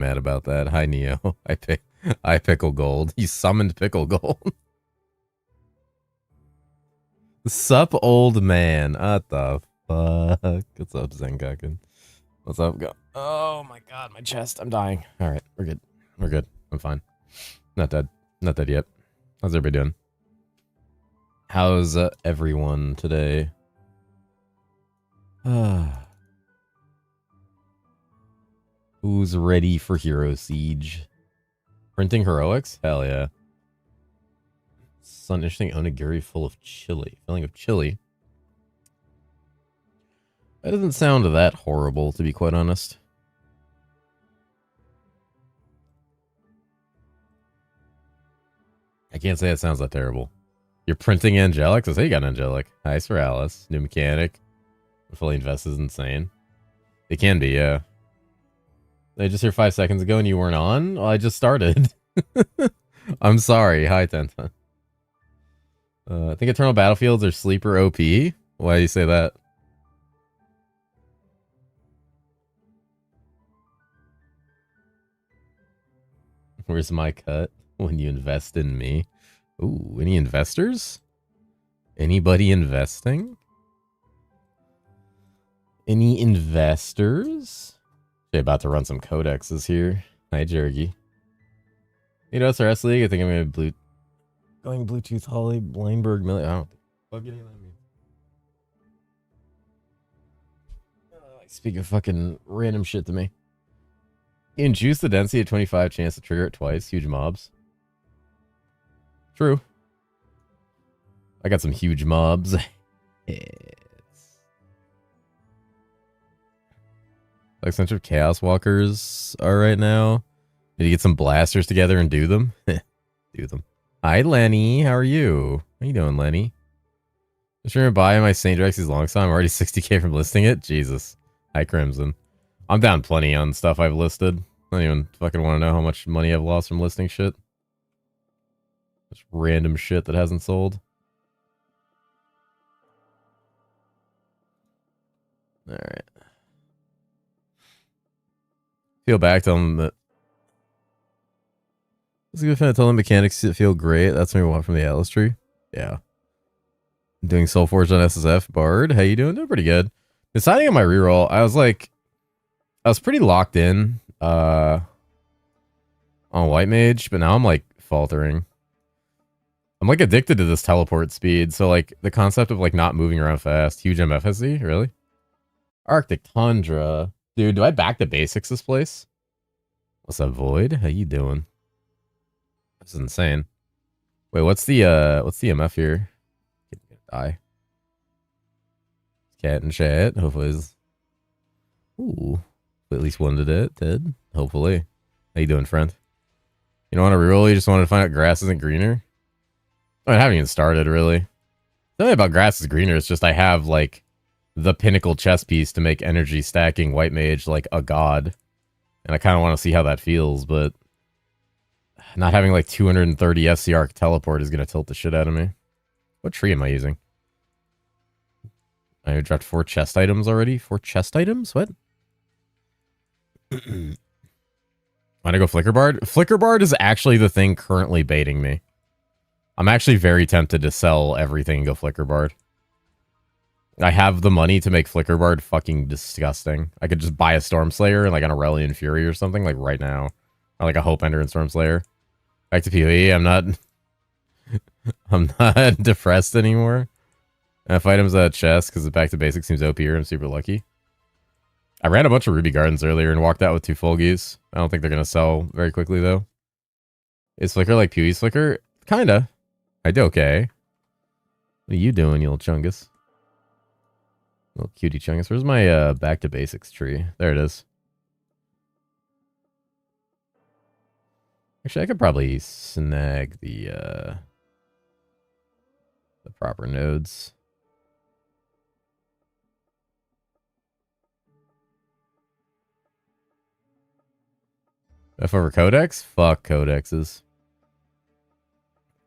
Mad about that. Hi, Neo. I pickle gold. You summoned pickle gold. Sup, old man. What the fuck? What's up, Zengaku? What's up, go? Oh my god, my chest. I'm dying. All right, we're good. We're good. I'm fine. Not dead. Not dead yet. How's everybody doing? How's everyone today? Who's ready for Hero Siege? Printing heroics? Hell yeah. Some interesting onigiri full of chili. Filling of chili. That doesn't sound that horrible, to be quite honest. I can't say it sounds that terrible. You're printing angelics? I say you got angelic. Nice for Alice. New mechanic. Fully invested is insane. It can be, yeah. I just here 5 seconds ago and you weren't on? Well, I just started. I'm sorry. Hi, Tenta. I think Eternal Battlefields are sleeper OP. Why do you say that? Where's my cut when you invest in me? Ooh, any investors? Anybody investing? Any investors? They're about to run some codexes here. Hi, Jergy. You know, it's our S League. I think I'm going Bluetooth Holly Blainberg Millie. I don't fuck any of that mean. Speak of fucking random shit to me. You can juice the density at 25, chance to trigger it twice. Huge mobs. True. I got some huge mobs. Like center of Chaos Walkers are right now. Did you get some blasters together and do them? Do them. Hi, Lenny. How are you? How you doing, Lenny? I'm sure to buy my St. Drexy's long time. I'm already 60k from listing it. Jesus. Hi, Crimson. I'm down plenty on stuff I've listed. I don't even fucking want to know how much money I've lost from listing shit. Just random shit that hasn't sold. Alright. Feel back, tell them that. It's a good fan. Tell them mechanics feel great. That's what we want from the Atlas tree. Yeah. Doing Soulforge on SSF. Bard, how you doing? Doing pretty good. Deciding on my reroll, I was pretty locked in on White Mage, but now I'm like faltering. I'm like addicted to this teleport speed, so like the concept of like not moving around fast. Huge MFSC, really? Arctic Tundra. Dude, do I back to basics this place? What's up, Void? How you doing? This is insane. Wait, what's the MF here? Die. Cat and chat. Hopefully it's... Ooh. At least one dead. Hopefully. How you doing, friend? You don't want to reroll? You just wanted to find out grass isn't greener? I haven't even started, really. The thing about grass is greener, it's just I have, like, the pinnacle chess piece to make energy stacking White Mage, like, a god. And I kind of want to see how that feels, but... not having, like, 230 FCR teleport is going to tilt the shit out of me. What tree am I using? I dropped 4 chest items already? 4 chest items? What? Want to go Flicker Bard? Flicker Bard is actually the thing currently baiting me. I'm actually very tempted to sell everything and go Flicker Bard. I have the money to make Flicker Bard fucking disgusting. I could just buy a Storm Slayer and like an Aurelian Fury or something like right now. Or like a Hope Ender and Storm Slayer. Back to PoE, I'm not depressed anymore. If items at chest, because the back to basics seems OP here, I'm super lucky. I ran a bunch of Ruby Gardens earlier and walked out with 2 Fulgies. I don't think they're going to sell very quickly, though. Is Flicker like PoE's Flicker? Kinda. I do okay. What are you doing, you little chungus? Little cutie chungus. Where's my back to basics tree? There it is. Actually, I could probably snag the proper nodes. F over Codex? Fuck Codexes.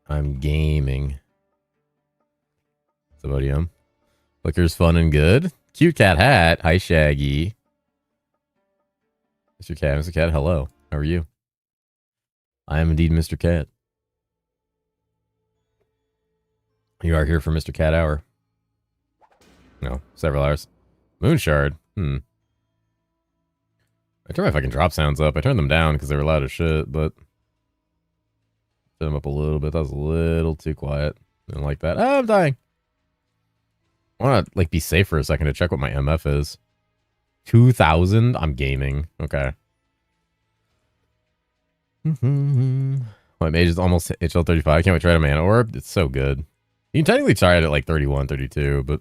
I'm gaming. Sabodium. Flicker's fun and good. Cute cat hat. Hi, Shaggy. Mr. Cat, hello. How are you? I am indeed Mr. Cat. You are here for Mr. Cat Hour. No, several hours. Moonshard. I turned my fucking drop sounds up. I turned them down because they were loud as shit, but turn them up a little bit. That was a little too quiet. Didn't like that. Oh, I'm dying. I want to like be safe for a second to check what my MF is. 2,000? I'm gaming. Okay. My mage is almost HL 35. I can't wait to try it on Mana Orb. It's so good. You can technically try it at like 31, 32, but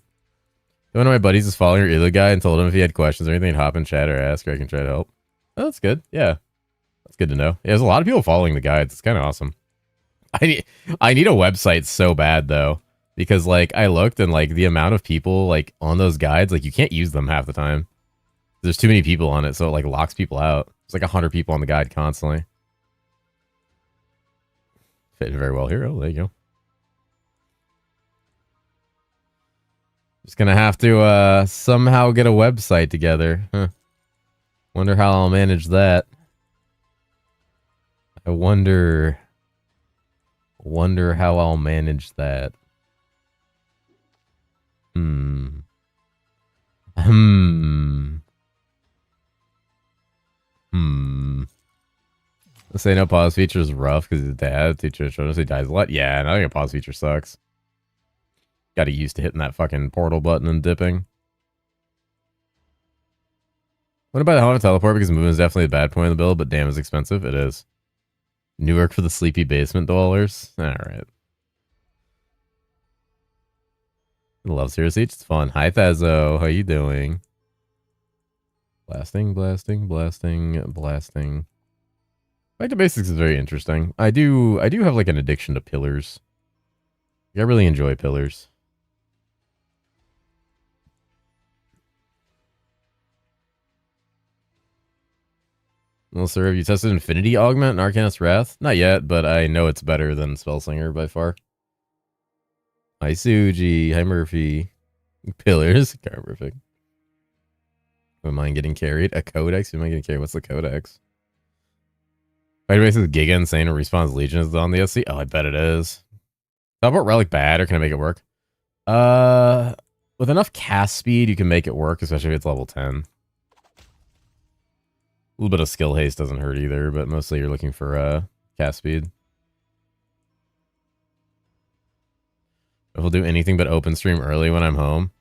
one of my buddies is following your Ila guy and told him if he had questions or anything, he'd hop in chat or ask, or I can try to help. Oh, that's good. Yeah. That's good to know. Yeah, there's a lot of people following the guides. It's kind of awesome. I need a website so bad, though, because, like, I looked and, like, the amount of people, like, on those guides, like, you can't use them half the time. There's too many people on it, so it, like, locks people out. There's, like, 100 people on the guide constantly. Fitting very well here. Oh, there you go. Just gonna have to somehow get a website together. Huh. Wonder how I'll manage that. I wonder how I'll manage that. Let's say no pause feature is rough because his dad teacher showed us he dies a lot. Yeah, and I think a pause feature sucks. Got to used to hitting that fucking portal button and dipping. What about the hell of a teleport? Because movement is definitely a bad point of the build, but damn, it's expensive. It is. Newark for the sleepy basement dwellers. All right. Loves herosiege. It's fun. Hi, Thazo. How you doing? Blasting. Back to basics is very interesting. I do have like an addiction to pillars. I really enjoy pillars. Well, sir, have you tested Infinity Augment and Arcanist Wrath? Not yet, but I know it's better than Spellslinger by far. Hi, Suji. Hi, Murphy. Pillars. Perfect. Am I getting carried? A codex? Am I getting carried? What's the codex? Fighter is Giga Insane and Respawn's Legion is on the SC? Oh, I bet it is. How about Relic bad, or can I make it work? With enough cast speed, you can make it work, especially if it's level 10. A little bit of skill haste doesn't hurt either, but mostly you're looking for cast speed. If we'll do anything but open stream early when I'm home.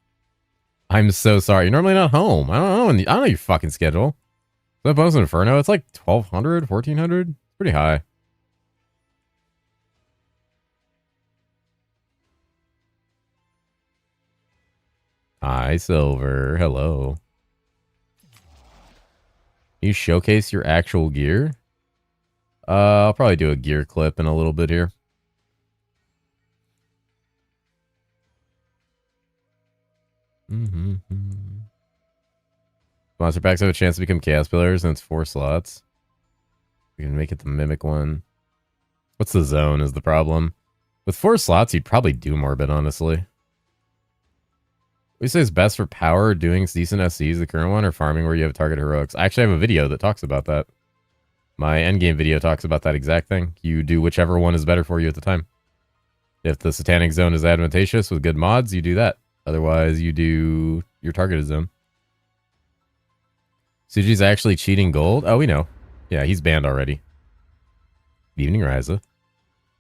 I'm so sorry. You're normally not home. I don't know your fucking schedule. Is that bonus Inferno? It's like 1,200, 1,400. Pretty high. Hi, Silver. Hello. You showcase your actual gear? I'll probably do a gear clip in a little bit here. Monster packs have a chance to become Chaos Pillars, and it's 4 slots. We can make it the Mimic one. What's the zone is the problem. With 4 slots, you'd probably do more, but honestly. We say it's best for power, doing decent SCs, the current one, or farming where you have target heroics. I actually have a video that talks about that. My endgame video talks about that exact thing. You do whichever one is better for you at the time. If the Satanic Zone is advantageous with good mods, you do that. Otherwise, you do your targeted zone. Suji's actually cheating gold? Oh, we know. Yeah, he's banned already. Evening Ryza.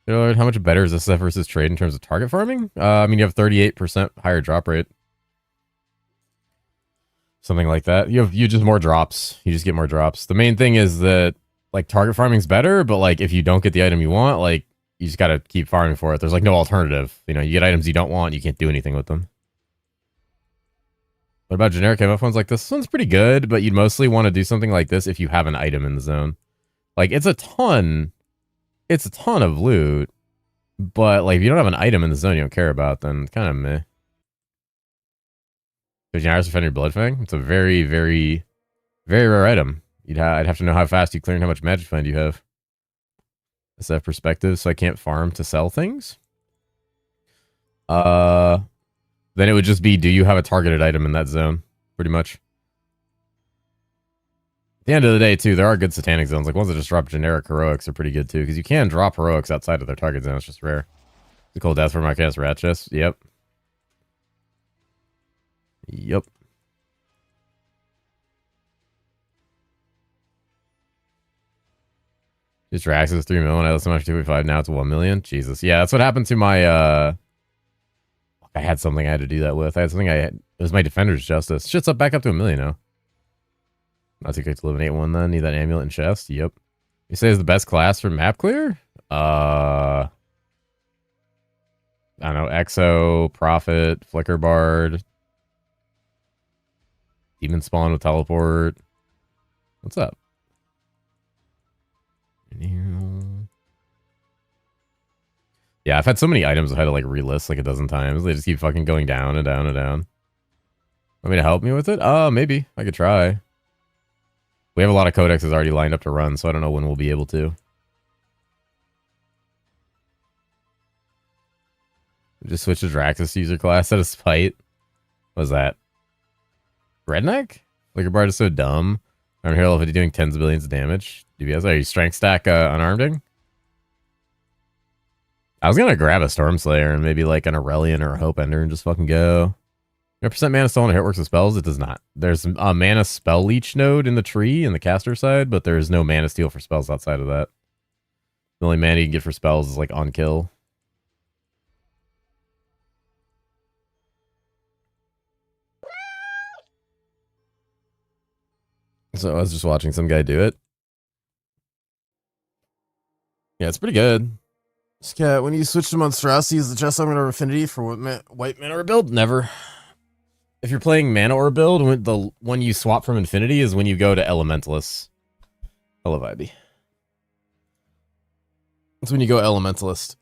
How much better is SF versus trade in terms of target farming? I mean, you have 38% higher drop rate. Something like that. You just more drops. You just get more drops. The main thing is that, like, target farming's better, but, like, if you don't get the item you want, like, you just gotta keep farming for it. There's, like, no alternative. You know, you get items you don't want, you can't do anything with them. What about generic MF ones like this? This one's pretty good, but you'd mostly want to do something like this if you have an item in the zone. Like, it's a ton of loot, but, like, if you don't have an item in the zone you don't care about, then it's kind of meh. 15 hours to defend your Bloodfang? It's a very, very, very rare item. I'd have to know how fast you clear and how much magic find you have. SF perspective, so I can't farm to sell things. Then it would just be, do you have a targeted item in that zone? Pretty much. At the end of the day, too, there are good satanic zones. Like ones that just drop generic heroics are pretty good too, because you can drop heroics outside of their target zone. It's just rare. The cold death for my cast rat chest. Yep. Yep. Just Drax is 3 million. I listen much 2.5. Now it's 1 million. Jesus. Yeah, that's what happened to my I had something I had to do that with. I had something it was my Defender's Justice. Shit's up back up to 1 million now. Not too quick to eliminate one then. Need that amulet and chest. Yep. You say it's the best class for map clear? I don't know. Exo, Prophet, Flicker Bard, Demon Spawn with Teleport. What's up? Yeah, I've had so many items I had to like relist like a dozen times. They just keep fucking going down and down and down. Want me to help me with it? Maybe. I could try. We have a lot of codexes already lined up to run, so I don't know when we'll be able to. Just switch to Draxus user class out of spite. What was that? Redneck? Flicker Bard is so dumb. I'm here if doing tens of billions of damage. DBS, are you strength stack unarmeding? I was gonna grab a Stormslayer and maybe like an Aurelion or a Hope Ender and just fucking go. Your percent mana still on a hit works with spells? It does not. There's a mana spell leech node in the tree in the caster side, but there's no mana steal for spells outside of that. The only mana you can get for spells is like on kill. So I was just watching some guy do it. Yeah, it's pretty good. Scat, when you switch to Monstrosity, is the chest summon or affinity for white mana or build? Never. If you're playing mana or build, the one you swap from Infinity is when you go to Elementalist. Hello, Vibey. It's when you go Elementalist.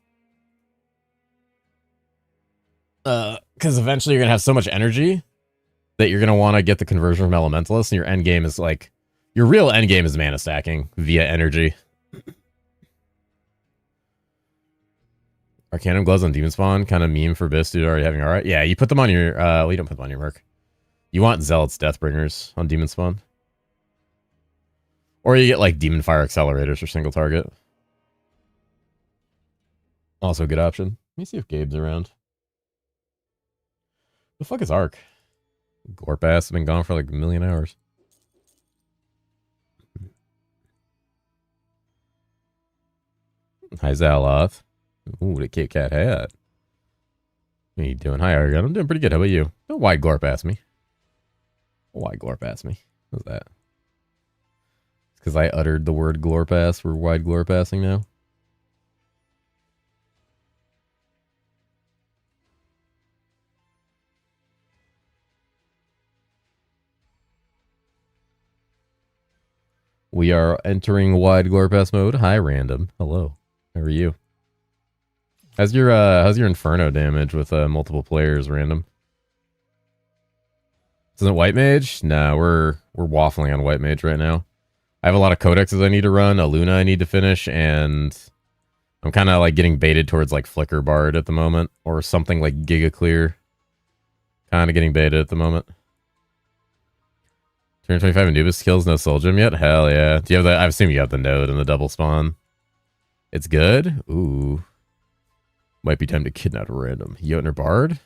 Because eventually you're going to have so much energy that you're going to want to get the conversion from Elementalist, and your end game is like... Your real end game is mana stacking via energy. Arcanum Gloves on Demon Spawn, kind of meme for Biss, dude, already having alright. Yeah, you put them on your, well, you don't put them on your merc. You want Zealots Deathbringers on Demon Spawn. Or you get, like, Demon Fire Accelerators for single target. Also a good option. Let me see if Gabe's around. The fuck is Arc? Gorp ass has been gone for like a million hours. Hi, Zaloth. Ooh, the Kit Kat hat. What are you doing? Hi, Argon. I'm doing pretty good. How about you? Don't wide glorp ask me. Why glorp ask me? What's that? It's because I uttered the word glorp ass. We're wide glorp assing now. We are entering wide glorp ass mode. Hi, random. Hello. How are you? How's your Inferno damage with multiple players, random? Isn't White Mage? No, we're waffling on White Mage right now. I have a lot of codexes I need to run, a Luna I need to finish, and I'm kind of like getting baited towards like Flicker Bard at the moment, or something like Giga Clear. Kind of getting baited at the moment. Turn 25 Anubis kills, no Soul Gem yet? Hell yeah. Do you have the? I assume you have the node and the double spawn. It's good? Ooh. Might be time to kidnap a random. Jotner Bard?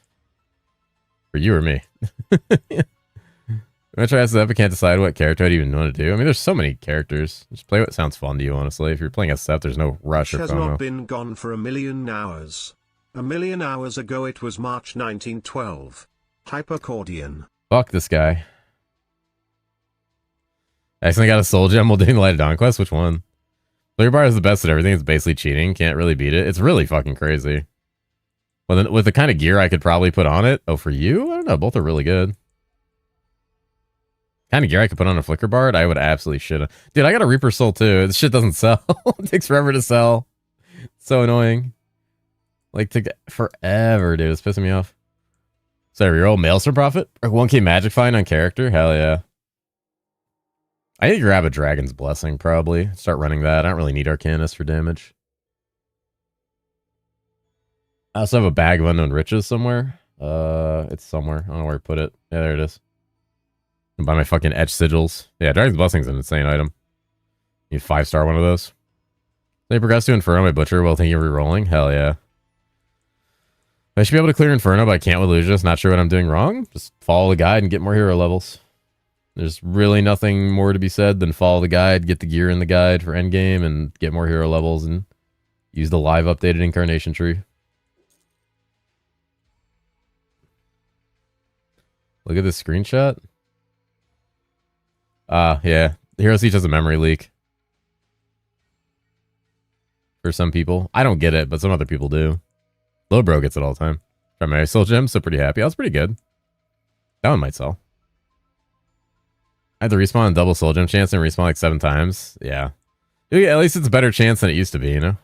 For you or me? I'm gonna try SF, but can't decide what character I'd even want to do. I mean, there's so many characters. Just play what sounds fun to you, honestly. If you're playing SF, there's no rush or FOMO. Has not been gone for 1,000,000 hours. 1,000,000 hours ago it was March 1912. Hypercordian. Fuck this guy. I accidentally got a soul gem while doing the Light of Dawn quest. Which one? Flicker Bard is the best at everything. It's basically cheating. Can't really beat it. It's really fucking crazy. With the kind of gear I could probably put on it. Oh, for you? I don't know. Both are really good. Kind of gear I could put on a Flicker Bard, I would absolutely shit. Dude, I got a Reaper Soul too. This shit doesn't sell. It takes forever to sell. It's so annoying. Like, took forever, dude. It's pissing me off. Sorry, reroll Maelstrom Prophet? Or 1k Magic Find on character? Hell yeah. I need to grab a Dragon's Blessing, probably. Start running that. I don't really need Arcanist for damage. I also have a Bag of Unknown Riches somewhere. It's somewhere. I don't know where I put it. Yeah, there it is. And buy my fucking etch sigils. Yeah, Dragon's Blessing's an insane item. Need 5-star one of those. They progress to Inferno by Butcher while thinking of rerolling? Hell yeah. I should be able to clear Inferno, but I can't with Illusionist. Not sure what I'm doing wrong. Just follow the guide and get more hero levels. There's really nothing more to be said than follow the guide, get the gear in the guide for Endgame, and get more hero levels, and use the live updated incarnation tree. Look at this screenshot. Yeah. The herosiege has a memory leak. For some people. I don't get it, but some other people do. Low Bro gets it all the time. Try my Soul Gem, so pretty happy. That was pretty good. That one might sell. I had to respawn and double Soul Gem chance and respawn like 7 times. Yeah. At least it's a better chance than it used to be, you know?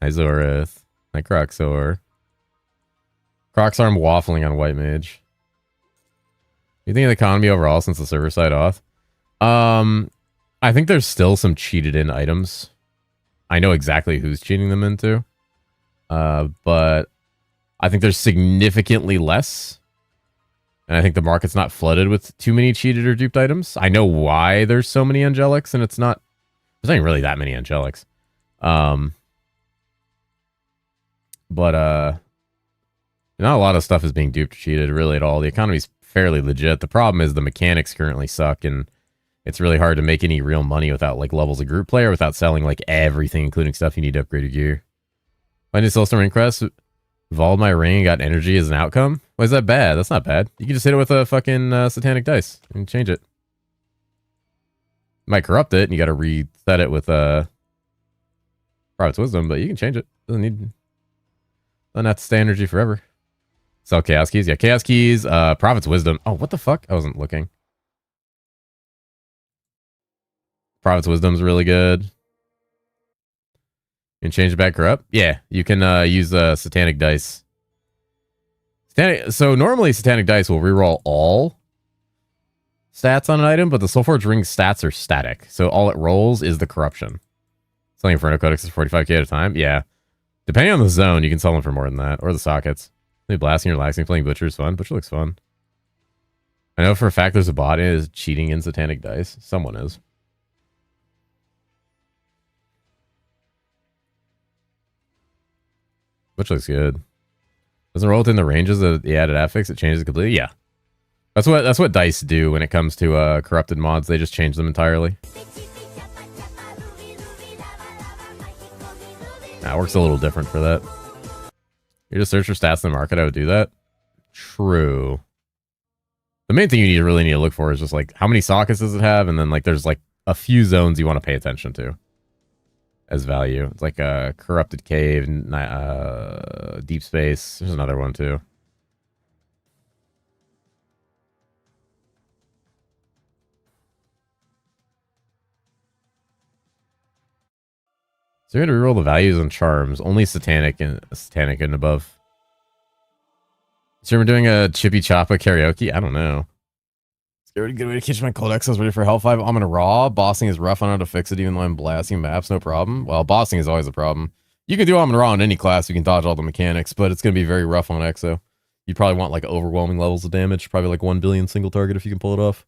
Hi Zorith. Hi Croxor. Croxarm waffling on White Mage. You think of the economy overall since the server side auth? I think there's still some cheated in items. I know exactly who's cheating them into. But I think there's significantly less. And I think the market's not flooded with too many cheated or duped items. I know why there's so many angelics, and there's not even really that many angelics. But not a lot of stuff is being duped or cheated really at all. The economy's fairly legit. The problem is the mechanics currently suck, and it's really hard to make any real money without like levels of group play or without selling like everything, including stuff you need to upgrade your gear. I did Soulstone Ring Crest, evolved my ring and got energy as an outcome. Why is that bad? That's not bad. You can just hit it with a fucking satanic dice and change it. Might corrupt it, and you got to reset it with Prophet's Wisdom, but you can change it. Doesn't have to stay energy forever. Sell Chaos Keys. Yeah, Chaos Keys, Prophet's Wisdom. Oh, what the fuck? I wasn't looking. Prophet's Wisdom's really good. You can change it back corrupt? Yeah, you can use Satanic Dice. So normally Satanic Dice will reroll all stats on an item, but the Soulforge Ring stats are static. So all it rolls is the corruption. Selling Inferno Codex is 45k at a time? Yeah. Depending on the zone, you can sell them for more than that. Or the sockets. Maybe blasting or relaxing, playing Butcher is fun. Butcher looks fun. I know for a fact there's a bot is cheating in Satanic Dice. Someone is. Which looks good. Doesn't roll within the ranges of the added affix. It changes it completely. Yeah, that's what dice do when it comes to corrupted mods. They just change them entirely. Nah, it works a little different for that. You just search for stats in the market. I would do that. True. The main thing you really need to look for is just like how many sockets does it have, and then like there's like a few zones you want to pay attention to as value. It's like a corrupted cave, deep space. There's another one too. So you're gonna reroll the values on charms. Only satanic and above. So we're doing a Chippy Choppa karaoke? I don't know. Good way to catch my cold X. I was ready for Hell 5. I'm in a raw. Bossing is rough. I don't know how to fix it even though I'm blasting maps. No problem. Well, bossing is always a problem. You can do Almond Raw in any class. You can dodge all the mechanics, but it's going to be very rough on Exo. You'd probably want like overwhelming levels of damage. Probably like 1 billion single target if you can pull it off.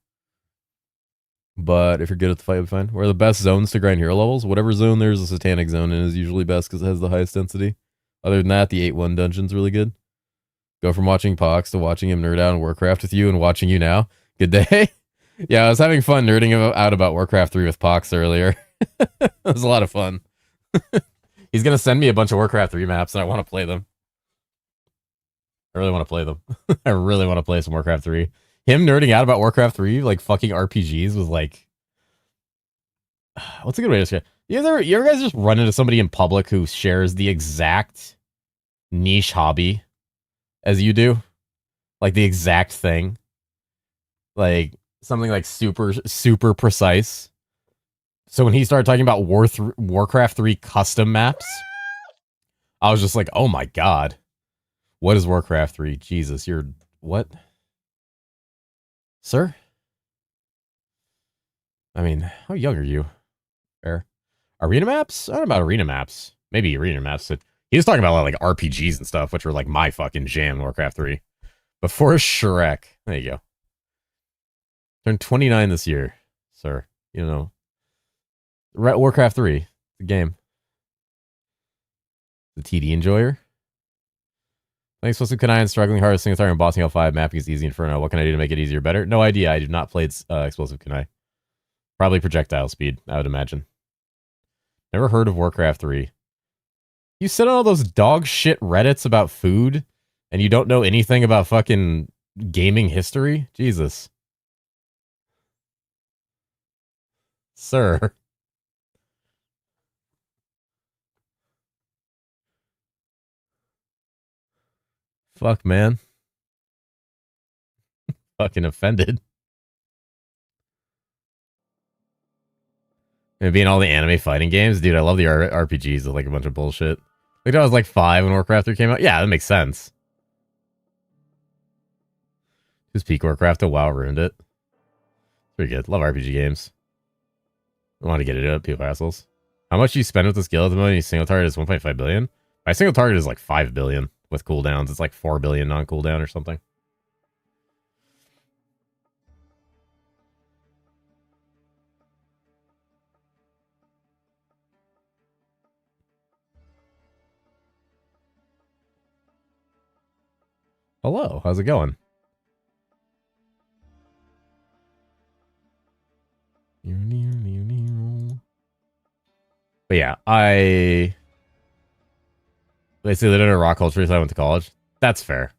But if you're good at the fight, you'll be fine. Where are the best zones to grind hero levels? Whatever zone there's a satanic zone in is usually best because it has the highest density. Other than that, the 8-1 dungeon's really good. Go from watching Pox to watching him nerd out in Warcraft with you and watching you now. Good day. Yeah, I was having fun nerding out about Warcraft 3 with Pox earlier. It was a lot of fun. He's going to send me a bunch of Warcraft 3 maps, and I want to play them. I really want to play them. I really want to play some Warcraft 3. Him nerding out about Warcraft 3, like fucking RPGs, was like... What's a good way to describe it? You ever guys just run into somebody in public who shares the exact niche hobby as you do? Like the exact thing? Like... something like super precise. So when he started talking about Warcraft 3 custom maps, I was just like, oh my god. What is Warcraft 3? Jesus, you're... what? Sir? I mean, how young are you? Fair. Arena maps? I don't know about arena maps. Maybe arena maps. He was talking about like RPGs and stuff, which were like my fucking jam, Warcraft 3. Before Shrek. There you go. Turned 29 this year, sir. You know, Warcraft 3, the game. The TD enjoyer. Playing Explosive Kunai and struggling hard with Single Target and Bossing L5. Mapping is easy Inferno. What can I do to make it easier or better? No idea. I do not play Explosive Kunai. Probably projectile speed, I would imagine. Never heard of Warcraft 3. You sit on all those dog shit Reddits about food, and you don't know anything about fucking gaming history? Jesus. Sir. Fuck, man. Fucking offended. And being all the anime fighting games, dude, I love the RPGs. They're like a bunch of bullshit. Like, I was like 5 when Warcraft 3 came out. Yeah, that makes sense. Just peak Warcraft, WoW ruined it. Pretty good. Love RPG games. I want to get into it, people assholes. How much you spend with the skill at the moment? Your single target is 1.5 billion. My single target is like 5 billion with cooldowns. It's like 4 billion non-cooldown or something. Hello, how's it going? But yeah, I basically lived in a rock culture, so I went to college. That's fair.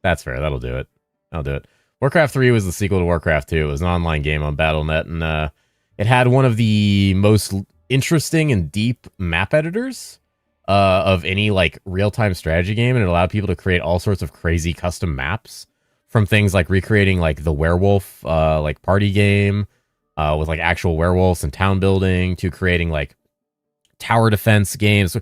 That's fair. That'll do it. I'll do it. Warcraft 3 was the sequel to Warcraft 2. It was an online game on Battle.net, and it had one of the most interesting and deep map editors of any like real-time strategy game, and it allowed people to create all sorts of crazy custom maps, from things like recreating like the werewolf like party game with like actual werewolves and town building, to creating like tower defense games.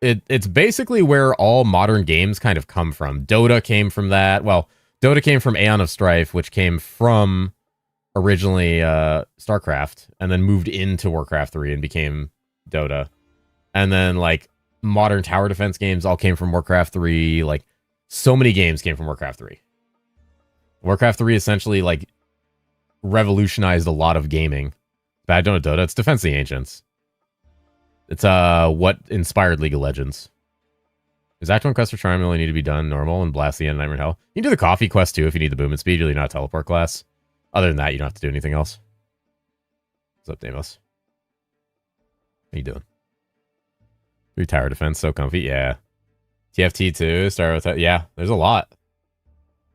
It's basically where all modern games kind of come from. Dota came from that. Well, Dota came from Aeon of Strife, which came from originally StarCraft, and then moved into Warcraft 3 and became Dota. And then like modern tower defense games all came from Warcraft 3. Like, so many games came from Warcraft 3. Warcraft 3 essentially like revolutionized a lot of gaming. But I don't know Dota. It's Defense of the Ancients. It's what inspired League of Legends. Is Act 1 quest for Charm only need to be done normal and blast the end of Nightmare in Hell? You can do the coffee quest too if you need the movement speed. You're not a teleport class. Other than that, you don't have to do anything else. What's up, Damos? How you doing? 3 tower defense, so comfy. Yeah. TFT 2, start with that. Yeah, there's a lot.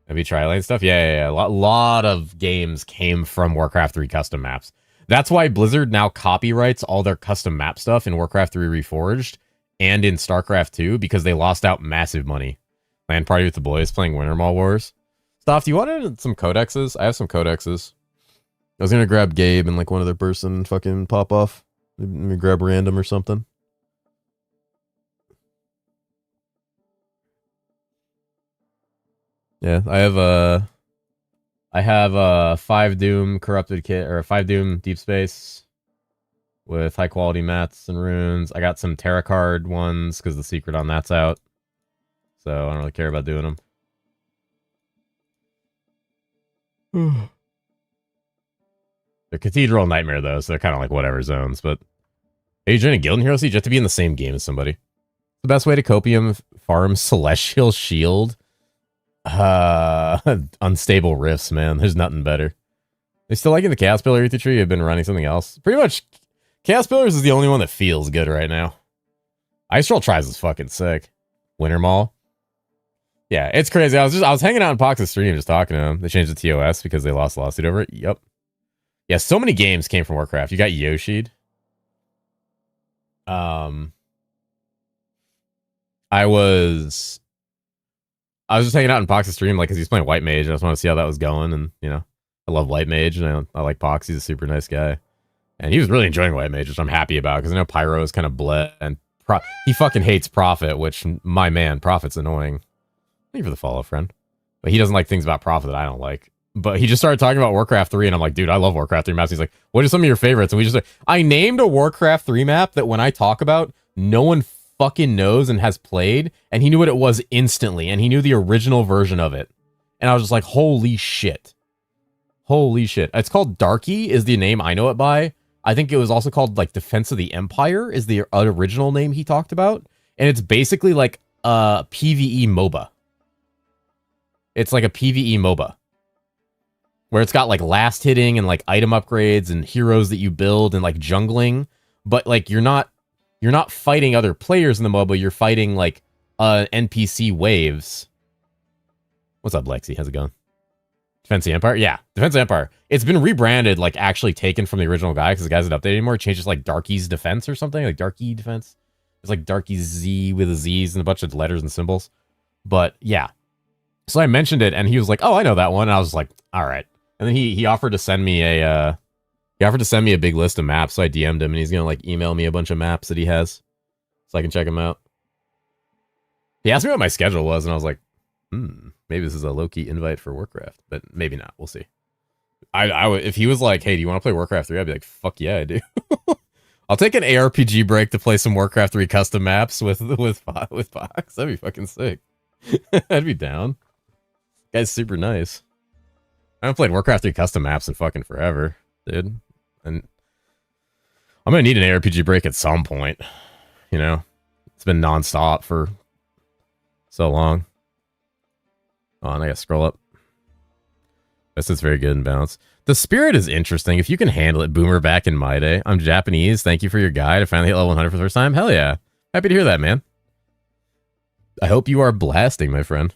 Maybe tri-lane stuff. Yeah. A lot of games came from Warcraft 3 custom maps. That's why Blizzard now copyrights all their custom map stuff in Warcraft 3 Reforged and in StarCraft 2, because they lost out massive money. Land Party with the Boys playing Winter Mall Wars. Stoff, do you want some codexes? I have some codexes. I was gonna grab Gabe and like one other person and fucking pop off. Let me grab random or something. Yeah, I have a 5 Doom corrupted kit, or a 5 Doom Deep Space with high quality mats and runes. I got some Terra card ones because the secret on that's out. So I don't really care about doing them. They're Cathedral Nightmare though, so they're kind of like whatever zones. But are you joining Guild and Herosiege? You have to be in the same game as somebody. The best way to copium farm Celestial Shield. Unstable Rifts, man. There's nothing better. They still liking the Chaos Pillar Ether Tree? You've been running something else? Pretty much, Chaos Pillars is the only one that feels good right now. Ice Troll Tries is fucking sick. Winter Mall. Yeah, it's crazy. I was hanging out in Pox's stream just talking to him. They changed the TOS because they lost a lawsuit over it. Yep. Yeah, so many games came from Warcraft. You got Yoshi'd. I was just hanging out in Pox's stream, like, because he's playing White Mage. I just want to see how that was going, and, you know, I love White Mage, and I like Pox. He's a super nice guy. And he was really enjoying White Mage, which I'm happy about, because I know Pyro is kind of bleh, and he fucking hates Prophet, which, my man, Prophet's annoying. Thank you for the follow, friend. But he doesn't like things about Prophet that I don't like. But he just started talking about Warcraft 3, and I'm like, dude, I love Warcraft 3 maps. He's like, what are some of your favorites? And we just, I named a Warcraft 3 map that when I talk about, no one fucking knows and has played, and he knew what it was instantly, and he knew the original version of it. And I was just like, holy shit. Holy shit. It's called Darky is the name I know it by. I think it was also called like Defense of the Empire is the original name he talked about. And it's basically like a PvE MOBA. It's like a PvE MOBA. Where it's got like last hitting and like item upgrades and heroes that you build and like jungling. But like you're not fighting other players in the MOBA, you're fighting like NPC waves. What's up, Lexi? How's it going? Defense of the Empire? Yeah, Defense of the Empire. It's been rebranded, like actually taken from the original guy because the guy's not updated anymore. It changes like Darky's Defense or something, like Darky Defense. It's like Darky Z with a Z's and a bunch of letters and symbols. But yeah. So I mentioned it and he was like, oh, I know that one. And I was like, all right. And then he offered to send me a big list of maps. So I DM'd him and he's gonna like email me a bunch of maps that he has so I can check them out. He asked me what my schedule was and I was like, maybe this is a low-key invite for Warcraft, but maybe not. We'll see. I would, if he was like, hey, do you want to play Warcraft 3? I'd be like, fuck yeah, I do. I'll take an ARPG break to play some Warcraft 3 custom maps with Fox. That'd be fucking sick. I'd be down. Guy's super nice. I haven't played Warcraft 3 custom maps in fucking forever, dude. And I'm gonna need an ARPG break at some point. You know, it's been nonstop for so long. Oh, and I gotta scroll up. This is very good in balance. The spirit is interesting. If you can handle it, Boomer back in my day. I'm Japanese. Thank you for your guide. I finally hit level 100 for the first time. Hell yeah. Happy to hear that, man. I hope you are blasting, my friend.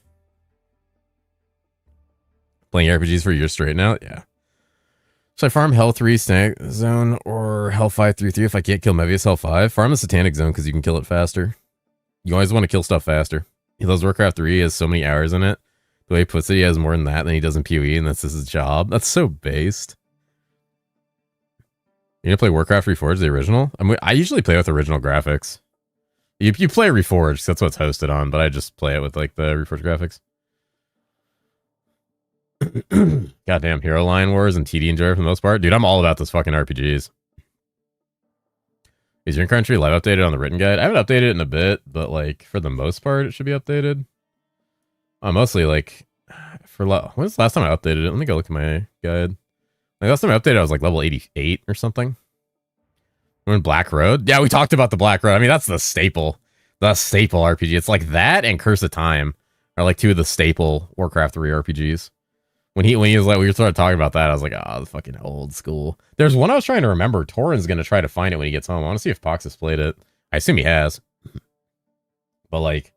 Playing RPGs for a year straight now? Yeah. So I farm Hell 3 Snag Zone or Hell 5 3 if I can't kill Mevius Hell 5. Farm the Satanic Zone because you can kill it faster. You always want to kill stuff faster. He loves Warcraft 3. He has so many hours in it. The way he puts it, he has more than that than he does in PoE, and that's his job. That's so based. You gonna play Warcraft Reforged, the original? I usually play with original graphics. You play Reforged, that's what's hosted on, but I just play it with like the Reforged graphics. Goddamn Hero Line Wars and TD Enjoyer for the most part. Dude, I'm all about those fucking RPGs. Is your country live updated on the written guide? I haven't updated it in a bit, but like for the most part, it should be updated. Mostly like when was the last time I updated it? Let me go look at my guide. Like last time I updated, I was like level 88 or something. We're in Black Road. Yeah, we talked about the Black Road. I mean, that's the staple RPG. It's like that and Curse of Time are like two of the staple Warcraft 3 RPGs. When he was like, we started talking about that, I was like, oh, the fucking old school. There's one I was trying to remember. Torin's gonna try to find it when he gets home. I want to see if Pox has played it. I assume he has. But like,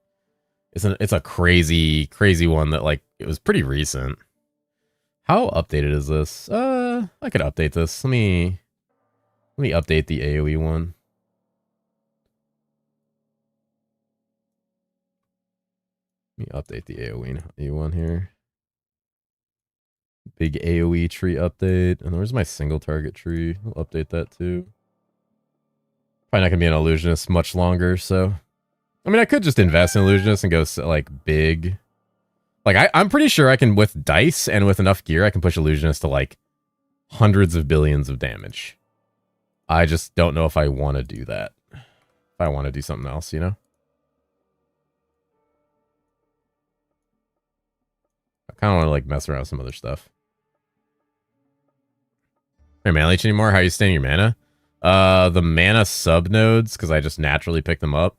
it's a crazy one that like it was pretty recent. How updated is this? I could update this. Let me update the AoE one. Let me update the AoE one here. Big AoE tree update. And where's my single target tree? I'll update that too. Probably not gonna be an illusionist much longer, so I mean I could just invest in illusionist and go like big. Like I'm pretty sure I can, with dice and with enough gear, I can push illusionist to like hundreds of billions of damage. I just don't know if I want to do that. If I want to do something else, you know? I kind of want to like mess around with some other stuff. Are you mana leech anymore? How are you staying your mana? The mana sub nodes, because I just naturally pick them up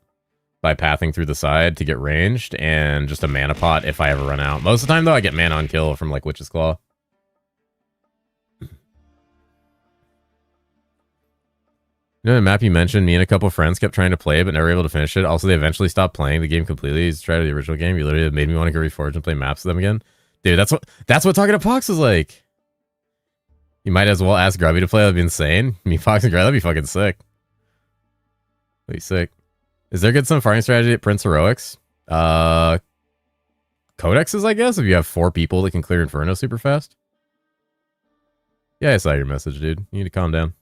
by pathing through the side to get ranged, and just a mana pot if I ever run out. Most of the time, though, I get mana on kill from like Witch's Claw. You know the map you mentioned, me and a couple friends kept trying to play but never able to finish it. Also, they eventually stopped playing the game completely. He's tried the original game. You literally made me want to go reforge and play maps with them again. Dude, that's what talking to Pox is like. You might as well ask Grubby to play. That'd be insane. Me, Fox, and Grubby, that'd be fucking sick. That'd be sick. Is there good some farming strategy at Prince Heroics? Codexes, I guess, if you have 4 people that can clear Inferno super fast. Yeah, I saw your message, dude. You need to calm down.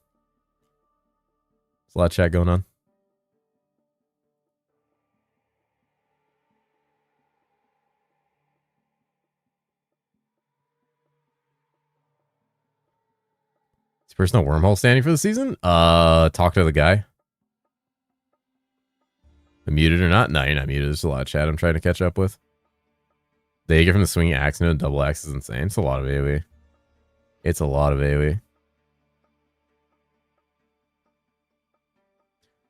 There's a lot of chat going on. Is personal wormhole standing for the season? Talk to the guy. I'm muted or not? No, you're not muted. There's a lot of chat I'm trying to catch up with. The get from the swinging axe node, double axe is insane. It's a lot of AoE. It's a lot of AoE.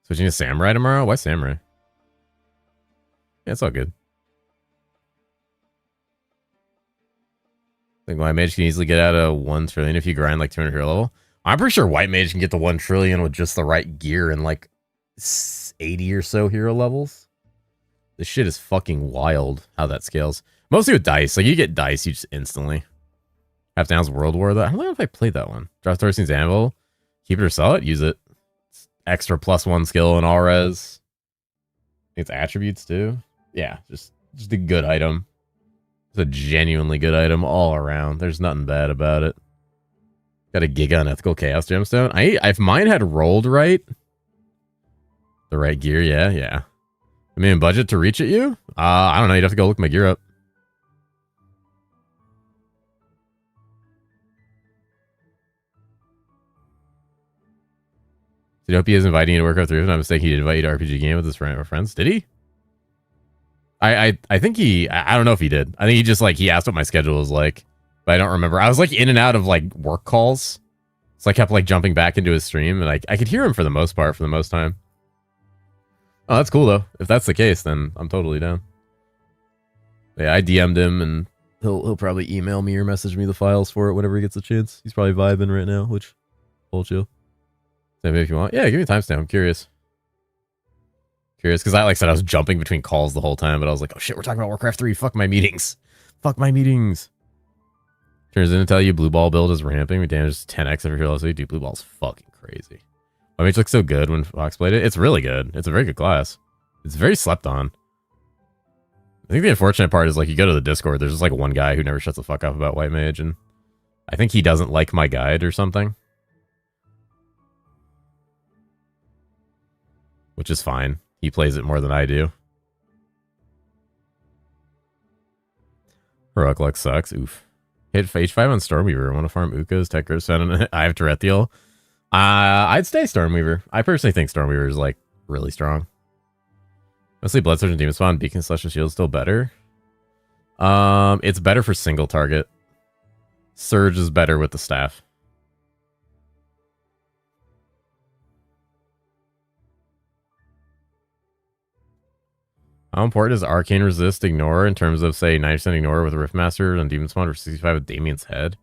Switching to Samurai tomorrow? Why Samurai? Yeah, it's all good. I think White Mage can easily get out of 1 trillion if you grind like 200 hero level. I'm pretty sure White Mage can get to 1 trillion with just the right gear and like 80 or so hero levels. This shit is fucking wild how that scales. Mostly with dice. Like, you get dice, you just instantly. Half Down's World War, though. I don't know if I played that one. Drop Thorstein's Anvil. Keep it or sell it. Use it. It's extra +1 skill in all res. It's attributes, too. Yeah, just a good item. It's a genuinely good item all around. There's nothing bad about it. Got a Giga Unethical Chaos Gemstone. If mine had rolled right, the right gear, yeah. I mean, budget to reach at you? I don't know. You'd have to go look my gear up. Did hope he is inviting you to work out through. If I'm not mistaken, he did invite you to RPG game with his friends. Did he? I think I don't know if he did. I think he just, like, he asked what my schedule was like, but I don't remember. I was, like, in and out of, like, work calls. So I kept, like, jumping back into his stream, and I could hear him for the most part, for the most time. Oh, that's cool, though. If that's the case, then I'm totally down. Yeah, I DM'd him, and he'll probably email me or message me the files for it whenever he gets a chance. He's probably vibing right now, which, whole chill. Maybe if you want. Yeah, give me a timestamp. I'm curious. Because like I said, I was jumping between calls the whole time, but I was like, oh shit, we're talking about Warcraft 3. Fuck my meetings. Fuck my meetings. Turns in to tell you blue ball build is ramping. We damage 10x every hero. So dude, blue ball's fucking crazy. I mean, it looks so good when Fox played it. It's really good. It's a very good class. It's very slept on. I think the unfortunate part is, like, you go to the Discord, there's just like one guy who never shuts the fuck up about White Mage, and I think he doesn't like my guide or something. Which is fine. He plays it more than I do. Heroic Luck sucks. Oof. Hit H5 on Stormweaver. Want to farm Ukos, Tekros, and I have Turrethiel. I'd stay Stormweaver. I personally think Stormweaver is, like, really strong. Mostly Blood Surge and Demon Spawn. Beacon Celestial Shield is still better. It's better for single target. Surge is better with the staff. How important is Arcane Resist Ignore in terms of, say, 90% Ignore with Riftmaster on Demon Spawn or 65 with Damien's Head?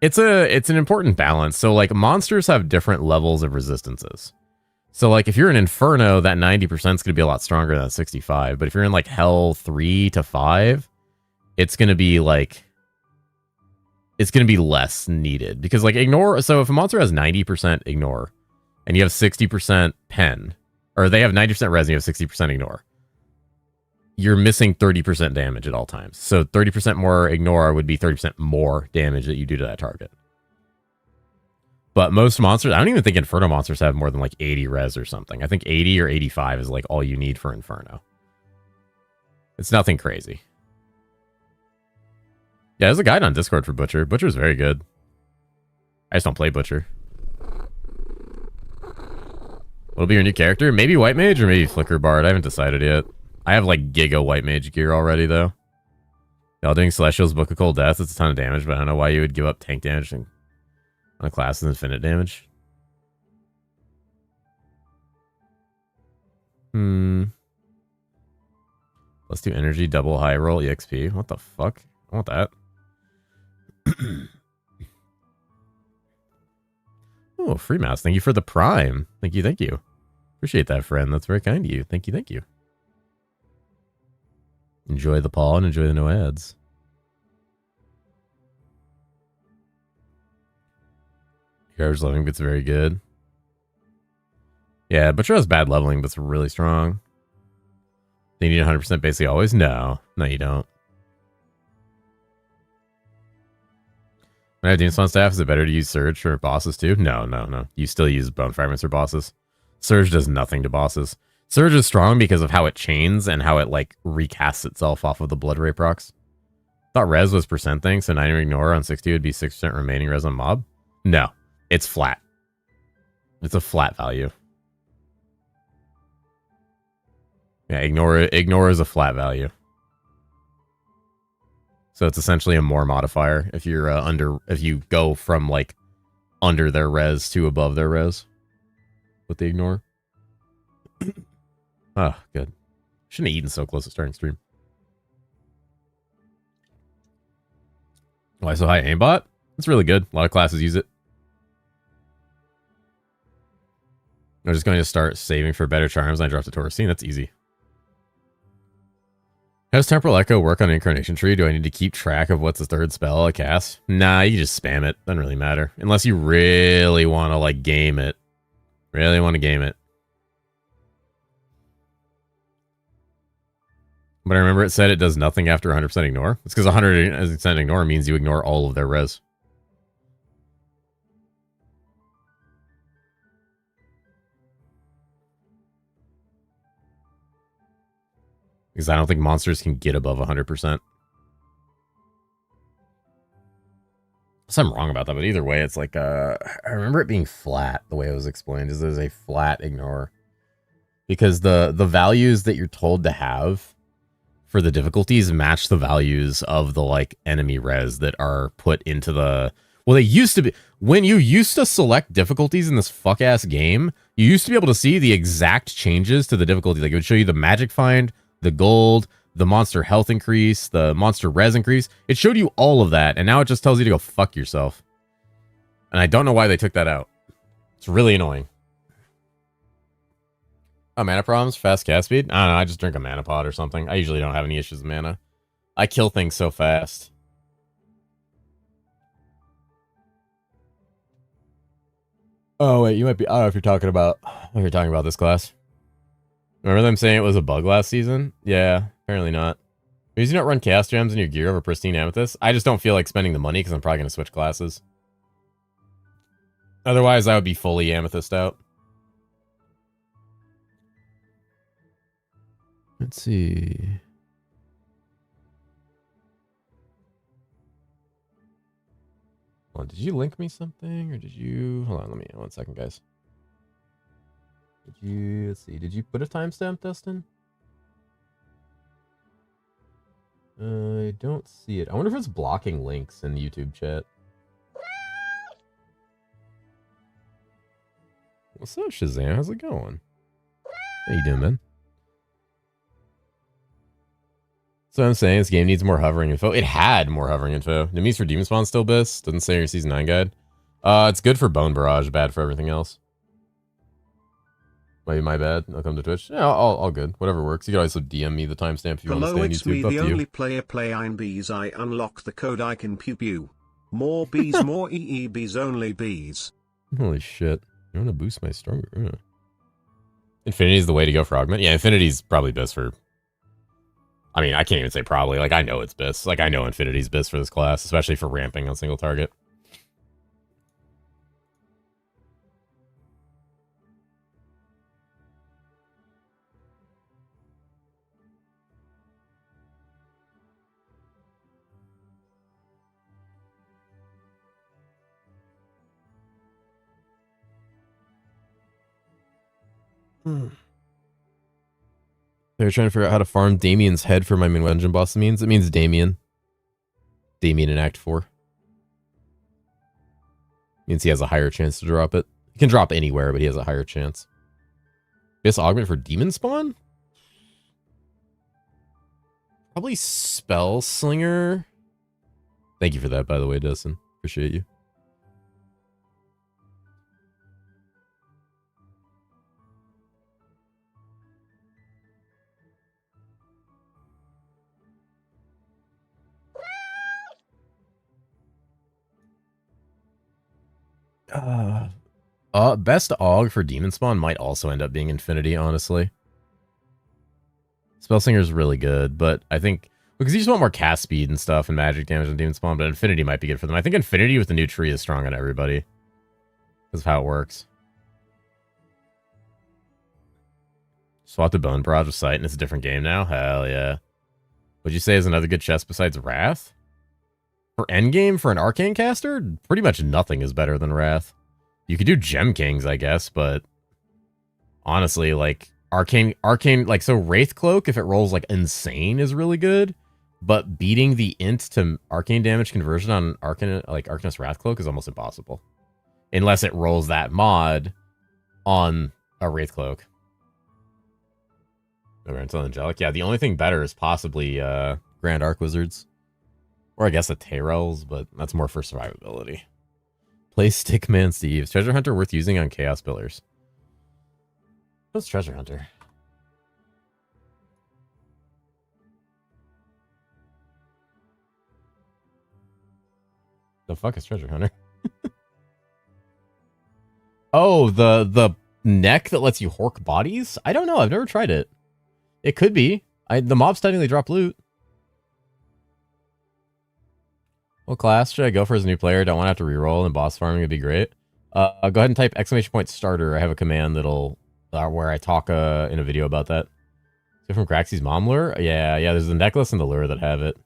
It's an important balance. So, like, monsters have different levels of resistances. So, like, if you're in Inferno, that 90% is going to be a lot stronger than 65. But if you're in, like, Hell 3 to 5, it's going to be, like... It's going to be less needed. Because, like, Ignore... So, if a monster has 90% Ignore, and you have 60% Pen... Or they have 90% res and you have 60% ignore. You're missing 30% damage at all times. So 30% more ignore would be 30% more damage that you do to that target. But most monsters, I don't even think Inferno monsters have more than like 80 res or something. I think 80 or 85 is like all you need for Inferno. It's nothing crazy. Yeah, there's a guide on Discord for Butcher. Butcher's very good. I just don't play Butcher. What'll be your new character? Maybe White Mage or maybe Flicker Bard. I haven't decided yet. I have like Giga White Mage gear already though. Y'all doing Celestial's Book of Cold Death. It's a ton of damage, but I don't know why you would give up tank damage on a class with infinite damage. Let's do energy, double high roll, EXP. What the fuck? I want that. Oh, free mouse. Thank you for the prime. Thank you, thank you. Appreciate that, friend. That's very kind of you. Thank you, thank you. Enjoy the paw and enjoy the no ads. Garbage leveling, but it's very good. Yeah, Butcher has bad leveling, but it's really strong. They need 100% basically always? No. No, you don't. When I have Demon Spawn staff, is it better to use Surge for bosses too? No, no, no. You still use Bone Fragments for bosses. Surge does nothing to bosses. Surge is strong because of how it chains and how it, like, recasts itself off of the Blood Ray procs. Thought res was percent thing, so 90 ignore on 60 would be 6% remaining res on mob? No. It's flat. It's a flat value. Yeah, ignore is a flat value. So it's essentially a more modifier if you're if you go from like under their res to above their res with the ignore. Oh, good. Shouldn't have eaten so close to starting stream. Why so high aimbot? It's really good. A lot of classes use it. I'm just going to start saving for better charms. I dropped the Taurusine. That's easy. How does Temporal Echo work on Incarnation Tree? Do I need to keep track of what's the third spell I cast? Nah, you just spam it. Doesn't really matter. Unless you really want to, like, game it. Really want to game it. But I remember it said it does nothing after 100% ignore. It's because 100% ignore means you ignore all of their res. Because I don't think monsters can get above 100%. So I'm wrong about that, but either way, it's like, I remember it being flat, the way it was explained, is there's a flat ignore. Because the values that you're told to have for the difficulties match the values of the, like, enemy res that are put into the... Well, they used to be... When you used to select difficulties in this fuck-ass game, you used to be able to see the exact changes to the difficulty. Like, it would show you the magic find, the gold, the monster health increase, the monster res increase. It showed you all of that, and now it just tells you to go fuck yourself. And I don't know why they took that out. It's really annoying. Oh, mana problems? Fast cast speed? I don't know, I just drink a mana pod or something. I usually don't have any issues with mana. I kill things so fast. Oh, wait, you might be... I don't know if you're talking about this class. Remember them saying it was a bug last season? Yeah, apparently not. Because you don't run cast gems in your gear over pristine amethyst. I just don't feel like spending the money because I'm probably going to switch classes. Otherwise, I would be fully amethyst out. Let's see. Hold on, did you link me something or did you... Hold on, let me... 1 second, guys. Did you... Let's see. Did you put a timestamp, Dustin? I don't see it. I wonder if it's blocking links in the YouTube chat. What's up, Shazam? How's it going? How you doing, man? So I'm saying this game needs more hovering info. It had more hovering info. Enemies for Demon Spawn still best. Doesn't say your Season 9 guide. It's good for Bone Barrage, bad for everything else. Might be my bad. I'll come to Twitch. Yeah, all good. Whatever works. You can also DM me the timestamp if you want to stay on it's YouTube. me, Up the to you. only player playing bees. I unlock the code I can pew pew. More bees, more EEBs, only bees. Holy shit. I want to boost my stronger. Infinity is the way to go for augment. Yeah, Infinity's probably best for... I mean, I can't even say probably. Like, I know it's best. Like, I know Infinity's best for this class, especially for ramping on single target. They were trying to figure out how to farm Damien's head for my main dungeon boss. It means Damien. Damien in Act 4. Means he has a higher chance to drop it. He can drop anywhere, but he has a higher chance. This augment for Demon Spawn? Probably Spell Slinger. Thank you for that, by the way, Dustin. Appreciate you. Best Aug for Demon Spawn might also end up being Infinity, honestly. Spellslinger's really good, but I think... Because you just want more cast speed and stuff and magic damage on Demon Spawn, but Infinity might be good for them. I think Infinity with the new tree is strong on everybody. Because of how it works. Swap to Bone Barrage with Sight and it's a different game now? Hell yeah. Would you say is another good chest besides Wrath? For Endgame, for an Arcane caster, pretty much nothing is better than Wrath. You could do Gem Kings, I guess, but honestly, like, Arcane, like, so Wraith Cloak, if it rolls, like, insane, is really good, but beating the int to arcane damage conversion on Arcanist Wrathcloak is almost impossible. Unless it rolls that mod on a Wraithcloak. Until Angelic. Yeah, the only thing better is possibly Grand Arc Wizards. Or I guess a Tayrells, but that's more for survivability. Play Stickman Steve's. Treasure Hunter worth using on Chaos Pillars. What's Treasure Hunter? The fuck is Treasure Hunter? Oh, the neck that lets you hork bodies? I don't know. I've never tried it. It could be. The mobs technically drop loot. What class should I go for as a new player? Don't want to have to reroll, and boss farming would be great. Go ahead and type !starter. I have a command that'll where I talk in a video about that. Is it from Graxy's mom lure? Yeah. There's the necklace and the lure that have it.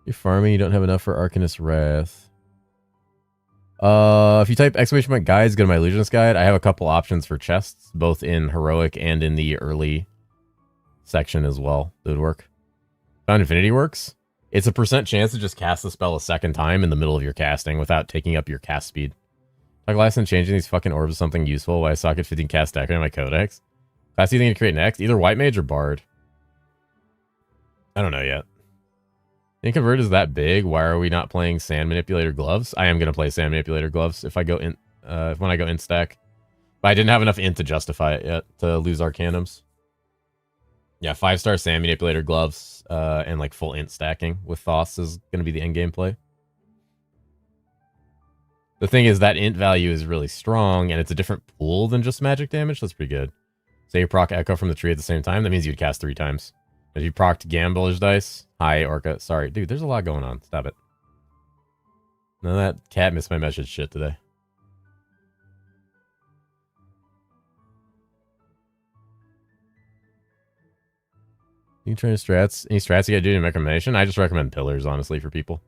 You're farming. You don't have enough for Arcanist Wrath. If you type !guides, go to my Illusionist guide. I have a couple options for chests, both in heroic and in the early section as well. That would work. Found Infinity works. It's a % chance to just cast the spell a second time in the middle of your casting without taking up your cast speed. Talk last and changing these fucking orbs to something useful. Why I socket 15 cast stacker in my codex. Class you think to create next? Either White Mage or Bard. I don't know yet. Think Convert is that big. Why are we not playing Sand Manipulator Gloves? I am gonna play Sand Manipulator Gloves if I go in when I go in stack. But I didn't have enough int to justify it yet to lose Arcanums. Yeah, 5-star Sand Manipulator Gloves and like full int stacking with Thoth is gonna be the end game play. The thing is that int value is really strong and it's a different pool than just magic damage. That's pretty good. Say you proc Echo from the tree at the same time, that means you'd cast 3 times. If you procced Gambler's Dice, hi Orca. Sorry, dude, there's a lot going on. Stop it. No, that cat missed my message shit today. You trying to strats? Any strats you gotta do in recommendation? I just recommend pillars, honestly, for people.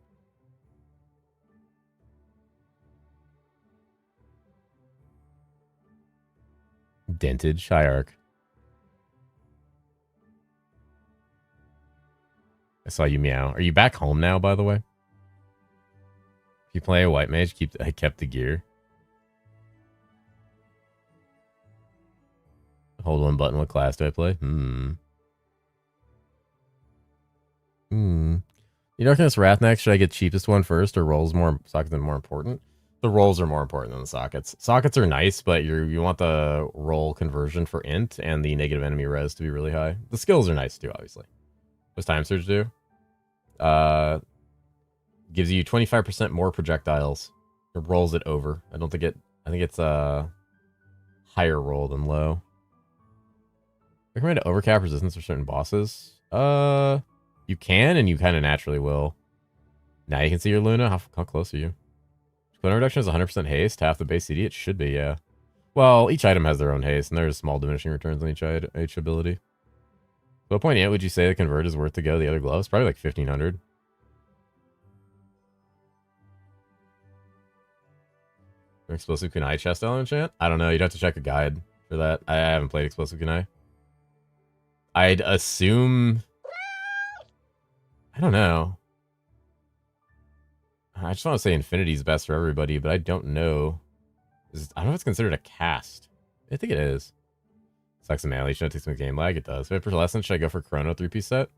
Dentage, high arc. I saw you meow. Are you back home now, by the way? If you play a white mage, I kept the gear. Hold one button. What class do I play? You Arcanist Wrath next. Should I get cheapest one first, or rolls more sockets are more important? The rolls are more important than the sockets. Sockets are nice, but you want the roll conversion for int and the negative enemy res to be really high. The skills are nice too, obviously. What's Time Surge do? Gives you 25% more projectiles. It rolls it over. I think it's higher roll than low. Recommend overcap resistance for certain bosses. You can, and you kind of naturally will. Now you can see your Luna. How close are you? Cooldown reduction is 100% haste, half the base CD. It should be, yeah. Well, each item has their own haste, and there's small diminishing returns on each ability. So what point 8 would you say the convert is worth to go the other gloves? Probably like 1500. Explosive Kunai chest element chant? I don't know. You'd have to check a guide for that. I haven't played Explosive Kunai. I'd assume... I don't know. I just want to say Infinity's best for everybody, but I don't know. I don't know if it's considered a cast. I think it is. Sucks a melee. Should I take some game lag? It does. If I have Pearlescent, should I go for Chrono 3-piece set?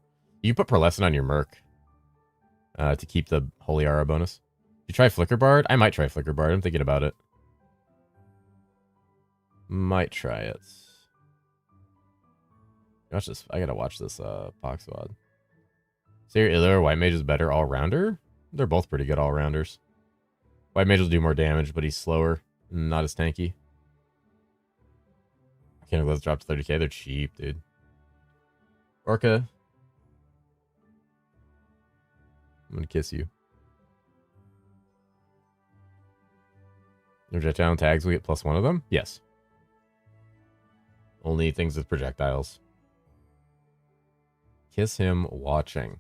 You put Pearlescent on your Merc to keep the Holy Aura bonus. You try Flicker Bard? I might try Flicker Bard. I'm thinking about it. Might try it. Watch this. I gotta watch this Poxwad. Seer Iller, White Mage is better all-rounder? They're both pretty good all-rounders. White Mage will do more damage, but he's slower. Not as tanky. Can't Gloves drop to 30k. They're cheap, dude. Orca. I'm gonna kiss you. Projectile tags, we get +1 of them? Yes. Only things with projectiles. Kiss him watching.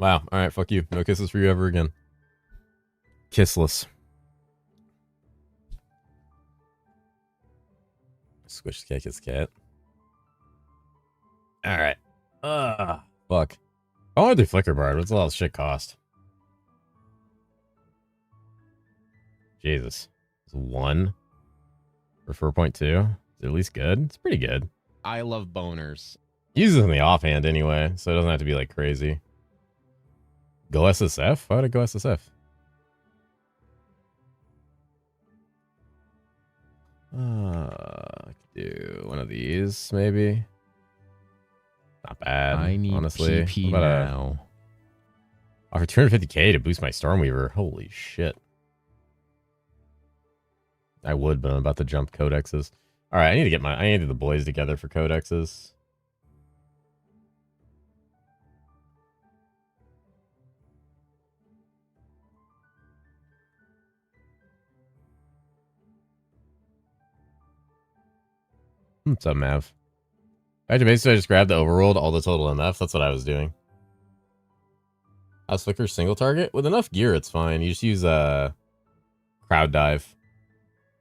Wow. All right. Fuck you. No kisses for you ever again. Kissless. Squish cat, kiss cat. All right. Fuck. I want to do Flicker Bard. What's a lot of shit cost? Jesus. It's 1 for 4.2. Is it at least good? It's pretty good. I love boners. Use it in the offhand anyway, so it doesn't have to be like crazy. Go SSF? Why would I go SSF? I could do one of these, maybe. Not bad, I need honestly. PP What about now. Offer 250k to boost my Stormweaver. Holy shit. I would, but I'm about to jump codexes. Alright, I need to get the boys together for codexes. What's up, Mav? Basically, I just grabbed the overworld, all the total MF. That's what I was doing. House Flicker single target. With enough gear, it's fine. You just use crowd dive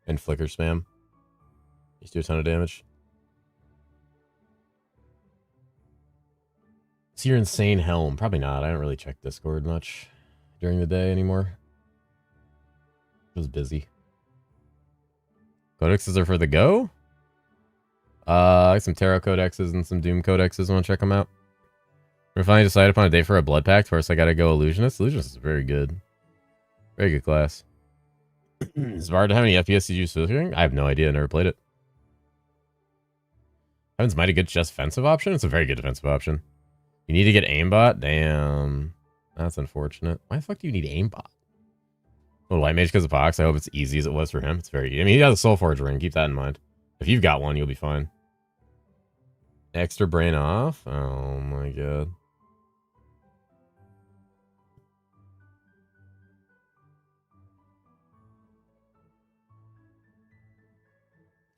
and flicker spam. Just do a ton of damage. So your insane helm. Probably not. I don't really check Discord much during the day anymore. I was busy. Codexes are for the go? I got some Tarot codexes and some Doom codexes. Want to check them out? We're finally decided upon a day for a blood pact. First, I gotta go Illusionist. Illusionist is very good. Very good class. Is Bard how many FPS did you use filtering? I have no idea. I never played it. Heaven's Mighty good just defensive option? It's a very good defensive option. You need to get aimbot? Damn. That's unfortunate. Why the fuck do you need aimbot? Well, White Mage because of Pox. I hope it's easy as it was for him. It's very... I mean, he has a Soul Forge ring. Keep that in mind. If you've got one, you'll be fine. Extra brain off? Oh my god.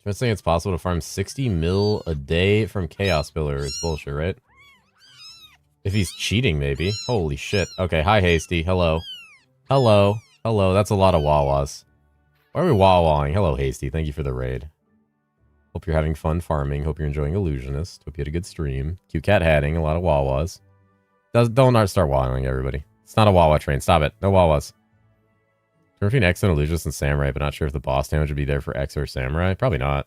Just saying it's possible to farm 60 mil a day from Chaos Pillar. It's bullshit, right? If he's cheating, maybe. Holy shit. Okay, hi, Hasty. Hello. Hello. Hello. That's a lot of Wawas. Why are we Wawawing? Hello, Hasty. Thank you for the raid. Hope you're having fun farming. Hope you're enjoying Illusionist. Hope you had a good stream. Cute cat hatting. A lot of Wawas. Don't start wowing, everybody. It's not a Wawa train. Stop it. No Wawas. Between X and Illusionist and Samurai, but not sure if the boss damage would be there for X or Samurai. Probably not.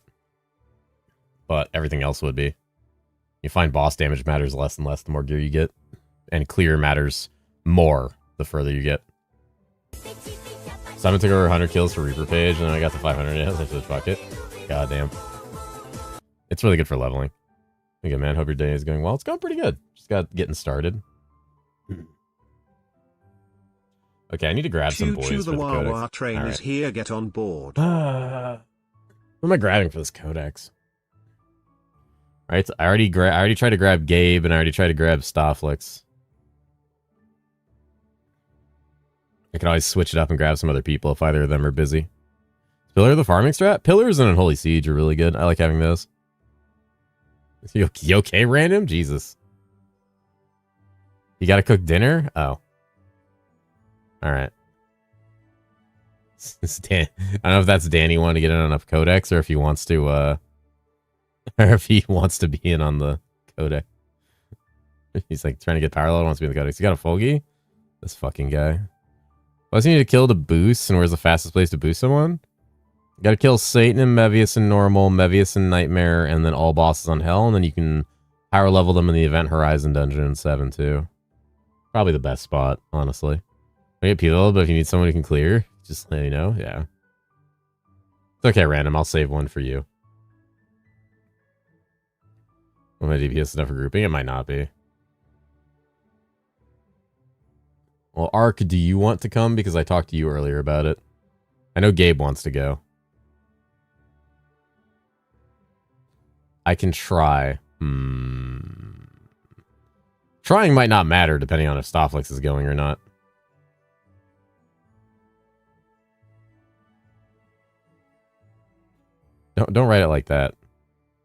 But everything else would be. You find boss damage matters less and less the more gear you get. And clear matters more the further you get. Simon took over 100 kills for Reaper page, and then I got to 500. Yeah, I said, fuck it. God damn. It's really good for leveling. Okay, man. Hope your day is going well. It's going pretty good. Just got getting started. Okay, I need to grab some boys for the Wawa codex. train is here. Get on board. What am I grabbing for this codex? Alright, so I already tried to grab Gabe, and I already tried to grab Stofflix. I can always switch it up and grab some other people if either of them are busy. Pillar of the farming strat? Pillars and Unholy Siege are really good. I like having those. You okay, random? Jesus. You gotta cook dinner? Oh. Alright. I don't know if that's Danny wanting to get in on a codex or if he wants to or if he wants to be in on the codex. He's like trying to get power level, wants to be in the codex. You got a Folgy? This fucking guy. What does he need to kill to boost? And where's the fastest place to boost someone? You gotta kill Satan and Mevius and Normal, Mevius and Nightmare, and then all bosses on Hell, and then you can power level them in the Event Horizon dungeon in 7 too. Probably the best spot, honestly. I get people, but if you need someone who can clear, just let me know. Yeah. It's okay, random. I'll save one for you. Well, my DPS is enough for grouping? It might not be. Well, Ark, do you want to come? Because I talked to you earlier about it. I know Gabe wants to go. I can try. Trying might not matter depending on if Stofflix is going or not. Don't write it like that.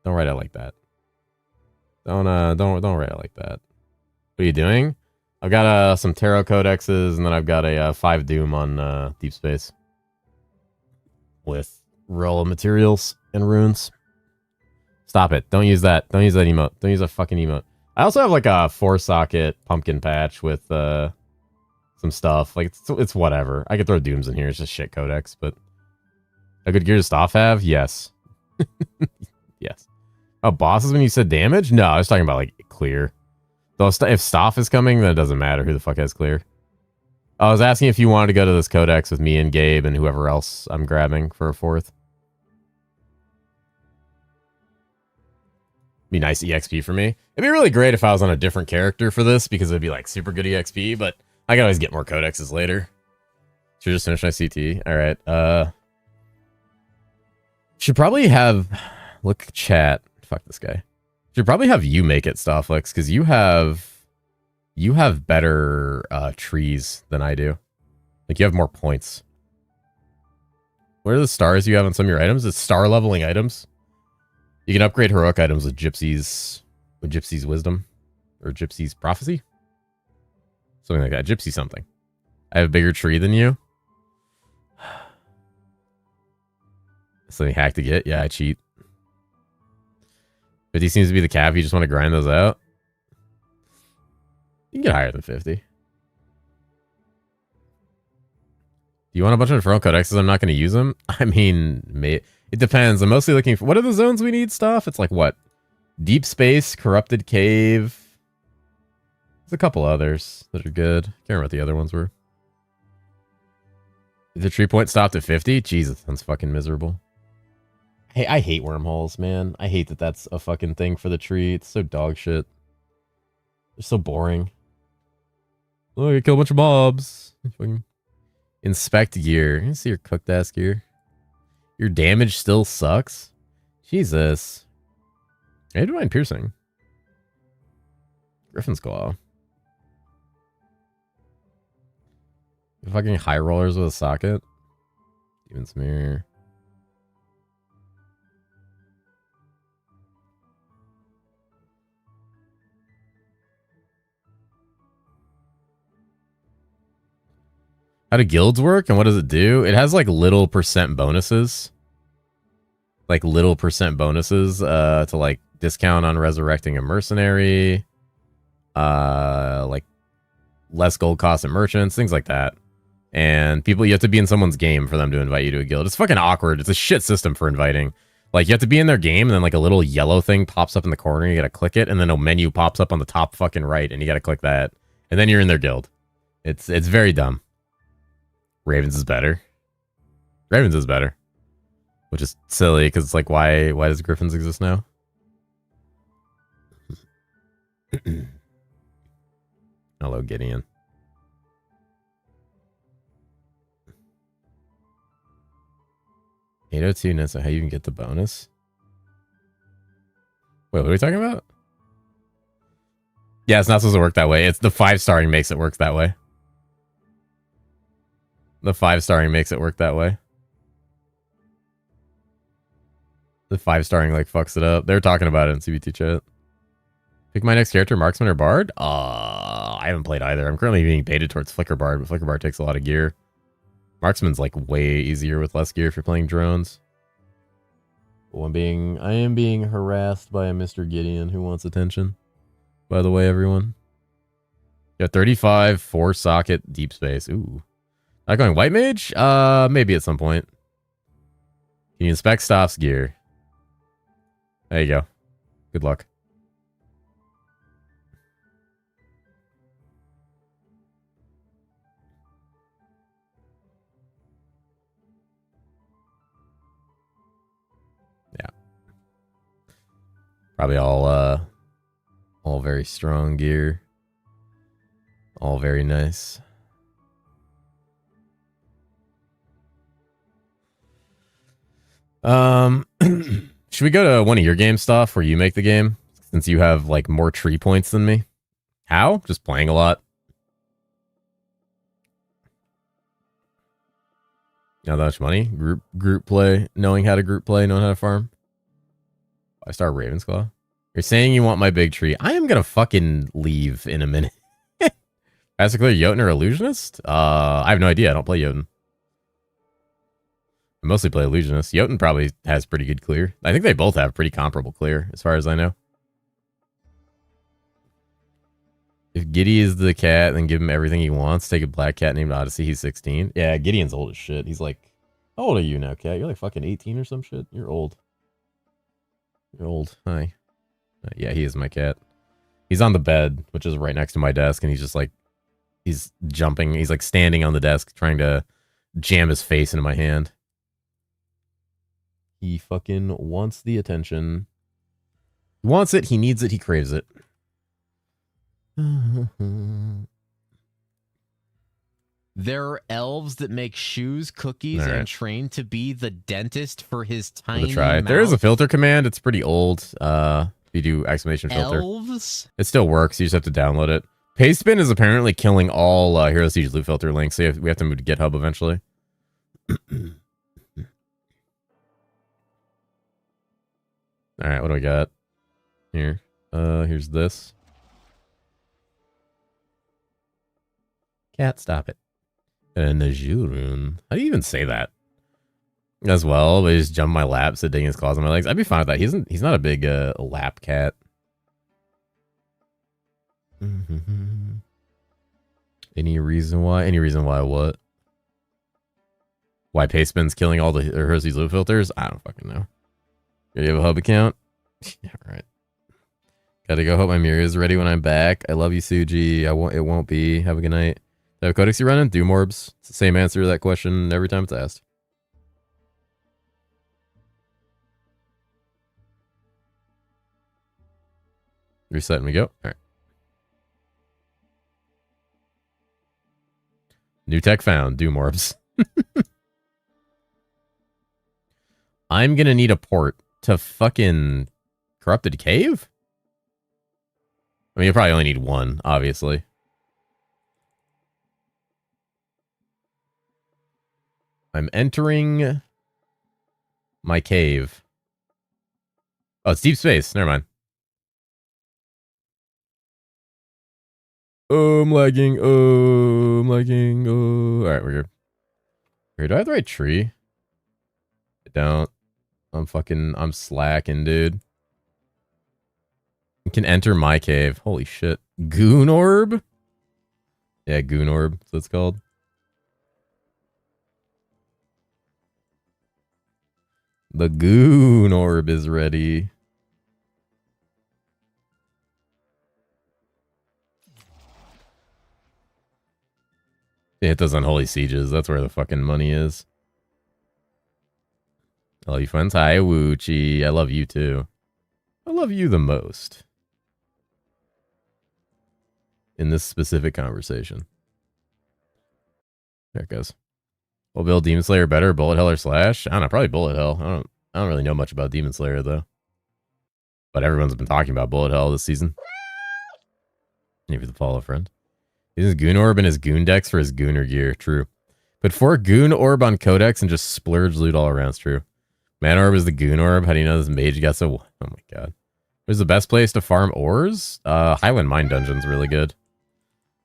Don't write it like that. Don't write it like that. What are you doing? I've got some tarot codexes, and then I've got a 5 Doom on Deep Space with roll of materials and runes. Stop it! Don't use that. Don't use that emote. Don't use that fucking emote. I also have like a 4-socket pumpkin patch with some stuff. Like it's whatever. I could throw Dooms in here. It's just shit codex, but a good gear to Stoff have? Yes. Yes. Oh, bosses when you said damage? No, I was talking about like clear. Though if Stoff is coming, then it doesn't matter who the fuck has clear. I was asking if you wanted to go to this codex with me and Gabe and whoever else I'm grabbing for a 4th. Be nice EXP for me. It'd be really great if I was on a different character for this because it'd be like super good EXP, but I can always get more codexes later. Should just finish my CT. All right. Should probably have look chat. Fuck this guy. Should probably have you make it, Stofflex, because you have better trees than I do. Like you have more points. What are the stars you have on some of your items? It's star leveling items. You can upgrade heroic items with Gypsy's wisdom or Gypsy's prophecy. Something like that. Gypsy something. I have a bigger tree than you. Something hack to get. Yeah, I cheat. 50 seems to be the cap. You just want to grind those out. You can get higher than 50. Do you want a bunch of referral codexes? I'm not going to use them. I mean, it depends. I'm mostly looking for... What are the zones we need stuff? It's like what? Deep Space, Corrupted Cave. There's a couple others that are good. Can't remember what the other ones were. Is the tree point stopped at 50? Jesus, that's fucking miserable. Hey, I hate wormholes, man. I hate that that's a fucking thing for the tree. It's so dog shit. They're so boring. Oh, you kill a bunch of mobs. Fucking inspect gear. You see your cooked ass gear. Your damage still sucks. Jesus. I do mind piercing. Griffin's Claw. Fucking high rollers with a socket. Demon Smear. How do guilds work and what does it do? It has like little percent bonuses. Like little percent bonuses to like discount on resurrecting a mercenary. Like less gold cost at merchants, things like that. And people, you have to be in someone's game for them to invite you to a guild. It's fucking awkward. It's a shit system for inviting. Like you have to be in their game and then like a little yellow thing pops up in the corner. You gotta click it and then a menu pops up on the top fucking right and you gotta click that. And then you're in their guild. It's very dumb. Ravens is better. Ravens is better. Which is silly, because it's like, why does Griffins exist now? Hello, Gideon. $802, that's how you can get the bonus? Wait, what are we talking about? Yeah, it's not supposed to work that way. It's the 5-starring makes it work that way. The 5-starring makes it work that way. The 5-starring like fucks it up. They're talking about it in CBT chat. Pick my next character, Marksman or Bard? I haven't played either. I'm currently being baited towards Flicker Bard, but Flicker Bard takes a lot of gear. Marksman's like way easier with less gear if you're playing drones. Oh, I am being harassed by a Mr. Gideon who wants attention. By the way, everyone. Got 35, 4-socket, Deep Space. Ooh. Not going White Mage? Maybe at some point. Can you inspect Stoff's gear? There you go. Good luck. Yeah. Probably all very strong gear. All very nice. Should we go to one of your game stuff where you make the game? Since you have like more tree points than me. How? Just playing a lot. Not that much money. Group play. Knowing how to group play. Knowing how to farm. I start Ravensclaw. You're saying you want my big tree. I am gonna fucking leave in a minute. Has to clear Jotun or Illusionist? I have no idea. I don't play Jotun. I mostly play Illusionist. Jotun probably has pretty good clear. I think they both have pretty comparable clear, as far as I know. If Giddy is the cat, then give him everything he wants. Take a black cat named Odyssey. He's 16. Yeah, Gideon's old as shit. He's like, how old are you now, cat? You're like fucking 18 or some shit. You're old. You're old. Hi. Yeah, he is my cat. He's on the bed, which is right next to my desk, and he's just like, he's jumping. He's like standing on the desk, trying to jam his face into my hand. He fucking wants the attention. He wants it. He needs it. He craves it. There are elves that make shoes, cookies, All right. and train to be the dentist for his tiny Try it. mouth. There is a filter command. It's pretty old. If you do exclamation filter, Elves? it still works. You just have to download it. Pastebin is apparently killing all herosiege loot filter links. So we have to move to GitHub eventually. All right, what do I got here? Here's this. Cat, stop it. And the Jurun. How do you even say that? As well, but he just jumped my lap, sitting his claws on my legs. I'd be fine with that. He's not a big lap cat. Any reason why? Any reason why what? Why Pastebin's killing all the herosiege loot filters? I don't fucking know. You have a hub account? Yeah, right. Gotta go. Hope my mirror is ready when I'm back. I love you, Suji. It won't be. Have a good night. Have codex you running? Doom orbs. It's the same answer to that question every time it's asked. Reset and we go. All right. New tech found. Doom orbs. I'm gonna need a port to fucking Corrupted Cave? I mean, you probably only need one, obviously. I'm entering my cave. Oh, it's deep space. Never mind. Oh, I'm lagging. Oh, I'm lagging. Oh. All right, we're good. Here, do I have the right tree? I don't. I'm slacking, dude. You can enter my cave. Holy shit. Goon Orb? Yeah, Goon Orb. That's what it's called. The Goon Orb is ready. Hit those unholy sieges. That's where the fucking money is. I love you, friends. Hi, Wuchi. I love you too. I love you the most. In this specific conversation. There it goes. We'll build Demon Slayer better, Bullet Hell or Slash? I don't know, probably Bullet Hell. I don't really know much about Demon Slayer though. But everyone's been talking about Bullet Hell this season. Maybe the follow friend. Uses Goon Orb in his Goon decks for his Gooner gear. True. Put 4 Goon Orb on Codex and just splurge loot all around. It's true. Man Orb is the Goon Orb. How do you know this mage got so... Oh my god. Where's the best place to farm ores? Highland Mine Dungeon's really good.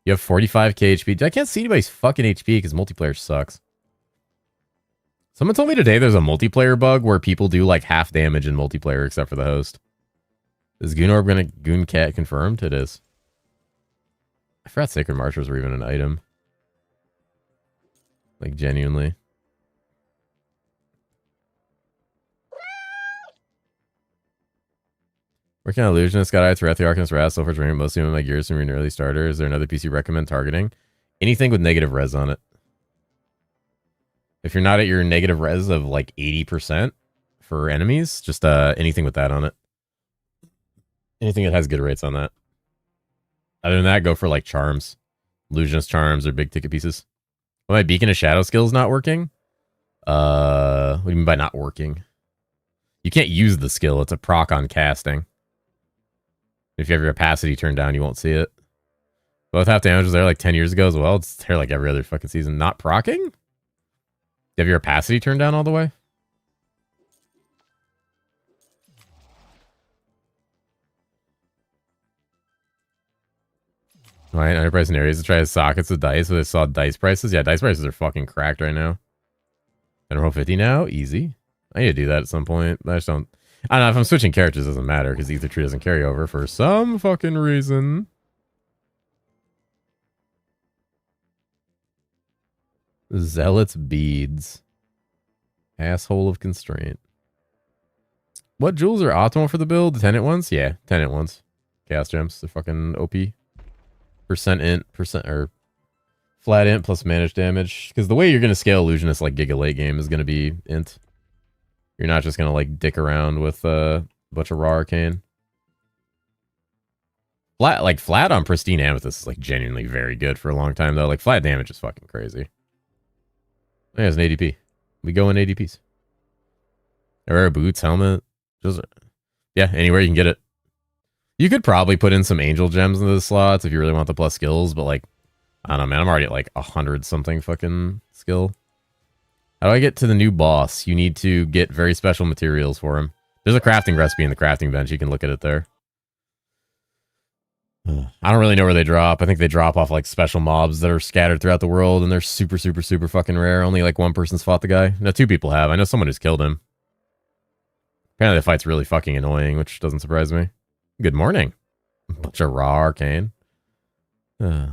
You have 45k HP. I can't see anybody's fucking HP because multiplayer sucks. Someone told me today there's a multiplayer bug where people do like half damage in multiplayer except for the host. Is Goon Orb gonna Goon Cat confirmed? It is. I forgot Sacred Marchers were even an item. Like, genuinely. Working on Illusionist, got Eye, Wrath, the Arcanist, Wrath, Sulfur, Dream, mostly of my gears from your early starter. Is there another piece you recommend targeting? Anything with negative res on it. If you're not at your negative res of like 80% for enemies, just anything with that on it. Anything that has good rates on that. Other than that, go for like charms. Illusionist charms or big ticket pieces. Well, my Beacon of Shadow skill is not working. What do you mean by not working? You can't use the skill. It's a proc on casting. If you have your opacity turned down, you won't see it. Both half damage was there like 10 years ago as well. It's there like every other fucking season. Not procking? You have your opacity turned down all the way? Right, underpriced in areas to try sockets of dice, but they saw dice prices. Yeah, dice prices are fucking cracked right now. And roll 50 now? Easy. I need to do that at some point. But I just don't. I don't know. If I'm switching characters, it doesn't matter because Ether Tree doesn't carry over for some fucking reason. Zealot's Beads. Asshole of Constraint. What jewels are optimal for the build? The Tenant ones? Yeah, Tenant ones. Chaos Gems. They're fucking OP. Percent int, or flat int plus managed damage. Because the way you're going to scale Illusionist like Giga late game is going to be int. You're not just going to like dick around with a bunch of raw arcane. Flat on pristine amethyst is like genuinely very good for a long time though. Like flat damage is fucking crazy. There's an ADP. We go in ADPs. Rare boots, helmet. Yeah, anywhere you can get it. You could probably put in some angel gems into the slots if you really want the plus skills, but like, I don't know, man. I'm already at like 100 something fucking skill. How do I get to the new boss? You need to get very special materials for him. There's a crafting recipe in the crafting bench. You can look at it there. I don't really know where they drop. I think they drop off like special mobs that are scattered throughout the world, and they're super, super, super fucking rare. Only like one person's fought the guy. No, 2 people have. I know someone who's killed him. Apparently the fight's really fucking annoying, which doesn't surprise me. Good morning. Bunch of raw arcane. I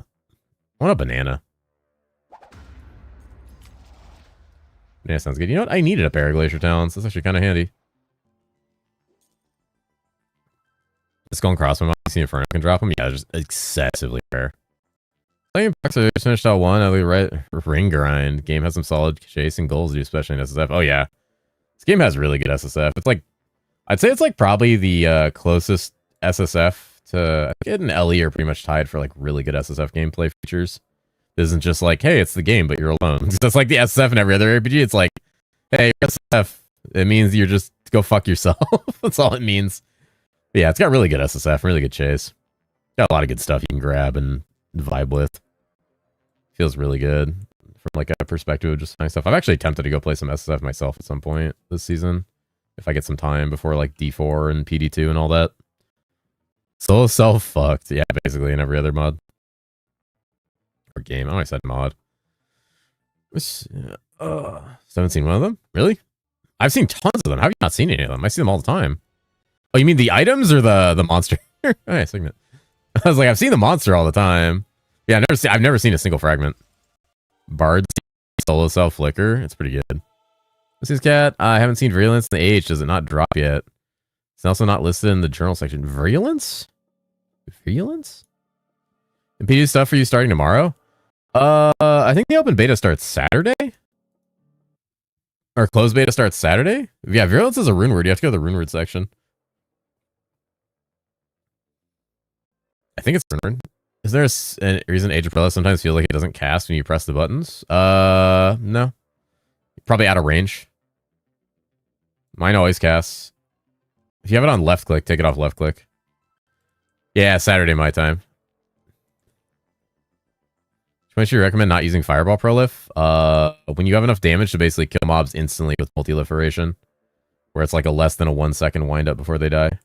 want a banana. Yeah, sounds good. You know what? I needed a pair of Glacier Talons. That's actually kind of handy. The Skull and Crossbow, you see Inferno can drop them? Yeah, just excessively rare. I just finished out one. Ring grind. Game has some solid chase and goals to do, especially in SSF. Oh, yeah. This game has really good SSF. It's like, I'd say it's like probably the closest SSF to, I think it and LE are pretty much tied for like really good SSF gameplay features. It isn't just like, hey, it's the game, but you're alone. It's like the SSF and every other RPG. It's like, hey, SSF. It means you're just go fuck yourself. That's all it means. But yeah, it's got really good SSF, really good chase. Got a lot of good stuff you can grab and vibe with. Feels really good from like a perspective of just nice stuff. I'm actually tempted to go play some SSF myself at some point this season. If I get some time before like D4 and PD2 and all that. So self-fucked. Yeah, basically in every other mod. Or game. I said mod. Haven't seen one of them? Really? I've seen tons of them. How have you not seen any of them? I see them all the time. Oh, you mean the items or the monster? Alright, segment. I was like, I've seen the monster all the time. Yeah, I've never seen a single fragment. Bard solo self flicker. It's pretty good. This is cat. I haven't seen virulence in the age. Does it not drop yet? It's also not listed in the journal section. Virulence? Virulence? And PD stuff for you starting tomorrow? I think the open beta starts Saturday. Or closed beta starts Saturday? Yeah, virulence is a rune word. You have to go to the rune word section. I think it's rune word. Is there a reason Age of Umbrella sometimes feels like it doesn't cast when you press the buttons? No. Probably out of range. Mine always casts. If you have it on left click, take it off left click. Yeah, Saturday my time. Which you recommend not using Fireball Prolif? When you have enough damage to basically kill mobs instantly with Multiliferation, where it's like a less than a 1 second wind up before they die.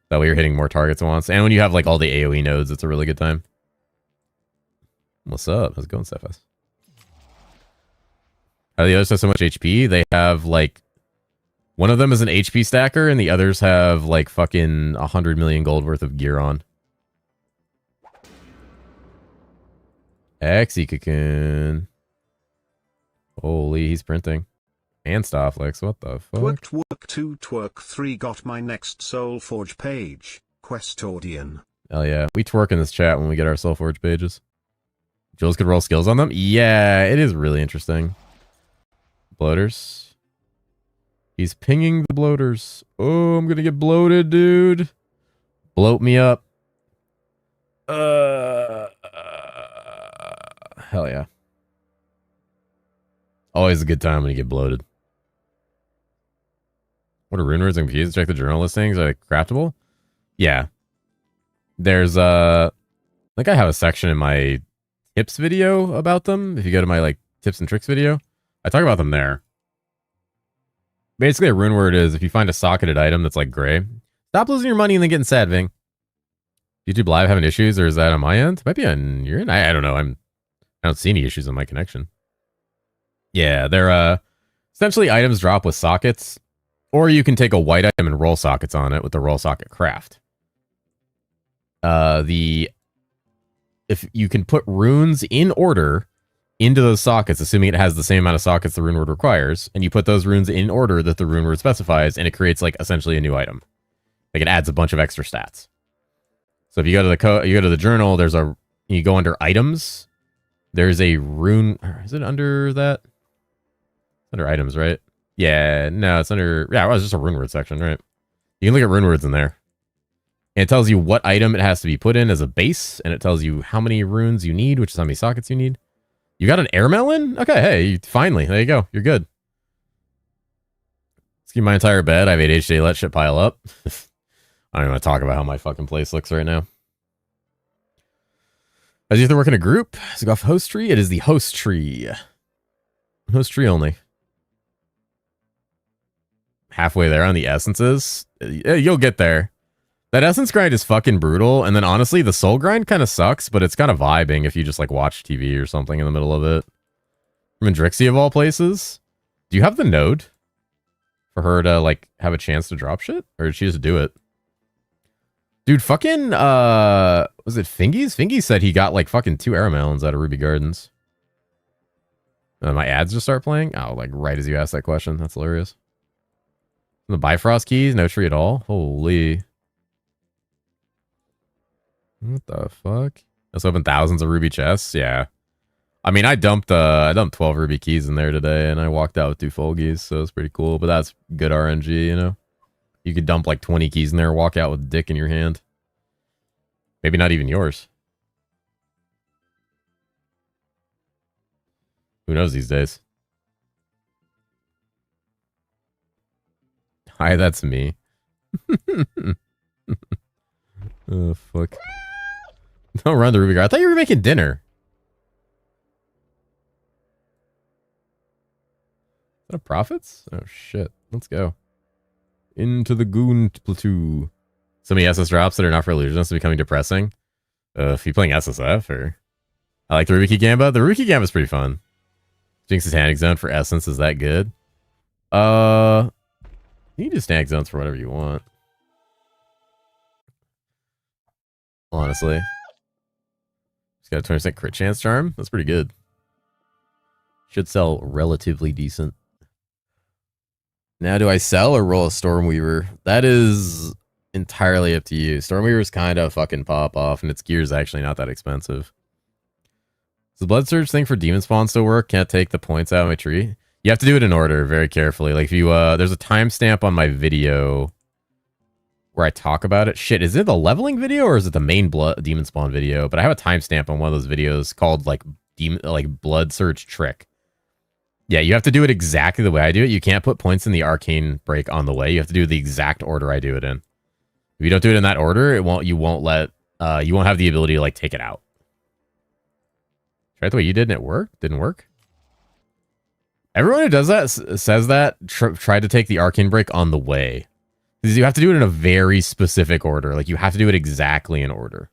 That way you're hitting more targets at once. And when you have like all the AoE nodes, it's a really good time. What's up? How's it going, Cephas? How do the others have so much HP? They have like, one of them is an HP stacker and the others have like fucking 100 million gold worth of gear on. Exy Cocoon. Holy, he's printing. And Starflex, what the fuck? Twerk 2 twerk 3 got my next Soulforge page. Questodian. Hell yeah. We twerk in this chat when we get our Soulforge pages. Jules could roll skills on them? Yeah, it is really interesting. Bloaters. He's pinging the bloaters. Oh, I'm gonna get bloated, dude. Bloat me up. Hell yeah. Always a good time when you get bloated. What are rune words? I'm confused. Check the journal listings. Are they craftable? Yeah. There's I think I have a section in my tips video about them. If you go to my like tips and tricks video, I talk about them there. Basically, a rune word is if you find a socketed item that's like gray, stop losing your money and then getting sad, Ving. YouTube Live having issues, or is that on my end? Might be on your end. I don't know. I don't see any issues on my connection. Yeah, they're essentially items drop with sockets, or you can take a white item and roll sockets on it with the roll socket craft. If you can put runes in order into those sockets, assuming it has the same amount of sockets the rune word requires, and you put those runes in order that the rune word specifies, and it creates like essentially a new item. Like it adds a bunch of extra stats. So if you go to the journal, you go under items. There's a rune. Is it under that? It's under items, right? Yeah, no, it's under. Yeah, well, it's just a rune word section, right? You can look at rune words in there. And it tells you what item it has to be put in as a base, and it tells you how many runes you need, which is how many sockets you need. You got an air melon? Okay, hey, finally. There you go. You're good. Let's keep my entire bed. I have ADHD. Let shit pile up. I don't even want to talk about how my fucking place looks right now. As you have to work in a group, does it go off host tree? It is the host tree. Host tree only. Halfway there on the essences. You'll get there. That essence grind is fucking brutal, and then honestly, the soul grind kind of sucks, but it's kind of vibing if you just like watch TV or something in the middle of it. From Drixie of all places. Do you have the node for her to like have a chance to drop shit, or did she just do it? Dude, fucking was it Fingies? Fingies said he got like fucking 2 arrow melons out of Ruby Gardens. My ads just start playing? Oh, like right as you asked that question. That's hilarious. The Bifrost keys, no tree at all. Holy. What the fuck? Let's open thousands of ruby chests. Yeah. I mean, I dumped 12 ruby keys in there today, and I walked out with 2 Folgies, so it's pretty cool. But that's good RNG, you know? You could dump like 20 keys in there, walk out with a dick in your hand. Maybe not even yours. Who knows these days? Hi, that's me. Oh, fuck. Don't run the Ruby Guard. I thought you were making dinner. Is that a Profits? Oh, shit. Let's go. Into the Goon Platoon. So many SS drops that are not for Illusionists are becoming depressing. If you're playing SSF, or... I like the Ruby Key Gamba. The Ruby Key Gamba is pretty fun. Jinx's Handing Zone for Essence, is that good? You can do snag zones for whatever you want. Honestly. It's got a 20% crit chance charm. That's pretty good. Should sell relatively decent. Now, do I sell or roll a Stormweaver? That is entirely up to you. Stormweaver's kind of fucking pop off, and its gear is actually not that expensive. Does the Blood Surge thing for Demon Spawn still work? Can't take the points out of my tree? You have to do it in order very carefully. Like if you, there's a timestamp on my video where I talk about it. Shit, is it the leveling video or is it the main Demon Spawn video? But I have a timestamp on one of those videos called like Blood Surge Trick. Yeah, you have to do it exactly the way I do it. You can't put points in the arcane break on the way. You have to do the exact order I do it in. If you don't do it in that order, you won't have the ability to like take it out. Try it the way you did and it worked? Didn't work? Everyone who does that says that tried to take the arcane break on the way. Because you have to do it in a very specific order. Like you have to do it exactly in order.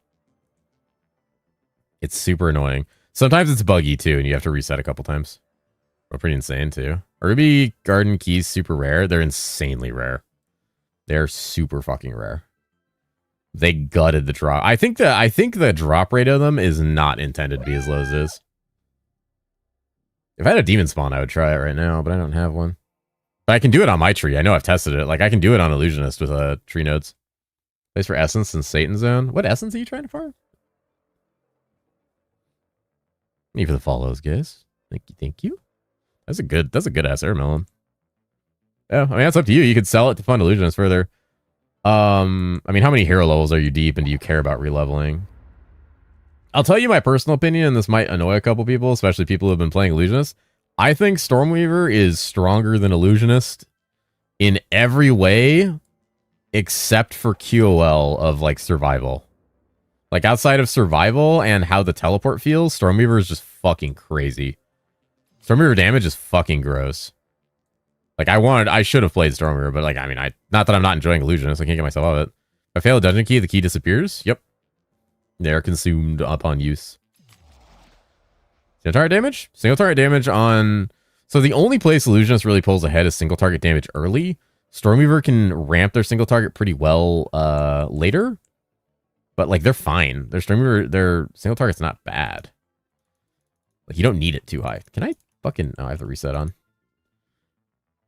It's super annoying. Sometimes it's buggy too, and you have to reset a couple times. But pretty insane too. Ruby Garden keys super rare. They're insanely rare. They're super fucking rare. They gutted the drop. I think the drop rate of them is not intended to be as low as it is. If I had a demon spawn, I would try it right now, but I don't have one. But I can do it on my tree. I know I've tested it. Like I can do it on Illusionist with tree nodes. Place for Essence and Satan Zone. What Essence are you trying to farm? Me for the follows, guys. Thank you. That's a good ass air melon. Yeah, I mean that's up to you. You could sell it to fund Illusionist further. I mean, how many hero levels are you deep, and do you care about releveling? I'll tell you my personal opinion, and this might annoy a couple people, especially people who have been playing Illusionist. I think Stormweaver is stronger than Illusionist in every way, except for QOL of like survival. Like outside of survival and how the teleport feels, Stormweaver is just fucking crazy. Stormweaver damage is fucking gross. Like I should have played Stormweaver, but like I mean, not that I'm not enjoying Illusionist, I can't get myself out of it. If I fail a dungeon key, the key disappears. Yep. They are consumed upon use. Single target damage? Single target damage on... So the only place Illusionist really pulls ahead is single target damage early. Stormweaver can ramp their single target pretty well later. But, like, they're fine. Their Stormweaver, their single target's not bad. Like, you don't need it too high. Can I fucking... Oh, I have the reset on.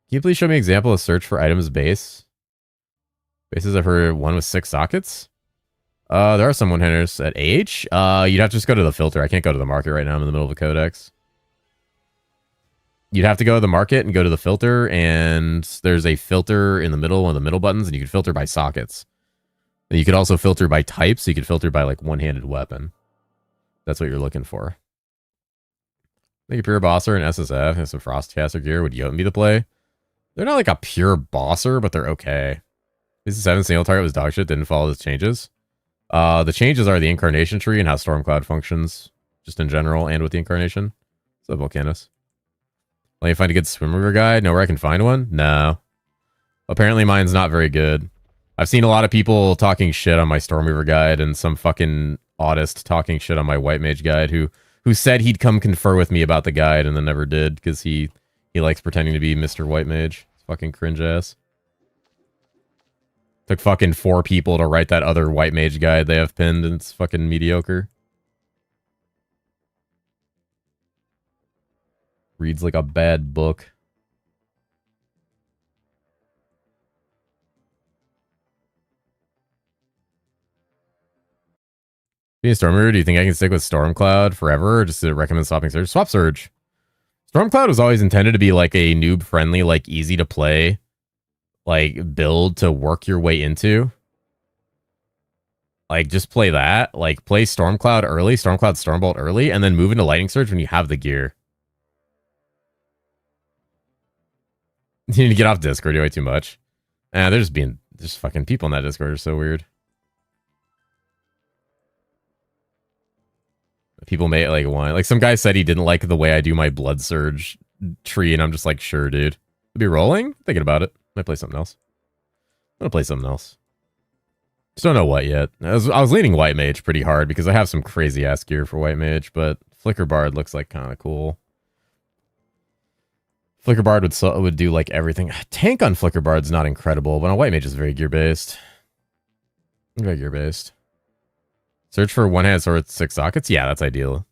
Can you please show me an example of search for items base? Bases I've heard one with 6 sockets. There are some one-handers at AH. You'd have to just go to the filter. I can't go to the market right now. I'm in the middle of a codex. You'd have to go to the market and go to the filter, and there's a filter in the middle, one of the middle buttons, and you can filter by sockets. And you could also filter by type, so you could filter by, like, one-handed weapon. That's what you're looking for. Make a pure bosser and SSF and some Frostcaster gear. Would Jotun be the play? They're not like a pure bosser, but they're okay. This is 7 single target was dog shit, didn't follow the changes. The changes are the incarnation tree and how Stormcloud functions, just in general, and with the incarnation. So Volcanus. Let me find a good swimweaver guide. Know where I can find one? No. Apparently mine's not very good. I've seen a lot of people talking shit on my Stormweaver guide and some fucking autist talking shit on my White Mage guide who said he'd come confer with me about the guide and then never did because he likes pretending to be Mr. White Mage. It's fucking cringe ass. Took fucking 4 people to write that other White Mage guide they have pinned, and it's fucking mediocre. Reads like a bad book. Being a Stormweaver, do you think I can stick with Stormcloud forever, or just to recommend swapping Surge? Swap Surge. Stormcloud was always intended to be like a noob-friendly, like easy to play, like build to work your way into. Like just play that. Like play Stormcloud early, Stormcloud Stormbolt early, and then move into Lightning Surge when you have the gear. You need to get off Discord, you're way too much. They're just fucking people in that Discord are so weird. People may like want, like some guy said he didn't like the way I do my Blood Surge tree, and I'm just like, sure, dude. I'll be rolling? Thinking about it. Might play something else. I'm gonna play something else. Just don't know what yet. I was leaning White Mage pretty hard because I have some crazy ass gear for White Mage, but Flicker Bard looks like kind of cool. Flicker Bard would do like everything. Tank on Flicker Bard's not incredible, but on White Mage is very gear based. Very gear based. Search for one-handed sword with 6 sockets? Yeah, that's ideal.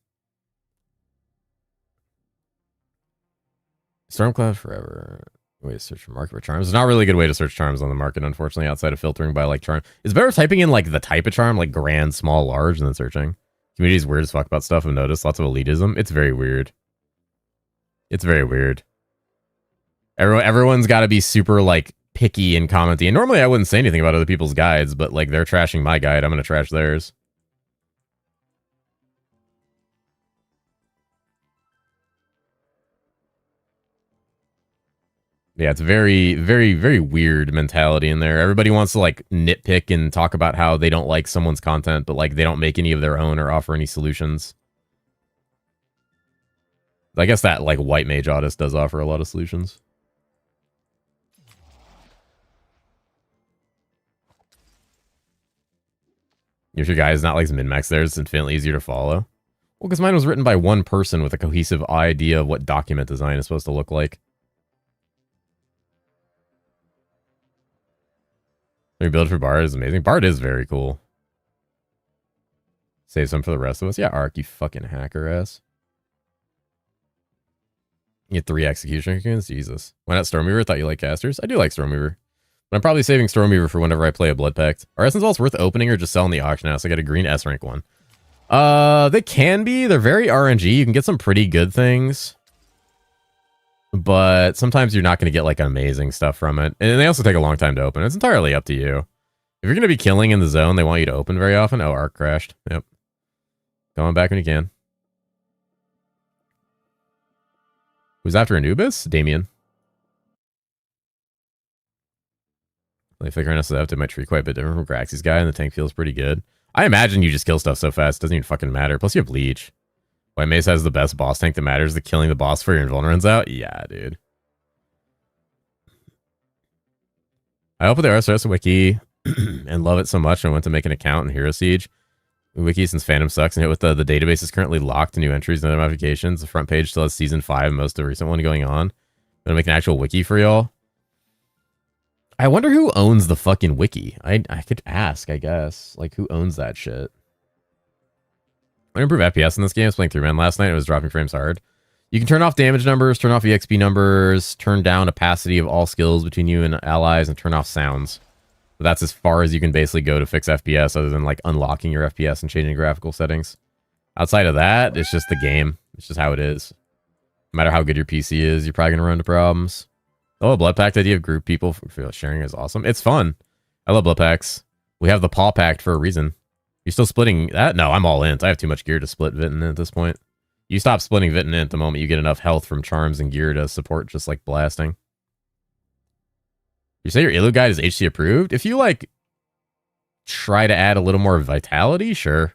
Stormcloud forever. Way to search for market for charms. There's not really a good way to search charms on the market, unfortunately, outside of filtering by like charm. It's better typing in like the type of charm, like grand, small, large, and then searching. Community's weird as fuck about stuff. I've noticed lots of elitism. It's very weird. It's very weird. Everyone's got to be super like picky and commenting. And normally I wouldn't say anything about other people's guides, but like they're trashing my guide, I'm gonna trash theirs. Yeah, it's very, very, very weird mentality in there. Everybody wants to like nitpick and talk about how they don't like someone's content, but like they don't make any of their own or offer any solutions. I guess that like White Mage Autist does offer a lot of solutions. If your guy is not like min-max there, it's infinitely easier to follow. Well, because mine was written by one person with a cohesive idea of what document design is supposed to look like. Rebuild for Bard is amazing. Bard is very cool. Save some for the rest of us. Yeah, Ark, you fucking hacker ass. You get 3 execution cocoons? Jesus. Why not Stormweaver? Thought you liked casters? I do like Stormweaver. But I'm probably saving Stormweaver for whenever I play a Blood Pact. Are Essence Vaults worth opening or just selling the auction house? I got a green S rank one. They can be. They're very RNG. You can get some pretty good things. But sometimes you're not going to get like amazing stuff from it. And they also take a long time to open. It's entirely up to you. If you're going to be killing in the zone, they want you to open very often. Oh, Arc crashed. Yep. Going back when you can. Who's after Anubis? Damien. They figure out that my tree quite a bit different from Graxy's guy, and the tank feels pretty good. I imagine you just kill stuff so fast, it doesn't even fucking matter. Plus you have Leech. White Mace has the best boss tank that matters, the killing the boss for your invulnerance out? Yeah, dude. I opened the RSS wiki and love it so much I went to make an account in herosiege. Wiki since Phantom sucks and hit with the database is currently locked to new entries and other modifications. The front page still has season 5, most of the recent one going on. I'm gonna make an actual wiki for y'all. I wonder who owns the fucking wiki. I could ask, I guess. Like, who owns that shit? I'm gonna improve FPS in this game. I was playing 3-man last night. It was dropping frames hard. You can turn off damage numbers, turn off EXP numbers, turn down opacity of all skills between you and allies, and turn off sounds. But that's as far as you can basically go to fix FPS, other than like unlocking your FPS and changing graphical settings. Outside of that, it's just the game. It's just how it is. No matter how good your PC is, you're probably gonna run into problems. Oh, Blood Pact idea of group people for sharing is awesome. It's fun. I love Blood Pacts. We have the Paw Pact for a reason. You're still splitting that? No, I'm all int. I have too much gear to split Vit and int at this point. You stop splitting Vit and int the moment you get enough health from charms and gear to support just like blasting. You say your Illu guide is HC approved? If you like try to add a little more vitality, sure.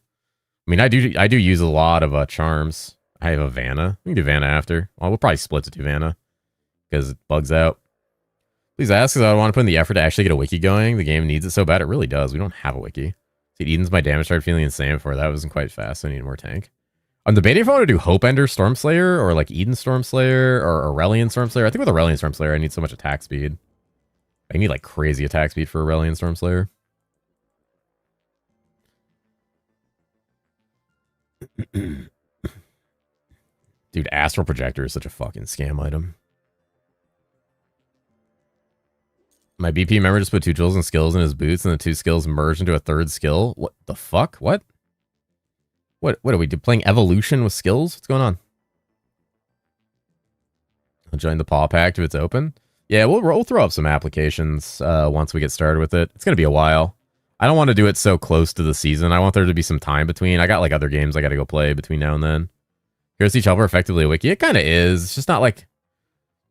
I mean, I do use a lot of charms. I have a Vanna. We can do Vanna after. Well, we'll probably split to do Vanna because it bugs out. Please ask because I want to put in the effort to actually get a wiki going. The game needs it so bad. It really does. We don't have a wiki. See, Eden's my damage started feeling insane before. That wasn't quite fast. So I need more tank. I'm debating if I want to do Hope Ender Stormslayer or like Eden Stormslayer or Aurelian Stormslayer. I think with Aurelian Stormslayer, I need so much attack speed. I need like crazy attack speed for Aurelian Stormslayer. Dude, Astral Projector is such a fucking scam item. My BP member just put 2 tools and skills in his boots, and the 2 skills merged into a 3rd skill. What the fuck? What? What are we playing evolution with skills? What's going on? I'll join the Paw Pact if it's open. Yeah, we'll throw up some applications once we get started with it. It's gonna be a while. I don't want to do it so close to the season. I want there to be some time between. I got like other games I got to go play between now and then. Hero Siege Helper effectively a wiki. It kind of is. It's just not like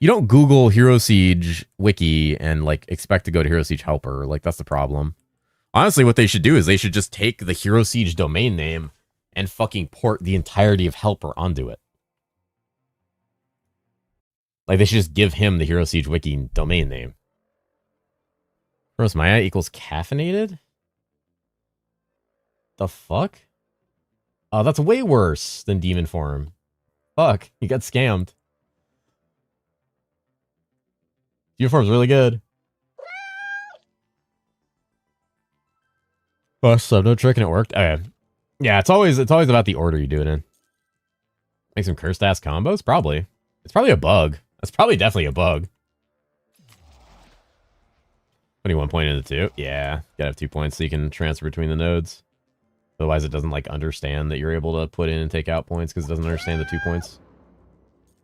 you don't Google Hero Siege wiki and like expect to go to Hero Siege Helper. Like that's the problem. Honestly, what they should do is they should just take the Hero Siege domain name and fucking port the entirety of Helper onto it. Like they should just give him the Hero Siege wiki domain name. Gross Maya equals caffeinated? The fuck? Oh, that's way worse than demon form. Fuck, you got scammed. Uniform's really good. Oh, so no trick and it worked. Okay. Yeah, it's always about the order you do it in. Make some cursed ass combos? Probably. It's probably a bug. That's probably definitely a bug. 21 point into 2. Yeah, gotta have 2 points so you can transfer between the nodes. Otherwise, it doesn't like understand that you're able to put in and take out points because it doesn't understand the 2 points.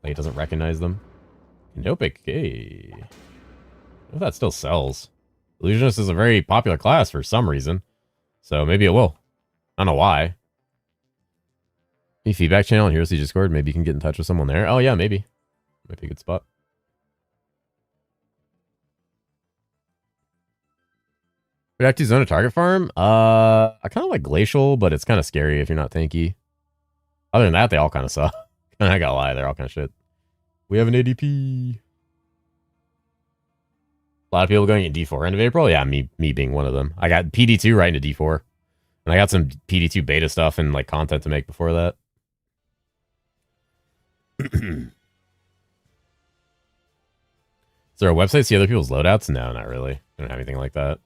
Like it doesn't recognize them. Nopic, hey. I wonder if that still sells. Illusionist is a very popular class for some reason. So maybe it will. I don't know why. Any feedback channel on Hero Siege Discord? Maybe you can get in touch with someone there. Oh yeah, maybe. Might be a good spot. Would I zone a target farm? I kind of like Glacial, but it's kind of scary if you're not tanky. Other than that, they all kind of suck. I gotta lie, they're all kind of shit. We have an ADP. A lot of people going at D4 end of April. Yeah, me being one of them. I got PD2 right into D4. And I got some PD2 beta stuff and like content to make before that. Is there a website to see other people's loadouts? No, not really. I don't have anything like that.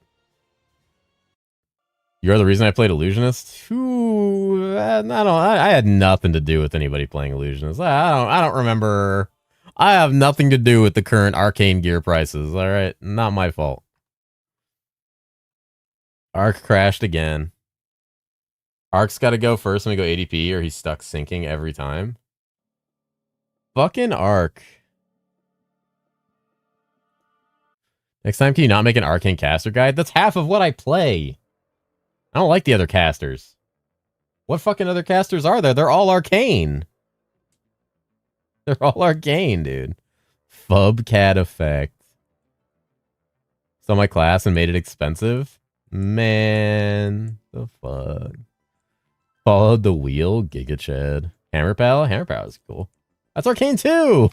You're the reason I played Illusionist? Ooh, I had nothing to do with anybody playing Illusionist. I don't remember. I have nothing to do with the current arcane gear prices. All right, not my fault. Arc crashed again. Arc's got to go first when we go ADP, or he's stuck sinking every time. Fucking Arc. Next time, can you not make an arcane caster guide? That's half of what I play. I don't like the other casters. What fucking other casters are there? They're all arcane. They're all arcane, dude. Fubcat effect. So my class and made it expensive? Man, the fuck. Followed the wheel, Giga Chad. Hammer Pal? Hammer Pal is cool. That's arcane too!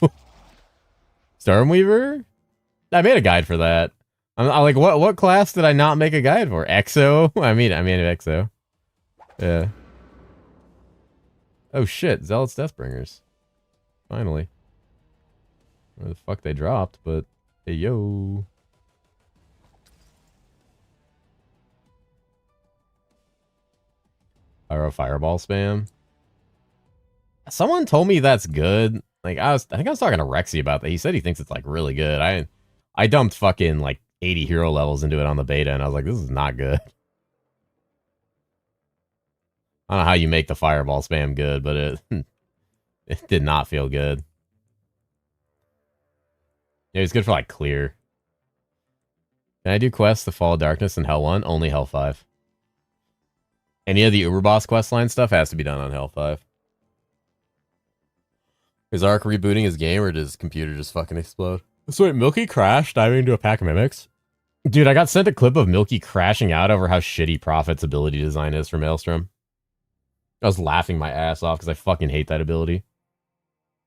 Stormweaver? I made a guide for that. I'm like, what class did I not make a guide for? Exo? I mean Exo. Yeah. Oh shit, Zealots Deathbringers. Finally. Where the fuck they dropped, but hey yo. Pyro Fireball spam. Someone told me that's good. Like I think I was talking to Rexy about that. He said he thinks it's like really good. I dumped fucking like 80 hero levels into it on the beta, and I was like, this is not good. I don't know how you make the fireball spam good, but it did not feel good. It was good for like clear. Can I do quests, the Fall of Darkness and Hell 1? Only Hell 5. Any of the Uber Boss questline stuff has to be done on Hell 5. Is Ark rebooting his game, or did his computer just fucking explode? So wait, Milky crashed diving into a pack of mimics? Dude, I got sent a clip of Milky crashing out over how shitty Prophet's ability design is for Maelstrom. I was laughing my ass off because I fucking hate that ability.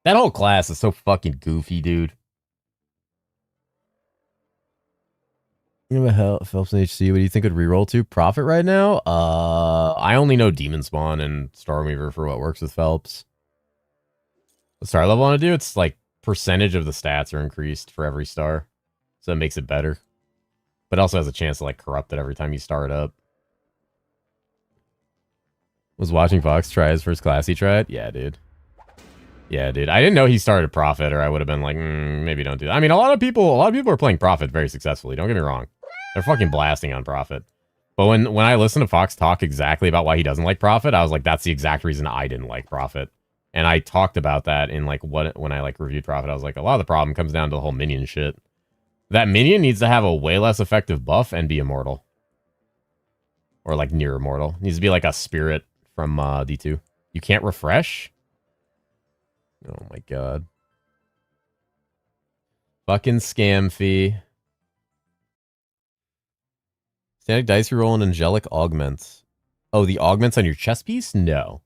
That whole class is so fucking goofy, dude. You know what, Phelps and HC, what do you think would reroll to? Prophet right now? I only know Demon Spawn and Stormweaver for what works with Phelps. The star level I want to do, it's like percentage of the stats are increased for every star. So it makes it better. But it also has a chance to like corrupt it every time you start up. Was watching Fox try his first class he tried? Yeah, dude. Yeah, dude. I didn't know he started Prophet, or I would have been like, maybe don't do that. I mean, a lot of people are playing Prophet very successfully. Don't get me wrong. They're fucking blasting on Prophet. But when I listened to Fox talk exactly about why he doesn't like Prophet, I was like, that's the exact reason I didn't like Prophet. And I talked about that in like when I like reviewed Prophet. I was like, a lot of the problem comes down to the whole minion shit. That minion needs to have a way less effective buff and be immortal. Or like near immortal. It needs to be like a spirit from D2. You can't refresh? Oh my god. Fucking scam fee. Static dice roll and angelic augments. Oh, the augments on your chest piece? No.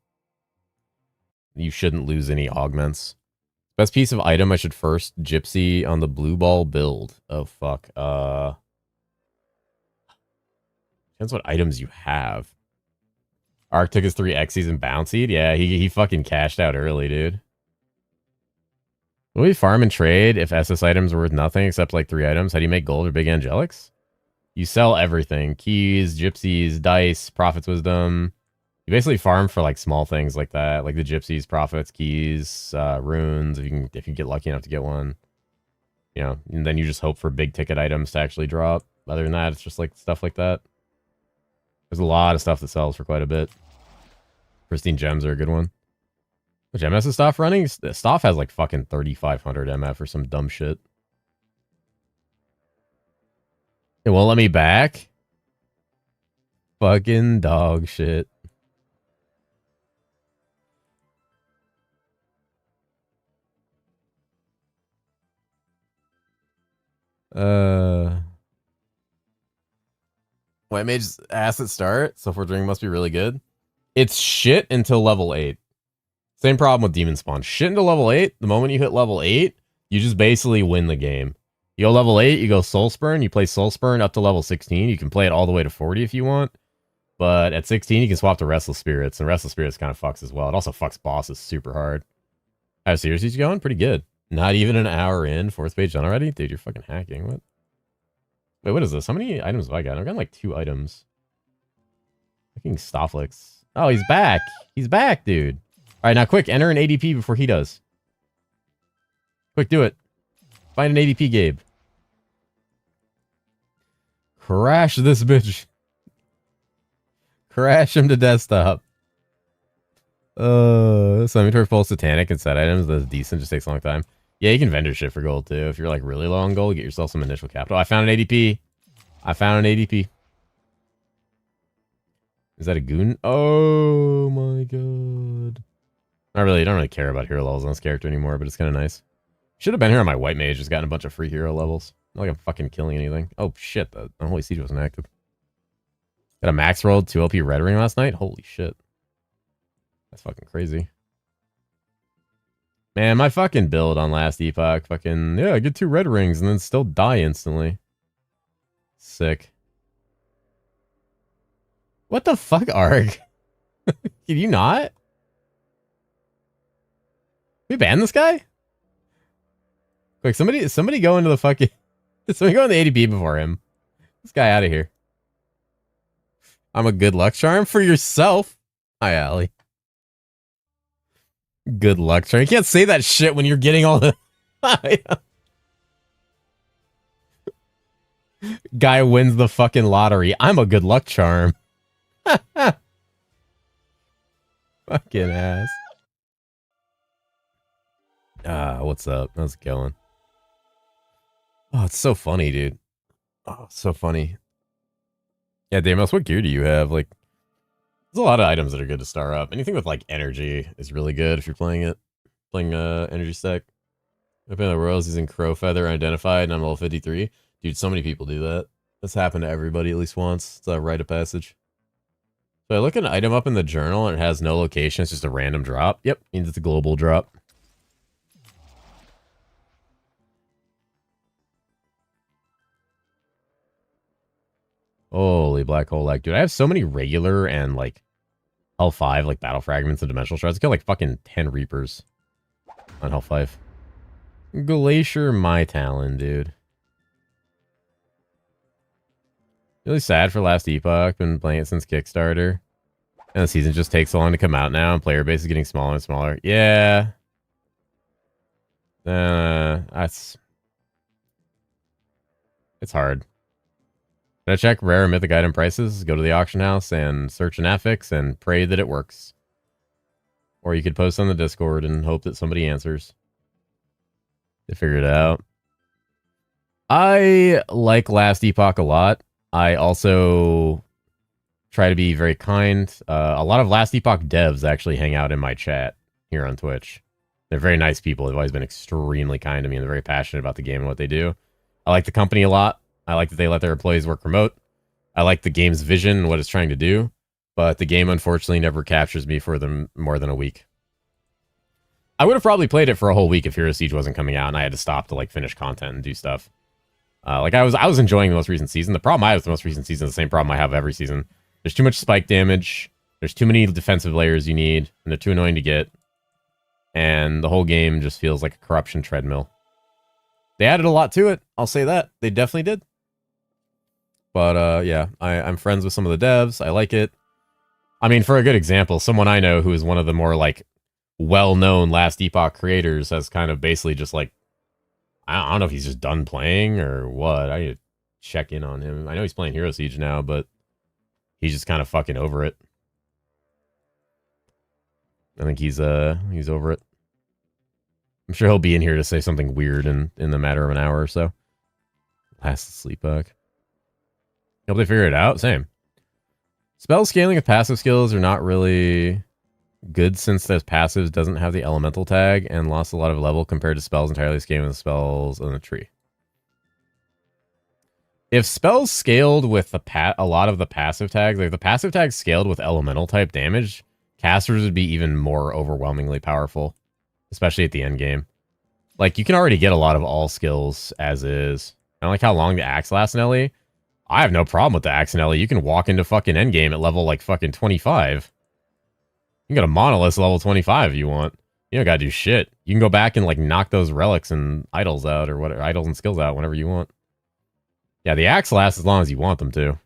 You shouldn't lose any augments. Best piece of item I should first gypsy on the blue ball build. Oh fuck. Depends what items you have. Ark took his 3 Xy's and bouncied. Yeah, he fucking cashed out early, dude. Will we farm and trade if SS items are worth nothing except like 3 items? How do you make gold or big angelics? You sell everything. Keys, gypsies, dice, Prophet's wisdom. You basically farm for like small things like that. Like the gypsies, prophets, keys, runes, if you get lucky enough to get one. You know, and then you just hope for big ticket items to actually drop. Other than that, it's just like stuff like that. There's a lot of stuff that sells for quite a bit. Pristine gems are a good one. Which MS is Stoff running? Stoff has like fucking 3,500 MF or some dumb shit. It won't let me back? Fucking dog shit. White Mage's ass at start, so for drink must be really good. It's shit until level 8. Same problem with Demon Spawn. Shit until level 8. The moment you hit level 8, you just basically win the game. You go level 8, you go Soul Spurn, you play Soul Spurn up to level 16. You can play it all the way to 40 if you want. But at 16, you can swap to Restless Spirits, and Restless Spirits kind of fucks as well. It also fucks bosses super hard. How serious is you going? Pretty good. Not even an hour in. 4th page done already? Dude, you're fucking hacking. What? Wait, what is this? How many items have I got? I've got like 2 items. Fucking Stofflix. Oh, he's back. He's back, dude. All right, now quick, enter an ADP before he does. Quick, do it. Find an ADP, Gabe. Crash this bitch. Crash him to desktop. Some inventory full of satanic and set items that's decent, just takes a long time. Yeah, you can vendor shit for gold too. If you're like really low on gold, get yourself some initial capital. I found an ADP. I found an ADP. Is that a goon? Oh my god. I don't really care about hero levels on this character anymore, but it's kind of nice. Should have been here on my white mage, just gotten a bunch of free hero levels. Not like I'm fucking killing anything. Oh shit, the Unholy Siege wasn't active. Got a max rolled 2 LP red ring last night? Holy shit. That's fucking crazy. Man, my fucking build on last epoch, fucking, yeah, I get 2 red rings and then still die instantly. Sick. What the fuck, Arg? Did you not? We banned this guy? Quick, somebody go into the fucking... Somebody go in the ADP before him. This guy out of here. I'm a good luck charm for yourself. Hi, Allie. Good luck charm. You can't say that shit when you're getting all the... Guy wins the fucking lottery. I'm a good luck charm. Fucking ass. What's up? How's it going? Oh, it's so funny, dude. Oh, it's so funny. Yeah, Damos, what gear do you have? Like, there's a lot of items that are good to star up. Anything with, like, energy is really good if you're playing it. Playing, energy stack. I've been in the Royals using Crow Feather Identified, and I'm level 53. Dude, so many people do that. That's happened to everybody at least once. It's a rite of passage. So I look an item up in the journal, and it has no location. It's just a random drop. Yep, means it's a global drop. Holy black hole lag. Dude, I have so many regular and, like, L5, like, battle fragments and dimensional shards. I got, like, fucking 10 Reapers on L5. Glacier my Talon, dude. Really sad for Last Epoch. Been playing it since Kickstarter. And the season just takes so long to come out now, and player base is getting smaller and smaller. Yeah. That's... It's hard. Gotta check rare and mythic item prices, go to the auction house, and search an affix, and pray that it works. Or you could post on the Discord and hope that somebody answers. To figure it out. I like Last Epoch a lot. I also try to be very kind. A lot of Last Epoch devs actually hang out in my chat here on Twitch. They're very nice people. They've always been extremely kind to me, and they're very passionate about the game and what they do. I like the company a lot. I like that they let their employees work remote. I like the game's vision and what it's trying to do, but the game unfortunately never captures me for them more than a week. I would have probably played it for a whole week if Herosiege wasn't coming out and I had to stop to like finish content and do stuff. Like I was enjoying the most recent season. The problem I have with the most recent season is the same problem I have every season. There's too much spike damage. There's too many defensive layers you need, and they're too annoying to get. And the whole game just feels like a corruption treadmill. They added a lot to it. I'll say that. They definitely did. But yeah, I'm friends with some of the devs. I like it. I mean, for a good example, someone I know who is one of the more like well-known Last Epoch creators has kind of basically just like, I don't know if he's just done playing or what. I need to check in on him. I know he's playing Herosiege now, but he's just kind of fucking over it. I think he's over it. I'm sure he'll be in here to say something weird in the matter of an hour or so. Last sleep bug. Hope they figure it out. Same. Spell scaling with passive skills are not really good since those passives doesn't have the elemental tag and lost a lot of level compared to spells entirely scaling with spells on the tree. If spells scaled with a lot of the passive tags, like if the passive tags scaled with elemental type damage, casters would be even more overwhelmingly powerful, especially at the end game. Like you can already get a lot of all skills as is. I don't like how long the axe lasts in LE. I have no problem with the axe in LE. You can walk into fucking endgame at level like fucking 25. You can get a monolith level 25 if you want. You don't gotta do shit. You can go back and like knock those relics and idols out or whatever, idols and skills out whenever you want. Yeah, the axe lasts as long as you want them to.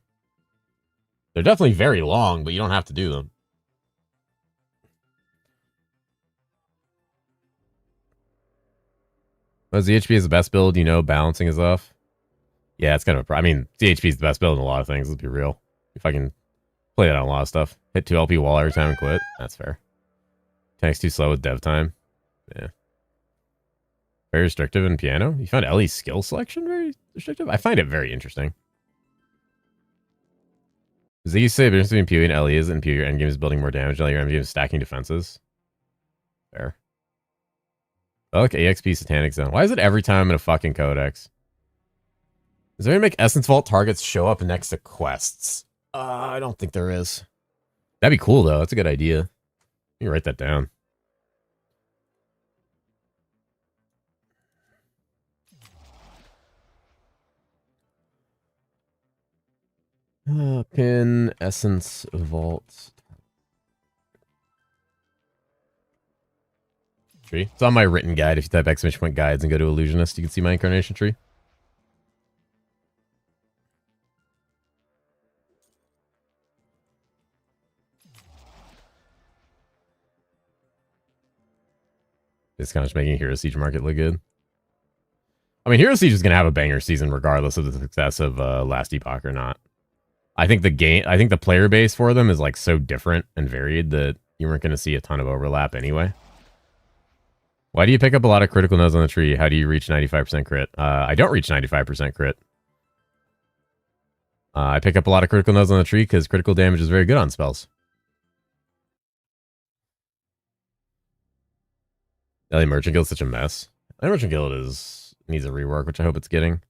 They're definitely very long, but you don't have to do them. But ZHP is the best build, you know, balancing is off. Yeah, it's kind of I mean, ZHP is the best build in a lot of things, let's be real. If I can play that on a lot of stuff. Hit 2 LP wall every time and quit. That's fair. 10x too slow with dev time. Yeah. Very restrictive in piano. You found Ellie's skill selection very restrictive? I find it very interesting. Ziggy say the difference between PoE and Ellie is in PoE your endgame is building more damage, while your endgame is stacking defenses. Fair. I like AXP Satanic Zone. Why is it every time in a fucking codex? Is there any way to make Essence Vault targets show up next to quests? I don't think there is. That'd be cool, though. That's a good idea. Let me write that down. Pin Essence Vault. tree. It's on my written guide. If you type exclamation point guides and go to Illusionist, you can see my incarnation tree. It's kind of just making Hero Siege market look good. I mean, Hero Siege is going to have a banger season regardless of the success of Last Epoch or not. I think the player base for them is like so different and varied that you weren't going to see a ton of overlap anyway. Why do you pick up a lot of critical nodes on the tree? How do you reach 95% crit? I don't reach 95% crit. I pick up a lot of critical nodes on the tree because critical damage is very good on spells. LA Merchant Guild is such a mess. LA Merchant Guild needs a rework, which I hope it's getting.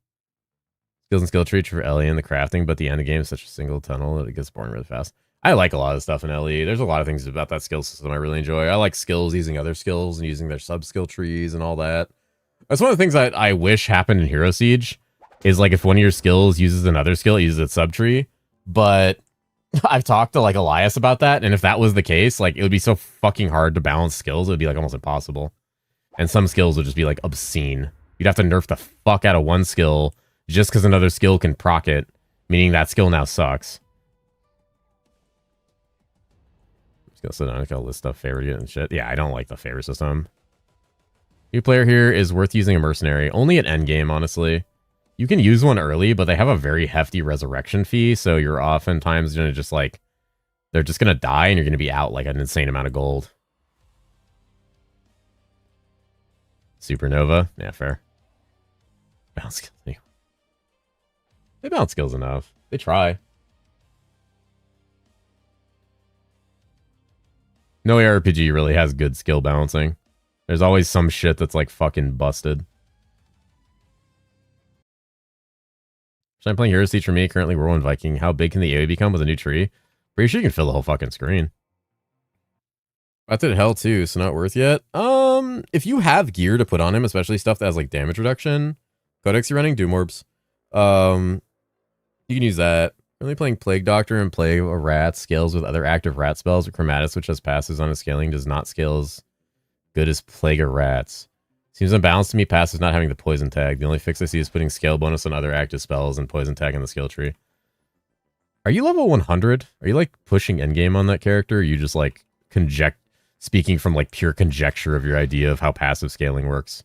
Skills and skill tree for LE and the crafting, but the end of the game is such a single tunnel that it gets boring really fast. I like a lot of stuff in LE. There's a lot of things about that skill system I really enjoy. I like skills using other skills and using their sub-skill trees and all that. That's one of the things that I wish happened in Hero Siege, is like if one of your skills uses another skill, it uses its sub-tree. But I've talked to like Elias about that, and if that was the case, like it would be so fucking hard to balance skills. It would be like almost impossible. And some skills would just be like obscene. You'd have to nerf the fuck out of one skill just because another skill can proc it, meaning that skill now sucks. I'm just gonna sit down and I'll list stuff favorite and shit. Yeah, I don't like the favor system. New player here is worth using a mercenary. Only at endgame, honestly. You can use one early, but they have a very hefty resurrection fee, so you're oftentimes gonna just like, they're just gonna die and you're gonna be out like an insane amount of gold. Supernova? Yeah, fair. Bounce skills anyway. They bounce skills enough. They try. No ARPG really has good skill balancing. There's always some shit that's like fucking busted. So I'm playing Hero Siege for me, currently Whirlwind Viking. How big can the AoE become with a new tree? Pretty sure you can fill the whole fucking screen. That's at hell too, so not worth yet. If you have gear to put on him, especially stuff that has like damage reduction, Codex you're running, Doom Orbs. You can use that. Only playing Plague Doctor and Plague of Rats scales with other active rat spells, but Chromatus, which has passes on his scaling, does not scale as good as Plague of Rats. Seems unbalanced to me, passive not having the poison tag. The only fix I see is putting scale bonus on other active spells and poison tag in the skill tree. Are you level 100? Are you like pushing endgame on that character? Or are you just like speaking from like pure conjecture of your idea of how passive scaling works?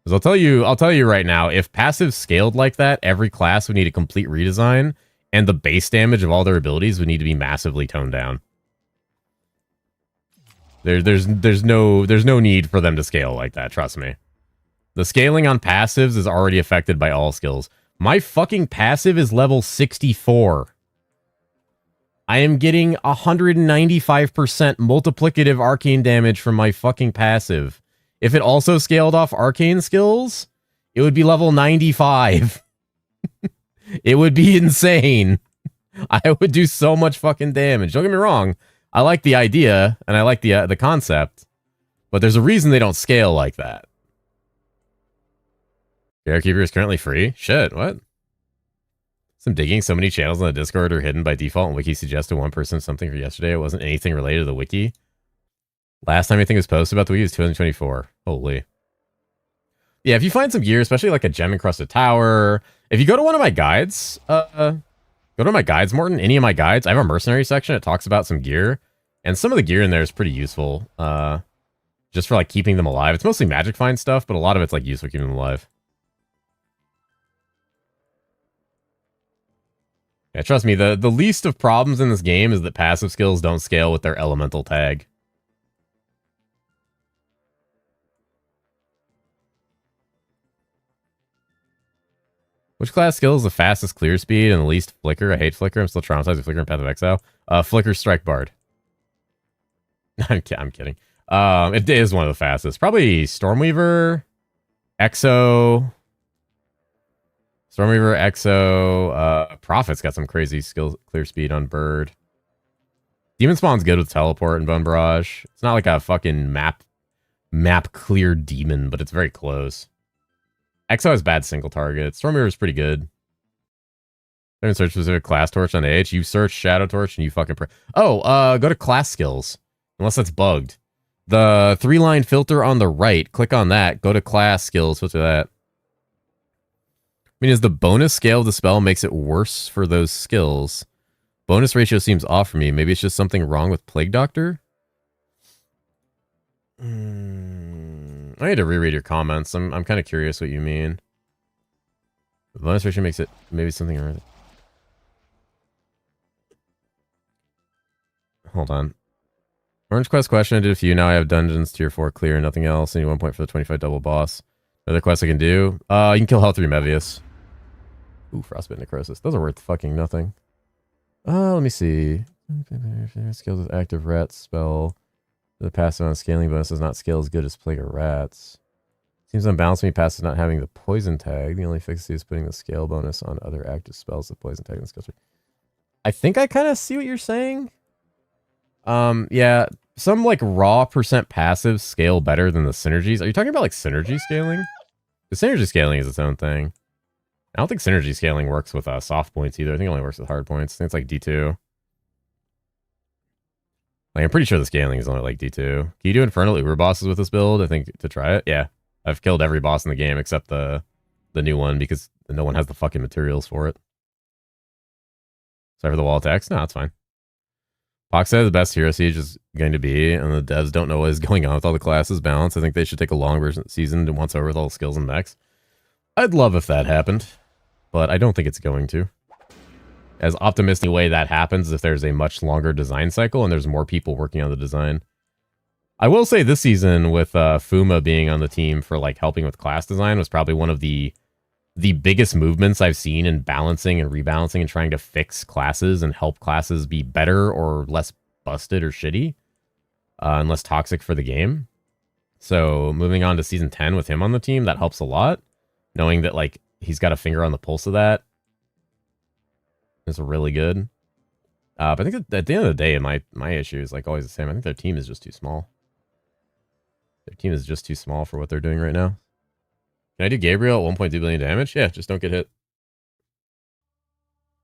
Because I'll tell you right now, if passive scaled like that, every class would need a complete redesign, and the base damage of all their abilities would need to be massively toned down. There's no need for them to scale like that, trust me. The scaling on passives is already affected by all skills. My fucking passive is level 64. I am getting 195% multiplicative arcane damage from my fucking passive. If it also scaled off arcane skills, it would be level 95. It would be insane. I would do so much fucking damage. Don't get me wrong. I like the idea, and I like the concept, but there's a reason they don't scale like that. Garekeeper is currently free? Shit, what? Some digging. So many channels on the Discord are hidden by default, and Wiki suggested one person something for yesterday. It wasn't anything related to the Wiki. Last time anything was posted about the Wiki was 2024. Holy. Yeah, if you find some gear, especially like a gem-encrusted tower, if you go to one of my guides, go to my guides, Morton, any of my guides, I have a mercenary section. It talks about some gear, and some of the gear in there is pretty useful, just for like keeping them alive. It's mostly magic find stuff, but a lot of it's like useful for keeping them alive. Yeah, trust me, the least of problems in this game is that passive skills don't scale with their elemental tag. Which class skill is the fastest clear speed and the least flicker? I hate flicker. I'm still traumatized with flicker and Path of Exile. Flicker Strike Bard. I'm kidding. It is one of the fastest. Probably Stormweaver, Exo. Stormweaver, Exo. Prophet's got some crazy skill clear speed on Bird. Demon Spawn's good with teleport and Bone Barrage. It's not like a fucking map clear demon, but it's very close. Exo has bad single targets. Stormweaver is pretty good. I haven't searched specific class torch on AH. You search Shadow Torch and you fucking... go to class skills. Unless that's bugged. The 3-line filter on the right, click on that, go to class skills, filter that. I mean, is the bonus scale of the spell makes it worse for those skills? Bonus ratio seems off for me. Maybe it's just something wrong with Plague Doctor? I need to reread your comments. I'm kind of curious what you mean. The bonus ratio makes it maybe something wrong with it. Hold on. Orange Quest question, I did a few. Now I have dungeons tier 4 clear, nothing else. I need 1 point for the 25 double boss. Another quest I can do. You can kill Hell 3 Mevius. Ooh, Frostbite Necrosis. Those are worth fucking nothing. Let me see. Skills with active rat spell. The passive on scaling bonus does not scale as good as Plague of Rats. Seems unbalanced to me, passive not having the poison tag. The only fix is putting the scale bonus on other active spells, the poison tag and skill tree. I think I kind of see what you're saying. Yeah, some like raw percent passive scale better than the synergies. Are you talking about like synergy scaling? The synergy scaling is its own thing. I don't think synergy scaling works with soft points either. I think it only works with hard points. I think it's like D2. Like, I'm pretty sure the scaling is only like D2. Can you do Infernal Uber bosses with this build? I think to try it. Yeah, I've killed every boss in the game except the new one because no one has the fucking materials for it. Sorry for the wall attacks. No, that's fine. Pox said the best herosiege is going to be, and the devs don't know what is going on with all the classes balanced. I think they should take a longer season to once over with all the skills and mechs. I'd love if that happened, but I don't think it's going to. As optimistic way that happens if there's a much longer design cycle and there's more people working on the design. I will say this season with Fuma being on the team for like helping with class design was probably one of the biggest movements I've seen in balancing and rebalancing and trying to fix classes and help classes be better or less busted or shitty and less toxic for the game. So moving on to season 10 with him on the team, that helps a lot. Knowing that like he's got a finger on the pulse of that is really good. But I think at the end of the day, my issue is like always the same. I think their team is just too small. Their team is just too small for what they're doing right now. Can I do Gabriel at 1.2 billion damage? Yeah, just don't get hit.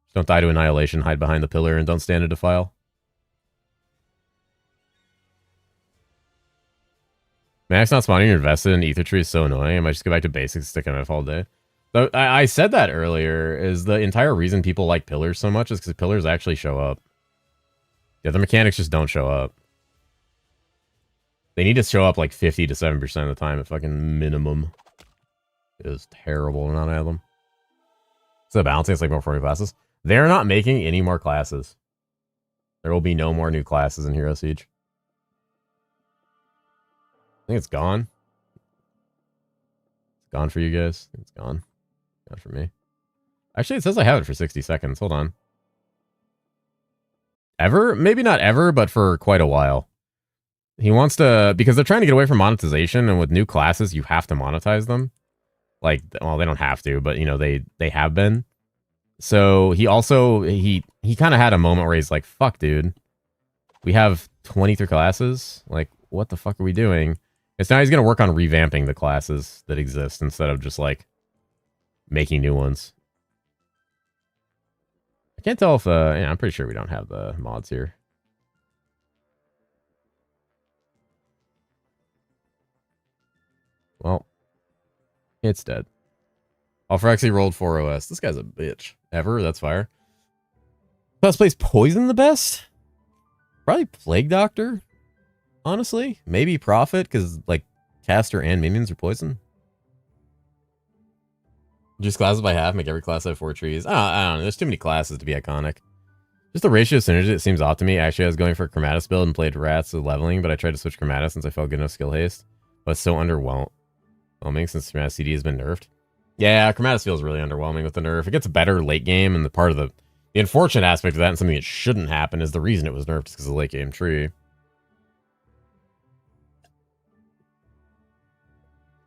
Just don't die to annihilation, hide behind the pillar, and don't stand to defile. Max not spawning or invested in Ether Tree is so annoying. I might just go back to basics and stick MF all day. But I said that earlier, is the entire reason people like pillars so much is because pillars actually show up. The other mechanics just don't show up. They need to show up like 50 to 7% of the time at fucking minimum. It is terrible to not have them. So balancing, it's like more 40 classes. They're not making any more classes. There will be no more new classes in Hero Siege. I think it's gone. It's gone for you guys. I think it's gone. Gone for me. Actually, it says I have it for 60 seconds. Hold on. Ever? Maybe not ever, but for quite a while. He wants to, because they're trying to get away from monetization, and with new classes, you have to monetize them. Like, well, they don't have to, but, you know, they have been. So he also, he kind of had a moment where he's like, fuck, dude. We have 23 classes. Like, what the fuck are we doing? It's now he's going to work on revamping the classes that exist instead of just, like, making new ones. I can't tell if, yeah, I'm pretty sure we don't have the mods here. Well, it's dead. Alphraxy rolled 4 OS. This guy's a bitch. Ever? That's fire. Best plays Poison the best? Probably Plague Doctor. Honestly. Maybe Prophet, because, like, caster and minions are poison. Just classes by half, make every class have 4 trees. I don't know. There's too many classes to be iconic. Just the ratio of synergy that seems off to me. Actually, I was going for a Chromatus build and played Rats with leveling, but I tried to switch Chromatus since I felt good enough skill haste. But it's so underwhelming since Chromatus CD has been nerfed. Yeah, Chromatus feels really underwhelming with the nerf. It gets better late game, and the part of the unfortunate aspect of that and something that shouldn't happen is the reason it was nerfed is because of the late game tree.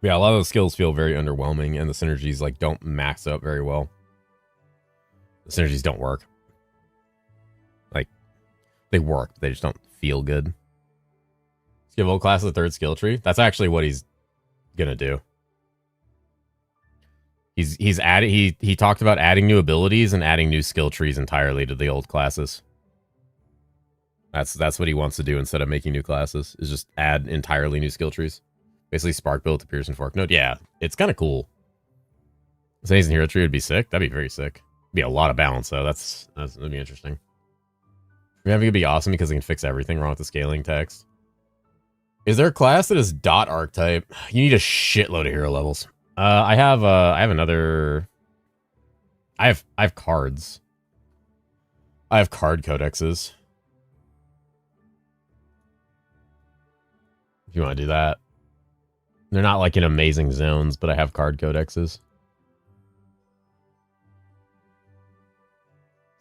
Yeah, a lot of those skills feel very underwhelming, and the synergies like don't max up very well. The synergies don't work. Like, they work, but they just don't feel good. Let's give old class the 3rd skill tree. That's actually what he's gonna do. He's added. He talked about adding new abilities and adding new skill trees entirely to the old classes. That's what he wants to do instead of making new classes, is just add entirely new skill trees. Basically spark build to Pierce and Fork Node. Yeah, it's kind of cool. Zay's Hero Tree would be sick. That'd be very sick. Be a lot of balance though. That'd be interesting. I think it'd be awesome because it can fix everything wrong with the scaling text. Is there a class that is dot archetype? You need a shitload of hero levels. I have another. I have cards. I have card codexes. If you want to do that. They're not like in amazing zones, but I have card codexes.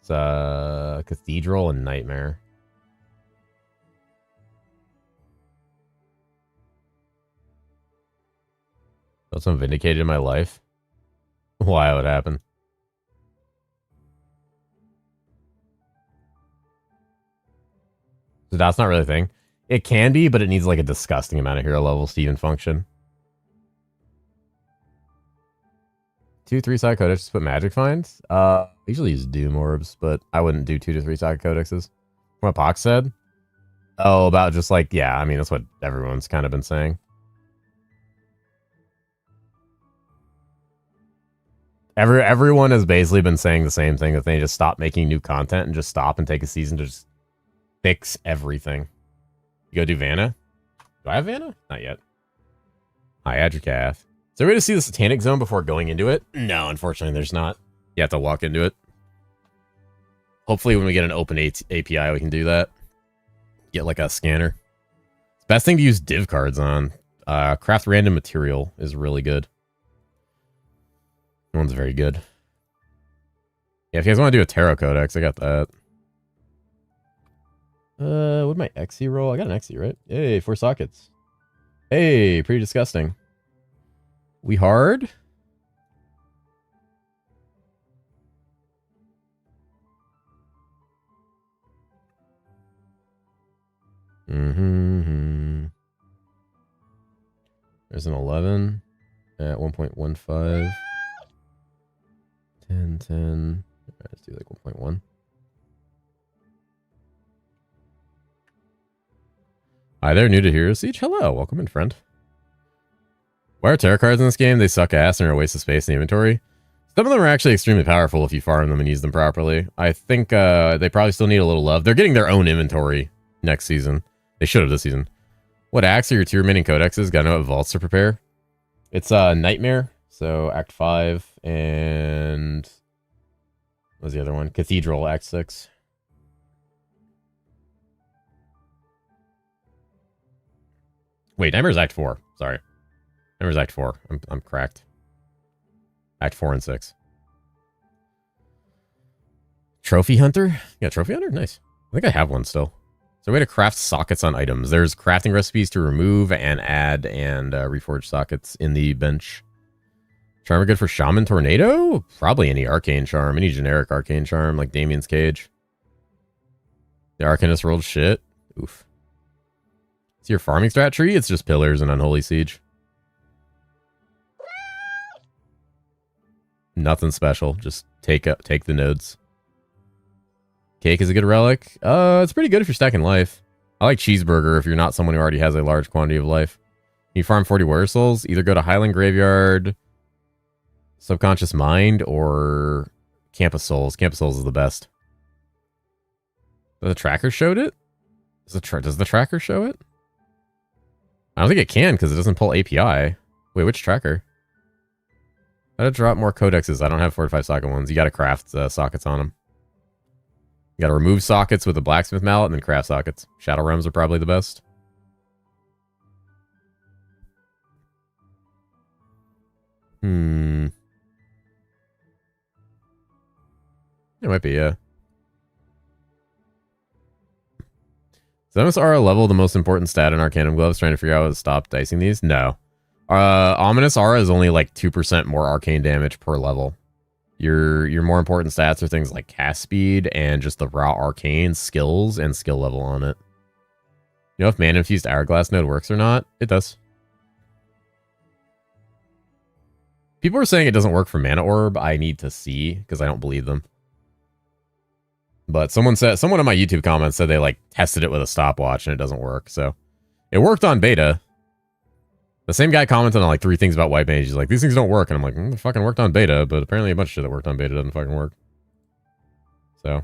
It's Cathedral and Nightmare. Felt some vindicated in my life. Why it would happen? So that's not really a thing. It can be, but it needs like a disgusting amount of hero levels to even function. 2 3-side codex to put magic finds. I usually use Doom orbs, but I wouldn't do 2 to 3-side codexes. What Pox said? Oh, about just like, yeah, I mean, that's what everyone's kind of been saying. Everyone has basically been saying the same thing, that they just stop making new content and just stop and take a season to just fix everything. You go do Vanna? Do I have Vanna? Not yet. Hi, Adricath. Is there a way to see the Satanic Zone before going into it? No, unfortunately, there's not. You have to walk into it. Hopefully, when we get an open API, we can do that. Get like a scanner. Best thing to use div cards on. Craft Random Material is really good. That one's very good. Yeah, if you guys want to do a Tarot Codex, I got that. What my XE roll? I got an XE, right? Hey, 4 sockets. Hey, pretty disgusting. We hard? Mm-hmm. There's an 11 at 1.15. 10, 10. Right, let's do like 1.1. Hi there, new to Hero Siege. Hello, welcome in, friend. Why are tarot cards in this game? They suck ass and are a waste of space in the inventory. Some of them are actually extremely powerful if you farm them and use them properly. I think they probably still need a little love. They're getting their own inventory next season. They should have this season. What acts are your 2 remaining codexes? Gotta know what vaults to prepare. It's Nightmare, so Act 5, and what was the other one? Cathedral, Act 6. Wait, Nightmare's Act 4. Sorry. Nightmare's Act 4. I'm cracked. Act 4 and 6. Trophy Hunter? Yeah, Trophy Hunter? Nice. I think I have one still. Is there a way to craft sockets on items? There's crafting recipes to remove and add and reforge sockets in the bench. Charm are good for Shaman Tornado? Probably any arcane charm. Any generic arcane charm like Damien's Cage. The Arcanist rolled shit. Oof. It's your farming strat tree? It's just pillars and Unholy Siege. Nothing special. Just take the nodes. Cake is a good relic. It's pretty good if you're stacking life. I like Cheeseburger if you're not someone who already has a large quantity of life. You farm 40 Warrior Souls. Either go to Highland Graveyard, Subconscious Mind, or Camp of Souls. Camp of Souls is the best. The tracker showed it? Does the tracker show it? I don't think it can because it doesn't pull API. Wait, which tracker? I gotta drop more codexes. I don't have 4 to 5 socket ones. You gotta craft sockets on them. You gotta remove sockets with a blacksmith mallet and then craft sockets. Shadow Realms are probably the best. It might be, yeah. Is Aura level the most important stat in Arcanum Gloves? Trying to figure out how to stop dicing these? No. Ominous Aura is only like 2% more arcane damage per level. Your more important stats are things like cast speed and just the raw arcane skills and skill level on it. You know if Mana Infused Hourglass node works or not? It does. People are saying it doesn't work for Mana Orb. I need to see because I don't believe them. But someone in my YouTube comments said they like tested it with a stopwatch and it doesn't work. So it worked on beta. The same guy commented on like 3 things about White Mage. He's like, these things don't work. And I'm like, it fucking worked on beta, but apparently a bunch of shit that worked on beta doesn't fucking work. So.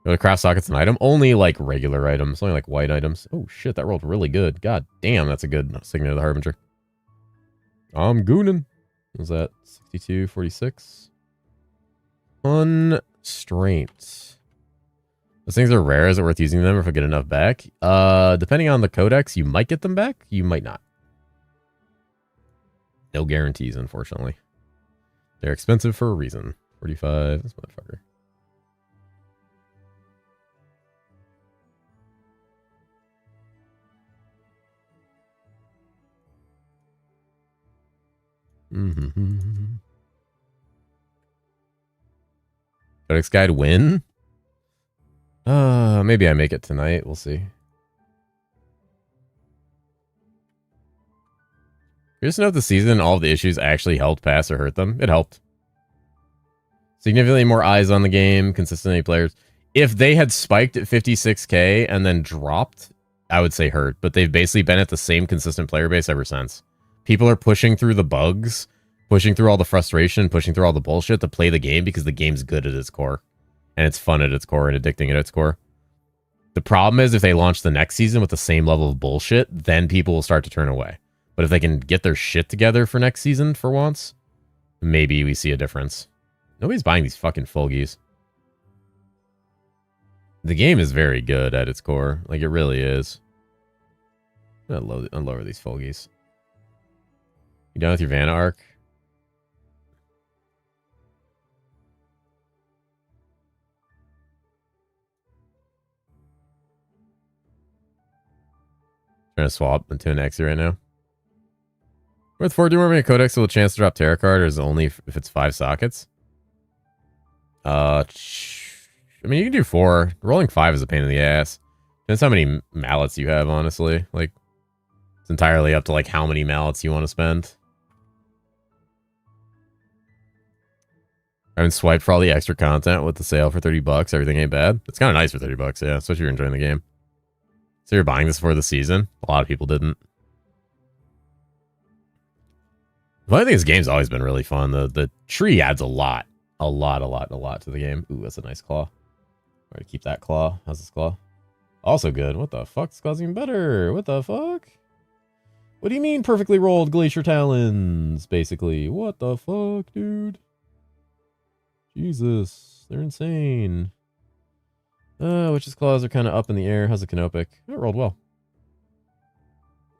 Go to craft sockets and item. Only like regular items. Only like white items. Oh shit, that rolled really good. God damn, that's a good signature of the Harbinger. I'm gooning. What was that? 62.46. Unstraint. Those things are rare. Is it worth using them if I get enough back? Depending on the codex, you might get them back. You might not. No guarantees, unfortunately. They're expensive for a reason. 45. This motherfucker. Codex guide win? Maybe I make it tonight. We'll see. Curious to know if the season and all of the issues actually helped pass or hurt them. It helped. Significantly more eyes on the game, consistently players. If they had spiked at 56k and then dropped, I would say hurt. But they've basically been at the same consistent player base ever since. People are pushing through the bugs, pushing through all the frustration, pushing through all the bullshit to play the game because the game's good at its core. And it's fun at its core and addicting at its core. The problem is if they launch the next season with the same level of bullshit, then people will start to turn away. But if they can get their shit together for next season for once, maybe we see a difference. Nobody's buying these fucking Fulgies. The game is very good at its core. Like, it really is. I'm gonna unlower these Fulgies. You done with your Vanna arc? Trying to swap into an Exy right now. Worth 4, do you want me a codex with a chance to drop tarot card, or is it only if it's 5 sockets? I mean, you can do 4. Rolling 5 is a pain in the ass. Depends how many mallets you have, honestly. Like, it's entirely up to like how many mallets you want to spend. I haven't swiped for all the extra content with the sale for $30. Everything ain't bad. It's kind of nice for $30, yeah, especially if you're enjoying the game. So you're buying this for the season? A lot of people didn't. Well, I think this game's always been really fun. The tree adds a lot to the game. Ooh, that's a nice claw. All right, keep that claw. How's this claw? Also good. What the fuck? This claw's even better. What the fuck? What do you mean perfectly rolled glacier talons, basically? What the fuck, dude? Jesus, they're insane. Witch's claws are kind of up in the air. How's the canopic? It rolled well.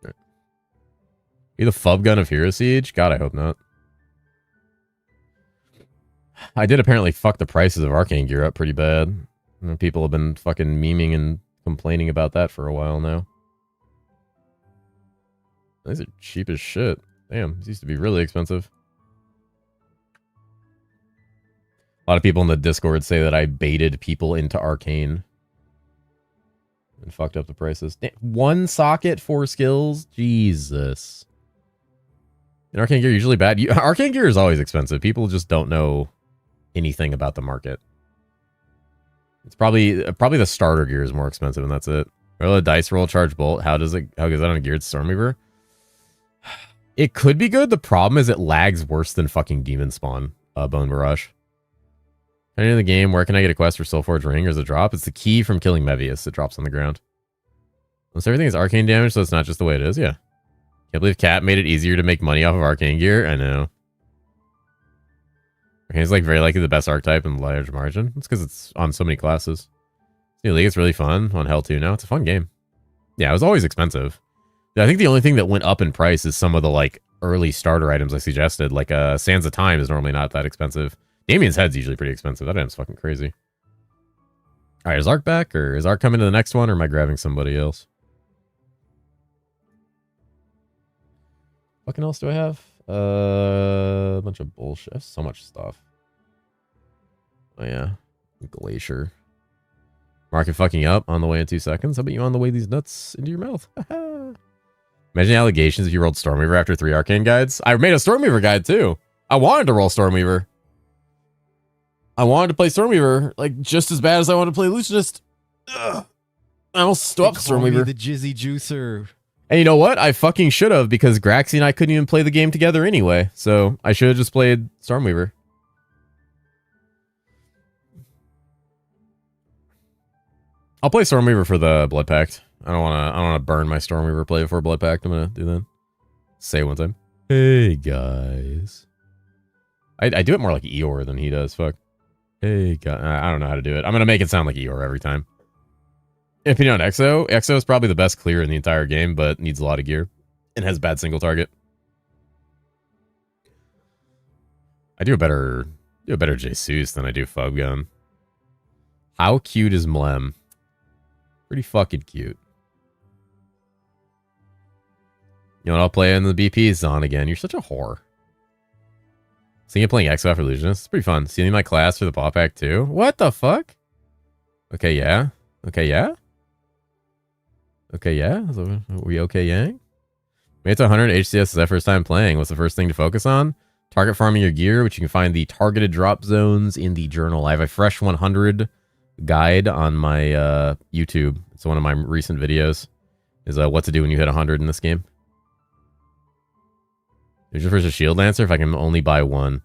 Right. Be the fub gun of herosiege? God, I hope not. I did apparently fuck the prices of arcane gear up pretty bad. People have been fucking memeing and complaining about that for a while now. These are cheap as shit. Damn, these used to be really expensive. A lot of people in the Discord say that I baited people into arcane and fucked up the prices. Damn, 1 socket, 4 skills? Jesus. And arcane gear usually bad. Arcane gear is always expensive. People just don't know anything about the market. It's probably the starter gear is more expensive, and that's it. Roll a dice roll, charge bolt. How goes that on a geared Stormweaver? It could be good. The problem is it lags worse than fucking Demon Spawn, Bone Barrage. In the game, where can I get a quest for Soulforge Ring, or is it drop? It's the key from killing Mevius. It drops on the ground. Almost everything is arcane damage, so it's not just the way it is. Yeah. Can't believe Cat made it easier to make money off of arcane gear. I know. Arcane is like very likely the best archetype in large margin. It's because it's on so many classes. See, League, it's really fun on Hell 2 now. It's a fun game. Yeah, it was always expensive. I think the only thing that went up in price is some of the like early starter items I suggested. Like Sands of Time is normally not that expensive. Damien's Head's usually pretty expensive. That item's fucking crazy. All right, is Ark back, or is Ark coming to the next one, or am I grabbing somebody else? What else do I have? A bunch of bullshit. I have so much stuff. Oh yeah, Glacier. Market fucking up on the way in 2 seconds. How about you on the way these nuts into your mouth? Imagine allegations if you rolled Stormweaver after 3 arcane guides. I made a Stormweaver guide too. I wanted to roll Stormweaver. I wanted to play Stormweaver like just as bad as I wanted to play Illusionist. Ugh. I almost stopped Stormweaver. The Jizzy Juicer. And you know what? I fucking should have, because Graxy and I couldn't even play the game together anyway. So I should have just played Stormweaver. I'll play Stormweaver for the Blood Pact. I don't wanna burn my Stormweaver play before Blood Pact. I'm gonna do that. Say it one time. Hey guys. I do it more like Eeyore than he does. Fuck. Hey guys. I don't know how to do it. I'm gonna make it sound like Eeyore every time. Opinion on Exo. Exo is probably the best clear in the entire game, but needs a lot of gear and has bad single target. I do a better Jesus than I do Fubgun. How cute is Mlem? Pretty fucking cute. You know what? I'll play in the BP Zon again. You're such a whore. Seeing you playing Exo after Illusionist. It's pretty fun. Seeing my class for the Paw Pack too. What the fuck? Okay, yeah. Okay, yeah. Okay, yeah. Are we okay, Yang? Made it to 100 HCS is that first time playing. What's the first thing to focus on? Target farming your gear, which you can find the targeted drop zones in the journal. I have a fresh 100 guide on my YouTube. It's one of my recent videos. Is what to do when you hit 100 in this game. Illusionist versus Shield Lancer if I can only buy one.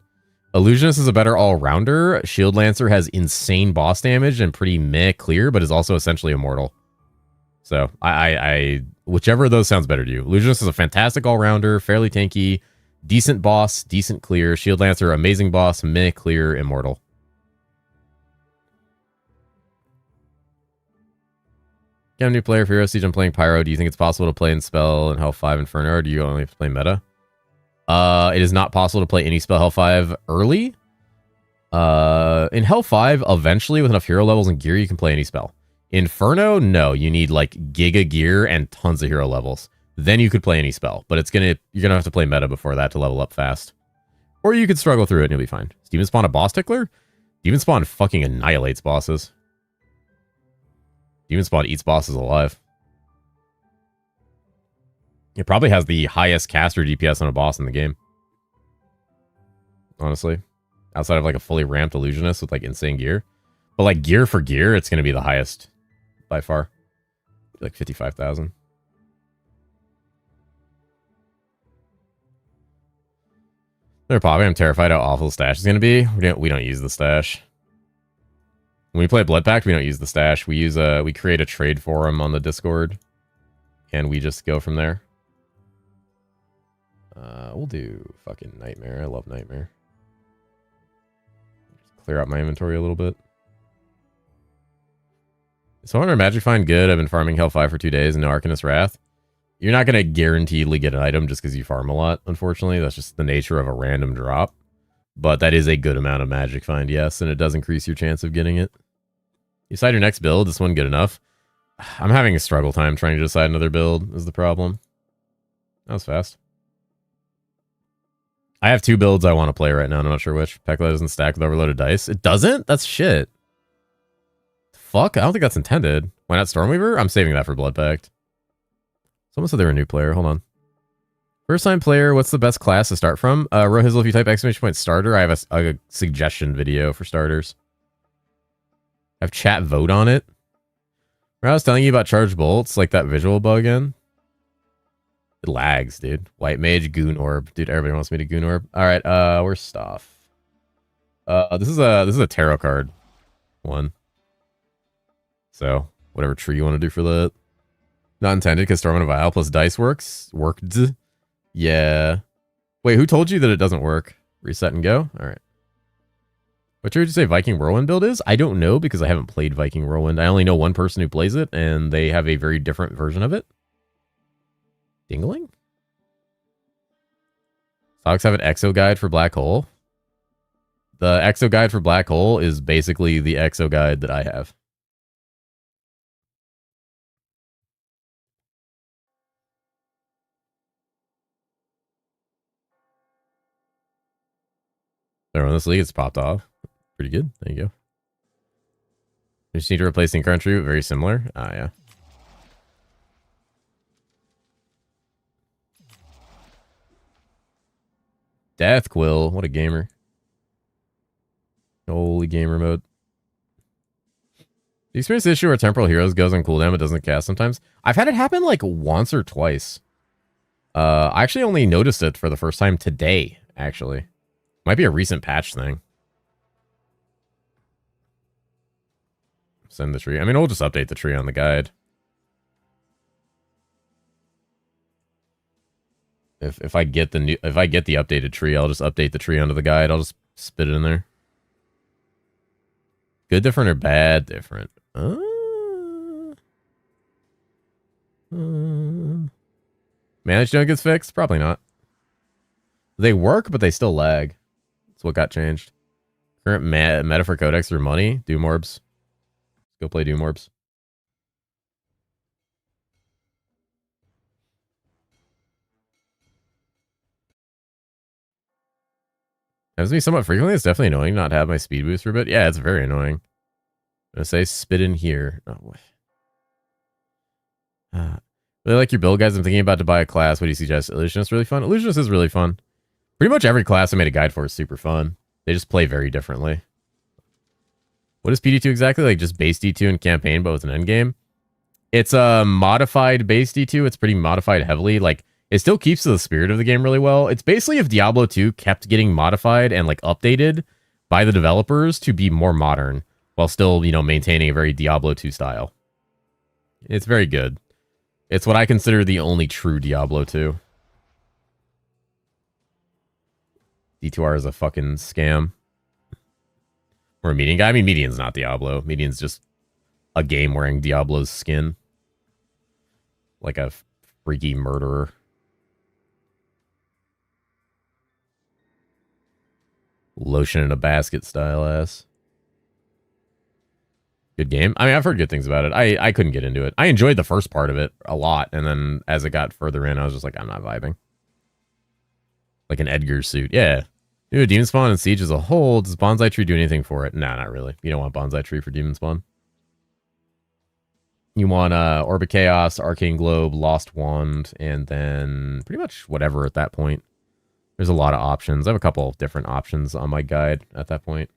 Illusionist is a better all-rounder. Shield Lancer has insane boss damage and pretty meh clear, but is also essentially immortal. So, I whichever of those sounds better to you. Illusionist is a fantastic all-rounder, fairly tanky, decent boss, decent clear. Shield Lancer, amazing boss, meh clear, immortal. Get a new player for herosiege. I'm playing Pyro. Do you think it's possible to play in Spell and Hell 5 Inferno, or do you only have to play meta? It is not possible to play any Spell Hell 5 early. In Hell 5, eventually, with enough hero levels and gear, you can play any spell. Inferno, no. You need, like, giga gear and tons of hero levels. Then you could play any spell. But you're gonna have to play meta before that to level up fast. Or you could struggle through it and you'll be fine. Is Demon Spawn a boss tickler? Demon Spawn fucking annihilates bosses. Demon Spawn eats bosses alive. It probably has the highest caster DPS on a boss in the game. Honestly. Outside of like a fully ramped Illusionist with like insane gear. But like gear for gear, it's going to be the highest by far. Like 55,000. They're popping. I'm terrified how awful the stash is going to be. We don't use the stash. When we play Blood Pact, we don't use the stash. We use we create a trade forum on the Discord. And we just go from there. We'll do fucking Nightmare. I love Nightmare. Just clear out my inventory a little bit. So under Magic Find good. I've been farming Hell 5 for 2 days and no Arcanist Wrath. You're not going to guaranteedly get an item just because you farm a lot, unfortunately. That's just the nature of a random drop. But that is a good amount of Magic Find, yes, and it does increase your chance of getting it. You decide your next build. This one good enough? I'm having a struggle time trying to decide another build is the problem. That was fast. I have 2 builds I want to play right now, and I'm not sure which. Pekla doesn't stack with overloaded dice. It doesn't? That's shit. Fuck, I don't think that's intended. Why not Stormweaver? I'm saving that for Blood Pact. Someone said they were a new player. Hold on. First time player, what's the best class to start from? Rohizzle, if you type ! starter, I have a suggestion video for starters. Have chat vote on it. Remember I was telling you about charged bolts, like that visual bug again? It lags, dude. White Mage, Goon Orb. Dude, everybody wants me to Goon Orb. Alright, where's Stoff? This is a tarot card one. So, whatever tree you want to do for that. Not intended, because Storm and Vial plus dice worked. Yeah. Wait, who told you that it doesn't work? Reset and go? Alright. What tree would you say Viking Whirlwind build is? I don't know, because I haven't played Viking Whirlwind. I only know one person who plays it, and they have a very different version of it. Dingling? Socks have an exo guide for Black Hole. The exo guide for Black Hole is basically the exo guide that I have. There on this league, it's popped off. Pretty good. There you go. You just need to replace the current route. Very similar. Ah, yeah. Death Quill. What a gamer. Holy gamer mode. The experience issue where Temporal Heroes goes on cooldown but doesn't cast sometimes. I've had it happen like once or twice. I actually only noticed it for the first time today, actually. Might be a recent patch thing. Send the tree. I mean, we'll just update the tree on the guide. If I get the updated tree, I'll just update the tree onto the guide. I'll just spit it in there. Good, different, or bad, different. Manage don't gets fixed? Probably not. They work, but they still lag. That's what got changed. Current meta for codex or money? Doom orbs. Let's go play Doom orbs. Happens to me somewhat frequently. It's definitely annoying not to have my speed boost for a bit. Yeah, it's very annoying. I'm gonna say spit in here. Oh, really like your build guides. I'm thinking about to buy a class. What do you suggest? Illusionist really fun. Illusionist is really fun. Pretty much every class I made a guide for is super fun. They just play very differently. What is PD2 exactly? Like just base D2 in campaign, but with an endgame? It's a modified base D2. It's pretty modified heavily. Like, it still keeps the spirit of the game really well. It's basically if Diablo 2 kept getting modified and like updated by the developers to be more modern while still, you know, maintaining a very Diablo 2 style. It's very good. It's what I consider the only true Diablo 2. D2R is a fucking scam. Or a median guy. I mean, median's not Diablo. Median's just a game wearing Diablo's skin. Like a freaky murderer. Lotion in a basket style ass. Good game. I mean, I've heard good things about it. I couldn't get into it. I enjoyed the first part of it a lot. And then as it got further in, I was just like, I'm not vibing. Like an Edgar suit. Yeah. Dude, Demon Spawn and Siege as a whole, does Bonsai Tree do anything for it? Nah, not really. You don't want Bonsai Tree for Demon Spawn. You want Orbit Chaos, Arcane Globe, Lost Wand, and then pretty much whatever at that point. There's a lot of options. I have a couple of different options on my guide at that point.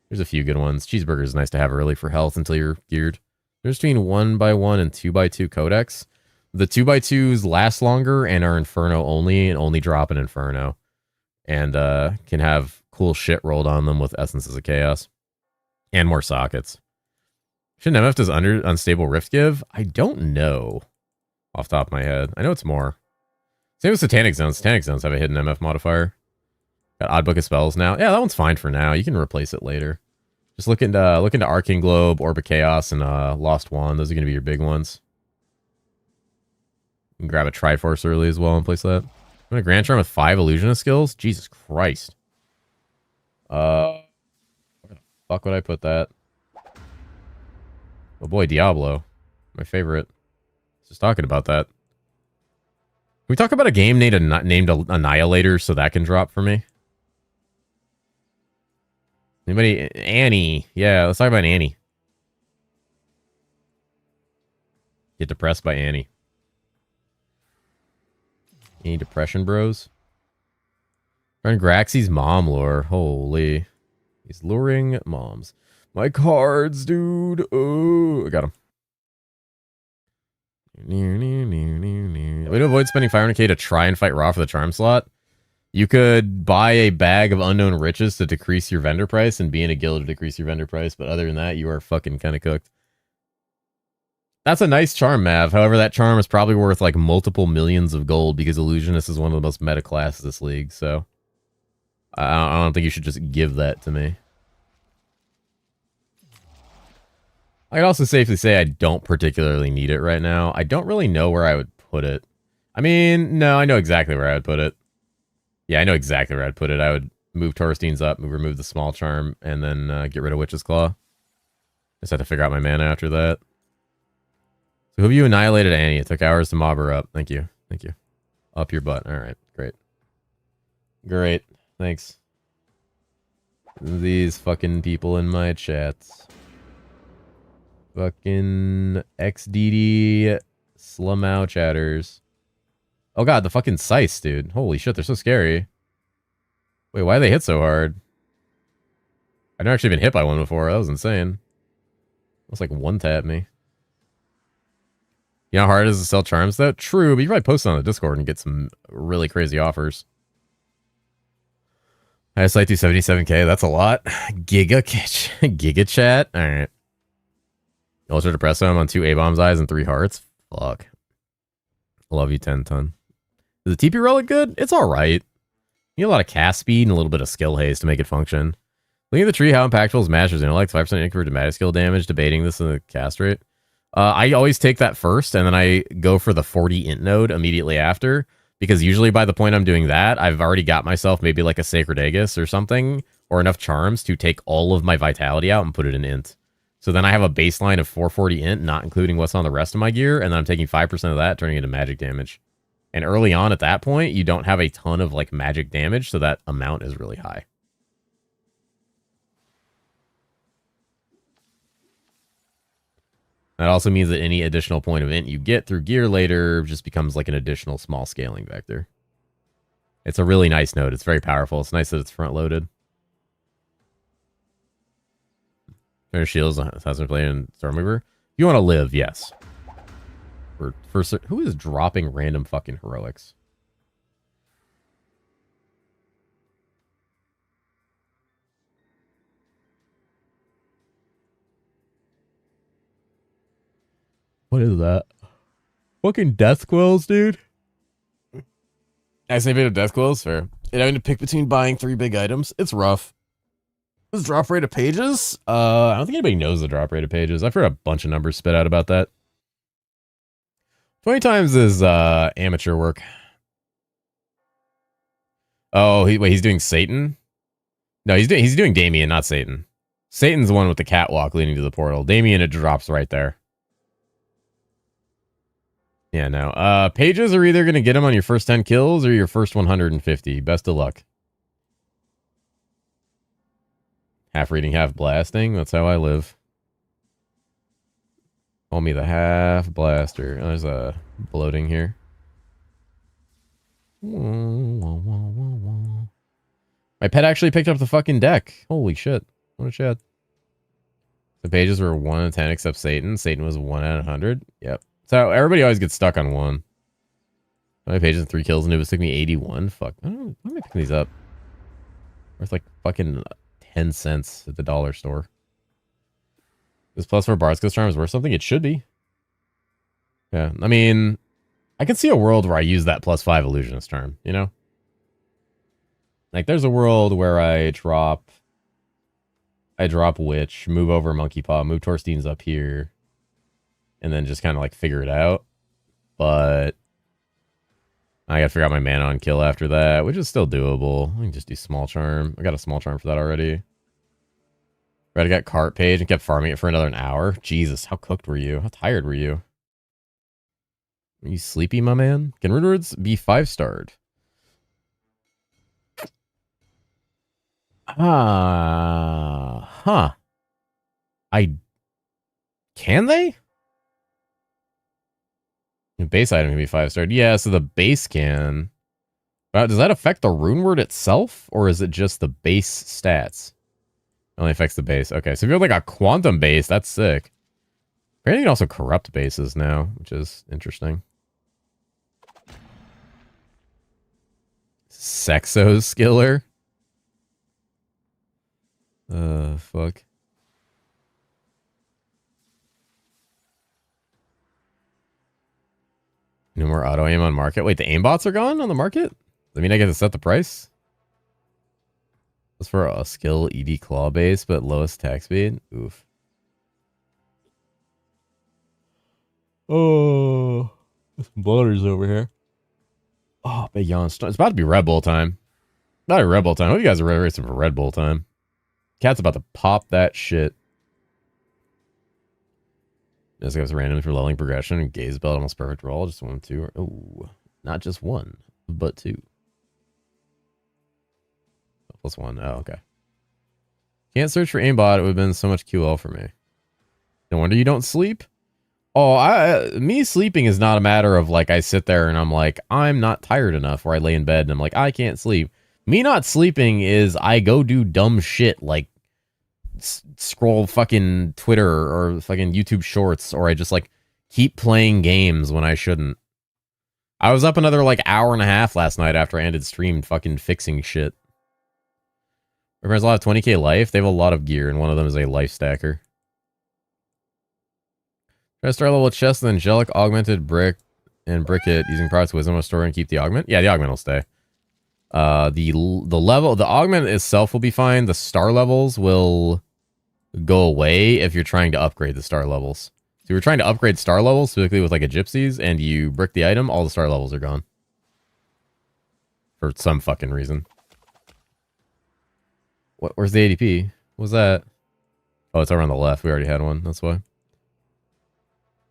There's a few good ones. Cheeseburger is nice to have early for health until you're geared. There's between 1x1 and 2x2 codex. The 2x2s last longer and are Inferno only and only drop an Inferno. And can have cool shit rolled on them with Essences of Chaos. And more sockets. Shouldn't MF does unstable Rift give? I don't know. Off the top of my head. I know it's more. Same with Satanic Zones. Satanic Zones have a hidden MF modifier. Got Odd Book of Spells now. Yeah, that one's fine for now. You can replace it later. Just look into Arcane Globe, Orbit Chaos, and Lost Wand. Those are going to be your big ones. You can grab a Triforce early as well and place that. I'm a Grand Charm with 5 Illusionist skills? Jesus Christ. Where the fuck would I put that? Oh boy, Diablo. My favorite. Just talking about that. Can we talk about a game named Annihilator so that can drop for me? Anybody? Annie. Yeah, let's talk about Annie. Get depressed by Annie. Any depression bros? Trying Graxy's mom lure. Holy. He's luring moms. My cards, dude. Oh, I got him. Way to avoid spending 500k to try and fight Raw for the charm slot. You could buy a bag of unknown riches to decrease your vendor price and be in a guild to decrease your vendor price. But other than that, you are fucking kind of cooked. That's a nice charm, Mav. However, that charm is probably worth like multiple millions of gold because Illusionist is one of the most meta classes this league. So I don't think you should just give that to me. I can also safely say I don't particularly need it right now. I don't really know where I would put it. I mean, no, I know exactly where I would put it. Yeah, I know exactly where I'd put it. I would move Taurustein's up, remove the small charm, and then get rid of Witch's Claw. Just have to figure out my mana after that. So who have you annihilated, Annie? It took hours to mob her up. Thank you. Thank you. Up your butt. All right. Great. Great. Thanks. These fucking people in my chats. Fucking XDD Slumao chatters. Oh god, the fucking Scythes, dude. Holy shit, they're so scary. Wait, why do they hit so hard? I've never actually been hit by one before. That was insane. It's like one tap me. You know how hard it is to sell charms though? True, but you probably post it on the Discord and get some really crazy offers. I just like 277k. That's a lot. Giga chat. All right. Ultra Depresso. I'm on 2 A-bombs eyes and 3 hearts. Fuck. Love you 10 ton. Is the TP relic good? It's all right. You need a lot of cast speed and a little bit of skill haze to make it function. Looking at the tree, how impactful is Master's Intellect? 5% increment dramatic skill damage. Debating this in the cast rate. I always take that first, and then I go for the 40 int node immediately after. Because usually by the point I'm doing that, I've already got myself maybe like a Sacred Aegis or something, or enough charms to take all of my vitality out and put it in int. So then I have a baseline of 440 int, not including what's on the rest of my gear, and then I'm taking 5% of that, turning it into magic damage. And early on at that point, you don't have a ton of like magic damage, so that amount is really high. That also means that any additional point of int you get through gear later just becomes like an additional small scaling vector. It's a really nice node. It's very powerful. It's nice that it's front loaded. There's shields has been played in Stormweaver. If you want to live, yes. Who is dropping random fucking heroics? What is that? Fucking death quills, dude. I say bit of death quills, fair. And having to pick between buying 3 big items, it's rough. This drop rate of pages? I don't think anybody knows the drop rate of pages. I've heard a bunch of numbers spit out about that. 20 times is amateur work. Oh, he's doing Satan? No, he's doing Damien, not Satan. Satan's the one with the catwalk leading to the portal. Damien, it drops right there. Yeah, no. Pages are either going to get them on your first 10 kills or your first 150. Best of luck. Half reading, half blasting. That's how I live. Call me the half blaster. Oh, there's a bloating here. My pet actually picked up the fucking deck. Holy shit. What a shit. The pages were 1 out of 10 except Satan. Satan was 1 out of 100. Yep. So everybody always gets stuck on 1. My pages and 3 kills and it was took me 81. Fuck. I don't know. Why am I picking these up? Worth like fucking 10 cents at the dollar store. This +4 Bard's charm is worth something? It should be. Yeah. I mean, I can see a world where I use that +5 Illusionist charm, you know? Like there's a world where I drop Witch, move over Monkey Paw, move Torstein's up here, and then just kind of like figure it out. But I gotta figure out my mana on kill after that, which is still doable. I can just do small charm. I got a small charm for that already. Right, I got cart page and kept farming it for another hour. Jesus, how cooked were you? How tired were you? Are you sleepy, my man? Can Runewords be 5-starred? Huh. Can they? The base item can be 5-starred. Yeah, so the base can. Does that affect the rune word itself? Or is it just the base stats? It only affects the base. Okay, so if you have like a quantum base, that's sick. Apparently you can also corrupt bases now, which is interesting. Sexo skiller? Fuck. No more auto aim on market. Wait, the aimbots are gone on the market? I mean, I get to set the price? That's for a skill ED claw base, but lowest attack speed? Oof. Oh, there's some bloaters over here. Oh, big yawn. It's about to be Red Bull time. Not a Red Bull time. I hope you guys are ready for Red Bull time. Cat's about to pop that shit. This goes randomly for leveling progression and gaze belt almost perfect roll. Just 1, 2. Oh, not just 1, but 2. +1. Oh, okay. Can't search for aimbot. It would have been so much QL for me. No wonder you don't sleep. Oh, me sleeping is not a matter of like I sit there and I'm like, I'm not tired enough, or I lay in bed and I'm like, I can't sleep. Me not sleeping is I go do dumb shit like scroll fucking Twitter or fucking YouTube Shorts, or I just like keep playing games when I shouldn't. I was up another like hour and a half last night after I ended stream fucking fixing shit. My friends all have 20k life. They have a lot of gear, and one of them is a life stacker. Try to start level with chest and angelic, augmented brick, and bricket using products wisdom to store and keep the augment. Yeah, the augment will stay. The augment itself will be fine. The star levels will go away if you're trying to upgrade the star levels. So you're trying to upgrade star levels, specifically with like a gypsies, and you brick the item, all the star levels are gone. For some fucking reason. Where's the ADP? What was that? Oh, it's over on the left. We already had one. That's why.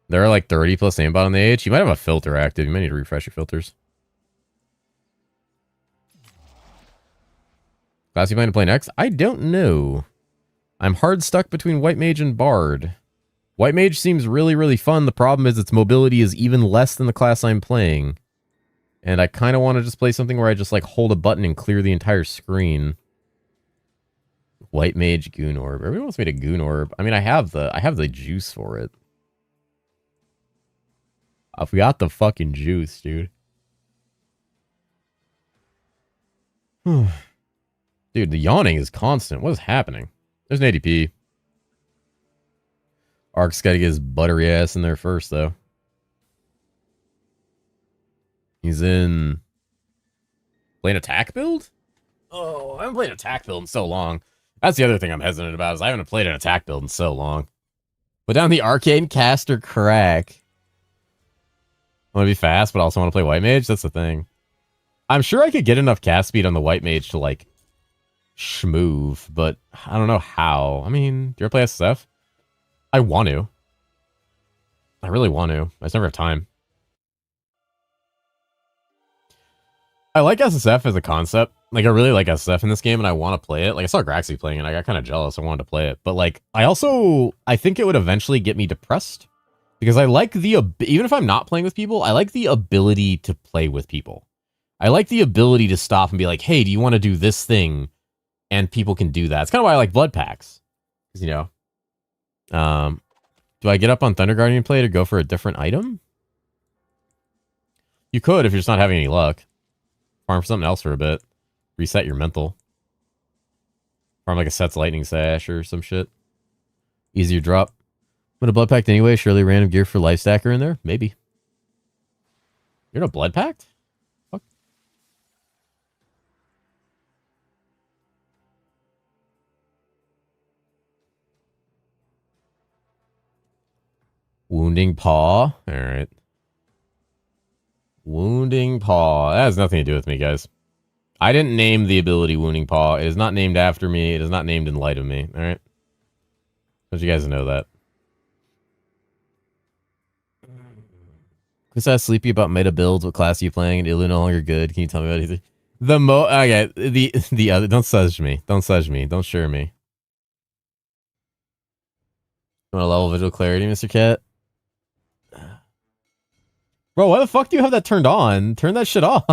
There are like 30 plus aimbot on the H. You might have a filter active. You might need to refresh your filters. Class you plan to play next? I don't know. I'm hard stuck between White Mage and Bard. White Mage seems really, really fun. The problem is its mobility is even less than the class I'm playing. And I kind of want to just play something where I just like hold a button and clear the entire screen. White Mage Goon Orb. Everyone wants me to Goon Orb. I mean, I have the juice for it. I've got the fucking juice, dude. Dude, the yawning is constant. What is happening? There's an ADP. Ark's got to get his buttery ass in there first, though. He's in... Playing attack build? Oh, I haven't played an attack build in so long. That's the other thing I'm hesitant about, is I haven't played an attack build in so long. Put down the Arcane Caster Crack. I want to be fast, but I also want to play White Mage? That's the thing. I'm sure I could get enough cast speed on the White Mage to, like, schmoove, but I don't know how. I mean, do you ever play SSF? I want to. I really want to. I just never have time. I like SSF as a concept. Like, I really like SSF in this game, and I want to play it. Like, I saw Graxy playing it. I got kind of jealous. I wanted to play it. But, like, I think it would eventually get me depressed. Because I like even if I'm not playing with people, I like the ability to play with people. I like the ability to stop and be like, hey, do you want to do this thing? And people can do that. It's kind of why I like blood packs. Because, you know. Do I get up on Thunder Guardian play to go for a different item? You could if you're just not having any luck. Farm for something else for a bit. Reset your mental. Farm like a Set's Lightning Sash or some shit. Easier drop. But a blood pact anyway, surely random gear for life stacker in there? Maybe. You're in a blood pact? Fuck. Wounding Paw. Alright. Wounding Paw. That has nothing to do with me, guys. I didn't name the ability Wounding Paw. It is not named after me. It is not named in light of me. Alright? Don't you guys know that? Chris asked Sleepy about meta builds. What class are you playing? And Illu no longer good. Can you tell me about anything? Okay, the other. Don't sedge me. Don't sedge me. Don't share me. You want to level visual clarity, Mr. Cat? Bro, why the fuck do you have that turned on? Turn that shit off.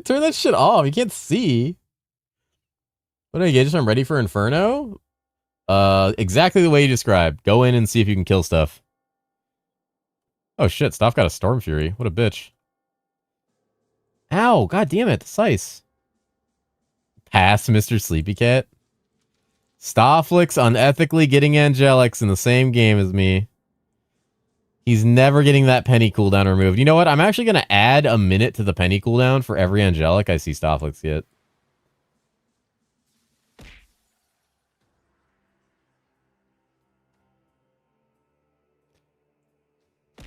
Turn that shit off. You can't see. What do I get? I'm ready for Inferno? Exactly the way you described. Go in and see if you can kill stuff. Oh shit, Stoff got a Storm Fury. What a bitch. Ow, god damn it, Sice. Pass, Mr. Sleepy Cat. Stofflick's unethically getting Angelics in the same game as me. He's never getting that penny cooldown removed. You know what? I'm actually going to add a minute to the penny cooldown for every Angelic I see Stofflick's get.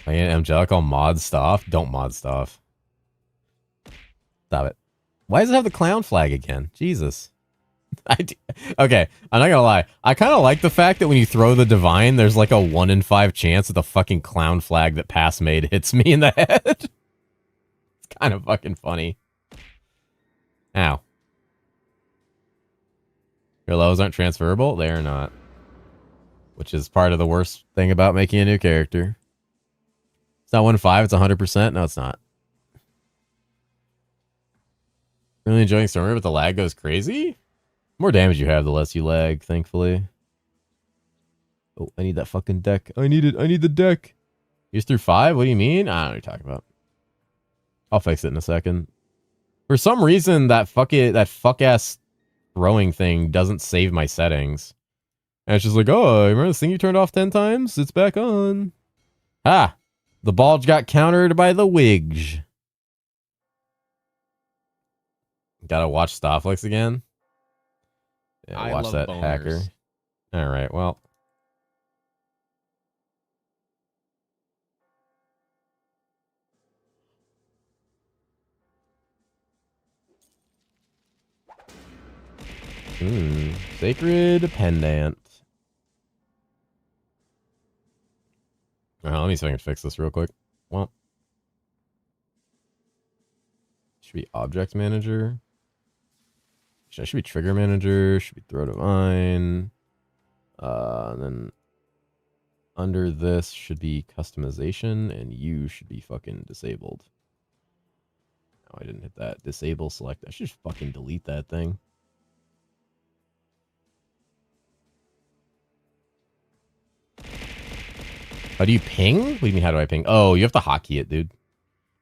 Angelic, I'll mod Stoff. Don't mod Stoff. Stop it. Why does it have the clown flag again? Jesus. Okay, I'm not gonna lie. I kind of like the fact that when you throw the divine, there's like a 1 in 5 chance that the fucking clown flag that Pass made hits me in the head. It's kind of fucking funny. Ow. Your levels aren't transferable? They are not. Which is part of the worst thing about making a new character. It's not 1 in 5, it's 100%. No, it's not. Really enjoying Stormy, but the lag goes crazy? more damage you have, the less you lag, thankfully. Oh, I need that fucking deck. I need it. I need the deck. You're through 5? What do you mean? I don't know what you're talking about. I'll fix it in a second. For some reason, that fuck-ass throwing thing doesn't save my settings. And it's just like, oh, remember this thing you turned off 10 times? It's back on. Ah! The bulge got countered by the Wigs. Gotta watch Stofflex again? Yeah, I watch love that boners. hacker. Alright, well. Sacred Pendant. Let me see if I can fix this real quick. Well. Should be Object Manager. Should be Trigger Manager. Should be Throw Divine. And then under this should be Customization, and you should be fucking disabled. No, I didn't hit that. Disable select. I should just fucking delete that thing. How do you ping? What do you mean, how do I ping? Oh, you have to hotkey it, dude.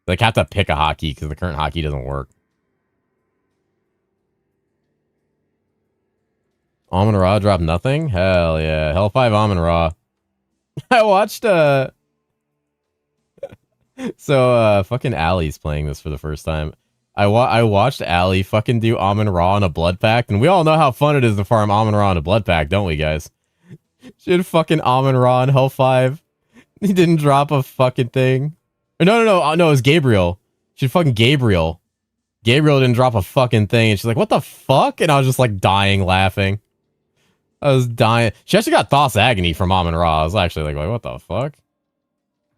Like, have to pick a hotkey because the current hotkey doesn't work. Amon Ra dropped nothing? Hell yeah. Hell 5 Amon Ra. I watched, fucking Allie's playing this for the first time. I watched Allie fucking do Amon Ra on a blood pact, and we all know how fun it is to farm Amon Ra on a blood pact, don't we, guys? She had fucking Amon Ra on Hell 5. He didn't drop a fucking thing. No, it was Gabriel. She fucking Gabriel. Gabriel didn't drop a fucking thing, and she's like, what the fuck? And I was just like dying laughing. I was dying. She actually got Thos Agony from Amon Ra. I was actually like, what the fuck?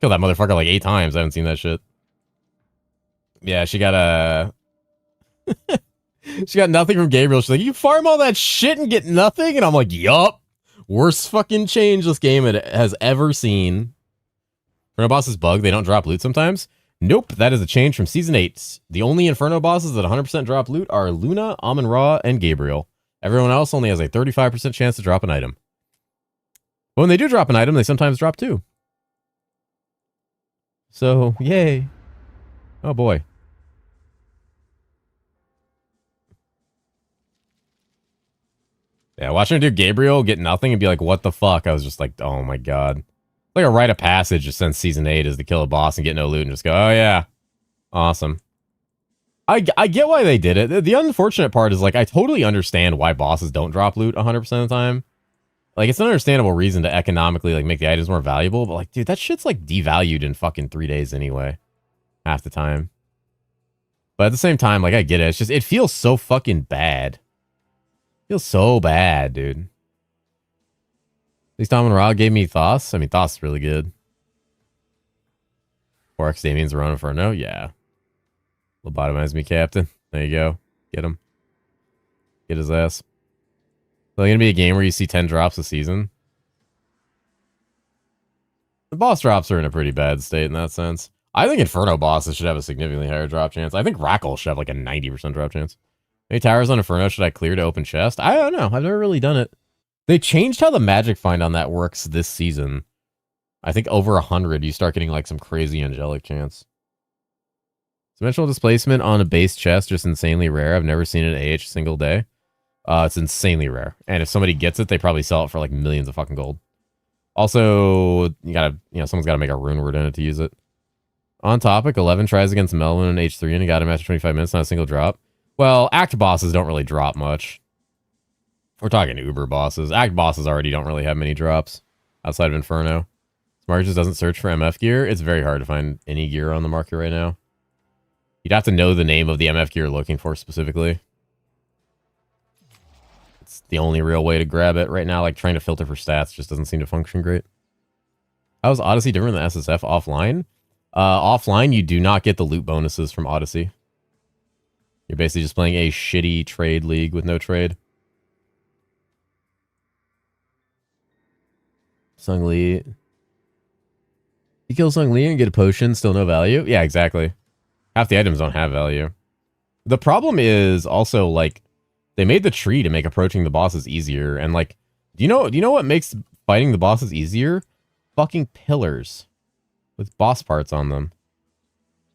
Killed that motherfucker like 8 times. I haven't seen that shit. Yeah, she got a... she got nothing from Gabriel. She's like, you farm all that shit and get nothing? And I'm like, yup. Worst fucking change this game has ever seen. Inferno bosses bug, they don't drop loot sometimes? Nope, that is a change from Season 8. The only Inferno bosses that 100% drop loot are Luna, Amon Ra, and Gabriel. Everyone else only has a 35% chance to drop an item. But when they do drop an item, they sometimes drop 2. So, yay. Oh boy. Yeah, watching her do Gabriel get nothing and be like, what the fuck? I was just like, oh my god. Like a rite of passage just since Season 8 is to kill a boss and get no loot and just go, oh yeah. Awesome. I get why they did it. The unfortunate part is, like, I totally understand why bosses don't drop loot 100% of the time. Like, it's an understandable reason to economically, like, make the items more valuable, but, like, dude, that shit's, like, devalued in fucking 3 days anyway. Half the time. But at the same time, like, I get it. It's just, it feels so fucking bad. It feels so bad, dude. At least Amon Ra gave me Thos. I mean, Thos is really good. 4x Damien's Run Inferno? Yeah. Lobotomize me, Captain. There you go. Get him. Get his ass. Is it gonna be a game where you see 10 drops a season? The boss drops are in a pretty bad state in that sense. I think Inferno bosses should have a significantly higher drop chance. I think Rackle should have like a 90% drop chance. How many towers on Inferno should I clear to open chest? I don't know. I've never really done it. They changed how the magic find on that works this season. I think over 100, you start getting like some crazy angelic chance. Dimensional displacement on a base chest, just insanely rare. I've never seen it in AH a single day. It's insanely rare. And if somebody gets it, they probably sell it for like millions of fucking gold. Also, someone's got to make a rune word in it to use it. On topic, 11 tries against Melvin in H3 and he got him after 25 minutes, not a single drop. Well, act bosses don't really drop much. We're talking Uber bosses. Act bosses already don't really have many drops outside of Inferno. Smart just doesn't search for MF gear. It's very hard to find any gear on the market right now. You'd have to know the name of the MF gear you're looking for specifically. It's the only real way to grab it right now. Like, trying to filter for stats just doesn't seem to function great. How is Odyssey different than SSF offline? Offline, you do not get the loot bonuses from Odyssey. You're basically just playing a shitty trade league with no trade. Sung Lee. You kill Sung Lee and get a potion, still no value? Yeah, exactly. Half the items don't have value. The problem is also, like, They made the tree to make approaching the bosses easier. And like, do you know what makes fighting the bosses easier? Fucking pillars with boss parts on them.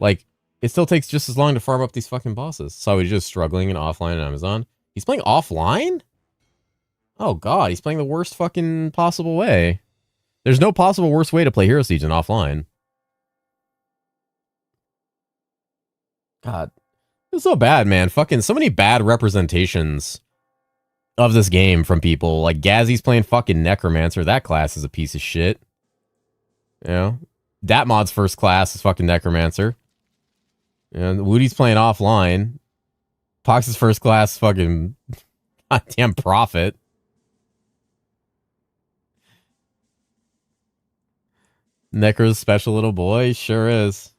Like, it still takes just as long to farm up these fucking bosses. So he's just struggling in offline on Amazon. He's playing offline? Oh god, he's playing the worst fucking possible way. There's no possible worse way to play Hero Siege than offline. God. It's so bad, man. Fucking so many bad representations of this game from people. Like, Gazzy's playing fucking Necromancer. That class is a piece of shit. You know? Dat mod's first class is fucking Necromancer. And Woody's playing offline. Pox's first class fucking goddamn Prophet. Necro's special little boy? Sure is.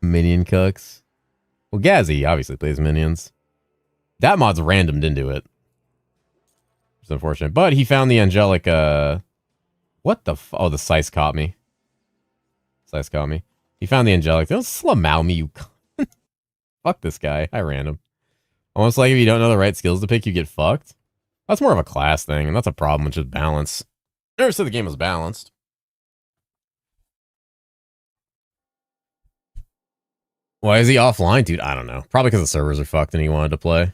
Minion cooks. Well, Gazzy obviously plays minions. That mod's randomed into it. It's unfortunate. But he found the angelic, what the oh, the Sice caught me. Sice caught me. He found the angelic. Don't slamau me, you fuck this guy. I ran him. Almost like if you don't know the right skills to pick, you get fucked. That's more of a class thing, and that's a problem with just balance. I never said the game was balanced. Why is he offline? Dude, I don't know. Probably because the servers are fucked and he wanted to play.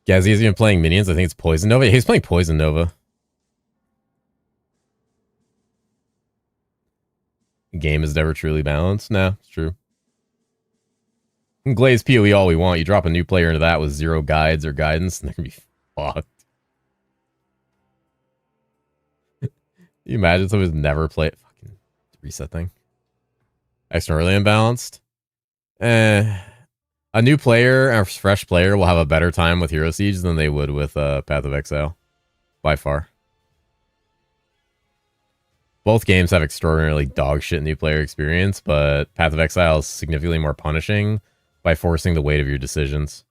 Gazzy is even playing minions. I think it's Poison Nova. He's playing Poison Nova. The game is never truly balanced. No, it's true. We can glaze PoE all we want. You drop a new player into that with 0 guides or guidance, and they're gonna be fucked. You imagine someone's never played fucking reset thing. Externally imbalanced. A new player, a fresh player, will have a better time with Hero Siege than they would with Path of Exile. By far. Both games have extraordinarily dog shit new player experience, but Path of Exile is significantly more punishing by forcing the weight of your decisions.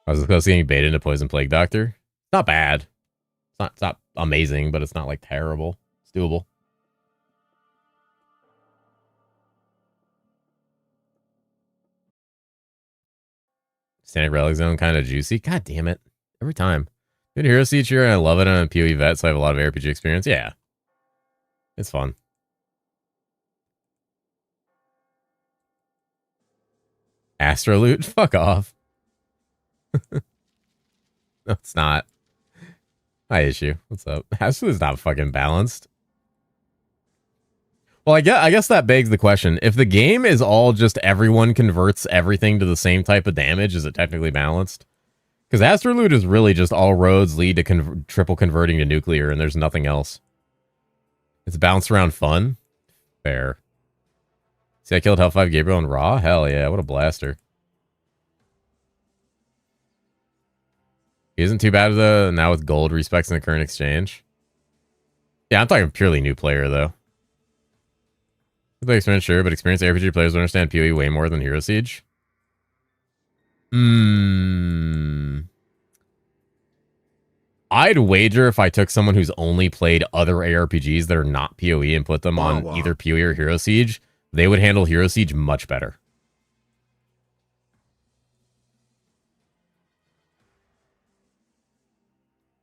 I was close to getting baited into Poison Plague Doctor. Not bad. It's not amazing, but it's not like terrible. It's doable. Standing Relic Zone kind of juicy. God damn it. Every time. Good Hero Siege here, and I love it. I'm a PoE vet, so I have a lot of RPG experience. Yeah. It's fun. Astro Loot? Fuck off. No, it's not. My issue. What's up? Astro Loot's not fucking balanced. Well, I guess that begs the question. If the game is all just everyone converts everything to the same type of damage, is it technically balanced? Because Astro Loot is really just all roads lead to triple converting to nuclear, and there's nothing else. It's bounced around fun. Fair. See, I killed Hell5 Gabriel in Raw? Hell yeah, what a blaster. He isn't too bad though, now with gold respecs in the current exchange. Yeah, I'm talking purely new player, though. Play experience, sure, but experienced RPG players will understand PoE way more than Hero Siege. I'd wager if I took someone who's only played other ARPGs that are not PoE and put them on either PoE or Hero Siege, they would handle Hero Siege much better.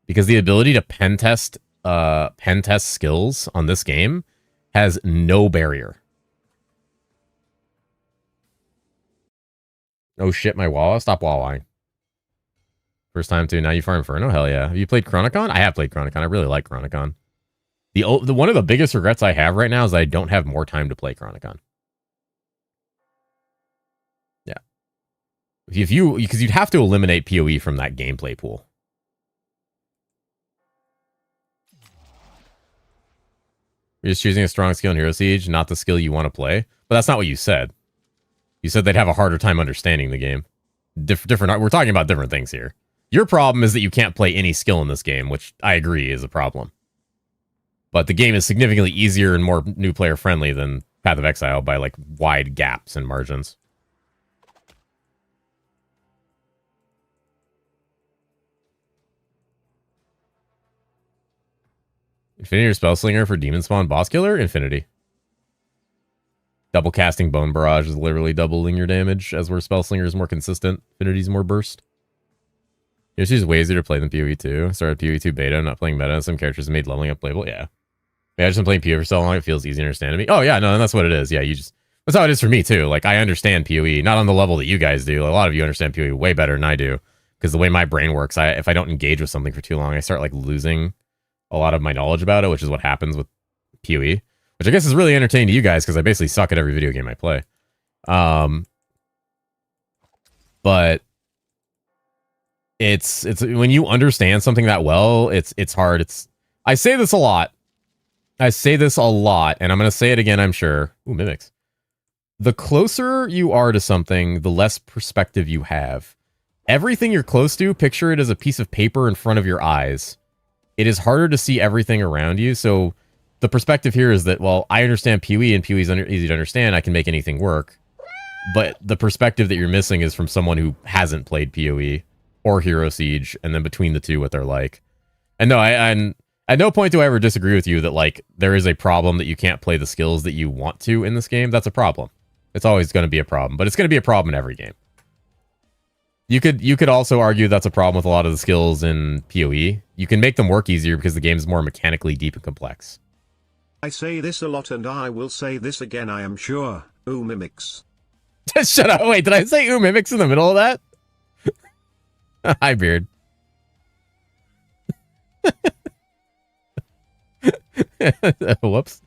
Because the ability to pen test skills on this game has no barrier. Oh shit, my wall. Stop wallowing. First time too. Now you farm Inferno? Hell yeah. Have you played Chronicon? I have played Chronicon. I really like Chronicon. The one of the biggest regrets I have right now is I don't have more time to play Chronicon. Yeah. Because you'd have to eliminate PoE from that gameplay pool. You're just choosing a strong skill in Hero Siege, not the skill you want to play. But that's not what you said. You said they'd have a harder time understanding the game. Different. We're talking about different things here. Your problem is that you can't play any skill in this game, which I agree is a problem. But the game is significantly easier and more new player friendly than Path of Exile by like wide gaps and margins. Infinity or Spellslinger for Demon Spawn Boss Killer? Infinity. Double casting Bone Barrage is literally doubling your damage, as where Spellslinger is more consistent. Infinity's more burst. It's just way easier to play than PoE 2. Started PoE 2 beta, not playing meta. Some characters made leveling up playable. Yeah. I just been playing PoE for so long, it feels easy to understand to me. Oh, yeah, no, that's what it is. Yeah, that's how it is for me, too. Like, I understand PoE, not on the level that you guys do. A lot of you understand PoE way better than I do. Because the way my brain works, if I don't engage with something for too long, I start, like, losing a lot of my knowledge about it, which is what happens with PoE. Which I guess is really entertaining to you guys, because I basically suck at every video game I play. But it's when you understand something that well, it's hard. I say this a lot, and I'm going to say it again, I'm sure. Ooh, mimics. The closer you are to something, the less perspective you have. Everything you're close to, picture it as a piece of paper in front of your eyes. It is harder to see everything around you, so the perspective here is that, well, I understand PoE, and PoE is easy to understand, I can make anything work. But the perspective that you're missing is from someone who hasn't played PoE or herosiege, and then between the two, what they're like. And no, I at no point do I ever disagree with you that, like, there is a problem that you can't play the skills that you want to in this game. That's a problem. It's always going to be a problem, but it's going to be a problem in every game. You could also argue that's a problem with a lot of the skills in PoE. You can make them work easier because the game is more mechanically deep and complex. I say this a lot and I will say this again, I am sure. Ooh, mimics. Shut up. Wait, did I say ooh, mimics in the middle of that? Hi, Beard. Whoops.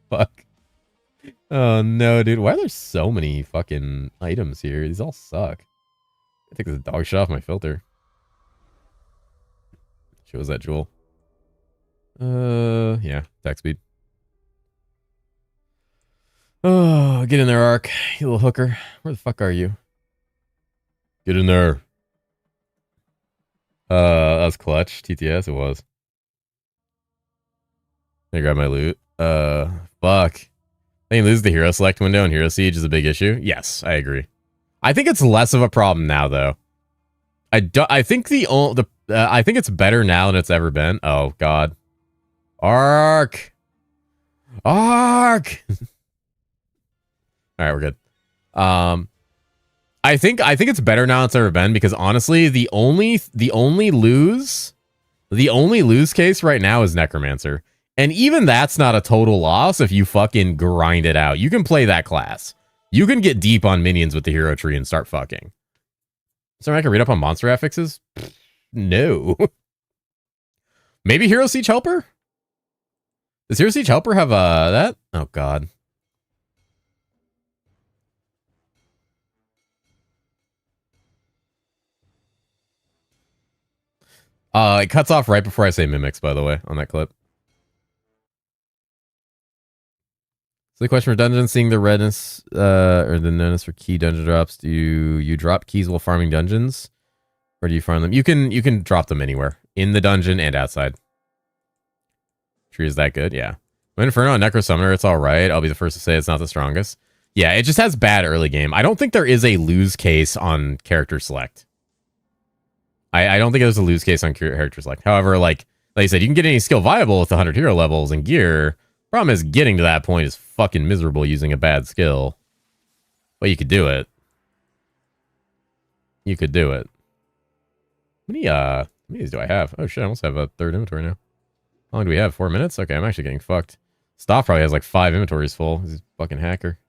Fuck. Oh, no, dude. Why are there so many fucking items here? These all suck. I think there's a dog shit off my filter. Show us that jewel. Yeah, attack speed. Oh, get in there, Ark, you little hooker. Where the fuck are you? Get in there. That was clutch. TTS, it was. I grab my loot. Fuck. I think lose the hero select window in Hero Siege is a big issue. Yes, I agree. I think it's less of a problem now, though. I think I think it's better now than it's ever been. Oh God. Ark. Ark. All right, we're good. I think it's better now than it's ever been because honestly, the only lose case right now is Necromancer. And even that's not a total loss if you fucking grind it out. You can play that class. You can get deep on minions with the hero tree and start fucking. So I can read up on monster affixes? No. Maybe Hero Siege Helper? Does Hero Siege Helper have that? Oh God. It cuts off right before I say mimics, by the way, on that clip. So the question for dungeons, seeing the redness or the notice for key dungeon drops, do you drop keys while farming dungeons? Or do you farm them? You can drop them anywhere. In the dungeon and outside. Tree is that good? Yeah. Inferno and Necro Summoner, it's alright. I'll be the first to say it's not the strongest. Yeah, it just has bad early game. I don't think there is a lose case on character select. I don't think there's a lose case on character select. However, like I said, you can get any skill viable with 100 hero levels and gear. Problem is, getting to that point is fucking miserable using a bad skill. But you could do it. You could do it. How many of these do I have? Oh shit, I almost have a third inventory now. How long do we have? 4 minutes? Okay, I'm actually getting fucked. Stoff probably has like 5 inventories full. He's a fucking hacker.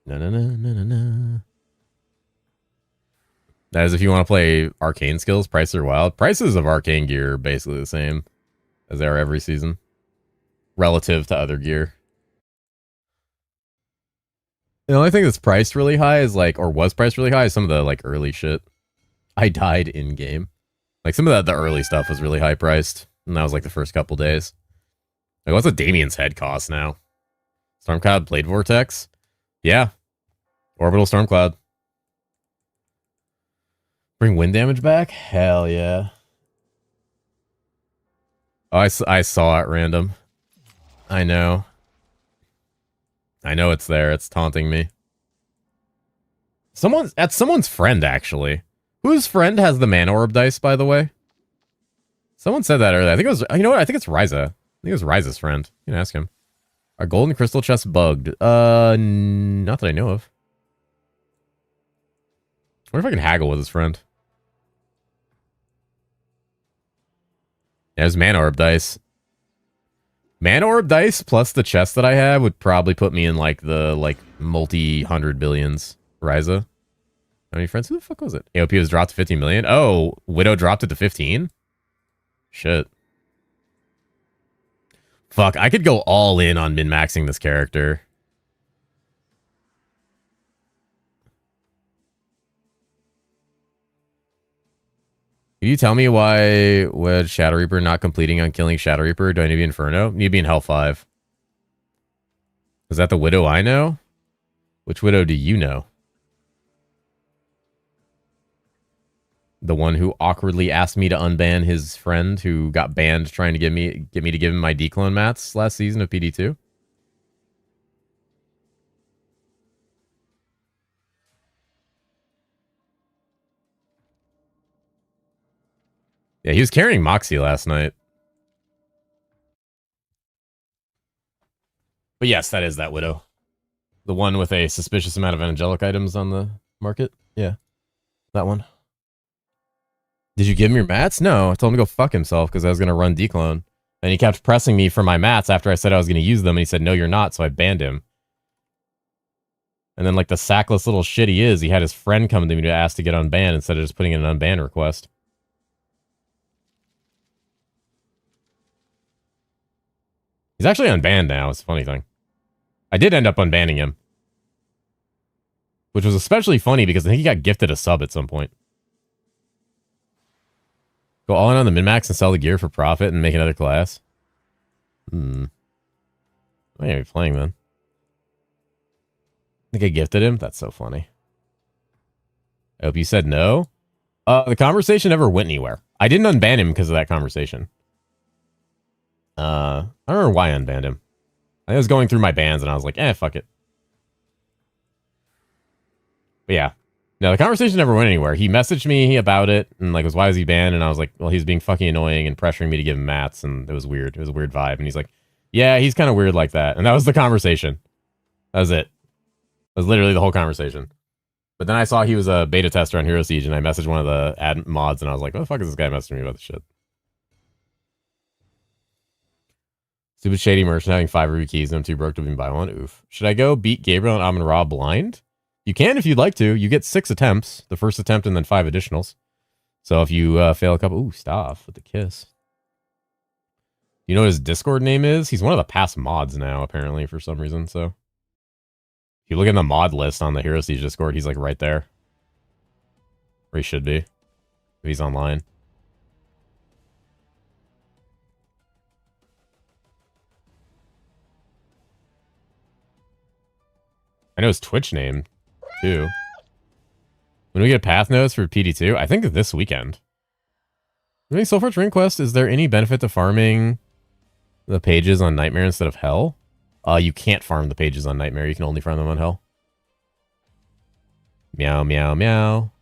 No. That is if you want to play arcane skills, prices are wild. Prices of arcane gear are basically the same as they are every season. Relative to other gear. The only thing that's priced really high is like, or was priced really high, is some of the like early shit. I died in game. Like some of the early stuff was really high priced. And that was like the first couple days. Like what's a Damien's head cost now? Stormcloud Blade Vortex? Yeah. Orbital Stormcloud. Bring wind damage back? Hell yeah. Oh, I saw it random. I know. I know it's there. It's taunting me. someone's friend, actually. Whose friend has the mana orb dice, by the way? Someone said that earlier. I think it was, you know what? I think it's Ryza. I think it was Ryza's friend. You can ask him. Are golden crystal chests bugged? Not that I know of. I wonder if I can haggle with his friend. There's mana orb dice. Mana orb dice plus the chest that I have would probably put me in like the multi-hundred billions. Ryza. How many friends? Who the fuck was it? AOP was dropped to 15 million. Oh, Widow dropped it to 15? Shit. Fuck, I could go all in on min-maxing this character. Can you tell me why would Shadow Reaper not completing on killing Shadow Reaper? Do I need to be Inferno? Need to be in Hell 5. Is that the Widow I know? Which Widow do you know? The one who awkwardly asked me to unban his friend who got banned trying to get me to give him my declone mats last season of PD2? Yeah, he was carrying Moxie last night. But yes, that is that Widow. The one with a suspicious amount of angelic items on the market. Yeah, that one. Did you give him your mats? No, I told him to go fuck himself because I was going to run declone. And he kept pressing me for my mats after I said I was going to use them. And he said, no, you're not. So I banned him. And then like the sackless little shit he is, he had his friend come to me to ask to get unbanned instead of just putting in an unban request. He's actually unbanned now. It's a funny thing. I did end up unbanning him. Which was especially funny because I think he got gifted a sub at some point. Go all in on the min-max and sell the gear for profit and make another class? I ain't be playing then. I think I gifted him? That's so funny. I hope you said no. The conversation never went anywhere. I didn't unban him because of that conversation. I don't remember why I unbanned him. I was going through my bans and I was like, fuck it. But yeah. No, the conversation never went anywhere. He messaged me about it and like, why is he banned? And I was like, well, he's being fucking annoying and pressuring me to give him mats, and it was weird. It was a weird vibe. And he's like, yeah, he's kind of weird like that. And that was the conversation. That was it. That was literally the whole conversation. But then I saw he was a beta tester on herosiege, and I messaged one of the ad mods, and I was like, what the fuck is this guy messaging me about this shit? Stupid shady merchant having 5 ruby keys and I'm too broke to even buy one. Oof. Should I go beat Gabriel and Amon-Ra blind? You can if you'd like to. You get 6 attempts. The first attempt and then 5 additionals. So if you fail a couple... Ooh, Staff with the kiss. You know what his Discord name is? He's one of the past mods now, apparently, for some reason, so... If you look in the mod list on the herosiege Discord, he's like right there. Where he should be. If he's online. I know his Twitch name, too. When we get path notes for PD2, I think this weekend. Doing Soulforge Ring Quest, is there any benefit to farming the pages on Nightmare instead of Hell? You can't farm the pages on Nightmare. You can only farm them on Hell. Meow, meow, meow.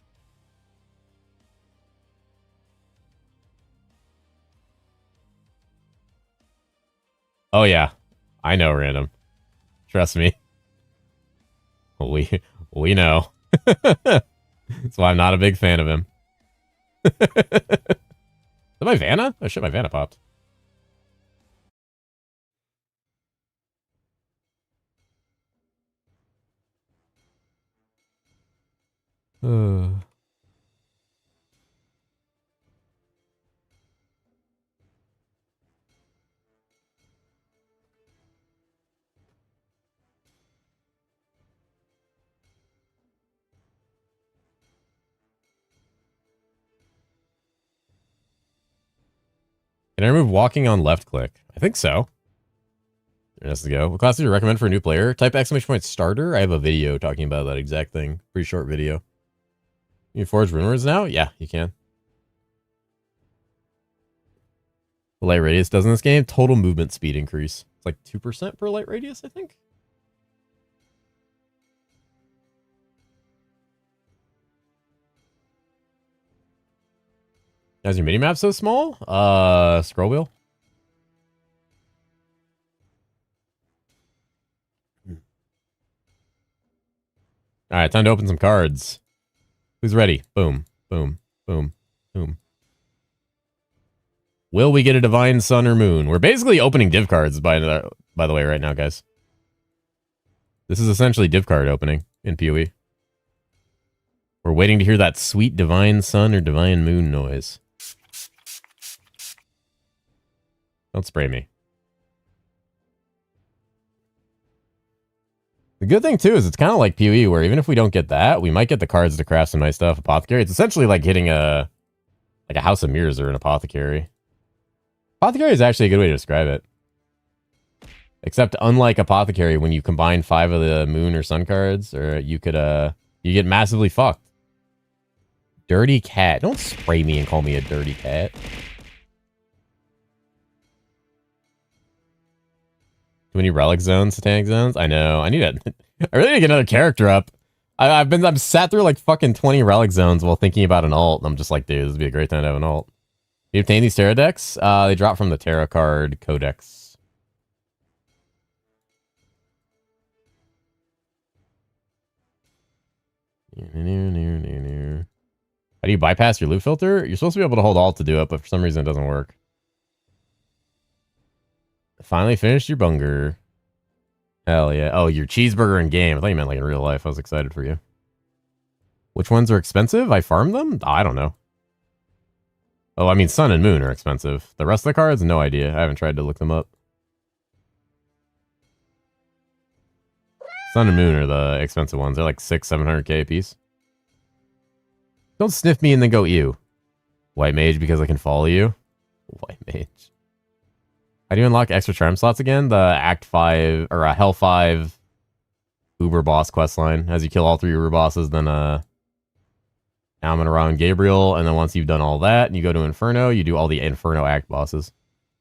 Oh, yeah. I know, Random. Trust me. We know. That's why I'm not a big fan of him. Is that my Vanna? Oh shit, my Vanna popped. Can I remove walking on left click? I think so. There has to go. What class do you recommend for a new player? Type ! Starter. I have a video talking about that exact thing. Pretty short video. You can forge rumors now? Yeah, you can. The light radius does in this game? Total movement speed increase. It's like 2% per light radius, I think. Is your mini-map so small? Scroll wheel? Alright, time to open some cards. Who's ready? Boom, boom, boom, boom. Will we get a divine sun or moon? We're basically opening div cards by the way right now, guys. This is essentially div card opening in PoE. We're waiting to hear that sweet divine sun or divine moon noise. Don't spray me. The good thing, too, is it's kind of like PoE, where even if we don't get that, we might get the cards to craft some nice stuff. Apothecary. It's essentially like hitting a House of Mirrors or an Apothecary. Apothecary is actually a good way to describe it. Except, unlike Apothecary, when you combine 5 of the Moon or Sun cards, or you could, you get massively fucked. Dirty cat. Don't spray me and call me a dirty cat. Too many relic zones, satanic zones? I know. I need it. I really need to get another character up. I've sat through like fucking 20 relic zones while thinking about an alt, and I'm just like, dude, this would be a great time to have an alt. You obtain these Terra decks? They drop from the Terra card codex. How do you bypass your loot filter? You're supposed to be able to hold alt to do it, but for some reason it doesn't work. Finally finished your bunger. Hell yeah. Oh, your cheeseburger in game. I thought you meant like in real life. I was excited for you. Which ones are expensive? I farmed them? Oh, I don't know. Oh, I mean, Sun and Moon are expensive. The rest of the cards? No idea. I haven't tried to look them up. Sun and Moon are the expensive ones. They're like 600-700k a piece. Don't sniff me and then go ew. White Mage because I can follow you. White Mage. How do you unlock extra charm slots again? The Act 5 or Hell 5 Uber boss questline. As you kill all 3 Uber bosses, then Almanara and Gabriel, and then once you've done all that and you go to Inferno, you do all the Inferno Act bosses.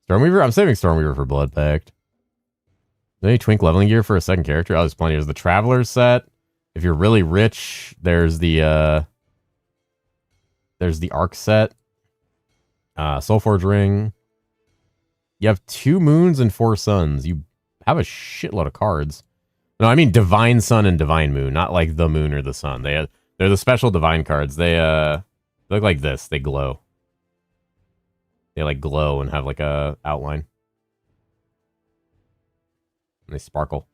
Stormweaver? I'm saving Stormweaver for Blood Pact. Is there any Twink leveling gear for a second character? Oh, there's plenty. There's the Traveler's set. If you're really rich, there's the Arc set. Soulforge Ring. You have 2 moons and 4 suns. You have a shitload of cards. No, I mean Divine Sun and Divine Moon, not like the moon or the sun. They're the special divine cards. They look like this. They glow. They like glow and have like a outline. And they sparkle.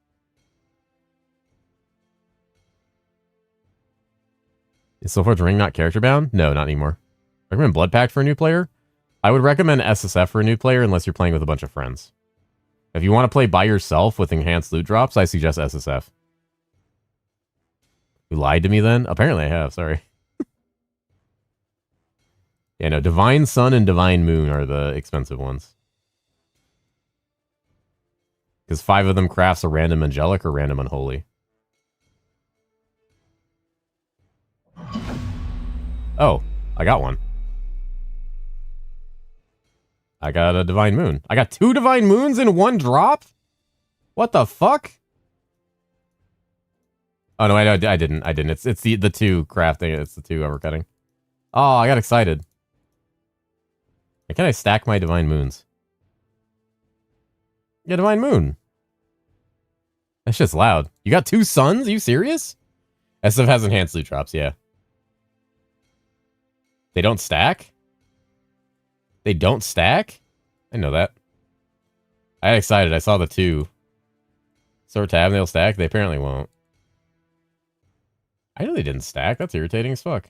Is Soulforge Ring not character bound? No, not anymore. Recommend Blood Pact for a new player? I would recommend SSF for a new player unless you're playing with a bunch of friends. If you want to play by yourself with enhanced loot drops, I suggest SSF. You lied to me then? Apparently I have, sorry. Yeah, no, Divine Sun and Divine Moon are the expensive ones. Because 5 of them crafts a random Angelic or random Unholy. Oh, I got one. I got a Divine Moon. I got 2 Divine Moons in 1 drop? What the fuck? Oh, no, I didn't. It's the 2 crafting. It's the 2 overcutting. Oh, I got excited. Why can't I stack my Divine Moons? Yeah, Divine Moon. That shit's loud. You got 2 suns? Are you serious? SF has enhanced loot drops, yeah. They don't stack? They don't stack? I know that. I got excited. I saw the 2. Sort tab, they'll stack. They apparently won't. I know they didn't stack. That's irritating as fuck.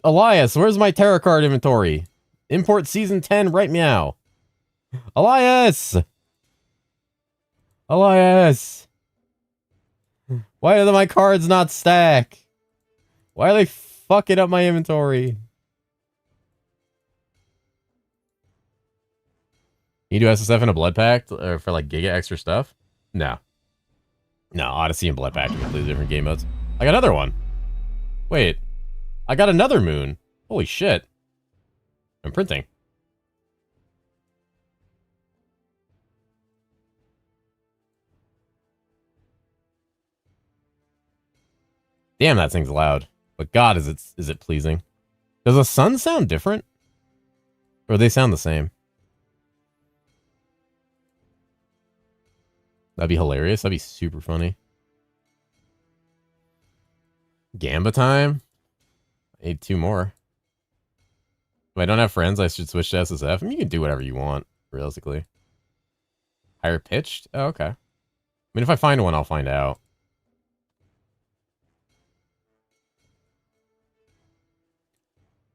Elias, where's my tarot card inventory? Import season 10 right meow. Elias! Elias! Why do my cards not stack? Why are they fucking up my inventory? You do SSF in a Blood Pact or for like giga extra stuff? No. No, Odyssey and Blood Pact are completely different game modes. I got another one. Wait. I got another moon. Holy shit. I'm printing. Damn, that thing's loud. But God, is it pleasing. Does the sun sound different? Or they sound the same. That'd be hilarious. That'd be super funny. Gamba time? I need 2 more. If I don't have friends, I should switch to SSF. I mean, you can do whatever you want, realistically. Higher pitched? Oh, okay. I mean, if I find one, I'll find out.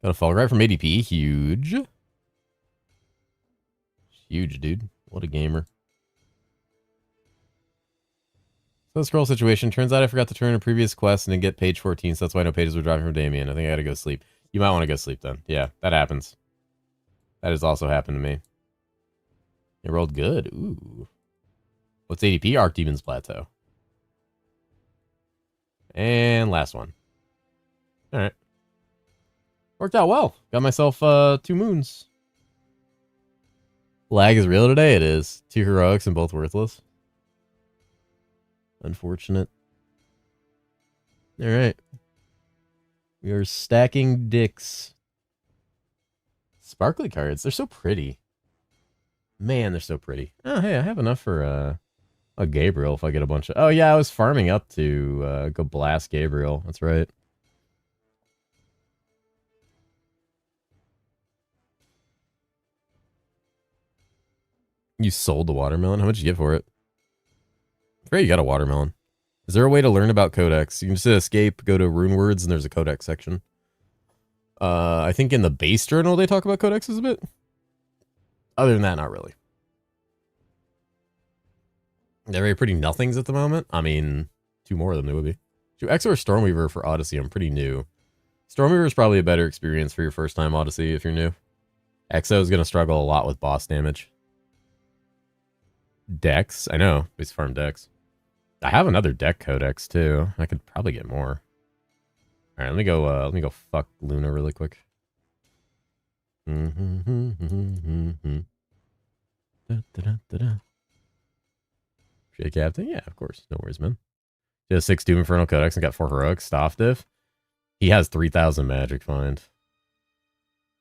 Got a fall guy from ADP. Huge. Huge, dude. What a gamer. So scroll situation. Turns out I forgot to turn a previous quest and then get page 14, so that's why no pages were driving from Damien. I think I gotta go sleep. You might want to go sleep then. Yeah, that happens. That has also happened to me. It rolled good. Ooh. What's ADP? Archdemon's Plateau. And last one. Alright. Worked out well. Got myself 2 moons. Lag is real today? It is. 2 heroics and both worthless. Unfortunate. Alright. We are stacking dicks. Sparkly cards. They're so pretty. Man, they're so pretty. Oh, hey, I have enough for a Gabriel if I get a bunch of... Oh, yeah, I was farming up to go blast Gabriel. That's right. You sold the watermelon? How much did you get for it? Great, you got a watermelon. Is there a way to learn about codex? You can just hit escape, go to rune words, and there's a codex section. I think in the base journal they talk about codexes a bit. Other than that, not really. They're very pretty nothings at the moment. I mean, 2 more of them there would be. Do Exo or Stormweaver for Odyssey? I'm pretty new. Stormweaver is probably a better experience for your first time Odyssey if you're new. Exo is going to struggle a lot with boss damage. Dex? I know. We farm Dex. I have another deck codex too. I could probably get more. All right, let me go fuck Luna really quick. Shit, Captain? Yeah, of course. No worries, man. Just 6 Doom Infernal Codex and got 4 heroics. Staff diff. He has 3,000 magic find.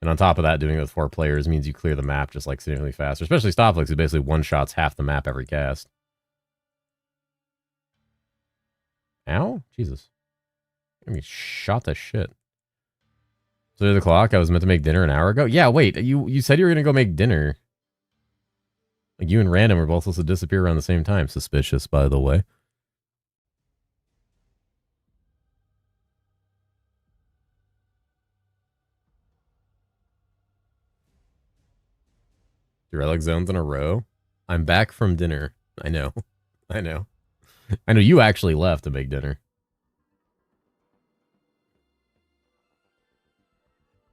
And on top of that, doing it with 4 players means you clear the map just like significantly faster. Especially Stofflix, who basically one-shots half the map every cast. Ow? Jesus. I mean, shot the shit. So the clock, I was meant to make dinner an hour ago? Yeah, wait, you said you were going to go make dinner. Like, you and Random were both supposed to disappear around the same time. Suspicious, by the way. Your relic zones in a row? I'm back from dinner. I know. I know. I know you actually left to make dinner.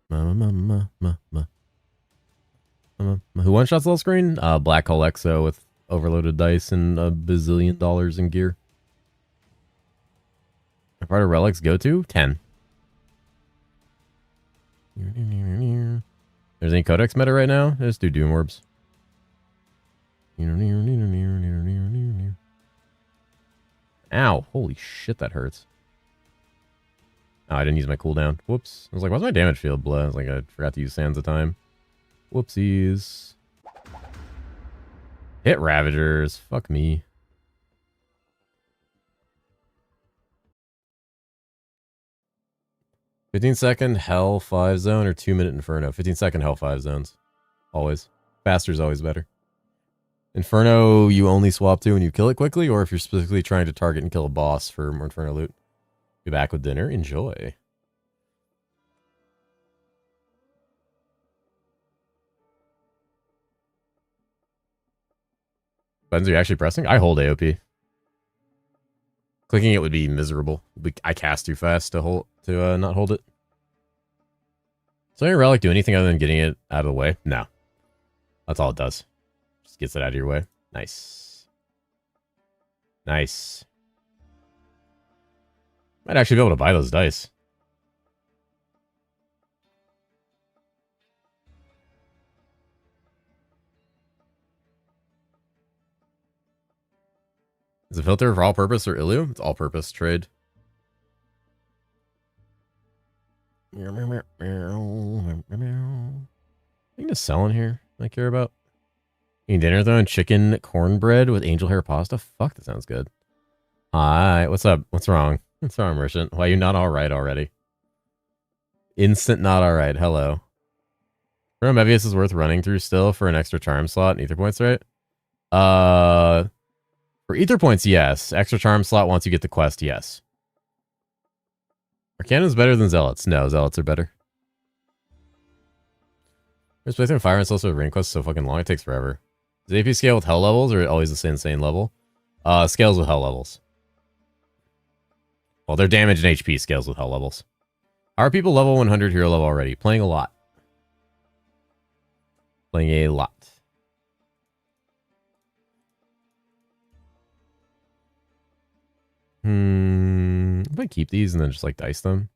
Who one-shots little screen? Black Hole Exo with overloaded dice and $1 bazillion in gear. How far do relics go to? 10. There's any codex meta right now? Let's do Doom Orbs. Ow. Holy shit, that hurts. Oh, I didn't use my cooldown. Whoops. I was like, why's my damage field blood? I was like, I forgot to use Sands of Time. Whoopsies. Hit Ravagers. Fuck me. "15-second Hell 5 zone or 2-minute Inferno?" 15-second Hell 5 zones. Always. Faster's always better. Inferno, you only swap to when you kill it quickly, or if you're specifically trying to target and kill a boss for more Inferno loot. Be back with dinner. Enjoy. Buttons are you actually pressing? I hold AOP. Clicking it would be miserable. I cast too fast to not hold it. So your relic do anything other than getting it out of the way? No. That's all it does. Just gets it out of your way. Nice. Nice. Might actually be able to buy those dice. Is it filter for all purpose or Illu? It's all purpose trade. I think selling here I care about? Eating dinner though and chicken cornbread with angel hair pasta? Fuck, that sounds good. Hi, what's up? What's wrong? What's wrong, merchant? Why are you not alright already? Instant not alright. Hello. Remember, Mevius is worth running through still for an extra charm slot and ether points, right? For ether points, yes. Extra charm slot once you get the quest, yes. Arcanum's better than Zealots. No, Zealots are better. There's playthrough Fire and also Rain Quest is so fucking long, it takes forever. Does AP scale with hell levels or always the same insane level? Scales with hell levels. Well, their damage and HP scales with hell levels. Are people level 100 hero level already? Playing a lot. Playing a lot. I might keep these and then just like dice them.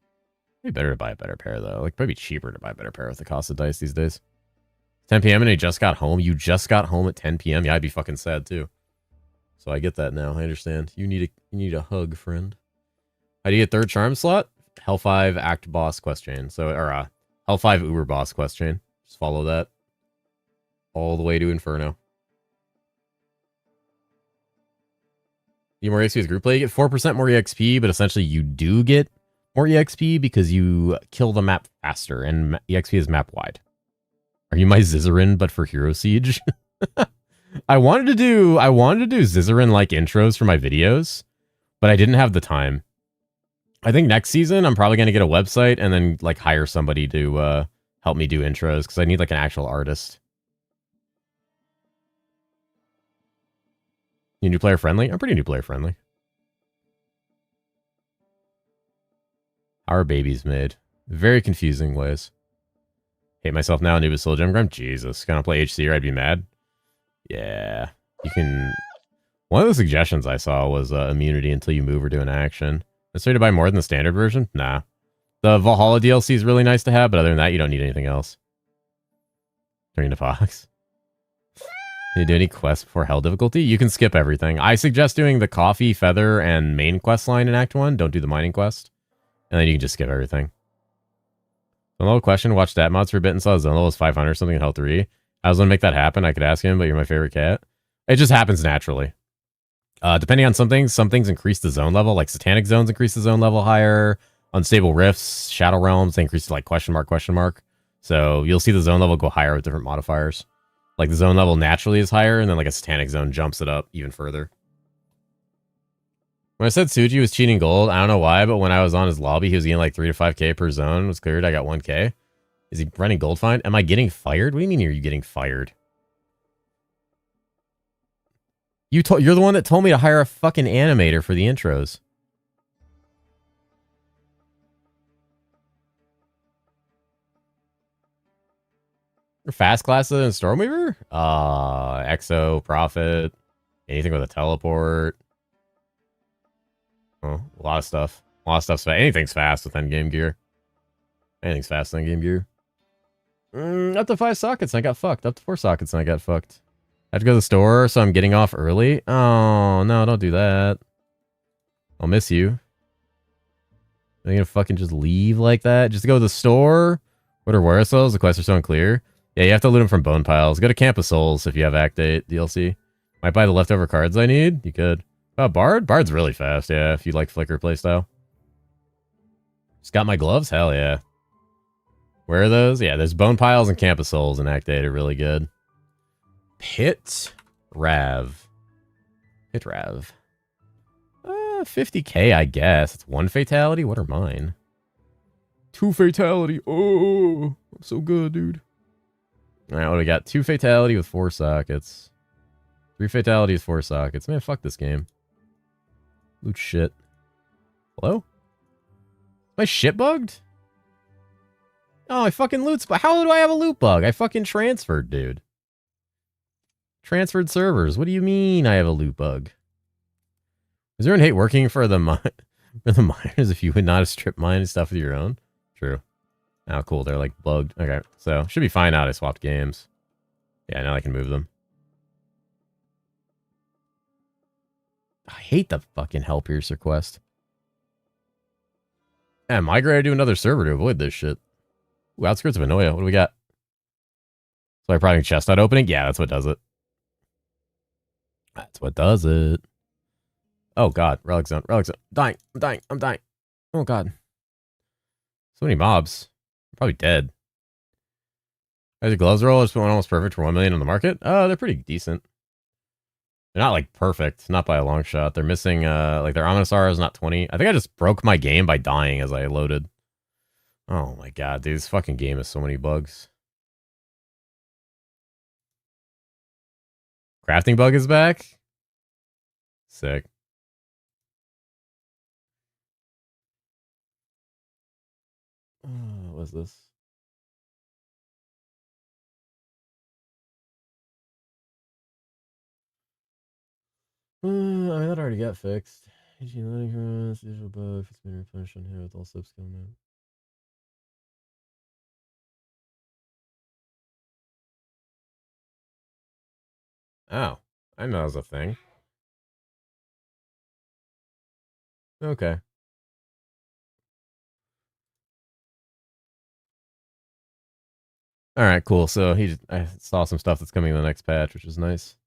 Maybe better to buy a better pair though. Like probably cheaper to buy a better pair with the cost of dice these days. 10 p.m. and I just got home. You just got home at 10 p.m. Yeah, I'd be fucking sad too. So I get that now. I understand. You need a hug, friend. How do you get third charm slot? Hell 5 Act Boss quest chain. So or Hell 5 Uber Boss quest chain. Just follow that all the way to Inferno. You more XP with group play. You get 4% more EXP, but essentially you do get more EXP because you kill the map faster, and EXP is map wide. Are you my Zizarin, but for Hero Siege? I wanted to do Zizarin like intros for my videos, but I didn't have the time. I think next season I'm probably gonna get a website and then like hire somebody to help me do intros because I need like an actual artist. You new player friendly? I'm pretty new player friendly. How are babies made? Very confusing ways. Hate myself now, Anubis Soul Gem Grime. Jesus, gonna play HC or I'd be mad. Yeah, you can. One of the suggestions I saw was immunity until you move or do an action. Necessary to buy more than the standard version? Nah. The Valhalla DLC is really nice to have, but other than that, you don't need anything else. Turning to Fox. Can you do any quests before hell difficulty? You can skip everything. I suggest doing the coffee, feather, and main quest line in Act 1. Don't do the mining quest. And then you can just skip everything. One little question. Watched that mods for a bit and saw his zone level was 500 or something in Hell 3. I was going to make that happen. I could ask him, but you're my favorite cat. It just happens naturally. Depending on some things increase the zone level. Like Satanic Zones increase the zone level higher. Unstable Rifts, Shadow Realms, they increase to like question mark. So you'll see the zone level go higher with different modifiers. Like the zone level naturally is higher, and then like a Satanic Zone jumps it up even further. When I said Suji was cheating gold, I don't know why, but when I was on his lobby, he was getting like 3 to 5k per zone. It was cleared, I got 1k. Is he running gold find? Am I getting fired? What do you mean are you getting fired? You're the one that told me to hire a fucking animator for the intros. Your fast classes in Stormweaver? Exo, Prophet, anything with a teleport. Oh, a lot of stuff. A lot of stuff's fast. Anything's fast with endgame gear. Anything's fast with endgame gear. Up to 5 sockets and I got fucked. Up to 4 sockets and I got fucked. I have to go to the store, so I'm getting off early. Oh, no, don't do that. I'll miss you. Are you gonna fucking just leave like that? Just to go to the store? What are Warrior Souls? The quests are so unclear. Yeah, you have to loot them from bone piles. Go to Camp of Souls if you have Act 8 DLC. Might buy the leftover cards I need. You could. Bard? Bard's really fast, yeah, if you like Flicker playstyle. Just got my gloves? Hell yeah. Where are those? Yeah, there's bone piles and Camp of Souls in Act 8 are really good. Pit Rav. 50k, I guess. It's 1 fatality? What are mine? 2 fatality. Oh, I'm so good, dude. Alright, what do we got? 2 fatality with 4 sockets. 3 fatalities, 4 sockets. Man, fuck this game. Loot shit. Hello? My shit bugged? Oh, my fucking loot's... How do I have a loot bug? I fucking transferred, dude. Transferred servers. What do you mean I have a loot bug? Is there an hate working for the miners if you would not have strip mined stuff with your own? True. Oh, cool. They're like bugged. Okay, so should be fine now. I swapped games. Yeah, now I can move them. I hate the fucking Hellpiercer quest. Yeah, migrate to another server to avoid this shit. Ooh, Outskirts of Anoia. What do we got? So I probably chestnut opening? Yeah, that's what does it. That's what does it. Oh god, relic zone, relic zone. Dying, I'm dying, I'm dying. Oh god. So many mobs. I'm probably dead. As a gloves roll, just went almost perfect for 1 million on the market. Oh, they're pretty decent. They're not like perfect, not by a long shot. They're missing like their ominous aura is not 20. I think I just broke my game by dying as I loaded. Oh my god, dude, this fucking game has so many bugs. Crafting bug is back? Sick. What was this? I mean, that already got fixed. Digital bug, it's been replenished on here with all sub skill now. Oh, I know that was a thing. Okay. All right, cool. So I saw some stuff that's coming in the next patch, which is nice.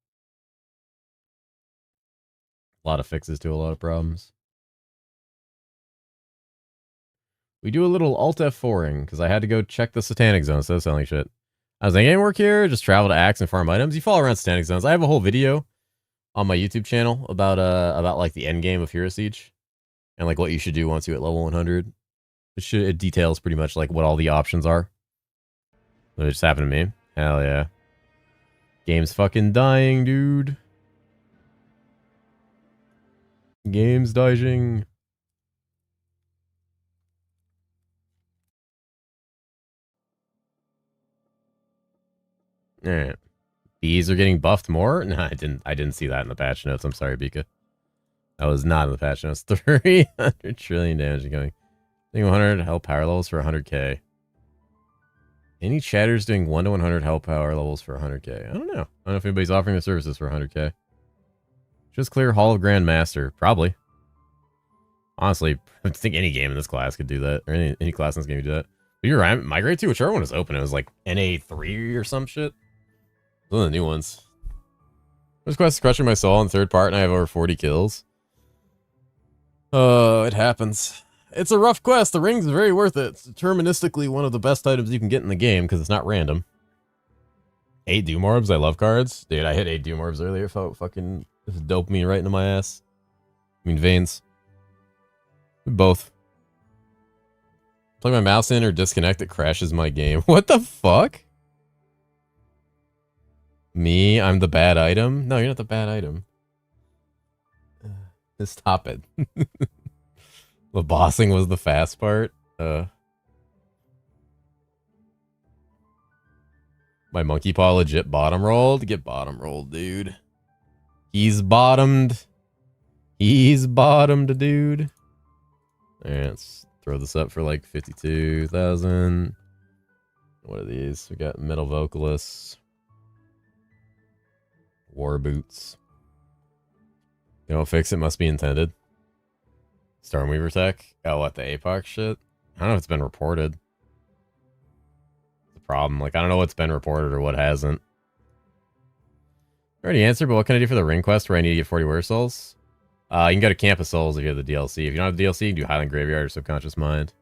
A lot of fixes to a lot of problems. We do a little Alt F4ing because I had to go check the Satanic Zone instead of selling shit. I was like, any work here? Just travel to Axe and farm items. You follow around Satanic Zones. I have a whole video on my YouTube channel about like the endgame of herosiege and like what you should do once you hit level 100. It details pretty much like what all the options are. What just happened to me? Hell yeah. Game's fucking dying, dude. Game's dying. Alright. Bees are getting buffed more? No, I didn't see that in the patch notes. I'm sorry, Bika. That was not in the patch notes. 300 trillion damage going. I think 100 health power levels for 100k. Any chatters doing 1 to 100 health power levels for 100k? I don't know. I don't know if anybody's offering the services for 100k. Just clear Hall of Grand Master. Probably. Honestly, I think any game in this class could do that. Or any class in this game could do that. But you're right. Migrate 2, whichever one is open. It was like NA3 or some shit. One of the new ones. This quest is crushing my soul in the third part, and I have over 40 kills. It happens. It's a rough quest. The ring's very worth it. It's deterministically one of the best items you can get in the game because it's not random. 8 Doom Orbs. I love cards. Dude, I hit 8 Doom Orbs earlier. Felt fucking dopamine right into my ass. I mean, veins. Both. Plug my mouse in or disconnect, it crashes my game. What the fuck? Me? I'm the bad item? No, you're not the bad item. Stop it. The bossing was the fast part. My monkey paw legit bottom rolled. Get bottom rolled, dude. He's bottomed. He's bottomed, dude. Alright, let's throw this up for like 52,000. What are these? We got metal vocalists. War boots. You don't fix it, must be intended. Stormweaver tech. Oh, what, the APOC shit? I don't know if it's been reported. The problem, like, I don't know what's been reported or what hasn't. I already answered, but what can I do for the ring quest where I need to get 40 Were Souls? You can go to Camp of Souls if you have the DLC. If you don't have the DLC, you can do Highland Graveyard or Subconscious Mind.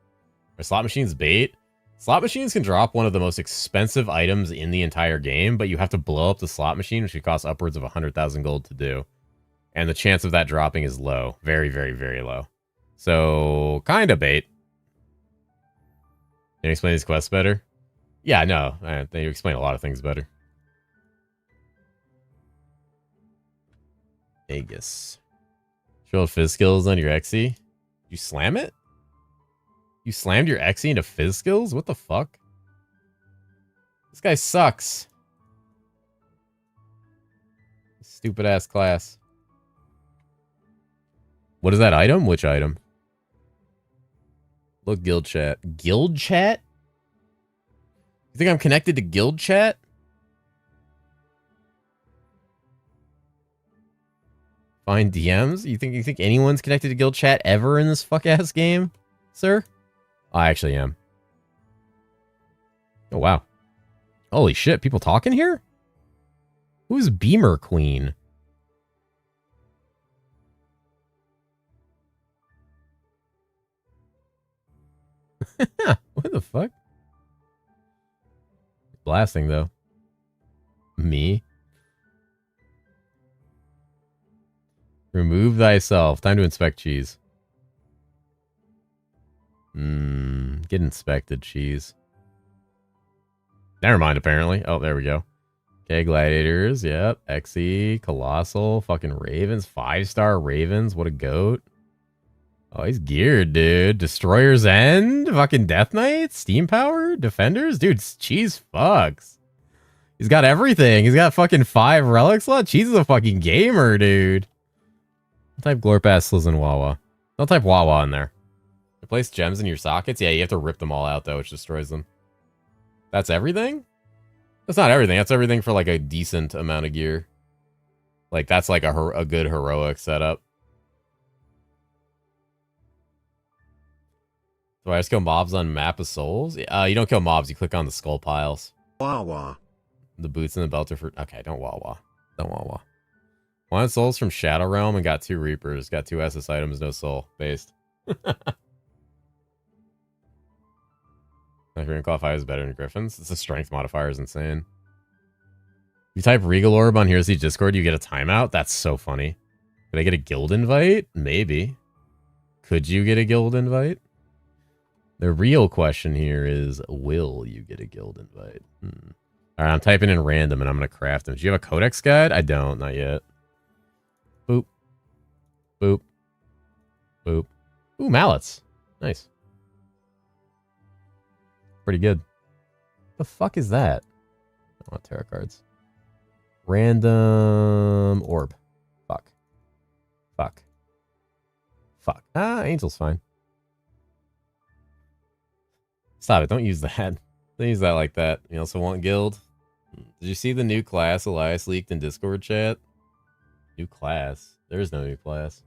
Are slot machines bait? Slot machines can drop one of the most expensive items in the entire game, but you have to blow up the slot machine, which could cost upwards of 100,000 gold to do. And the chance of that dropping is low. Very, very, very low. So, kind of bait. Can you explain these quests better? Yeah, no. They explain a lot of things better. Aegis. Show fizz skills on your Xe. You slam it? You slammed your Xe into fizz skills? What the fuck? This guy sucks. Stupid ass class. What is that item? Which item? Look, guild chat. Guild chat? You think I'm connected to guild chat? Find DMs? You think anyone's connected to guild chat ever in this fuck ass game, sir? I actually am. Oh wow. Holy shit, people talking here? Who's Beamer Queen? What the fuck? Blasting, though. Me? Remove thyself. Time to inspect cheese. Get inspected, cheese. Never mind, apparently. Oh, there we go. Okay, gladiators. Yep. XE, Colossal, fucking Ravens. 5-star Ravens. What a goat. Oh, he's geared, dude. Destroyer's End? Fucking Death Knight? Steam Power? Defenders? Dude, cheese fucks. He's got everything. He's got fucking 5 relic slots. Cheese is a fucking gamer, dude. I'll type Glorpass, Slizzin, Wawa. I'll type Wawa in there. Replace gems in your sockets? Yeah, you have to rip them all out, though, which destroys them. That's everything? That's not everything. That's everything for, like, a decent amount of gear. Like, that's, like, a good heroic setup. Do I just kill mobs on Map of Souls? You don't kill mobs. You click on the skull piles. Wawa. The boots and the belt are for... Okay, don't Wawa. Don't Wawa. Wanted souls from Shadow Realm and got 2 Reapers. Got 2 SS items, no soul. Based. If you're gonna qualify as better than Griffins, the strength modifier is insane. If you type Regal Orb on Heroes Discord, you get a timeout? That's so funny. Could I get a guild invite? Maybe. Could you get a guild invite? The real question here is, will you get a guild invite? Alright, I'm typing in random and I'm gonna craft them. Do you have a codex guide? I don't, not yet. Boop. Boop. Boop. Ooh, mallets. Nice. Pretty good. The fuck is that? I want tarot cards. Random orb. Fuck. Fuck. Fuck. Ah, Angel's fine. Stop it. Don't use that. Don't use that like that. You also want guild? Did you see the new class Elias leaked in Discord chat? New class? There is no new class.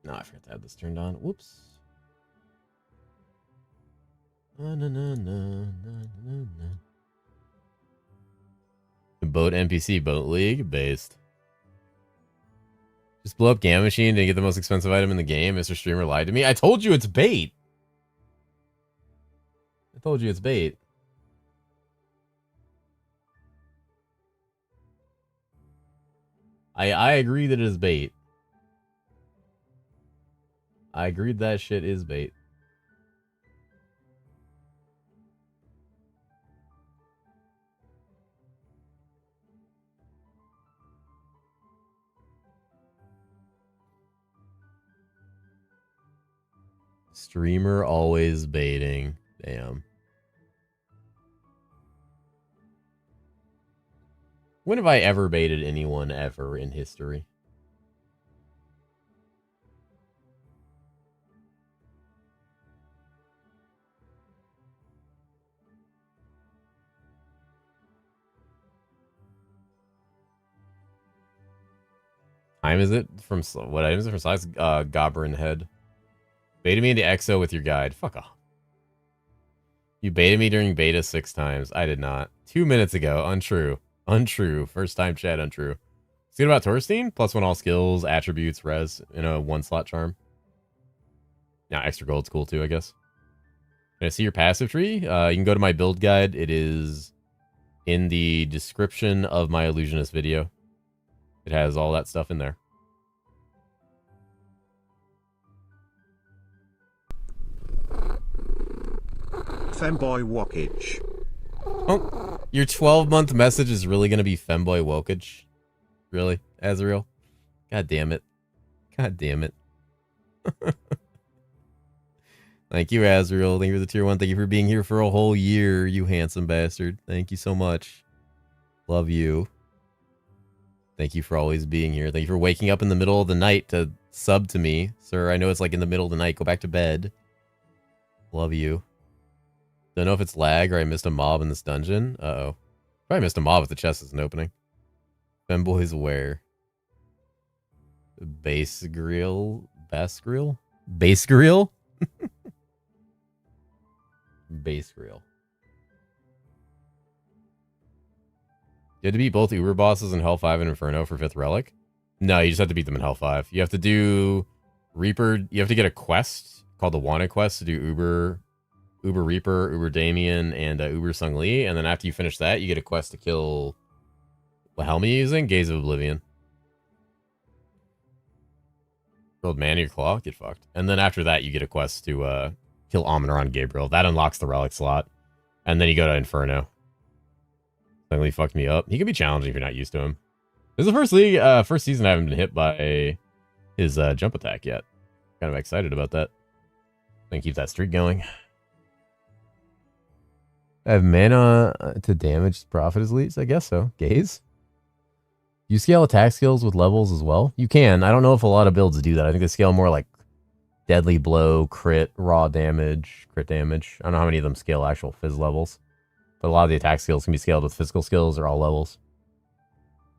No, I forgot to have this turned on. Whoops. Boat NPC Boat League based. Just blow up Gamma Machine to get the most expensive item in the game. Mr. Streamer lied to me. I told you it's bait. I told you it's bait. I agree that it is bait. I agreed that shit is bait. Streamer always baiting. Damn. When have I ever baited anyone ever in history? Time is it from what item is it from size? Goblin head. Baited me into EXO with your guide. Fuck off. You baited me during beta 6 times. I did not. 2 minutes ago. Untrue. Untrue. First time chat. Untrue. What's good about Torstein? +1 all skills, attributes, res in a 1-slot charm. Now extra gold's cool too, I guess. Can I see your passive tree? You can go to my build guide. It is in the description of my Illusionist video. It has all that stuff in there. Femboy Wokage. Oh, your 12-month message is really going to be Femboy Wokage? Really, Azrael? God damn it. God damn it. Thank you, Azrael. Thank you for the tier 1. Thank you for being here for a whole year, you handsome bastard. Thank you so much. Love you. Thank you for always being here. Thank you for waking up in the middle of the night to sub to me. Sir, I know it's like in the middle of the night. Go back to bed. Love you. Don't know if it's lag or I missed a mob in this dungeon. Uh-oh. Probably missed a mob if the chest isn't opening. Femboys where? Base grill? Bass grill? Base grill? Base grill. You had to beat both Uber bosses in Hell 5 and Inferno for 5th Relic? No, you just have to beat them in Hell 5. You have to do Reaper. You have to get a quest called the Wanted Quest to do Uber Reaper, Uber Damien, and Uber Sung Lee. And then after you finish that, you get a quest to kill... What helm are you using? Gaze of Oblivion. Rolled Man of your Claw? Get fucked. And then after that, you get a quest to kill Aminar Gabriel. That unlocks the Relic slot. And then you go to Inferno. Sung Lee fucked me up. He can be challenging if you're not used to him. This is the first season I haven't been hit by his jump attack yet. Kind of excited about that. Gonna keep that streak going. I have mana to damage Prophet as least? I guess so. Gaze? You scale attack skills with levels as well? You can. I don't know if a lot of builds do that. I think they scale more like Deadly Blow, Crit, Raw Damage, Crit Damage. I don't know how many of them scale actual Fizz levels. But a lot of the attack skills can be scaled with physical skills or all levels.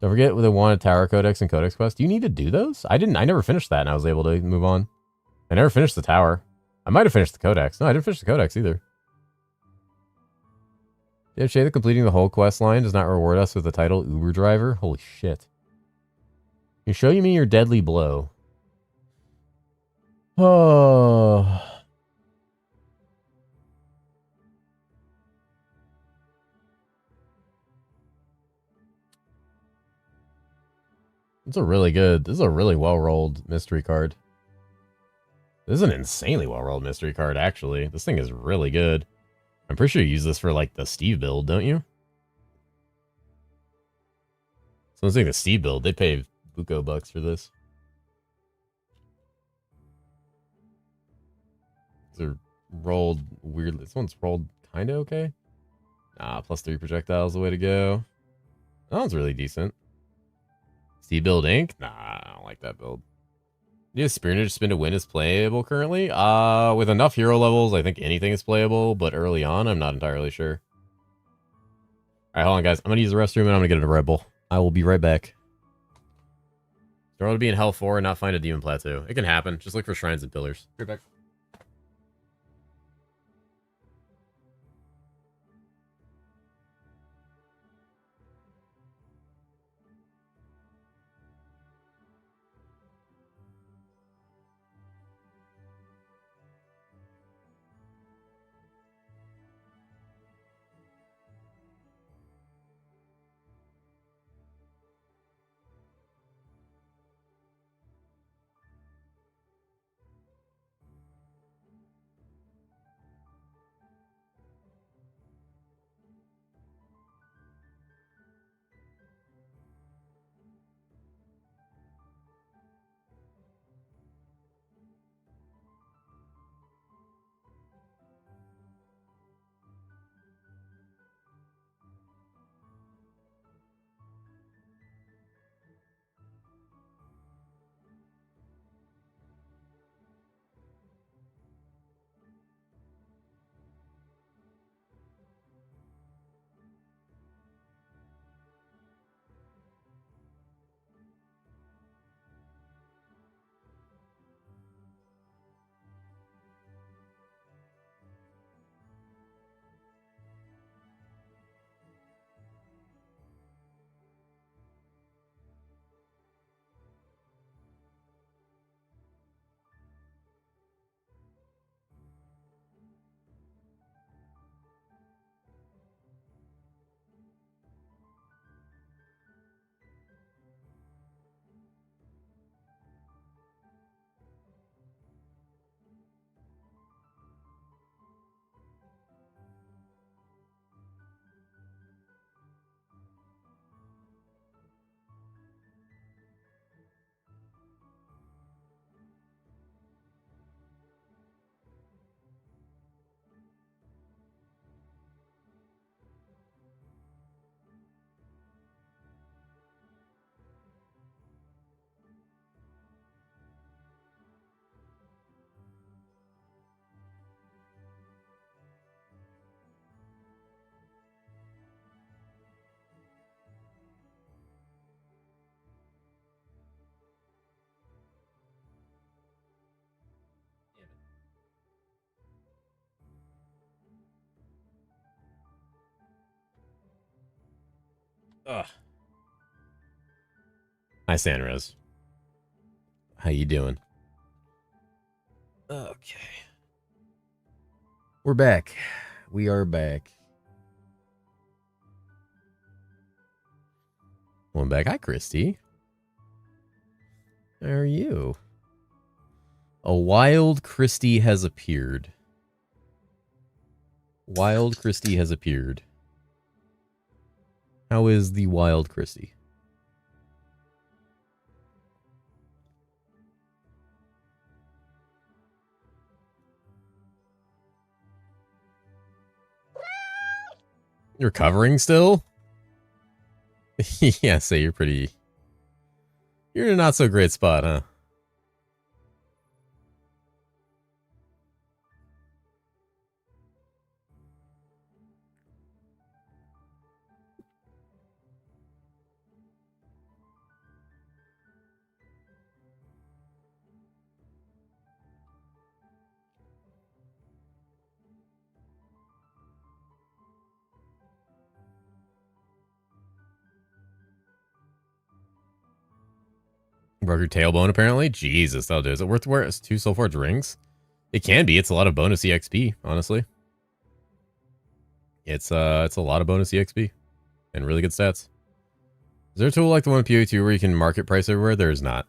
Don't forget with the Wanted Tower Codex and Codex Quest. Do you need to do those? I never finished that and I was able to move on. I never finished the tower. I might have finished the Codex. No, I didn't finish the Codex either. Did it say that completing the whole quest line does not reward us with the title Uber Driver? Holy shit. You show me your Deadly Blow. Oh... This is a really well-rolled mystery card. This is an insanely well-rolled mystery card, actually. This thing is really good. I'm pretty sure you use this for, like, the Steve build, don't you? Someone's saying the Steve build, they pay buco bucks for this. These are rolled weird. This one's rolled kinda okay. +3 projectiles the way to go. That one's really decent. Steve build Inc? Nah, I don't like that build. Yeah, Spearnage Spin to Win is playable currently. With enough hero levels, I think anything is playable, but early on, I'm not entirely sure. Alright, hold on, guys. I'm gonna use the restroom and I'm gonna get a Red Bull. I will be right back. Struggle to be in Hell 4 and not find a Demon Plateau. It can happen. Just look for shrines and pillars. Be right back. Ugh. Hi, Sanrez. How you doing? Okay. We're back. We are back. One back. Hi, Christy. How are you? A wild Christy has appeared. Wild Christy has appeared. How is the wild Christy? You're recovering still? Yeah, so you're pretty... You're in a not so great spot, huh? Broke your tailbone, apparently? Jesus, that'll do. Is it worth wearing 2 Soulforge rings? It can be. It's a lot of bonus EXP, honestly. It's a lot of bonus EXP. And really good stats. Is there a tool like the one in PoE2 where you can market price everywhere? There is not.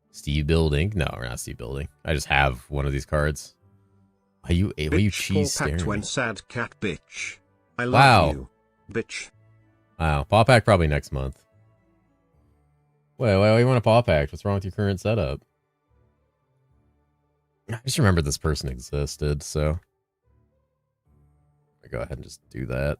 Steve Building? No, we're not Steve Building. I just have one of these cards. Are you cheese staring? When sad cat bitch. I love Wow. you, bitch. Wow, paw pack probably next month. Wait, why you want a paw pack? What's wrong with your current setup? I just remember this person existed, so I go ahead and just do that.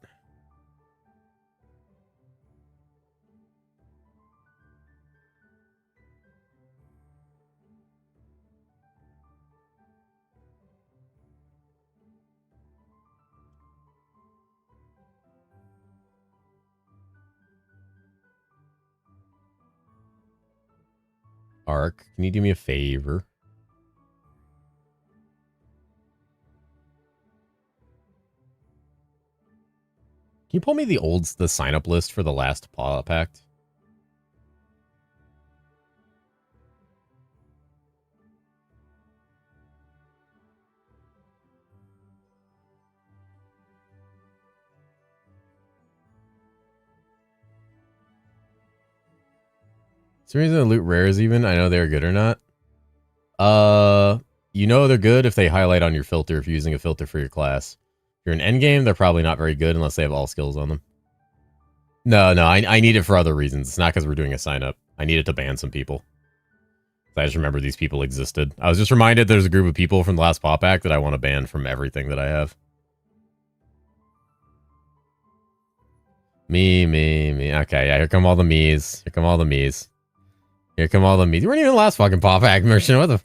Ark, can you do me a favor? Can you pull me the sign up list for the last Paw Pact? Is there a reason to loot rares even? I know they're good or not. You know they're good if they highlight on your filter if you're using a filter for your class. If you're in Endgame, they're probably not very good unless they have all skills on them. No, I need it for other reasons. It's not because we're doing a sign up. I need it to ban some people. I just remember these people existed. I was just reminded there's a group of people from the last Paw Pack that I want to ban from everything that I have. Me. Okay, yeah, here come all the me's. Here come all the me's. Here come all the me's. You weren't even the last fucking Paw Pack merchant. What the...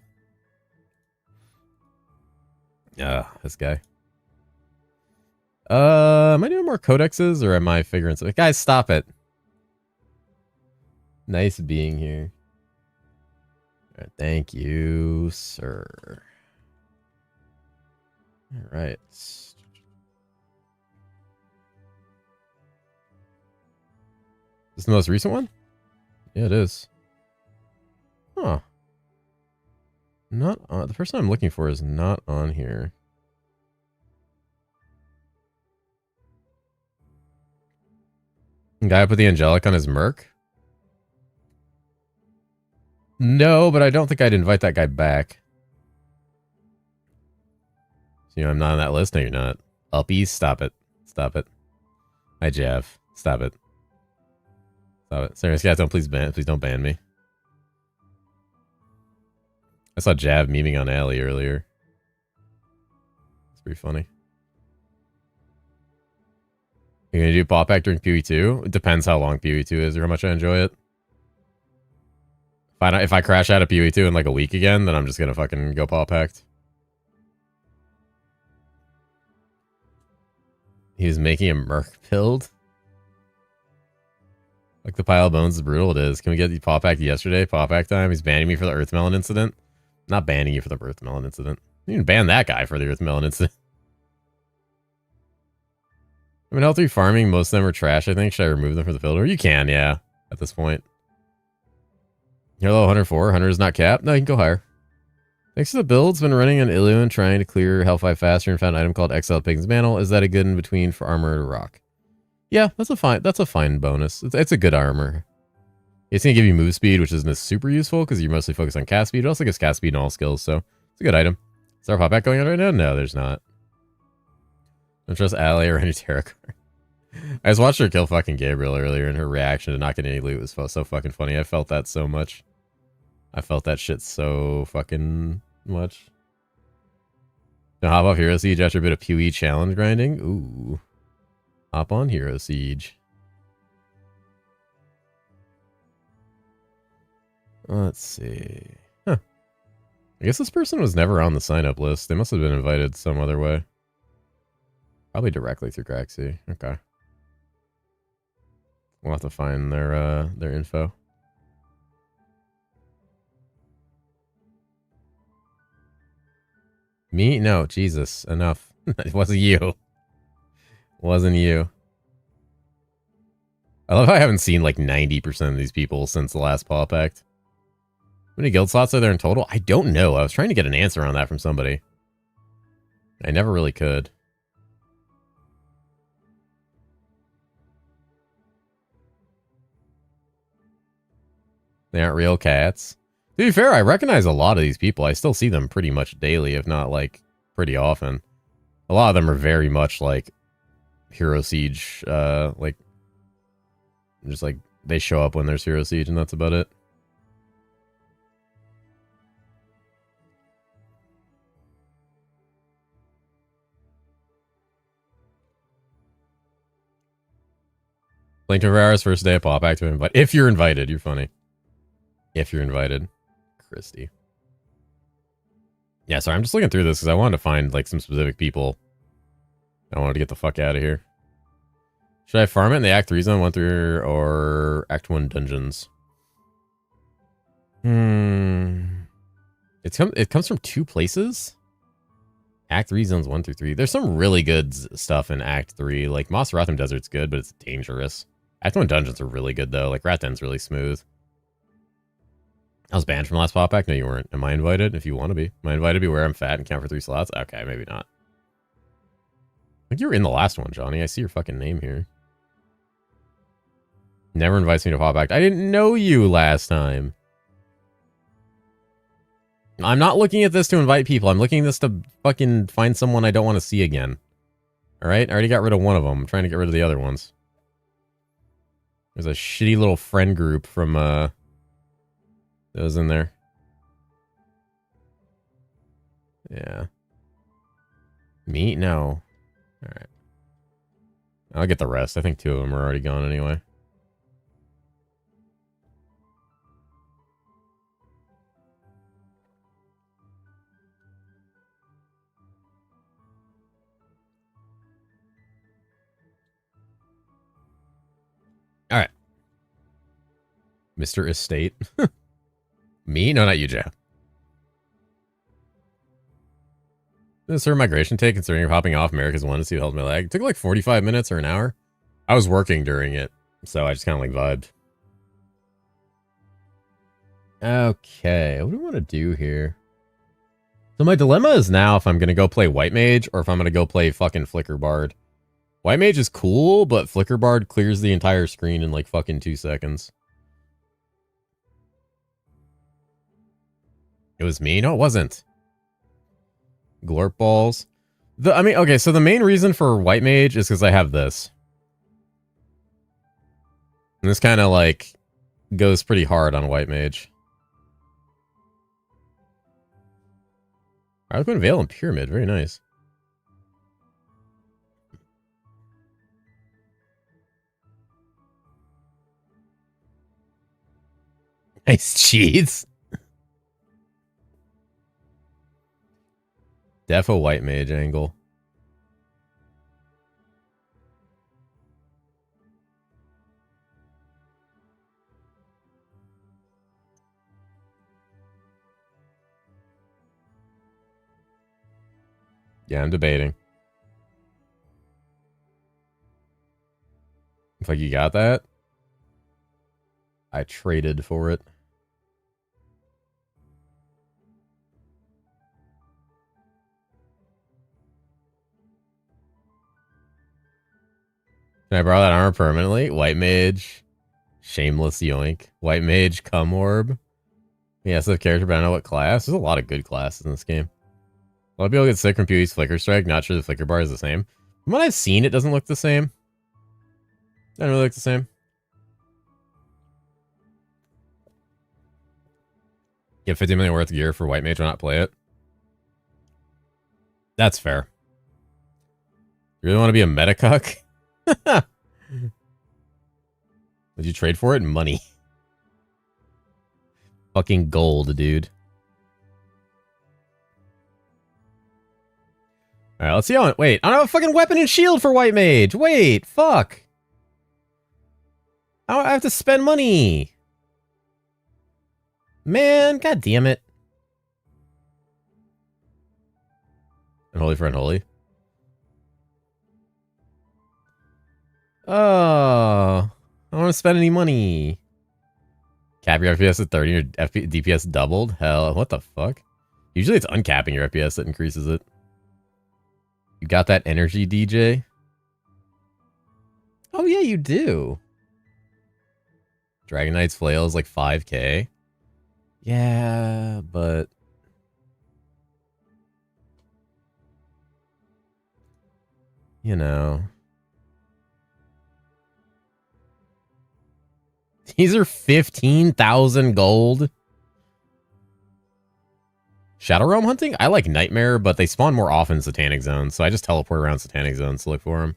this guy. Am I doing more codexes or am I figuring something? Guys, stop it. Nice being here. All right, thank you, sir. All right. Is this the most recent one? Yeah, it is. Huh. Not on. The person I'm looking for is not on here. Guy put the angelic on his merc? No, but I don't think I'd invite that guy back. So, you know, I'm not on that list. No, you're not. Uppies, stop it. Stop it. Hi, Jav. Stop it. Stop it. Serious guys, please don't ban me. I saw Jav memeing on Alley earlier. It's pretty funny. You're gonna do Paw Pack during PoE2? It depends how long PoE2 is or how much I enjoy it. If I crash out of PoE2 in like a week again, then I'm just gonna fucking go Paw Pact. He was making a merc build. Like the pile of bones is brutal it is. Can we get the Paw Pact yesterday? Paw Pact time? He's banning me for the Earth Melon incident. Not banning you for the Earth Melon incident. You can ban that guy for the Earth Melon incident. I mean, L3 farming, most of them are trash, I think. Should I remove them from the filter? You can, yeah, at this point. You're level 104. Hunter is not capped. No, you can go higher. Thanks to the builds, been running on Illusion, trying to clear Hell 5 faster and found an item called Exiled Pig's Mantle. Is that a good in between for armor to rock? Yeah, that's a fine bonus. It's a good armor. It's gonna give you move speed, which isn't super useful because you're mostly focused on cast speed. It also gives cast speed in all skills, so it's a good item. Is there a pop back going on right now? No, there's not. Don't trust Ally or any tarot card. I just watched her kill fucking Gabriel earlier, and her reaction to not getting any loot was so fucking funny. I felt that so much. I felt that shit so fucking much. Now hop off Hero Siege after a bit of PoE challenge grinding. Ooh. Hop on Hero Siege. Let's see. Huh. I guess this person was never on the sign-up list. They must have been invited some other way. Probably directly through Graxy. Okay. We'll have to find their info. Me? No, Jesus. Enough. It wasn't you. Wasn't you. I love how I haven't seen like 90% of these people since the last Paw Pact. How many guild slots are there in total? I don't know. I was trying to get an answer on that from somebody. I never really could. They aren't real cats. To be fair, I recognize a lot of these people. I still see them pretty much daily, if not like pretty often. A lot of them are very much like Hero Siege, like just like they show up when there's Hero Siege and that's about it. Link to Rara's first day of Pop Act to invite. If you're invited, you're funny. If you're invited. Christy. Yeah, sorry, I'm just looking through this because I wanted to find like some specific people. I wanted to get the fuck out of here. Should I farm it in the Act 3 zone, 1 through, or Act 1 dungeons? It comes from 2 places? Act 3 zones 1 through 3. There's some really good stuff in Act 3. Like, Mos Ratham Desert's good, but it's dangerous. Act 1 dungeons are really good, though. Like, Ratden's really smooth. I was banned from last pop pack. No, you weren't. Am I invited? If you want to be. Am I invited to be where I'm fat and count for 3 slots? Okay, maybe not. I think you were in the last one, Johnny. I see your fucking name here. Never invites me to pop act. I didn't know you last time. I'm not looking at this to invite people. I'm looking at this to fucking find someone I don't want to see again. Alright? I already got rid of one of them. I'm trying to get rid of the other ones. There's a shitty little friend group from, that was in there. Yeah. Me? No. Alright. I'll get the rest. I think 2 of them are already gone anyway. Alright. Mr. Estate. Me? No, not you, Jeff. This sort of migration take, considering you're hopping off America's One to see what held my leg. It took like 45 minutes or an hour. I was working during it, so I just kind of like vibed. Okay, what do we want to do here? So my dilemma is now if I'm going to go play White Mage or if I'm going to go play fucking Flicker Bard. White Mage is cool, but Flicker Bard clears the entire screen in like fucking 2 seconds. It was me? No, it wasn't. Glorp balls. I mean, okay, so the main reason for White Mage is because I have this. And this kind of like goes pretty hard on White Mage. Harlequin Veil and Pyramid, very nice. Nice cheats. Defo White Mage angle. Yeah, I'm debating. Looks like you got that. I traded for it. Can I borrow that armor permanently? White Mage. Shameless yoink. White Mage, Cum Orb. Yes, the character, but I don't know what class. There's a lot of good classes in this game. A lot of people get sick from PvE's Flicker Strike. Not sure the Flicker bar is the same. From what I've seen, it doesn't look the same. Doesn't really look the same. Get 50 million worth of gear for White Mage, why not play it? That's fair. You really want to be a metacuck? Would you trade for it? Money. Fucking gold, dude. Alright, let's see how... Wait, I don't have a fucking weapon and shield for White Mage! Wait, fuck! I have to spend money! Man, god damn it. Unholy for unholy. Oh, I don't want to spend any money. Cap your FPS at 30, your DPS doubled? Hell, what the fuck? Usually it's uncapping your FPS that increases it. You got that energy, DJ? Oh yeah, you do. Dragon Knight's Flail is like 5k. Yeah, but... You know... These are 15,000 gold. Shadow Realm hunting? I like Nightmare, but they spawn more often in Satanic Zones, so I just teleport around Satanic Zones to look for them.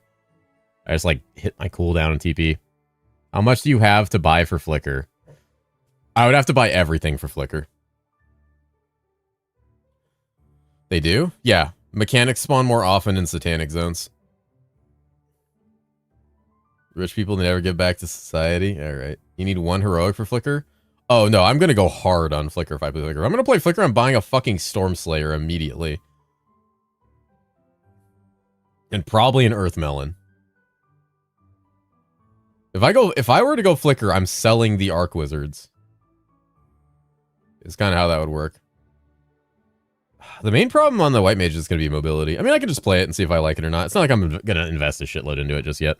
I just, like, hit my cooldown and TP. How much do you have to buy for Flicker? I would have to buy everything for Flicker. They do? Yeah. Mechanics spawn more often in Satanic Zones. Rich people never give back to society. Alright. You need one heroic for Flicker? Oh, no. I'm going to go hard on Flicker if I play Flicker. I'm going to play Flicker. I'm buying a fucking Storm Slayer immediately. And probably an Earth Melon. If I were to go Flicker, I'm selling the Arc Wizards. It's kind of how that would work. The main problem on the White Mage is going to be mobility. I mean, I can just play it and see if I like it or not. It's not like I'm going to invest a shitload into it just yet.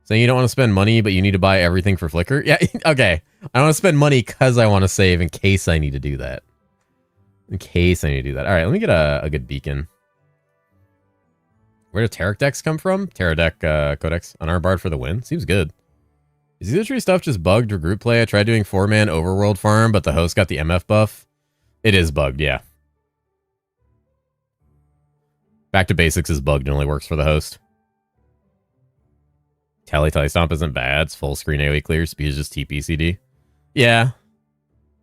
Saying you don't want to spend money, but you need to buy everything for Flicker? Yeah, okay. I want to spend money because I want to save in case I need to do that. In case I need to do that. All right, let me get a good beacon. Where did Tarek decks come from? Terradec Codex. Unarmed Bard for the win. Seems good. Is either tree stuff just bugged or group play? I tried doing 4-man overworld farm, but the host got the MF buff. It is bugged, yeah. Back to basics is bugged and only works for the host. Tele Stomp isn't bad. It's full screen AoE clear. Speed is just TP-CD. Yeah.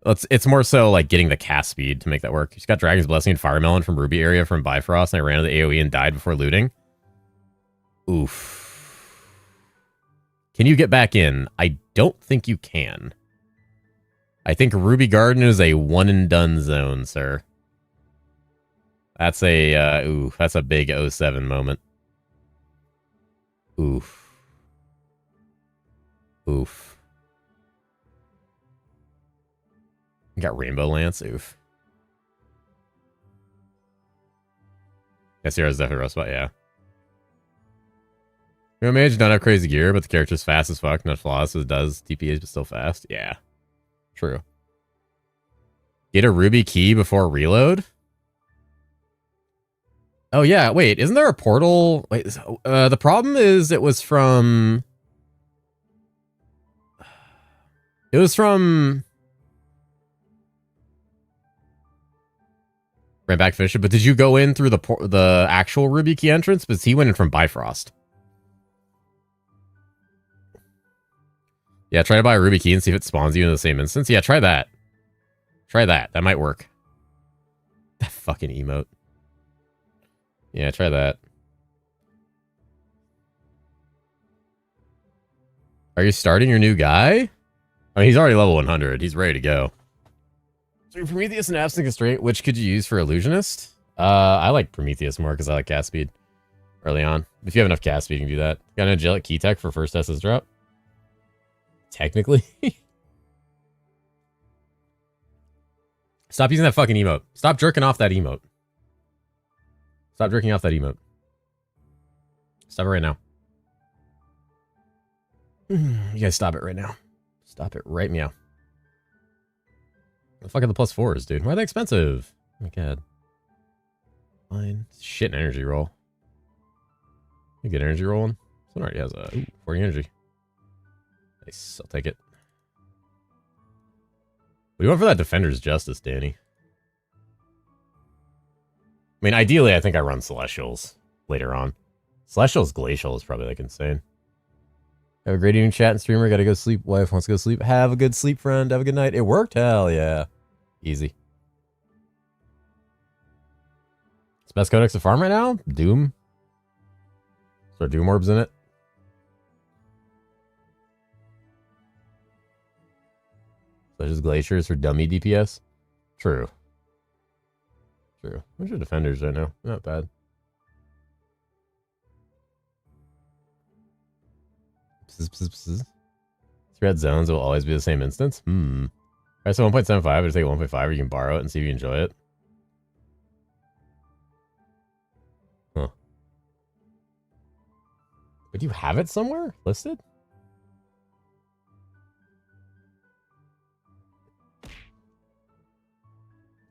It's more so like getting the cast speed to make that work. She's got Dragon's Blessing and Fire Melon from Ruby area from Bifrost, and I ran into the AoE and died before looting. Oof. Can you get back in? I don't think you can. I think Ruby Garden is a one-and-done zone, sir. That's a, that's a big 07 moment. Oof. Oof. You got Rainbow Lance. Oof. Sierra's definitely a rough spot, yeah. Hero Mage don't have crazy gear, but the character's fast as fuck. Not flawless as it does TPAs, but still fast. Yeah. True. Get a Ruby key before reload? Oh, yeah. Wait, isn't there a portal? Wait, the problem is it was from... It was from... Ran back Fisher, but did you go in through the actual Ruby key entrance? Because he went in from Bifrost. Yeah, try to buy a Ruby key and see if it spawns you in the same instance. Yeah, try that. Try that. That might work. That fucking emote. Yeah, try that. Are you starting your new guy? I mean, he's already level 100. He's ready to go. So Prometheus and Absent Constraint, which could you use for Illusionist? I like Prometheus more because I like cast speed. early on. If you have enough gas speed, you can do that. Got an angelic key tech for first SS drop? Technically. Stop using that fucking emote. Stop jerking off that emote. Stop jerking off that emote. Stop it right now. You guys stop it right now. Stop it right meow. The fuck are the +4s, dude? Why are they expensive? Oh my god. Fine. Shit, an energy roll. You get energy rolling? Someone already has a 40 energy. Nice, I'll take it. What do you want for that Defender's Justice, Danny? I mean, ideally, I think I run Celestials later on. Celestials Glacial is probably, like, insane. Have a great evening, chat and streamer. Gotta go sleep. Wife wants to go sleep. Have a good sleep, friend. Have a good night. It worked? Hell yeah. Easy. It's best codex to farm right now? Doom. So Doom orbs in it. Such as Glaciers for dummy DPS? True. True. What's your defenders right now? Not bad. Red zones will always be the same instance? Alright, so 1.75, just take 1.5 or you can borrow it and see if you enjoy it. Huh. But do you have it somewhere listed?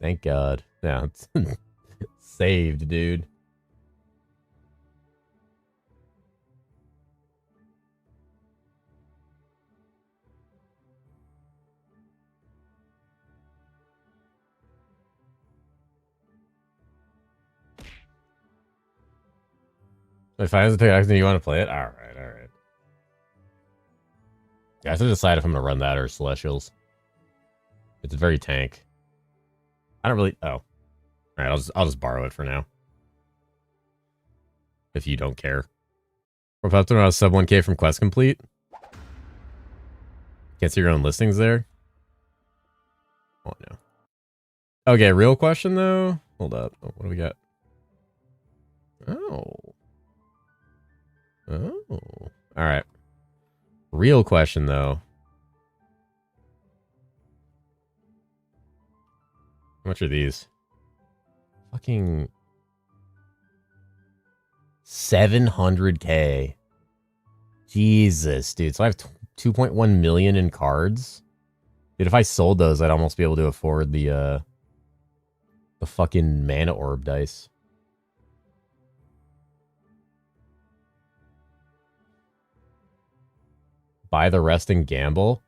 Thank God. Yeah, it's saved, dude. If I was to take action, you want to play it? Alright, alright. Yeah, I have to decide if I'm going to run that or Celestials. It's very tank. I don't really... Oh. Alright, I'll just borrow it for now. If you don't care. We're up to around sub 1k from Quest Complete. Can't see your own listings there. Oh, no. Okay, real question, though. Hold up. Oh, what do we got? Oh. Oh. Alright. Real question, though. How much are these? Fucking 700k. Jesus, dude. So I have 2.1 million in cards. Dude, if I sold those, I'd almost be able to afford the fucking mana orb dice. Buy the rest and gamble.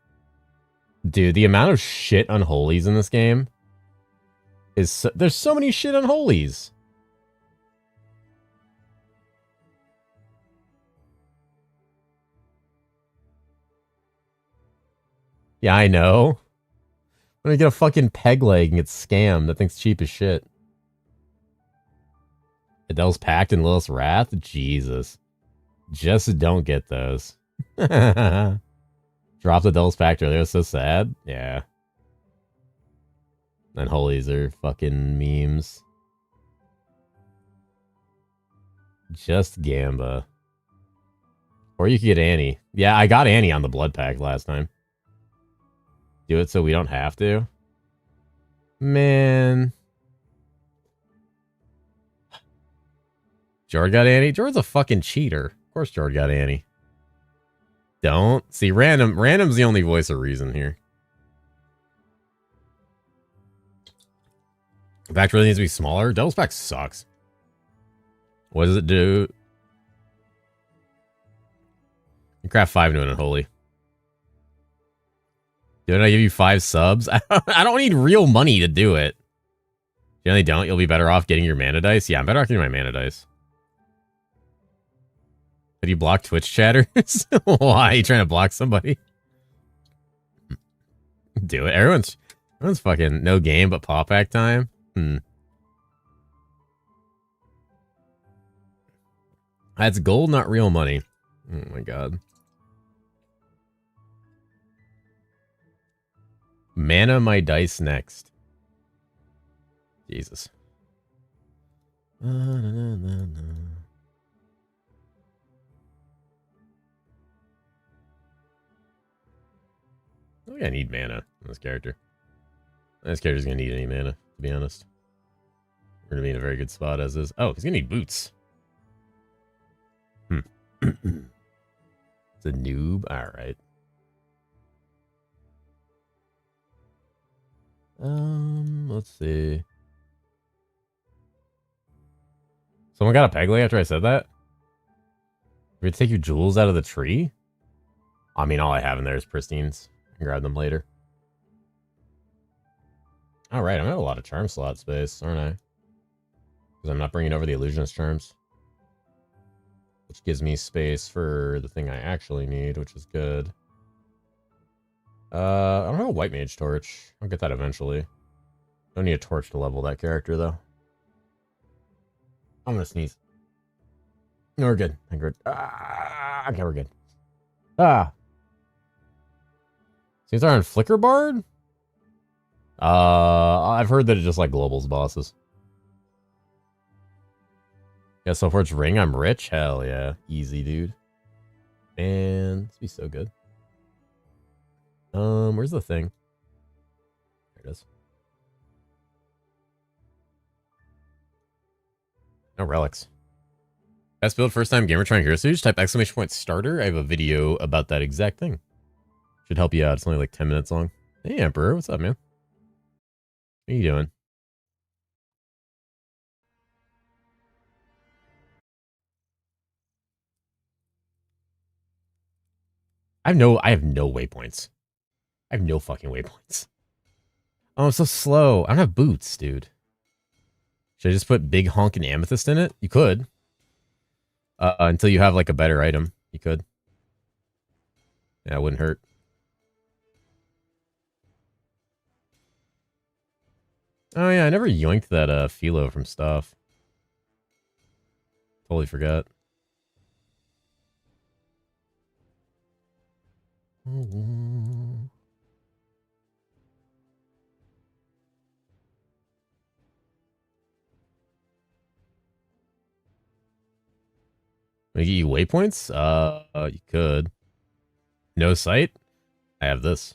Dude, the amount of shit unholies in this game is so, there's so many shit unholies. Yeah, I know. I'm gonna get a fucking peg leg and get scammed. That thing's cheap as shit. Adele's Pact and Lilith's Wrath? Jesus. Just don't get those. Dropped the Adele's Pact earlier. It's so sad. Yeah. And holies are fucking memes. Just Gamba. Or you could get Annie. Yeah, I got Annie on the Blood Pact last time. Do it so we don't have to. Man. Jord got Annie? Jord's a fucking cheater. Of course Jord got Annie. Don't. See, random's the only voice of reason here. The pack really needs to be smaller. Devil's Pack sucks. What does it do? You craft 5 into an unholy. Didn't I give you 5 subs? I don't need real money to do it. You really don't? You'll be better off getting your mana dice? Yeah, I'm better off getting my mana dice. Did you block Twitch chatters? Why? Are you trying to block somebody? Do it. Everyone's fucking no game but paw pack time. That's gold, not real money. Oh my god. Mana my dice next. Jesus. Oh, yeah, I need mana on this character. This character's gonna need any mana, to be honest. We're gonna be in a very good spot as is. Oh, he's gonna need boots. It's a noob. Alright. Let's see. Someone got a peg leg after I said that? We're gonna take your jewels out of the tree? I mean, all I have in there is pristines. I can grab them later. Alright, I'm gonna have a lot of charm slot space, aren't I? Because I'm not bringing over the illusionist charms. Which gives me space for the thing I actually need, which is good. I don't have a white mage torch. I'll get that eventually. Don't need a torch to level that character, though. I'm gonna sneeze. No, we're good. I think we're... okay, we're good. Seems they're on Flicker Bard? I've heard that it just like globals bosses. Yeah, so for its ring, I'm rich? Hell yeah. Easy, dude. Man, this would be so good. Where's the thing? There it is. No relics. Best build, first time gamer trying herosiege? Type ! starter. I have a video about that exact thing. Should help you out. It's only like 10 minutes long. Hey, Emperor. What's up, man? What are you doing? I have no waypoints. I have no fucking waypoints. Oh, I'm so slow. I don't have boots, dude. Should I just put big honking amethyst in it? You could. Until you have like a better item. You could. Yeah, it wouldn't hurt. Oh yeah, I never yoinked that philo from stuff. Totally forgot. Make you waypoints? You could. No sight? I have this.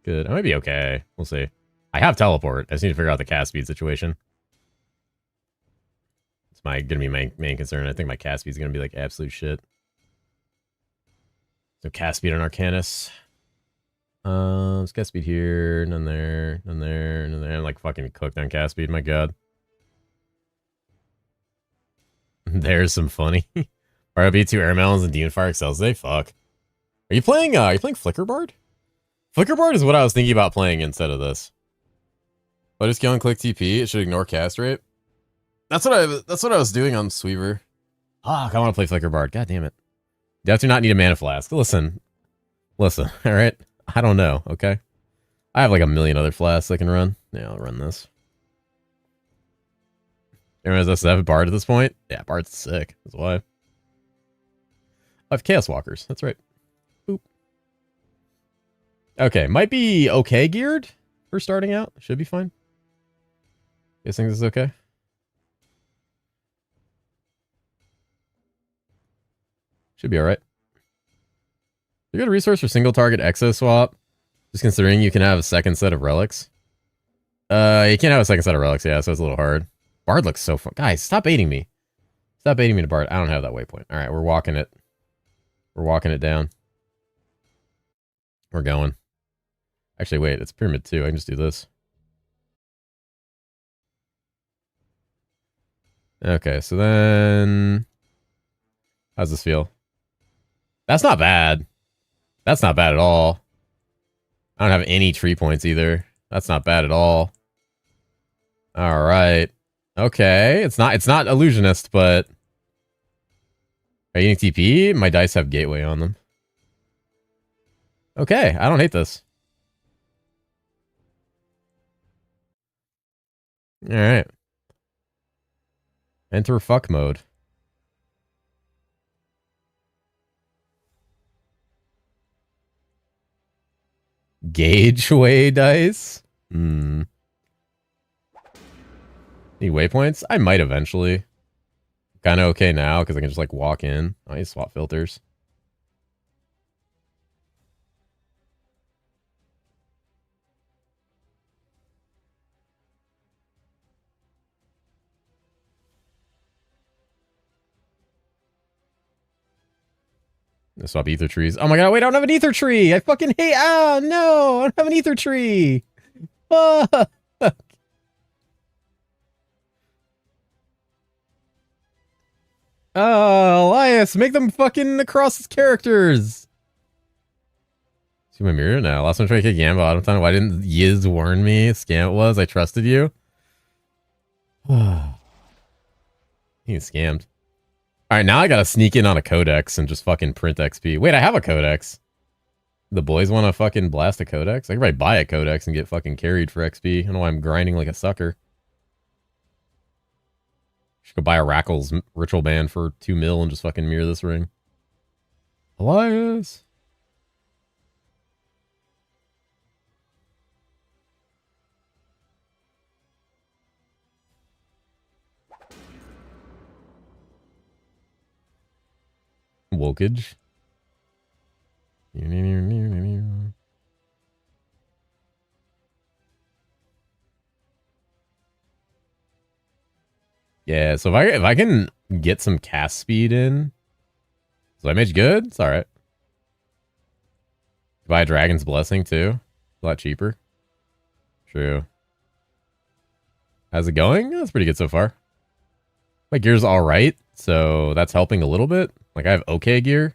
Good. I might be okay. We'll see. I have teleport. I just need to figure out the cast speed situation. It's gonna be my main concern. I think my cast speed is gonna be like absolute shit. So cast speed on Arcanus. Let's cast speed here, none there, none there, none there. I'm like fucking cooked on cast speed. My god. There's some funny. RB2 Air Melons and Demon Fire excels today. Fuck. Are you playing Flicker Bard? Flicker Bard is what I was thinking about playing instead of this. But just kill and click TP. It should ignore cast rate. That's what I was doing on Sweever. Fuck, I want to play Flicker Bard. God damn it. You have to not need a mana flask. Listen, all right. I don't know. Okay, I have like a million other flasks I can run. Yeah, I'll run this. Everyone has SF Bard at this point. Yeah, Bard's sick. That's why. I have Chaos Walkers. That's right. Boop. Okay, might be okay geared for starting out. Should be fine. Guessing this is okay. Should be alright. A good resource for single target exo swap. Just considering you can have a second set of relics. You can't have a second set of relics, yeah, so it's a little hard. Bard looks so fun. Guys, stop baiting me. Stop baiting me to Bard. I don't have that waypoint. Alright, we're walking it. We're walking it down. We're going. Actually, wait, it's Pyramid 2. I can just do this. Okay, so then... How's this feel? That's not bad. That's not bad at all. I don't have any tree points either. That's not bad at all. All right. Okay. It's not Illusionist, but... Are you using TP? My dice have Gateway on them. Okay. I don't hate this. All right. Enter fuck mode. Gauge way dice? Hmm. Need waypoints? I might eventually. Kind of okay now because I can just like walk in. I need swap filters. Swap ether trees. Oh my god, wait, I don't have an ether tree! I fucking hate. Ah, no! I don't have an ether tree! Fuck! Oh, Elias, make them fucking across characters! See my mirror now. Last one trying to kick Yamba out of time. Why didn't Yiz warn me? Scam it was. I trusted you. He scammed. Alright, now I gotta sneak in on a codex and just fucking print XP. Wait, I have a codex. The boys want to fucking blast a codex? I could probably buy a codex and get fucking carried for XP. I don't know why I'm grinding like a sucker. Should go buy a Rackles ritual band for 2 mil and just fucking mirror this ring. Elias! Wokage. Yeah, so if I can get some cast speed in, is my mage good? It's alright. Buy Dragon's Blessing too. A lot cheaper. True. How's it going? That's pretty good so far. My gear's alright, so that's helping a little bit. Like, I have okay gear.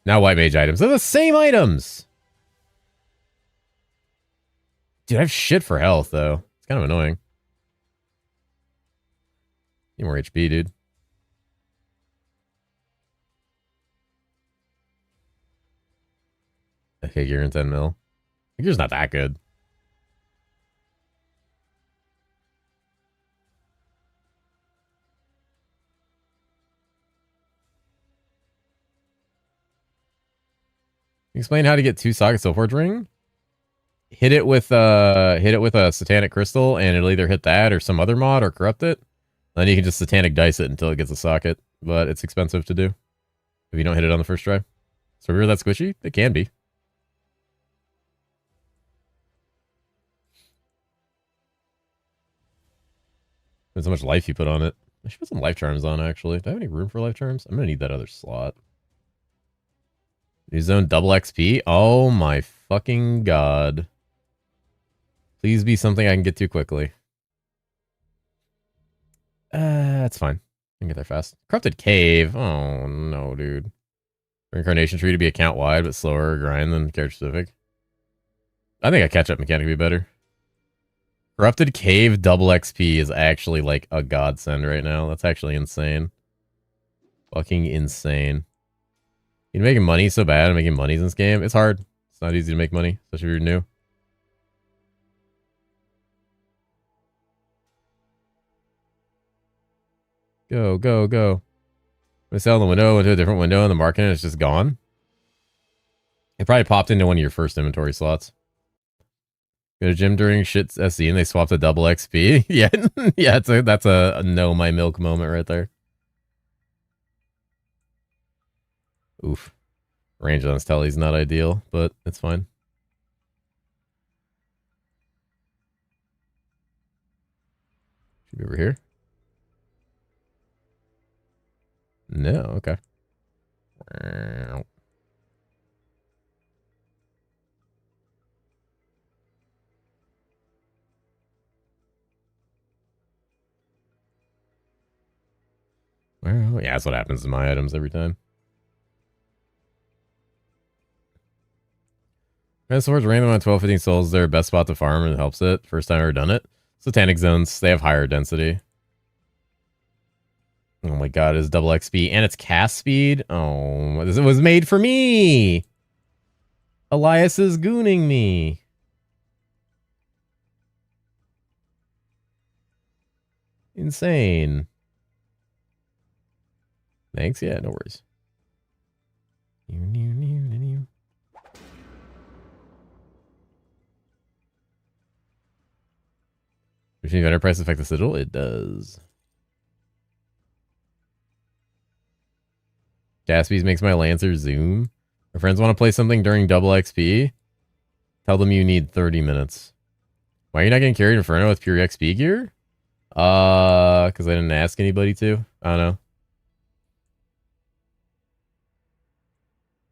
Now white mage items. They're the same items! Dude, I have shit for health, though. It's kind of annoying. Need more HP, dude. Okay, gear in 10 mil. The gear's not that good. Explain how to get 2 sockets Soul Forge ring. Hit it with a satanic crystal, and it'll either hit that or some other mod or corrupt it. Then you can just satanic dice it until it gets a socket, but it's expensive to do if you don't hit it on the first try. So remember that squishy? It can be. Depends how much life you put on it. I should put some life charms on, actually. Do I have any room for life charms? I'm gonna need that other slot. New zone double XP? Oh my fucking god. Please be something I can get to quickly. That's fine. I can get there fast. Corrupted Cave. Oh no, dude. Reincarnation tree to be account wide, but slower grind than character specific. I think a catch-up mechanic would be better. Corrupted Cave double XP is actually like a godsend right now. That's actually insane. Fucking insane. You're making money so bad and making money in this game. It's hard. It's not easy to make money, especially if you're new. Go, go, go. I sell the window into a different window in the market and it's just gone. It probably popped into one of your first inventory slots. Go to gym during shit SC and they swapped a double XP. Yeah, yeah, that's a no my milk moment right there. Oof. Range on this telly's not ideal, but it's fine. Should be over here. No, okay. Well, yeah, that's what happens to my items every time. Swords random on 12, 15 souls. Their best spot to farm and it helps it. First time I've ever done it. Satanic zones, they have higher density. Oh my god, it's double XP and it's cast speed. Oh, it was made for me. Elias is gooning me. Insane. Thanks. Yeah, no worries. If any better price affect the sigil, it does. Gatsby's makes my Lancer zoom. My friends want to play something during double XP. Tell them you need 30 minutes. Why are you not getting carried Inferno with pure XP gear? Because I didn't ask anybody to. I don't know.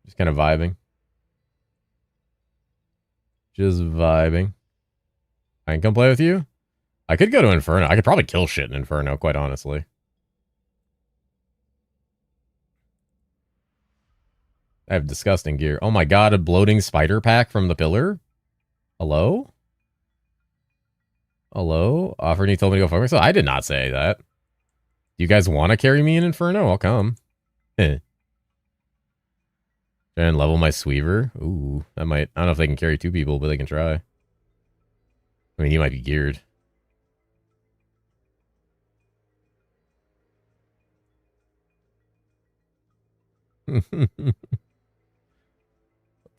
Just kind of vibing. Just vibing. I can come play with you? I could go to Inferno. I could probably kill shit in Inferno, quite honestly. I have disgusting gear. Oh my god, a bloating spider pack from the pillar? Hello? Hello? Offered and he told me to go fuck myself. I did not say that. Do you guys want to carry me in Inferno? I'll come. And level my Sweaver. Ooh, that might... I don't know if they can carry 2 people, but they can try. I mean, he might be geared. Dude,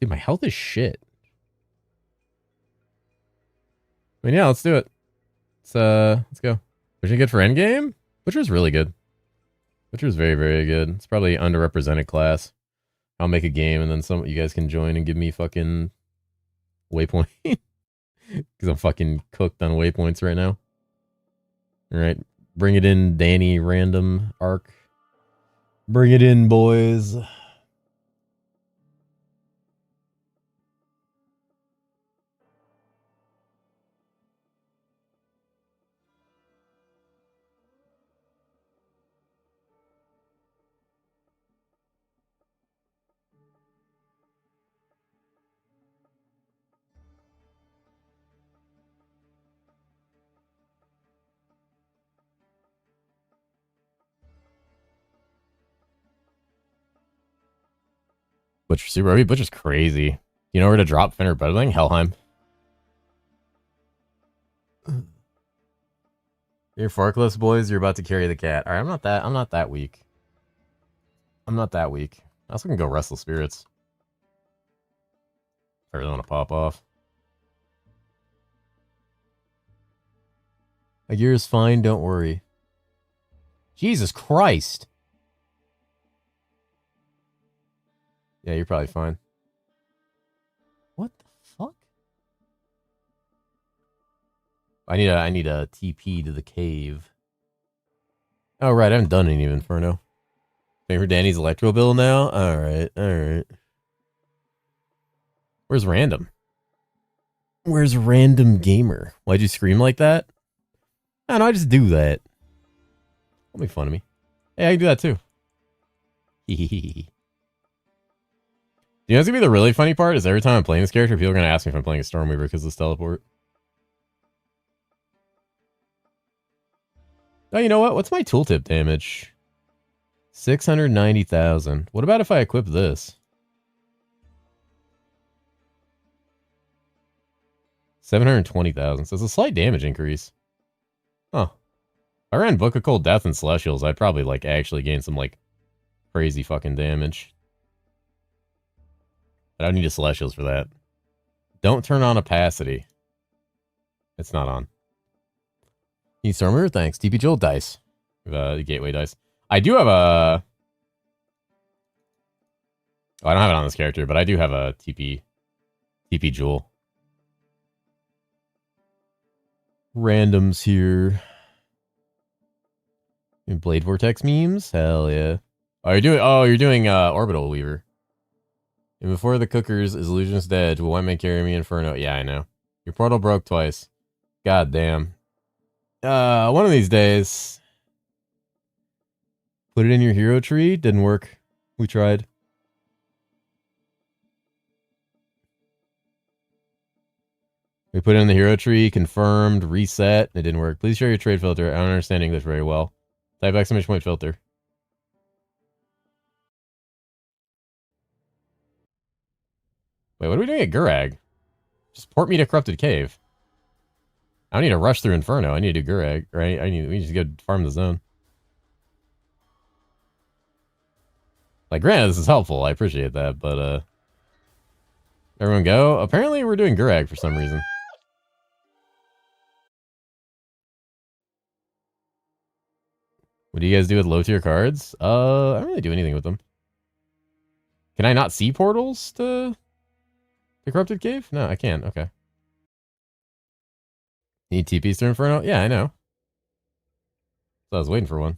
my health is shit. I mean, yeah, let's do it. Let's go. Butcher good for endgame? Butcher's really good. Butcher's very, very good. It's probably underrepresented class. I'll make a game and then some you guys can join and give me fucking waypoint. Because I'm fucking cooked on waypoints right now. Alright. Bring it in, Danny, random arc. Bring it in, boys. Butcher super. Butcher's crazy. You know where to drop Finner Buddling? Helheim. You're forkless, boys. You're about to carry the cat. All right, I'm not that weak. I'm not that weak. I also can go Restless Spirits. If I really want to pop off. My gear is fine. Don't worry. Jesus Christ. Yeah, you're probably fine. What the fuck? I need a TP to the cave. Oh right, I haven't done any of Inferno. Paying for Danny's electro bill now? Alright, alright. Where's Random? Where's Random Gamer? Why'd you scream like that? I don't know, I just do that. Don't make fun of me. Hey, I can do that too. Hehehe. You know what's gonna be the really funny part is every time I'm playing this character, people are gonna ask me if I'm playing a Stormweaver because of this teleport. Oh, you know what? What's my tooltip damage? 690,000. What about if I equip this? 720,000. So it's a slight damage increase. Huh. If I ran Book of Cold Death and Celestials, I'd probably like actually gain some like crazy fucking damage. I don't need a Celestials for that. Don't turn on opacity. It's not on. Need Stormer? Thanks. TP Joel dice. The gateway dice. I do have a... Oh, I don't have it on this character, but I do have a TP Jewel. Randoms here. Blade Vortex memes? Hell yeah. Oh, you're doing Orbital Weaver. And before the cookers is Illusionist dead. Will White Man carry me Inferno? Yeah, I know. Your portal broke twice. God damn. One of these days. Put it in your hero tree. Didn't work. We tried. We put it in the hero tree, confirmed, reset. It didn't work. Please share your trade filter. I don't understand English very well. Type exclamation point filter. Wait, what are we doing at Gurag? Just port me to Corrupted Cave. I don't need to rush through Inferno. I need to do Gurag, right? We need to go farm the zone. Like, granted, this is helpful. I appreciate that, but, everyone go. Apparently, we're doing Gurag for some reason. What do you guys do with low tier cards? I don't really do anything with them. Can I not see portals to the Corrupted Cave? No, I can. Okay. Need TPs to Inferno? Yeah, I know. So I was waiting for one.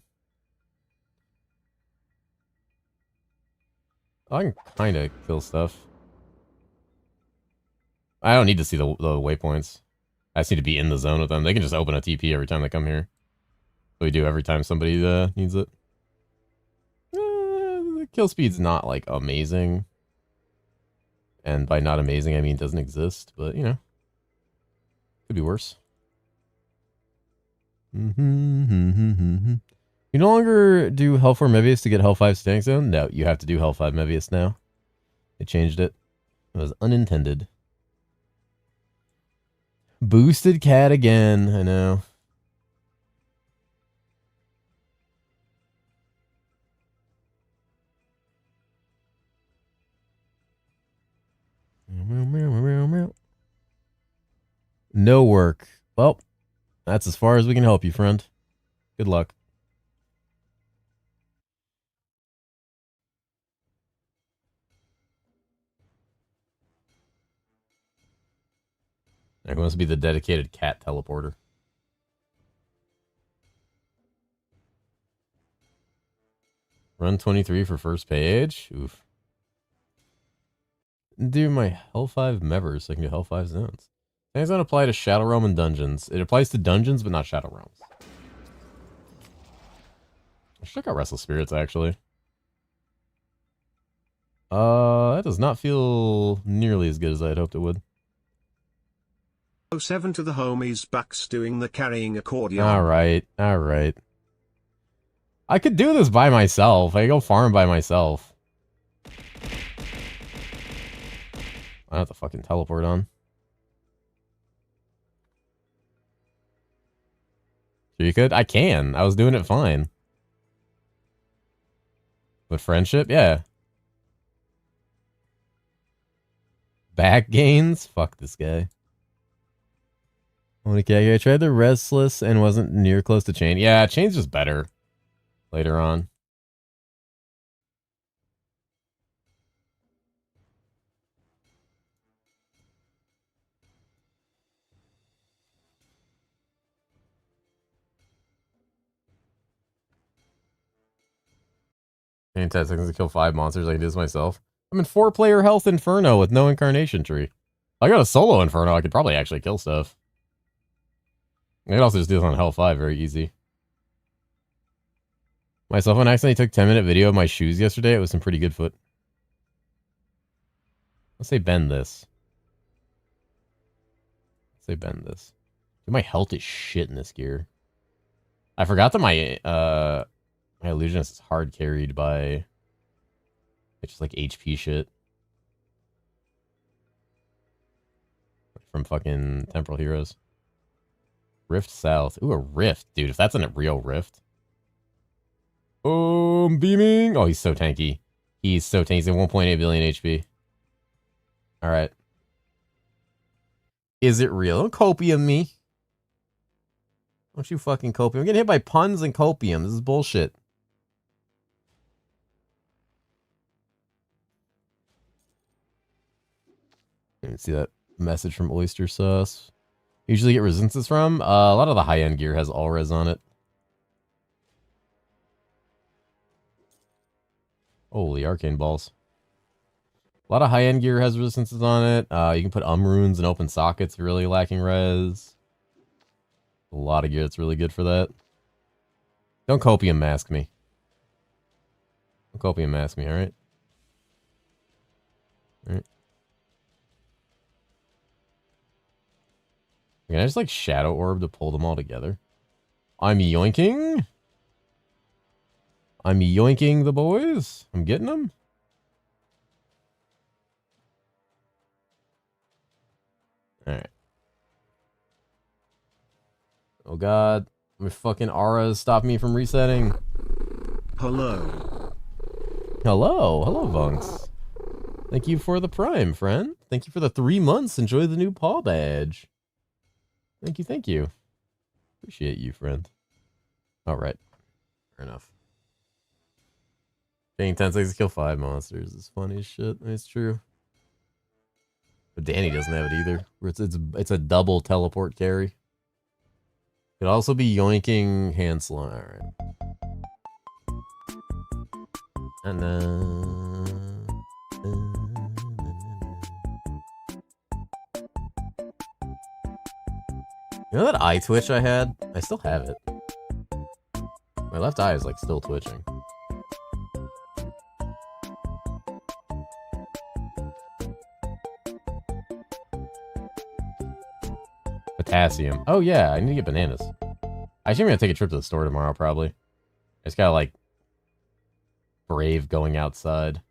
Oh, I can kind of kill stuff. I don't need to see the waypoints. I just need to be in the zone with them. They can just open a TP every time they come here. So we do every time somebody needs it. The kill speed's not, like, amazing. And by not amazing, I mean it doesn't exist. But, you know. Could be worse. You no longer do Hell 4 Mevius to get Hell 5 Standing Zone? No, you have to do Hell 5 Mevius now. They changed it. It was unintended. Boosted cat again, I know. No work. Well, that's as far as we can help you, friend. Good luck. Who wants to be the dedicated cat teleporter? Run 23 for first page? Oof. Do my Hell 5 Mevers so I can do Hell 5 zones. Things don't apply to Shadow Realm and dungeons. It applies to dungeons, but not Shadow Realms. I should check out Restless Spirits, actually. That does not feel nearly as good as I had hoped it would. 07 to the homies backs doing the carrying accordion. Alright, alright. I could do this by myself. I could go farm by myself. I have to fucking teleport on. Sure you could? I can. I was doing it fine. But friendship? Yeah. Back gains? Fuck this guy. Okay, I tried the Restless and wasn't near close to Chain. Yeah, Chain's just better later on. In 10 seconds to kill 5 monsters, I can do this myself. I'm in 4-player health Inferno with no Incarnation Tree. If I got a solo Inferno, I could probably actually kill stuff. I could also just do this on Hell 5, very easy. Myself and accidentally took 10-minute video of my shoes yesterday. It was some pretty good foot. Let's say bend this. Let's say bend this. Dude, my health is shit in this gear. I forgot that my my Illusionist is hard carried by it's just like HP shit. From fucking Temporal Heroes. Rift South. Ooh, a Rift. Dude, if that's a real Rift. Oh, I'm beaming. Oh, he's so tanky. He's so tanky. He's at 1.8 billion HP. Alright. Is it real? Don't copium me. Don't you fucking copium. I'm getting hit by puns and copium. This is bullshit. Let me see that message from Oyster Sauce. Usually get resistances from. A lot of the high-end gear has all res on it. Holy arcane balls. A lot of high-end gear has resistances on it. You can put runes and open sockets really lacking res. A lot of gear that's really good for that. Don't copium mask me. Don't copium mask me, alright? Alright. Can I just like Shadow Orb to pull them all together? I'm yoinking. I'm yoinking the boys. I'm getting them. Alright. Oh god. My fucking auras stop me from resetting. Hello. Hello. Hello, Vunks. Thank you for the Prime, friend. Thank you for the 3 months. Enjoy the new paw badge. Thank you, thank you. Appreciate you, friend. Alright. Fair enough. Paying 10 seconds to kill 5 monsters is funny as shit. It's true. But Danny doesn't have it either. It's a double teleport carry. Could also be yoinking hand slime. Alright. And you know that eye twitch I had? I still have it. My left eye is like still twitching. Potassium. Oh yeah, I need to get bananas. I assume I'm gonna take a trip to the store tomorrow, probably. I just gotta like brave going outside.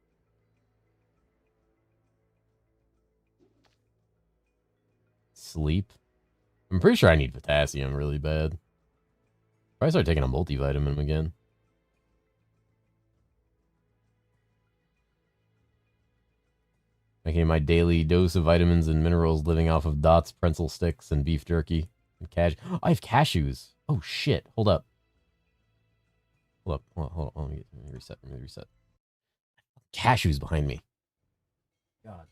Sleep. I'm pretty sure I need potassium really bad. Probably start taking a multivitamin again. Making my daily dose of vitamins and minerals, living off of Dots, pretzel sticks, and beef jerky. And I have cashews. Oh shit! Hold up. Hold up. Hold on. Let me reset. Let me reset. Cashews behind me. God.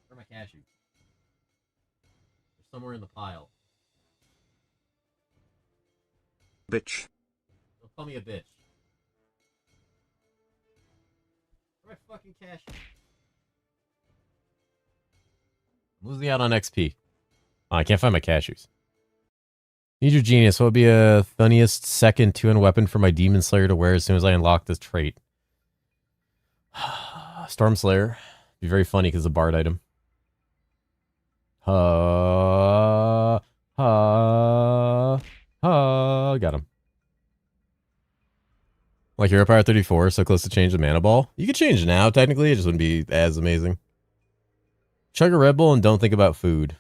Where are my cashews? They're somewhere in the pile. Bitch. Don't call me a bitch. Where are my fucking cashews? I'm losing out on XP. Oh, I can't find my cashews. Need your genius. What would be a funniest second 2-in weapon for my Demon Slayer to wear as soon as I unlock this trait? Storm Slayer. Be very funny because it's a bard item. Got him. Like Hero Power 34, so close to change the mana ball. You could change now, technically. It just wouldn't be as amazing. Chug a Red Bull and don't think about food.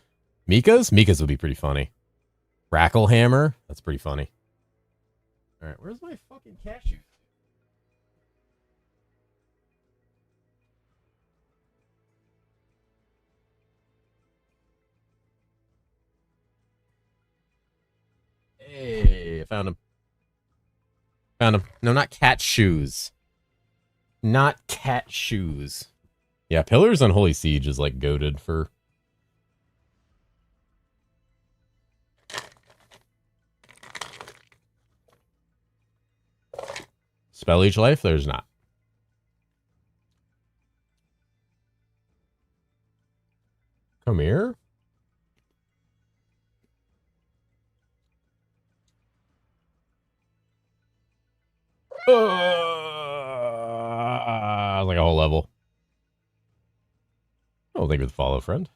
Mika's? Mika's would be pretty funny. Rackle Hammer? That's pretty funny. Alright, where's my fucking cashew? Hey, I found him. Found him. No, not cat shoes. Not cat shoes. Yeah, Pillars on Holy Siege is like goated for... Spell each life? There's not. Come here. Like a whole level. Oh, thank you for the follow, friend.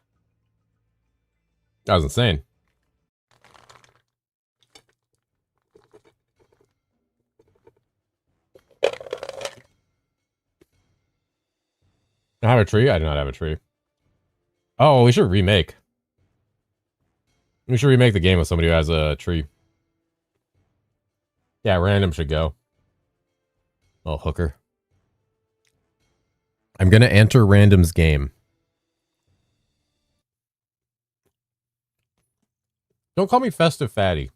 That was insane. I have a tree? I do not have a tree. Oh, we should remake. We should remake the game with somebody who has a tree. Yeah, random should go. Oh, hooker. I'm gonna enter random's game. Don't call me Festive Fatty.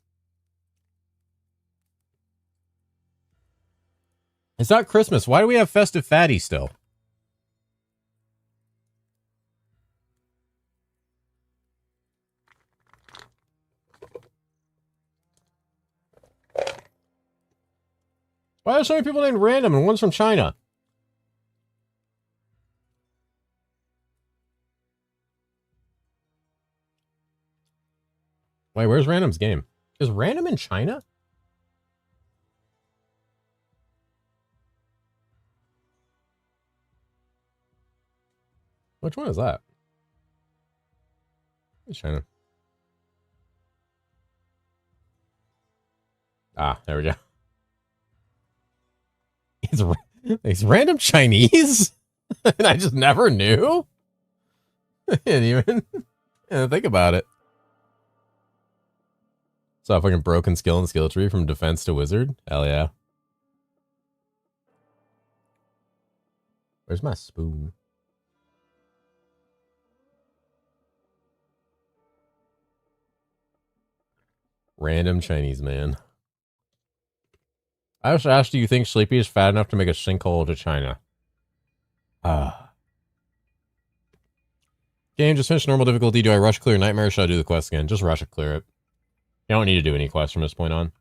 It's not Christmas. Why do we have Festive Fatty still? Why are so many people named Random and one's from China? Wait, where's Random's game? Is Random in China? Which one is that? It's China. Ah, there we go. It's Random Chinese? And I just never knew? I didn't even think about it. So a fucking broken skill and skill tree from defense to wizard? Hell yeah. Where's my spoon? Random Chinese man. I just asked, do you think Sleepy is fat enough to make a sinkhole to China? Game, just finished normal difficulty. Do I rush clear Nightmare or should I do the quest again? Just rush it, clear it. You don't need to do any quests from this point on.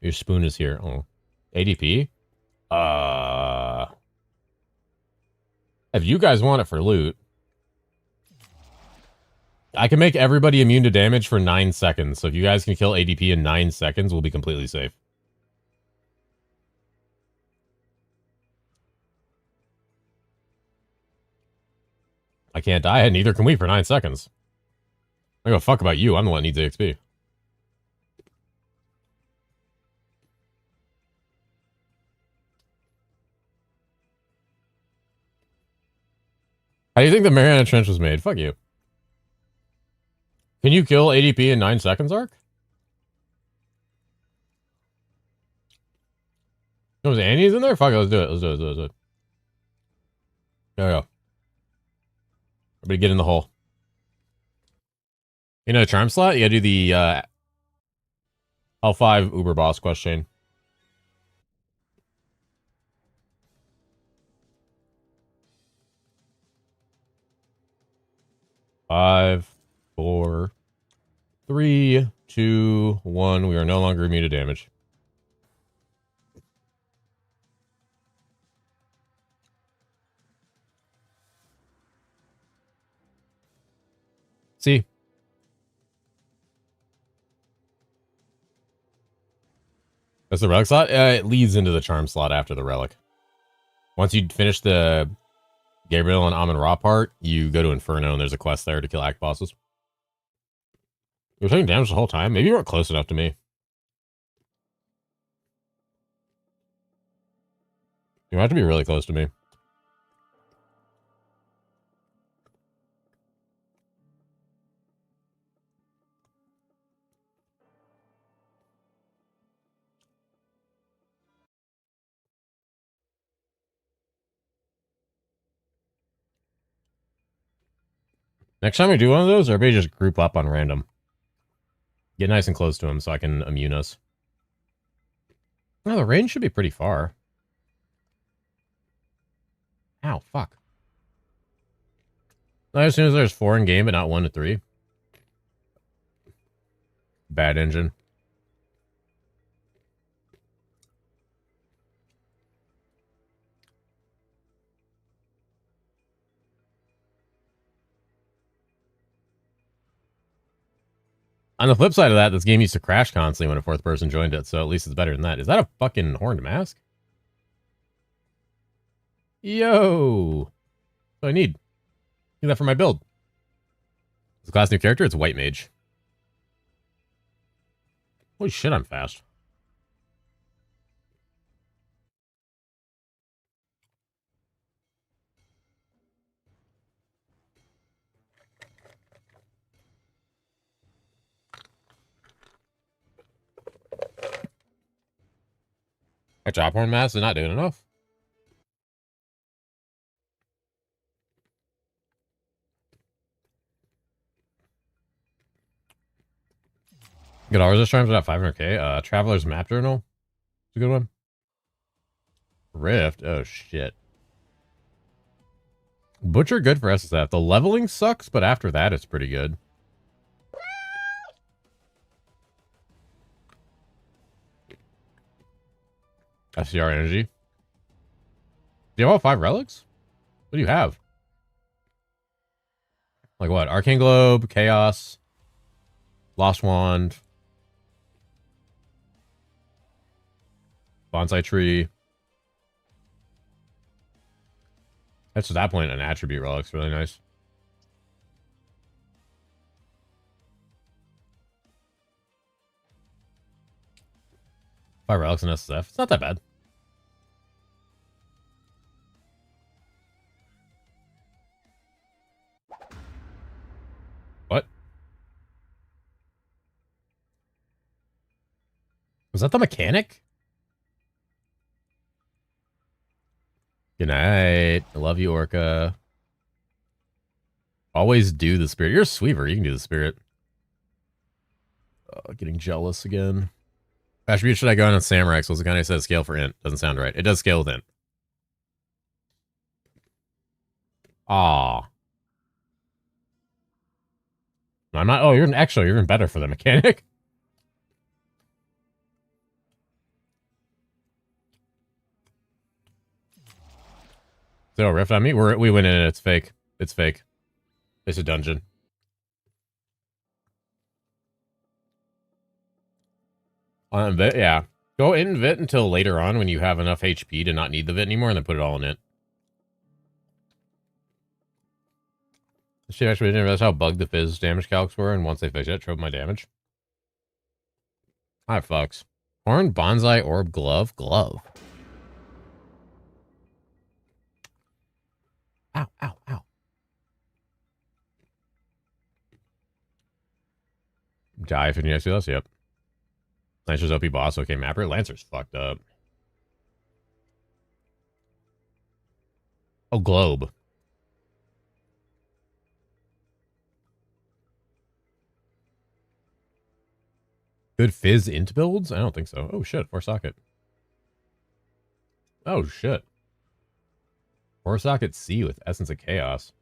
Your spoon is here. Oh. ADP? If you guys want it for loot, I can make everybody immune to damage for 9 seconds. So if you guys can kill ADP in 9 seconds, we'll be completely safe. I can't die, and neither can we for 9 seconds. I don't give a fuck about you. I'm the one that needs XP. How do you think the Mariana Trench was made? Fuck you. Can you kill ADP in 9 seconds, Ark? No, was Annie's in there? Fuck it, let's do it. Let's do it. Let's do it. There we go. Everybody get in the hole. You know the charm slot? You gotta do the L5 Uber boss quest chain. Five, 4, 3, 2, 1. We are no longer immune to damage. See? That's the relic slot? It leads into the charm slot after the relic. Once you finish the Gabriel and Amon Ra part, you go to Inferno and there's a quest there to kill act bosses. You were taking damage the whole time? Maybe you weren't close enough to me. You have to be really close to me. Next time we do one of those, everybody just group up on random. Get nice and close to him so I can immune us. No, the range should be pretty far. Ow, fuck. As soon as there's 4 in game, but not 1 to 3. Bad engine. On the flip side of that, this game used to crash constantly when a 4th person joined it, so at least it's better than that. Is that a fucking horned mask? Yo! What do I need? Need that for my build. It's a class new character, it's White Mage. Holy shit, I'm fast. My top horn mask is not doing enough. Good hours this time, about 500k. Traveler's Map Journal. It's a good one. Rift. Oh shit. Butcher good for SSF. The leveling sucks, but after that it's pretty good. FCR energy. Do you have all 5 relics? What do you have? Like what? Arcane Globe, Chaos, Lost Wand, Bonsai Tree. That's at that point an attribute relic's really nice. Five relics in SSF. It's not that bad. What? Was that the mechanic? Good night. I love you, Orca. Always do the spirit. You're a sweeper. You can do the spirit. Getting jealous again. Attribute should I go on Samurai? So it's the kind of says scale for int. Doesn't sound right. It does scale with int. Aw. No, I'm not. Oh, you're even better for the mechanic. So rift on me. We went in and it's fake. It's fake. It's a dungeon. Yeah. Go in Vit until later on when you have enough HP to not need the Vit anymore, and then put it all in it. She actually didn't realize how bugged the Fizz damage calcs were, and once they fixed it, drove my damage. Hi, fucks. Horn, Bonsai, Orb, Glove. Ow, ow, ow. Die if you see us, yep. Lancer's OP boss, okay, Mapper. Lancer's fucked up. Oh, Globe. Good Fizz int builds? I don't think so. Oh, shit. 4-socket. Oh, shit. 4-socket C with Essence of Chaos.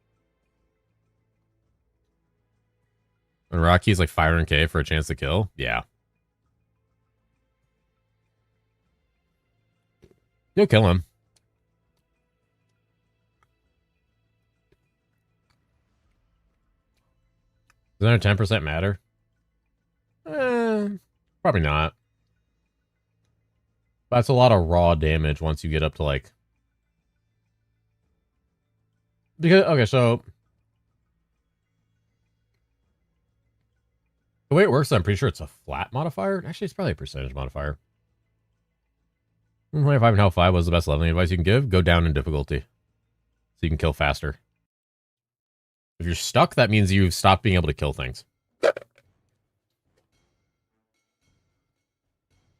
And Rocky's like 500k for a chance to kill? Yeah. You'll kill him. Does that 10% matter? Probably not. That's a lot of raw damage once you get up to like... Because, okay, so... The way it works, I'm pretty sure it's a flat modifier. Actually, it's probably a percentage modifier. 25 and Hell 5 was the best leveling advice you can give. Go down in difficulty. So you can kill faster. If you're stuck, that means you've stopped being able to kill things.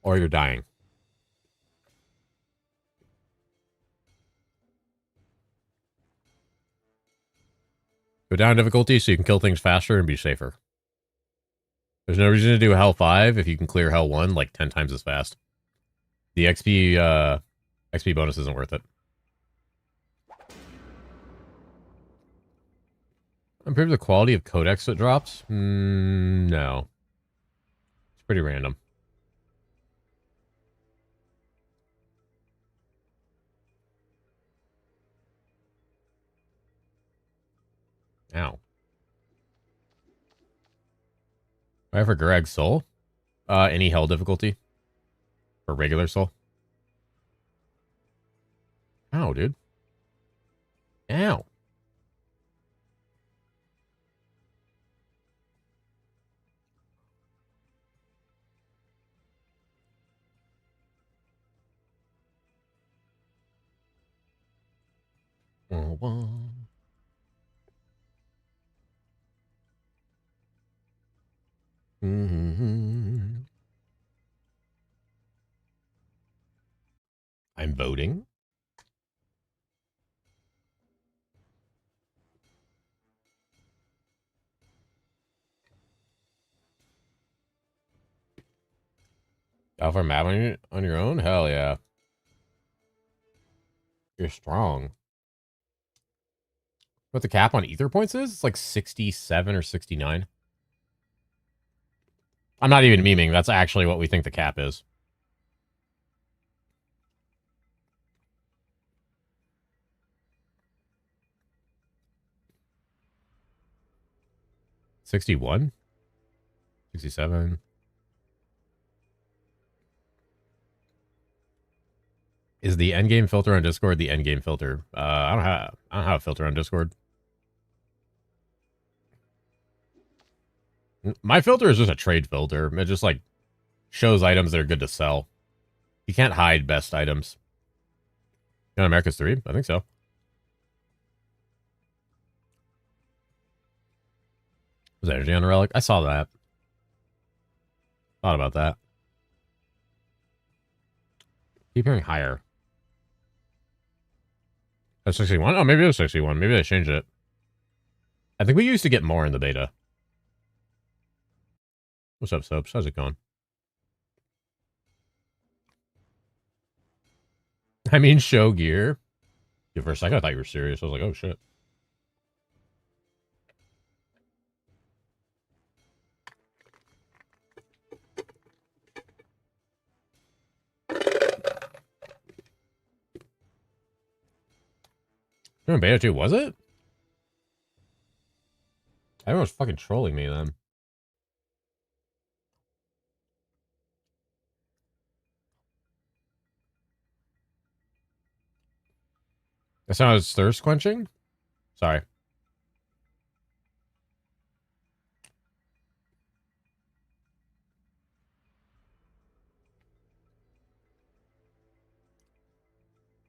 Or you're dying. Go down in difficulty so you can kill things faster and be safer. There's no reason to do Hell 5 if you can clear Hell 1 like 10 times as fast. The XP bonus isn't worth it. Improve the quality of codex that drops? No. It's pretty random. Ow. Alright, for Greg's soul. Any hell difficulty. For regular soul. Ow, dude. Ow. I'm voting. Alpha map on your own? Hell yeah. You're strong. What the cap on ether points is? It's like 67 or 69. I'm not even memeing. That's actually what we think the cap is. $61? $67? Is the endgame filter on Discord the endgame filter? I don't have a filter on Discord. My filter is just a trade filter. It just like shows items that are good to sell. You can't hide best items. On America's 3? I think so. Was energy on the relic? I saw that. Thought about that. Keep hearing higher. That's 61? Oh, maybe it was 61. Maybe they changed it. I think we used to get more in the beta. What's up, Soaps? How's it going? I mean, show gear. Yeah, for a second, I thought you were serious. I was like, oh, shit. You're in beta 2, was it? Everyone's fucking trolling me then. That sounds thirst quenching? Sorry.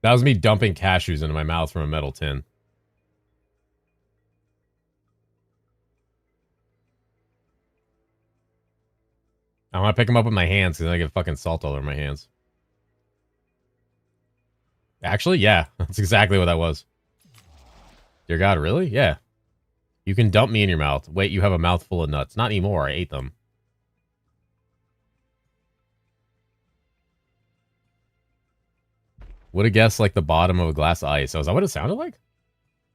That was me dumping cashews into my mouth from a metal tin. I want to pick them up with my hands because I get fucking salt all over my hands. Actually, yeah. That's exactly what that was. Dear God, really? Yeah. You can dump me in your mouth. Wait, you have a mouthful of nuts. Not anymore. I ate them. Would have guessed like the bottom of a glass of ice. So is that what it sounded like?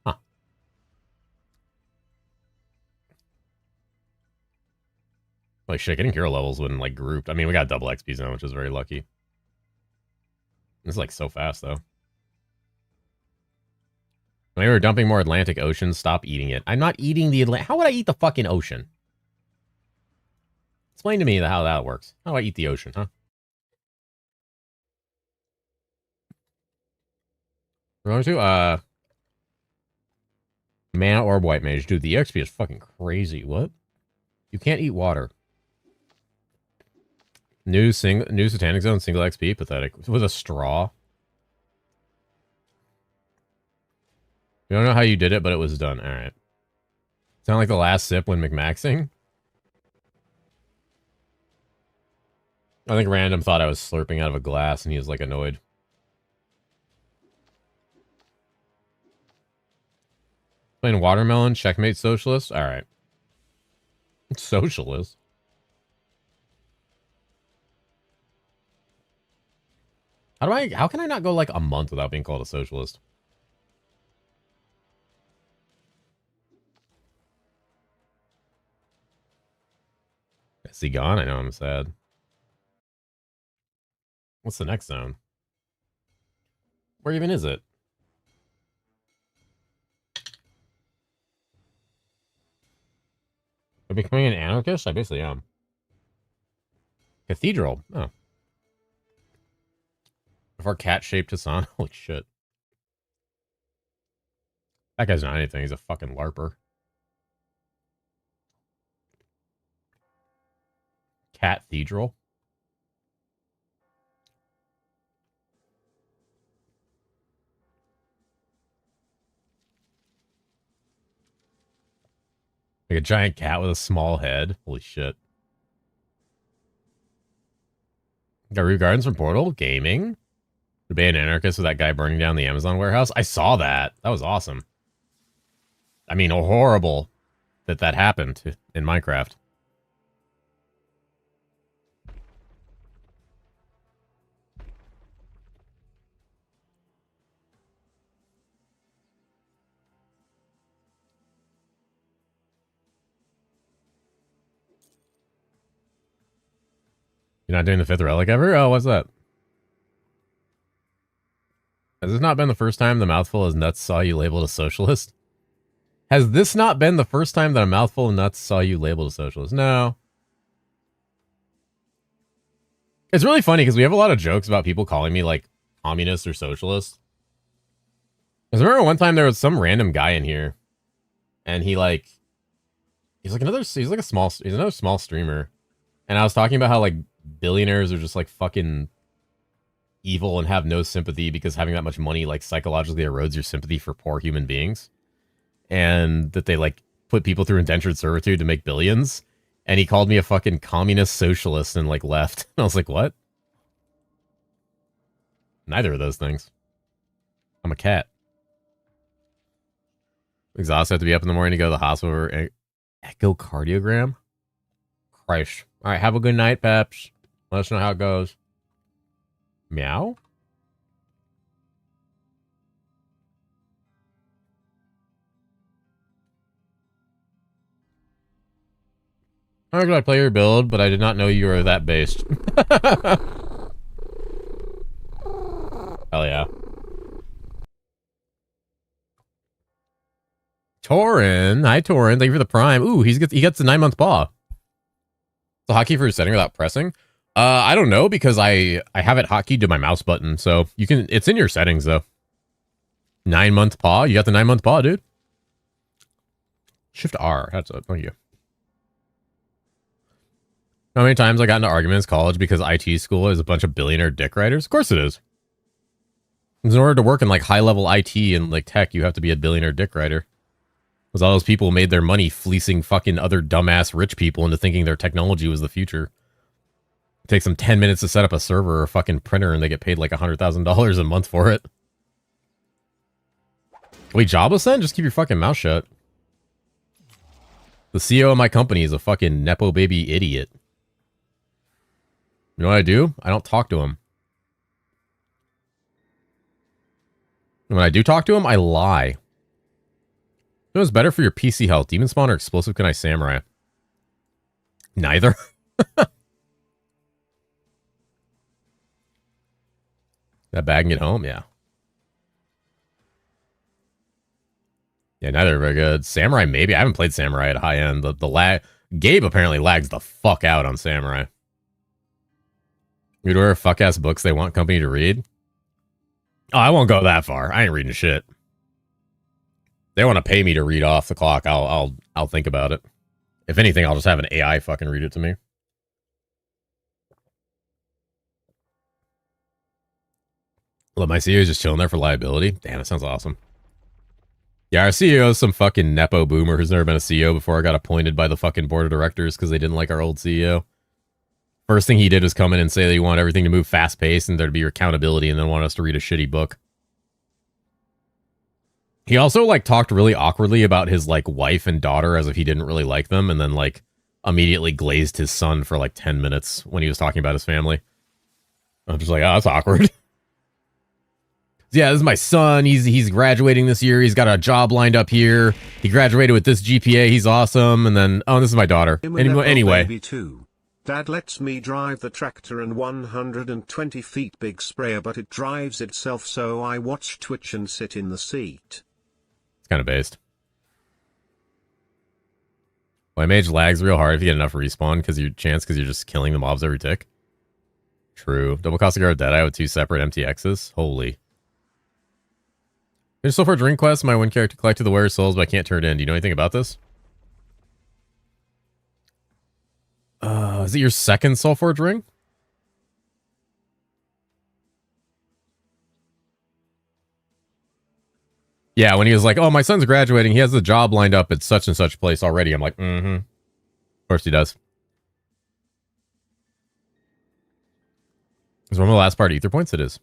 Huh. Like shit, getting hero levels when like grouped. I mean, we got double XP zone, which is very lucky. It's like so fast though. When we were dumping more Atlantic Ocean, stop eating it. I'm not eating the Atlantic. How would I eat the fucking ocean? Explain to me how that works. How do I eat the ocean, huh? We're going to, Mana Orb White Mage. Dude, the XP is fucking crazy. What? You can't eat water. New Satanic Zone, single XP, pathetic. With a straw. We don't know how you did it, but it was done. Alright. Sound like the last sip when McMaxing? I think Random thought I was slurping out of a glass and he was like annoyed. Playing Watermelon, checkmate Socialist? Alright. Socialist? How can I not go like a month without being called a socialist? Is he gone? I know I'm sad. What's the next zone? Where even is it? Am I becoming an anarchist? I basically am. Cathedral. Oh. Before cat-shaped Hassan. Holy shit. That guy's not anything. He's a fucking LARPer. Cathedral. Like a giant cat with a small head. Holy shit. Got Rue Gardens from Portal. Gaming. To be an anarchist with that guy burning down the Amazon warehouse. I saw that. That was awesome. I mean, horrible that happened in Minecraft. You're not doing the 5th relic ever? Oh, what's that? Has this not been the first time the mouthful of nuts saw you labeled a socialist? Has this not been the first time that a mouthful of nuts saw you labeled a socialist? No. It's really funny because we have a lot of jokes about people calling me like communist or socialist. Because I remember one time there was some random guy in here, and he's another small streamer, and I was talking about how like billionaires are just like fucking evil and have no sympathy because having that much money like psychologically erodes your sympathy for poor human beings, and that they like put people through indentured servitude to make billions. And he called me a fucking communist socialist and like left. I was like, what? Neither of those things. I'm a cat. Exhausted, have to be up in the morning to go to the hospital for echocardiogram. Christ. All right, have a good night, Peps. Let us know how it goes. Meow? How could I play your build, but I did not know you were that based. Hell yeah. Torin. Hi, Torin. Thank you for the prime. Ooh, he gets a 9-month paw. The hotkey for his setting without pressing? I don't know because I have it hotkeyed to my mouse button, so you can. It's in your settings though. 9-month paw. You got the 9-month paw, dude. Shift R. That's it. Thank you. How many times I got into arguments in college because IT school is a bunch of billionaire dick writers? Of course it is. In order to work in like high level IT and like tech, you have to be a billionaire dick writer. Because all those people made their money fleecing fucking other dumbass rich people into thinking their technology was the future. It takes them 10 minutes to set up a server or a fucking printer and they get paid like $100,000 a month for it. Wait, jobless then? Just keep your fucking mouth shut. The CEO of my company is a fucking nepo baby idiot. You know what I do? I don't talk to him. And when I do talk to him, I lie. You know what's better for your PC health? Demon Spawn or Explosive Kunai Samurai? Neither. That bag and get home? Yeah. Yeah, neither are very good. Samurai, maybe. I haven't played Samurai at high end. The lag... Gabe apparently lags the fuck out on Samurai. You'd wear fuck-ass books they want company to read? Oh, I won't go that far. I ain't reading shit. They want to pay me to read off the clock. I'll think about it. If anything, I'll just have an AI fucking read it to me. Look, my CEO is just chilling there for liability. Damn, that sounds awesome. Yeah, our CEO is some fucking nepo boomer who's never been a CEO before I got appointed by the fucking board of directors because they didn't like our old CEO. First thing he did was come in and say that he wanted everything to move fast-paced and there to be accountability and then wanted us to read a shitty book. He also, like, talked really awkwardly about his, like, wife and daughter as if he didn't really like them and then, like, immediately glazed his son for, like, 10 minutes when he was talking about his family. I'm just like, oh, that's awkward. Yeah, this is my son. He's graduating this year. He's got a job lined up here. He graduated with this GPA. He's awesome. And then, oh, this is my daughter. Anyway. Dad lets me drive the tractor and 120 feet big sprayer, but it drives itself, so I watch Twitch and sit in the seat. It's kind of based. Well, mage lags real hard if you get enough respawn because you're just killing the mobs every tick. True. Double cost of guard Deadeye with 2 separate MTXs. Holy. There's so far drink quest. My one character collected the Wearer Souls, but I can't turn it in. Do you know anything about this? Is it your second Soulforge ring? Yeah, when he was like, oh, my son's graduating. He has a job lined up at such and such place already. I'm like, mm-hmm. Of course he does. Is one of the last part Ether Points? It is.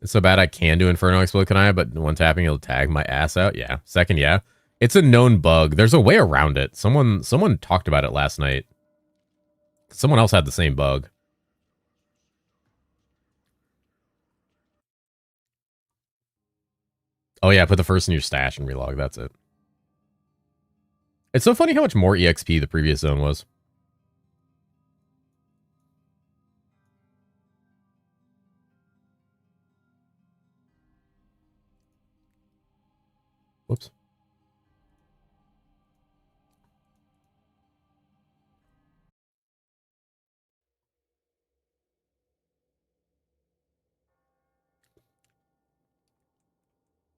It's so bad I can do Inferno Explode Kunai, but one tapping, it'll tag my ass out. Yeah. Second, yeah. It's a known bug. There's a way around it. Someone talked about it last night. Someone else had the same bug. Oh yeah, put the first in your stash and relog. That's it. It's so funny how much more EXP the previous zone was. Whoops.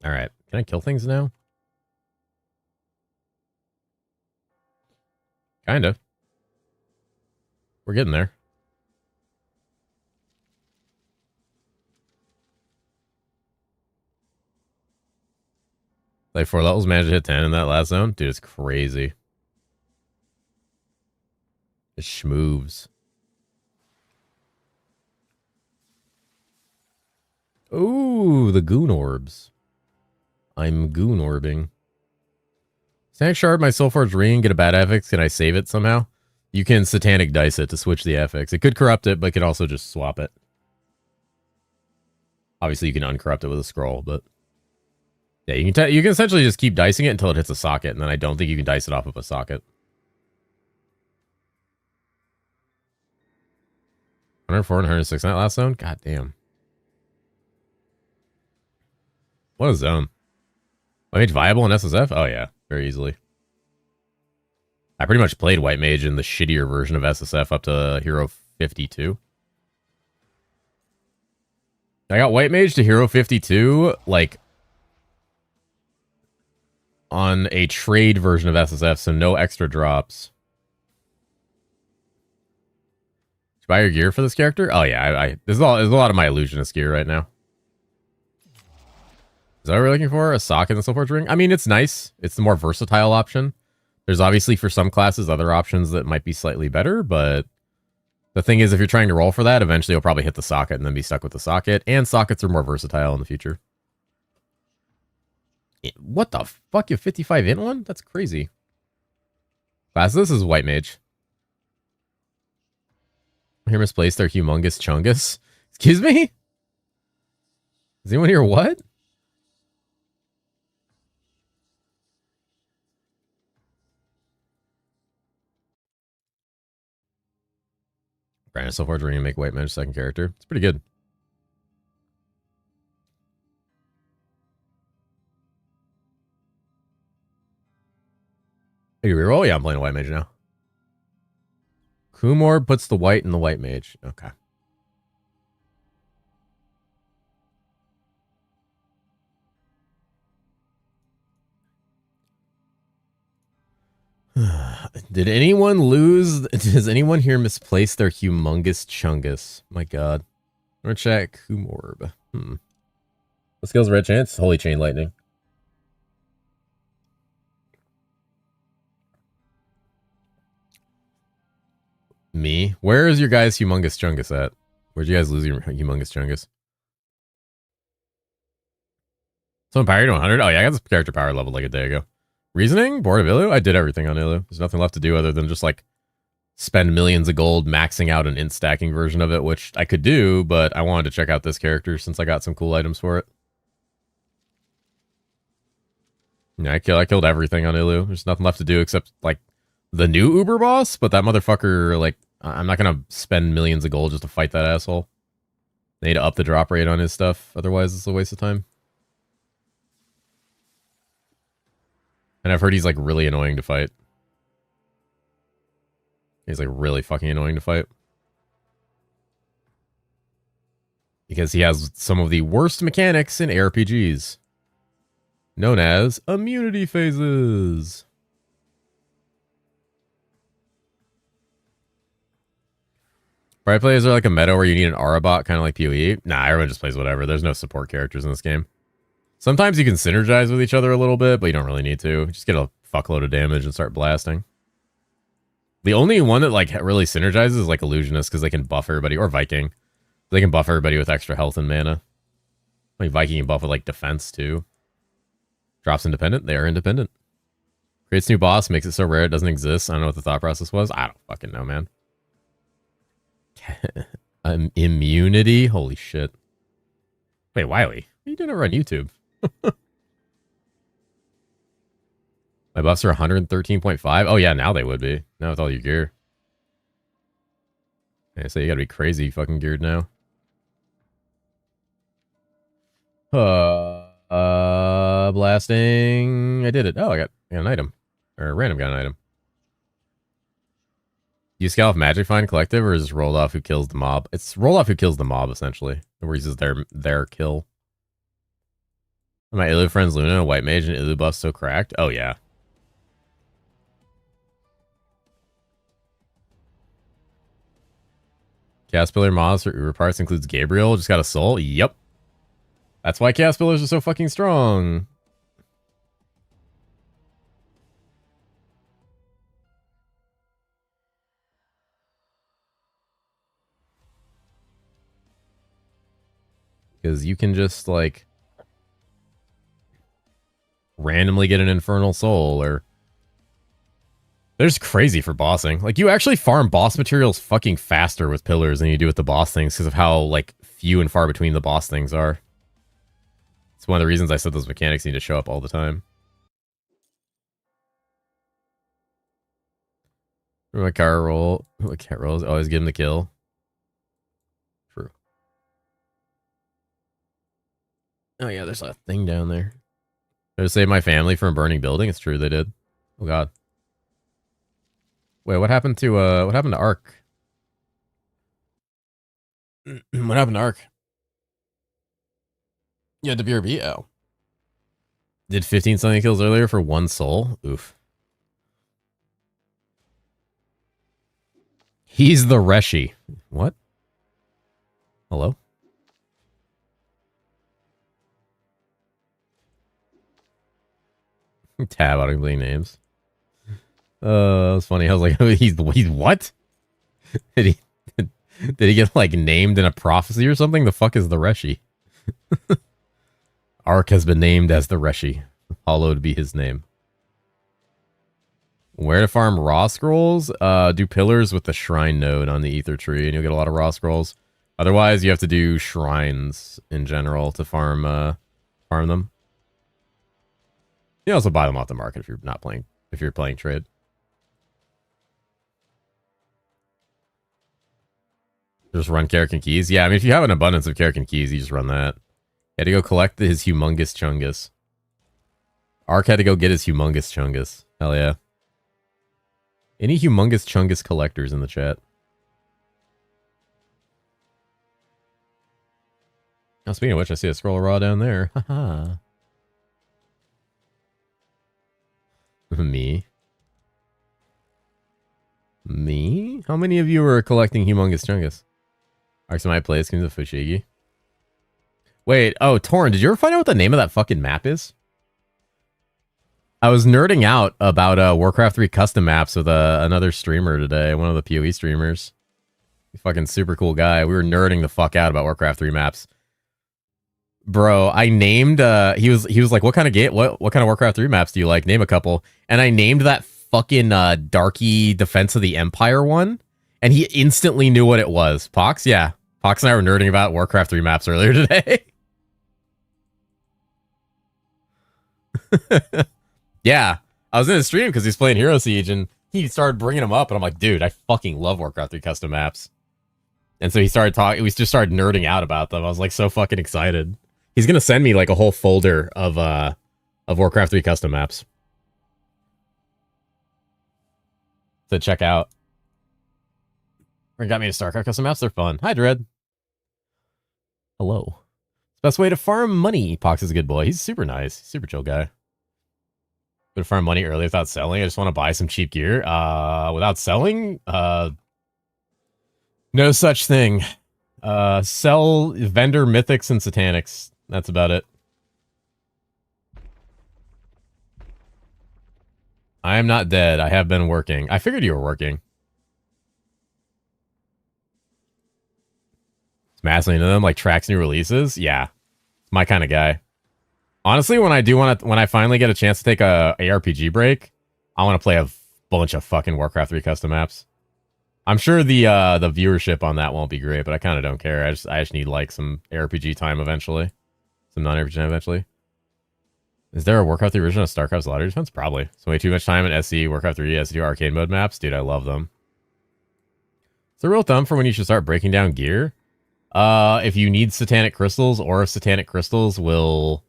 All right. Can I kill things now? Kind of. We're getting there. Like 4 levels, managed to hit 10 in that last zone? Dude, it's crazy. It schmoves. Ooh, the goon orbs. I'm goon orbing. Can I shard my Soulforge ring, get a bad affix? Can I save it somehow? You can satanic dice it to switch the affix. It could corrupt it, but it could also just swap it. Obviously, you can uncorrupt it with a scroll, but yeah, you can essentially just keep dicing it until it hits a socket, and then I don't think you can dice it off of a socket. 104 and 106 in that last zone? God damn. What a zone. White Mage viable in SSF? Oh yeah, very easily. I pretty much played White Mage in the shittier version of SSF up to Hero 52. I got White Mage to Hero 52, like, on a trade version of SSF, so no extra drops. Did you buy your gear for this character? Oh yeah, there's a lot of my Illusionist gear right now. Is that what we're looking for? A sock in the Soulforge ring? I mean, it's nice. It's the more versatile option. There's obviously, for some classes, other options that might be slightly better, but the thing is, if you're trying to roll for that, eventually you'll probably hit the socket and then be stuck with the socket, and sockets are more versatile in the future. What the fuck? You have 55 in one? That's crazy. Class, this is White Mage. Here misplaced their humongous chungus. Excuse me? Is anyone here what? Brandon so far trying to make White Mage second character. It's pretty good. Hey, you reroll? Yeah, I'm playing a White Mage now. Kumor puts the white in the White Mage. Okay. Did anyone lose? Does anyone here misplace their humongous chungus? My god. I'm gonna check Kumorb. What skills red chance? Holy Chain Lightning. Me? Where is your guys' humongous chungus at? Where'd you guys lose your humongous chungus? Someone power to 100? Oh yeah, I got this character power level like a day ago. Reasoning? Board of Illu? I did everything on Illu. There's nothing left to do other than just like spend millions of gold maxing out an int stacking version of it, which I could do, but I wanted to check out this character since I got some cool items for it. Yeah, I killed everything on Illu. There's nothing left to do except like the new Uber boss, but that motherfucker, like, I'm not gonna spend millions of gold just to fight that asshole. They need to up the drop rate on his stuff, otherwise it's a waste of time. And I've heard he's like really annoying to fight. He's like really fucking annoying to fight. Because he has some of the worst mechanics in ARPGs. Known as immunity phases. Probably players are like a meta where you need an aura bot, kind of like PoE. Nah, everyone just plays whatever. There's no support characters in this game. Sometimes you can synergize with each other a little bit, but you don't really need to. Just get a fuckload of damage and start blasting. The only one that like really synergizes is like Illusionist, because they can buff everybody, or Viking. They can buff everybody with extra health and mana. Like Viking can buff with like defense too. Drops independent, they are independent. Creates new boss, makes it so rare it doesn't exist. I don't know what the thought process was. I don't fucking know, man. Immunity? Holy shit. Wait, Wiley, what are you doing over on YouTube? My buffs are 113.5. Oh yeah, now they would be. Now with all your gear. Yeah, so you gotta be crazy fucking geared now. Blasting. I did it. Oh, I got an item. Or random got an item. Do you scale off Magic Find Collective, or is it roll off who kills the mob? It's roll off who kills the mob, essentially. Where he says their kill. Are my Illu friends Luna, White Mage, and Illu buff so cracked? Oh yeah. Chaos Pillar mods for Uber parts includes Gabriel. Just got a soul? Yep. That's why Chaos Pillars are so fucking strong. Because you can just, like, randomly get an Infernal Soul, or... They're just crazy for bossing. Like, you actually farm boss materials fucking faster with pillars than you do with the boss things because of how, like, few and far between the boss things are. It's one of the reasons I said those mechanics need to show up all the time. My car roll. My cat rolls. Always give him the kill. True. Oh, yeah, there's a thing down there. Did I save my family from a burning building? It's true, they did. Oh, God. Wait, what happened to Ark? What happened to Ark? Yeah, to BRB. Oh. Did 15 something kills earlier for 1 soul? Oof. He's the Reshi. What? Hello? Tab out of complete names. That was funny. I was like, he's what? Did he get like named in a prophecy or something? The fuck is the Reshi? Ark has been named as the Reshi. Hallowed be his name. Where to farm raw scrolls? Do pillars with the shrine node on the ether tree, and you'll get a lot of raw scrolls. Otherwise, you have to do shrines in general to farm them. You also buy them off the market if you're not playing. If you're playing trade. Just run Karrakin keys. Yeah, I mean, if you have an abundance of Karrakin keys, you just run that. You had to go collect his humongous chungus. Ark had to go get his humongous chungus. Hell yeah. Any humongous chungus collectors in the chat? Now, speaking of which, I see a scroll of raw down there. Haha. Me? How many of you are collecting humongous chungus? Arks in my place, can you do the Fushigi? Wait, oh, Torn, did you ever find out what the name of that fucking map is? I was nerding out about Warcraft 3 custom maps with another streamer today, one of the PoE streamers. Fucking super cool guy. We were nerding the fuck out about Warcraft 3 maps. Bro, I named he was like, what kind of game what kind of Warcraft 3 maps do you like? Name a couple. And I named that fucking Darky Defense of the Empire one, and he instantly knew what it was. Pox? Yeah. Pox and I were nerding about Warcraft 3 maps earlier today. Yeah, I was in his stream because he's playing herosiege, and he started bringing them up, and I'm like, dude, I fucking love Warcraft 3 custom maps. And so he started talking, we just started nerding out about them. I was like so fucking excited. He's gonna send me like a whole folder of Warcraft 3 custom maps to check out. Or got me to StarCraft custom maps, they're fun. Hi, Dread. Hello. Best way to farm money. Pox is a good boy. He's super nice. Super chill guy. Way to farm money early without selling. I just want to buy some cheap gear. Without selling? No such thing. Sell vendor mythics and satanics. That's about it. I am not dead. I have been working. I figured you were working. Smashing into them like tracks new releases. Yeah, my kind of guy. Honestly, when I finally get a chance to take a ARPG break, I want to play a bunch of fucking Warcraft 3 custom maps. I'm sure the viewership on that won't be great, but I kind of don't care. I just need like some ARPG time eventually, some non-ARPG time eventually. Is there a Warcraft 3 version of StarCraft's Lottery Defense? Probably. So way too much time in SC, Warcraft 3, SC2 arcade mode maps, dude. I love them. It's a real thumb for when you should start breaking down gear. If you need satanic crystals, or if satanic crystals will...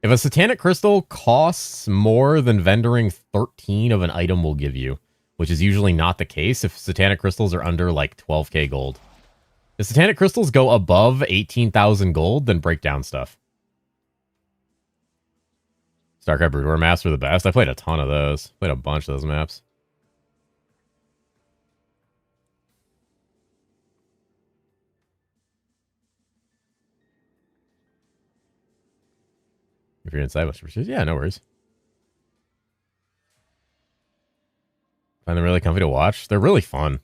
If a satanic crystal costs more than vendoring 13 of an item will give you, which is usually not the case if satanic crystals are under like 12k gold. If satanic crystals go above 18,000 gold, then break down stuff. StarCraft Brood War maps are the best. I played a ton of those. Played a bunch of those maps. If you're inside, yeah, no worries. Find them really comfy to watch. They're really fun.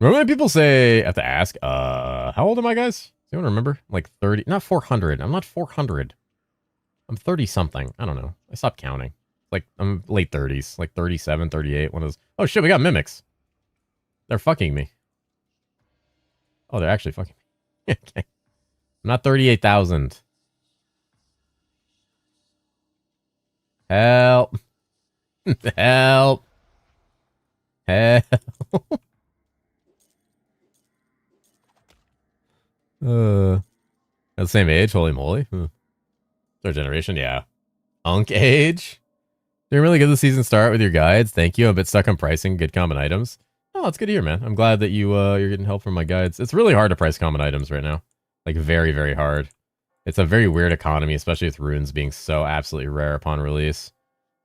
Remember when people say, I have to ask, how old am I, guys? Does anyone remember? Like 30, not 400. I'm not 400. I'm 30 something. I don't know. I stopped counting. Like, I'm late 30s, like 37, 38. One of those. Oh shit, we got mimics. They're fucking me. Oh, they're actually fucking me. Okay. I'm not 38,000. Help. Help. Help. At the same age, holy moly. Third generation, yeah. Unk age. Doing really good this season start with your guides. Thank you. I'm a bit stuck on pricing good common items. Oh, it's good to hear, man. I'm glad that you're getting help from my guides. It's really hard to price common items right now. Like, very, very hard. It's a very weird economy, especially with runes being so absolutely rare upon release.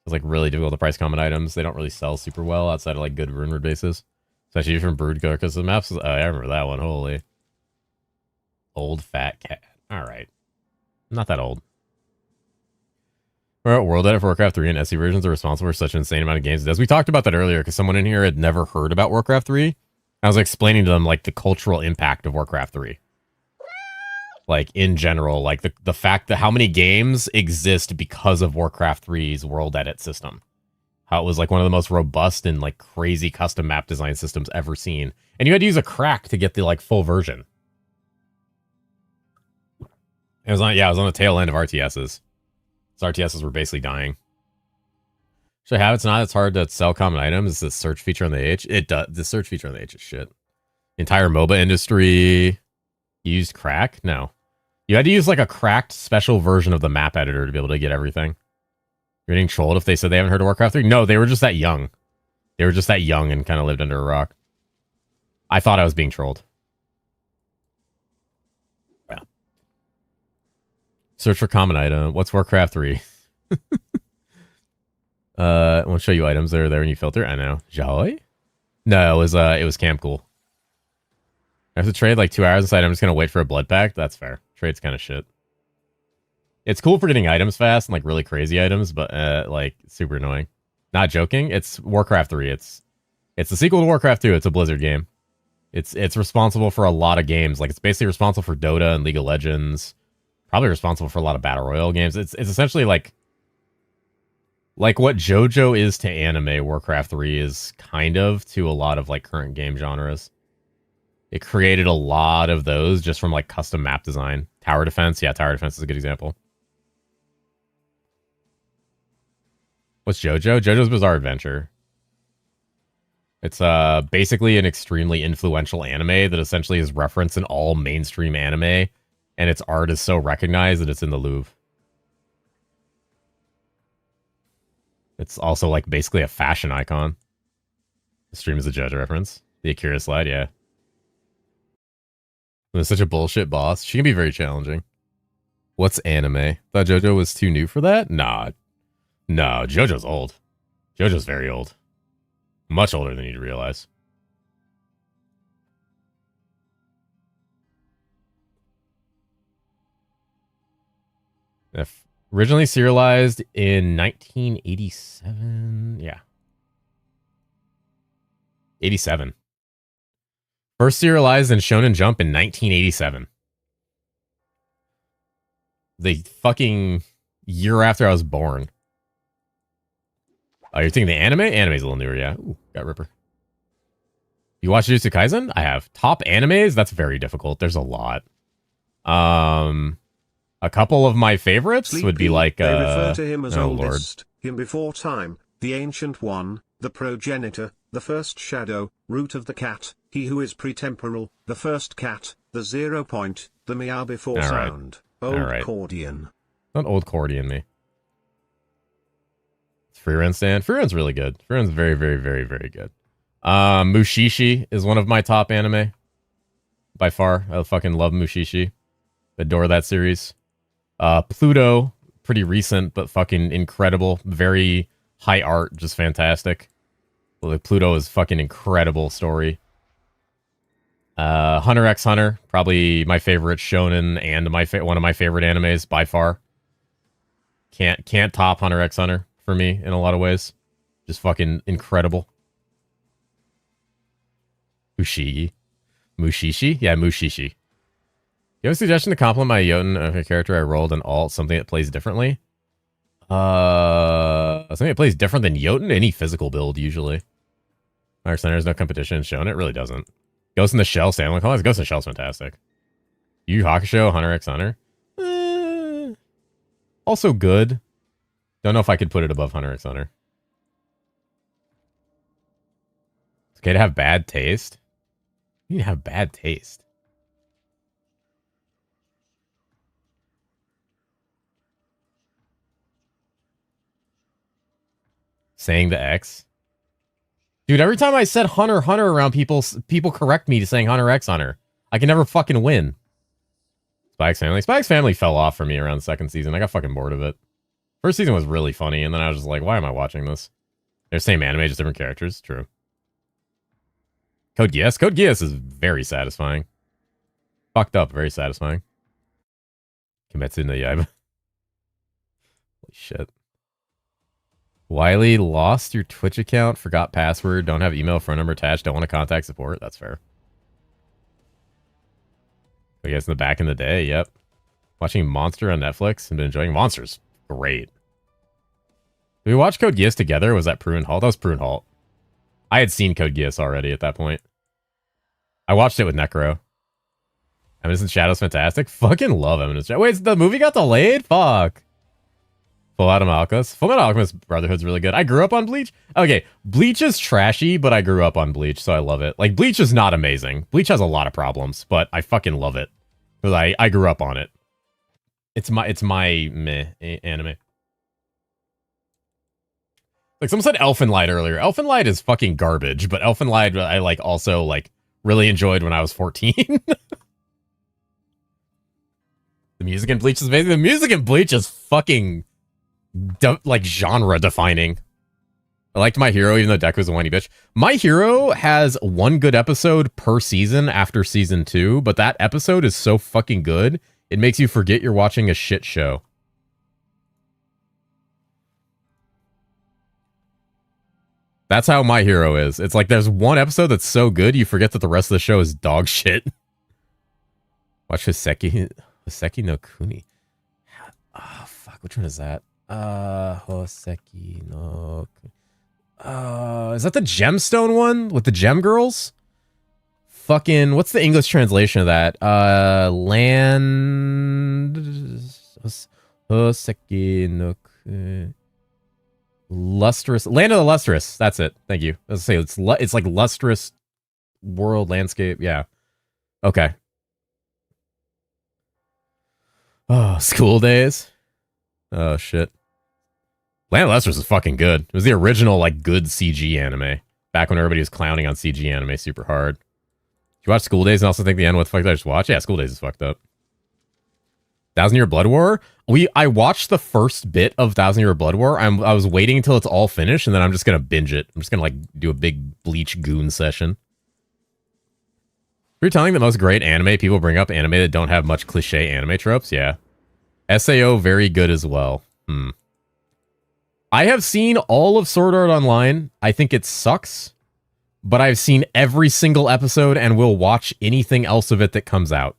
It's like really difficult to price common items. They don't really sell super well outside of like good rune word bases. Especially from Brood Carcass. The maps, I remember that one. Holy. Old fat cat. Alright. Not that old. We're at World Edit for Warcraft 3 and SE versions are responsible for such an insane amount of games. As we talked about that earlier, because someone in here had never heard about Warcraft 3. I was explaining to them like the cultural impact of Warcraft 3. Like in general, like the fact that how many games exist because of Warcraft 3's World Edit system. How it was like one of the most robust and like crazy custom map design systems ever seen. And you had to use a crack to get the like full version. It was on the tail end of RTSs. So RTSs were basically dying. Should I have it's not as hard to sell common items. It's the search feature on the H. It does. The search feature on the H is shit. Entire MOBA industry used crack? No. You had to use like a cracked special version of the map editor to be able to get everything. You're getting trolled if they said they haven't heard of Warcraft 3? No, they were just that young. They were just that young and kind of lived under a rock. I thought I was being trolled. Yeah. Search for common item. What's Warcraft 3? I won't show you items that are there when you filter. I know. Joy? No, it was Camp Cool. I have to trade like 2 hours inside. I'm just gonna wait for a blood pack. That's fair. Trade's kind of shit. It's cool for getting items fast and like really crazy items, but like super annoying. Not joking. It's Warcraft 3. It's the sequel to Warcraft 2. It's a Blizzard game. It's responsible for a lot of games. Like it's basically responsible for Dota and League of Legends. Probably responsible for a lot of battle royale games. It's essentially like what JoJo is to anime, Warcraft 3 is kind of to a lot of like current game genres. It created a lot of those just from like custom map design. Tower defense, yeah, tower defense is a good example. What's JoJo? JoJo's Bizarre Adventure. It's basically an extremely influential anime that essentially is referenced in all mainstream anime, and its art is so recognized that it's in the Louvre. It's also like basically a fashion icon. The stream is a JoJo reference. The Akira slide, yeah. It's such a bullshit boss. She can be very challenging. What's anime? Thought JoJo was too new for that? Nah. No, JoJo's old. JoJo's very old. Much older than you'd realize. Originally serialized in 1987. Yeah. 87. First serialized in Shonen Jump in 1987. The fucking year after I was born. Oh, you're thinking the anime? Anime's a little newer, yeah. Ooh, got Ripper. You watch Jujutsu Kaisen? I have. Top animes? That's very difficult. There's a lot. A couple of my favorites would be like they refer to him as Lord. oldest, him before time, the ancient one, the progenitor, the first shadow, root of the cat, he who is pretemporal, the first cat, the 0 point, the meow before sound, old Cordian. Not old Cordian me. It's Free Run Stand. Free Run's really good. Free Run's very, very, very, very good. Mushishi is one of my top anime. By far. I fucking love Mushishi. Adore that series. Pluto, pretty recent, but fucking incredible. Very high art, just fantastic. Like Pluto is fucking incredible story. Hunter x Hunter, probably my favorite shonen and one of my favorite animes by far. Can't top Hunter x Hunter for me in a lot of ways. Just fucking incredible. Mushishi? Yeah, Mushishi. You have a suggestion to compliment my Jotun character I rolled an alt, something that plays differently? I Something that plays different than Jotun, any physical build, usually. Fire Center has no competition shown. It really doesn't. Ghost in the Shell, Sandwich Claws. Ghost in the Shell's fantastic. Yu Hakusho, Hunter x Hunter. Also good. Don't know if I could put it above Hunter x Hunter. It's okay to have bad taste. You need to have bad taste. Saying the X. Dude, every time I said Hunter Hunter around people correct me to saying Hunter x Hunter. I can never fucking win. Spike's Family fell off for me around the second season. I got fucking bored of it. First season was really funny, and then I was just like, why am I watching this? They're the same anime, just different characters. True. Code Geass? Code Geass is very satisfying. Fucked up, very satisfying. Kimetsu no Yaiba. Holy shit. Wiley, lost your Twitch account, forgot password, don't have email, phone number attached, don't want to contact support. That's fair. I guess in the back in the day, yep. Watching Monster on Netflix and been enjoying Monsters. Great. Did we watch Code Geass together? Or was that Prue and Halt? That was Prue and Halt. I had seen Code Geass already at that point. I watched it with Necro. Eminence Shadow's fantastic. Fucking love Eminence Shadow. Wait, the movie got delayed? Fuck. Full Metal Alchemist. Full Metal Alchemist Brotherhood's really good. I grew up on Bleach. Okay, Bleach is trashy, but I grew up on Bleach, so I love it. Like, Bleach is not amazing. Bleach has a lot of problems, but I fucking love it. Because I grew up on it. It's my meh anime. Like, someone said Elfen Light earlier. Elfen Light is fucking garbage, but Elfen Light I like also like really enjoyed when I was 14. The music in Bleach is amazing. The music in Bleach is fucking like genre defining. I liked My Hero, even though Deku's a whiny bitch. My Hero has one good episode per season after season 2, but that episode is so fucking good, it makes you forget you're watching a shit show. That's how My Hero is. It's like there's one episode that's so good, you forget that the rest of the show is dog shit. Watch Hoseki no Kuni. Oh, fuck. Which one is that? Hoseki no Kuni. Is that the gemstone one with the gem girls? Fucking, what's the English translation of that? Hoseki no Kuni. Lustrous, Land of the Lustrous. That's it. Thank you. Let's say it's like lustrous world landscape. Yeah. Okay. Oh, School Days. Oh shit. Land of the Lustrous is fucking good. It was the original like good CG anime back when everybody was clowning on CG anime super hard. Did you watch School Days and also think the end what the fuck did I just watch? Yeah, School Days is fucked up. 1,000 Year Blood War. I watched the first bit of 1,000 Year Blood War. I was waiting until it's all finished, and then I'm just gonna binge it. I'm just gonna like do a big Bleach goon session. You're telling the most great anime people bring up anime that don't have much cliche anime tropes. Yeah, SAO very good as well. I have seen all of Sword Art Online. I think it sucks, but I've seen every single episode and will watch anything else of it that comes out.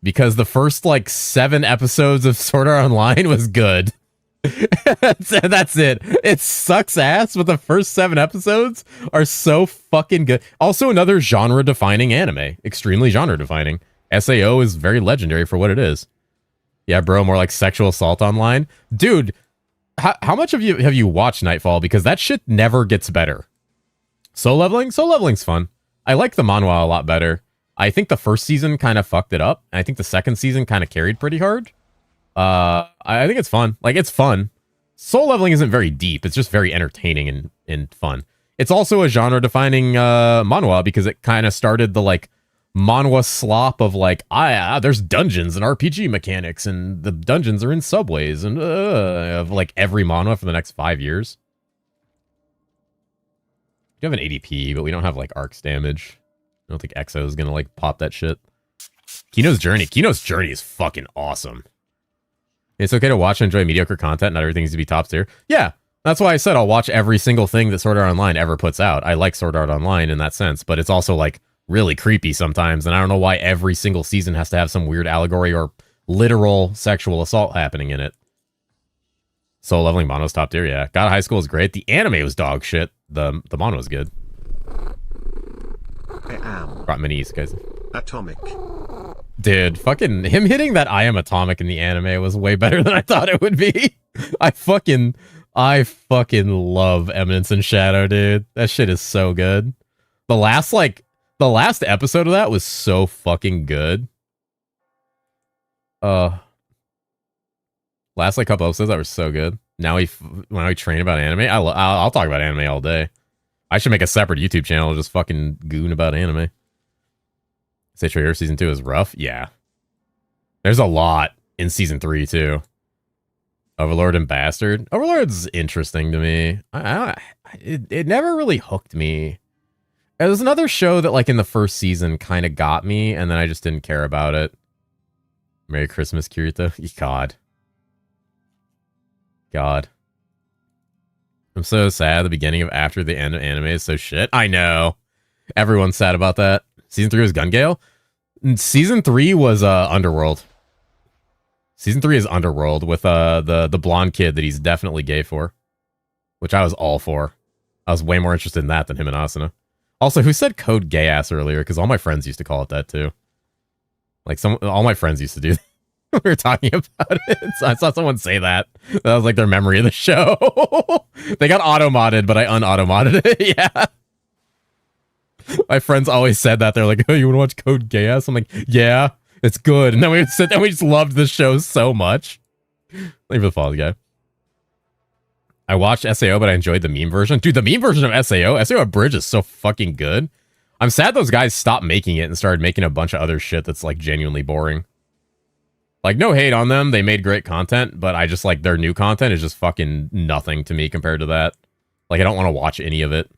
Because the first, like, 7 episodes of Sword Art Online was good. That's it. It sucks ass, but the first 7 episodes are so fucking good. Also, another genre-defining anime. Extremely genre-defining. SAO is very legendary for what it is. Yeah, bro, more like sexual assault online. Dude, how much have you watched Nightfall? Because that shit never gets better. Soul Leveling's fun. I like the manhwa a lot better. I think the first season kind of fucked it up. And I think the second season kind of carried pretty hard. I think it's fun. Like, it's fun. Soul Leveling isn't very deep. It's just very entertaining and fun. It's also a genre-defining manhwa because it kind of started the, like, manhwa slop of, like, there's dungeons and RPG mechanics, and the dungeons are in subways, and of, like, every manhwa for the next 5 years. We have an ADP, but we don't have, like, arcs damage. I don't think EXO is gonna like pop that shit. Kino's Journey is fucking awesome. It's okay to watch and enjoy mediocre content. Not everything needs to be top tier. Yeah, that's why I said I'll watch every single thing that Sword Art Online ever puts out. I like Sword Art Online in that sense, but it's also like really creepy sometimes, and I don't know why every single season has to have some weird allegory or literal sexual assault happening in it. Soul Leveling Mono's top tier, yeah. God of High School is great. The anime was dog shit. The mono was good. I am Brought many guys. atomic. Dude, fucking him hitting that I am atomic in the anime was way better than I thought it would be. I fucking love Eminence and Shadow, dude. That shit is so good. The last episode of that was so fucking good. Last couple episodes that were so good. Now when I train about anime, I'll talk about anime all day. I should make a separate YouTube channel just fucking goon about anime. Say Traitor season 2 is rough. Yeah, there's a lot in season 3 too. Overlord and Bastard. Overlord's interesting to me. It never really hooked me. It was another show that like in the first season kind of got me, and then I just didn't care about it. Merry Christmas, Kirito. God. I'm so sad the beginning of after the end of anime is so shit. I know. Everyone's sad about that. Season 3 was Gun Gale. Season 3 was Underworld. Season 3 is Underworld with the blonde kid that he's definitely gay for. Which I was all for. I was way more interested in that than him and Asuna. Also, who said code gay ass earlier? Because all my friends used to call it that too. Like all my friends used to do that. We were talking about it. So I saw someone say that. That was like their memory of the show. They got auto-modded, but I un-auto-modded it. Yeah. My friends always said that. They're like, oh, you want to watch Code Gay Ass? I'm like, yeah, it's good. And then we sit and we just loved the show so much. Leave the follow, guy. I watched SAO, but I enjoyed the meme version. Dude, the meme version of SAO Abridged is so fucking good. I'm sad those guys stopped making it and started making a bunch of other shit that's like genuinely boring. Like, no hate on them. They made great content, but I just like their new content is just fucking nothing to me compared to that. Like, I don't want to watch any of it.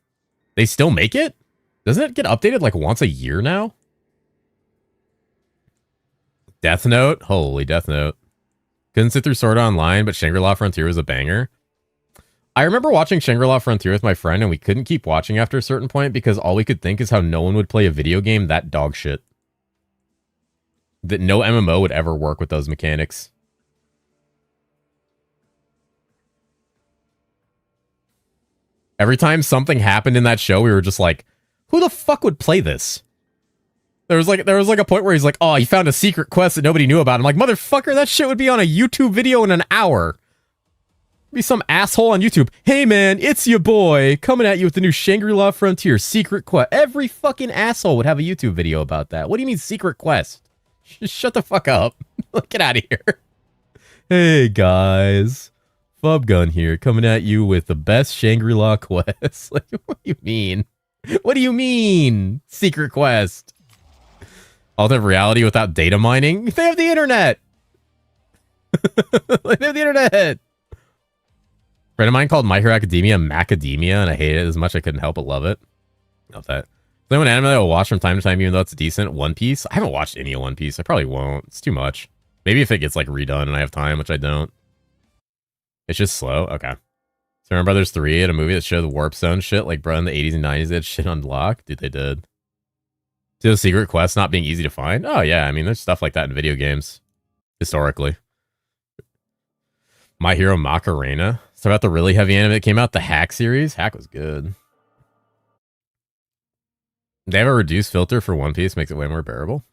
They still make it? Doesn't it get updated like once a year now? Death Note? Holy Death Note. Couldn't sit through Sword Art Online, but Shangri-La Frontier was a banger. I remember watching Shangri-La Frontier with my friend, and we couldn't keep watching after a certain point because all we could think is how no one would play a video game that dog shit. That no MMO would ever work with those mechanics. Every time something happened in that show, we were just like, who the fuck would play this? There was like a point where he's like, oh, he found a secret quest that nobody knew about. I'm like, motherfucker, that shit would be on a YouTube video in an hour. Be some asshole on YouTube. Hey man, it's your boy coming at you with the new Shangri-La Frontier secret quest. Every fucking asshole would have a YouTube video about that. What do you mean secret quest? Just shut the fuck up. Get out of here. Hey guys, Fubgun here, coming at you with the best Shangri-La quest. Like, what do you mean? What do you mean? Secret quest. Alternate reality without data mining? They have the internet. They have the internet. A friend of mine called My Hero Academia Macademia, and I hate it as much I couldn't help but love it. Love that. Is there an anime I will watch from time to time, even though it's decent? One Piece? I haven't watched any of One Piece. I probably won't. It's too much. Maybe if it gets like redone and I have time, which I don't. It's just slow. Okay. So remember Brothers 3 had a movie that showed the warp zone shit, like bro in the 80s and 90s they had shit on lock? Dude, they did. See the secret quest not being easy to find? Oh yeah, I mean there's stuff like that in video games. Historically. My Hero Macarena. So about the really heavy anime that came out, the Hack series. Hack was good. They have a reduced filter for One Piece, makes it way more bearable.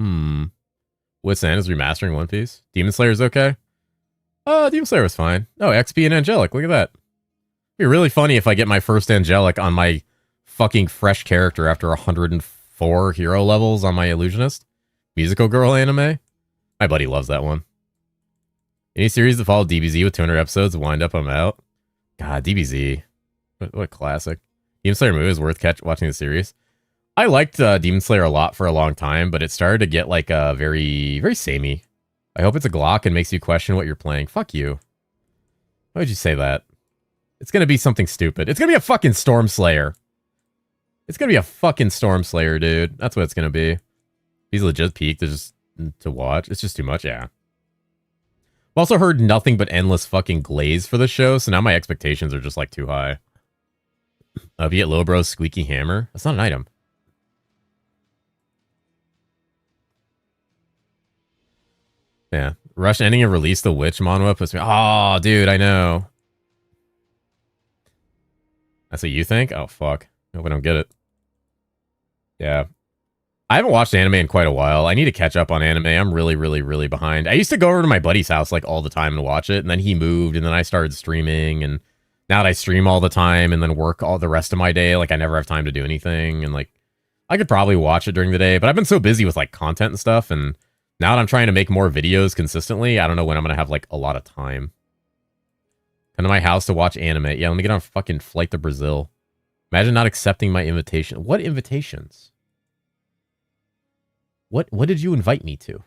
Wit's End is remastering One Piece. Demon Slayer's okay. Demon Slayer was fine. Oh, XP and Angelic, look at that. It'd be really funny if I get my first Angelic on my fucking fresh character after 104 hero levels on my Illusionist. Musical Girl anime. My buddy loves that one. Any series that follow DBZ with 200 episodes, wind up, I'm out. God, DBZ. What a classic. Demon Slayer movie is worth watching the series. I liked Demon Slayer a lot for a long time, but it started to get like very, very samey. I hope it's a Glock and makes you question what you're playing. Fuck you. Why would you say that? It's gonna be something stupid. It's gonna be a fucking Storm Slayer. It's gonna be a fucking Storm Slayer, dude. That's what it's gonna be. He's legit peaked to watch. It's just too much, yeah. I've also heard nothing but endless fucking glaze for the show, so now my expectations are just like too high. If you get Low Bro's Squeaky Hammer, that's not an item. Yeah. Rush ending and release the Witch manhwa puts me. Oh, dude, I know. That's what you think? Oh, fuck. Hope I don't get it. Yeah. I haven't watched anime in quite a while. I need to catch up on anime. I'm really, really, really behind. I used to go over to my buddy's house like all the time and watch it, and then he moved, and then I started streaming, and now that I stream all the time and then work all the rest of my day, like I never have time to do anything, and like I could probably watch it during the day, but I've been so busy with like content and stuff, and now that I'm trying to make more videos consistently, I don't know when I'm gonna have like a lot of time. Come to my house to watch anime. Yeah, let me get on a fucking flight to Brazil. Imagine not accepting my invitation. What invitations? What did you invite me to?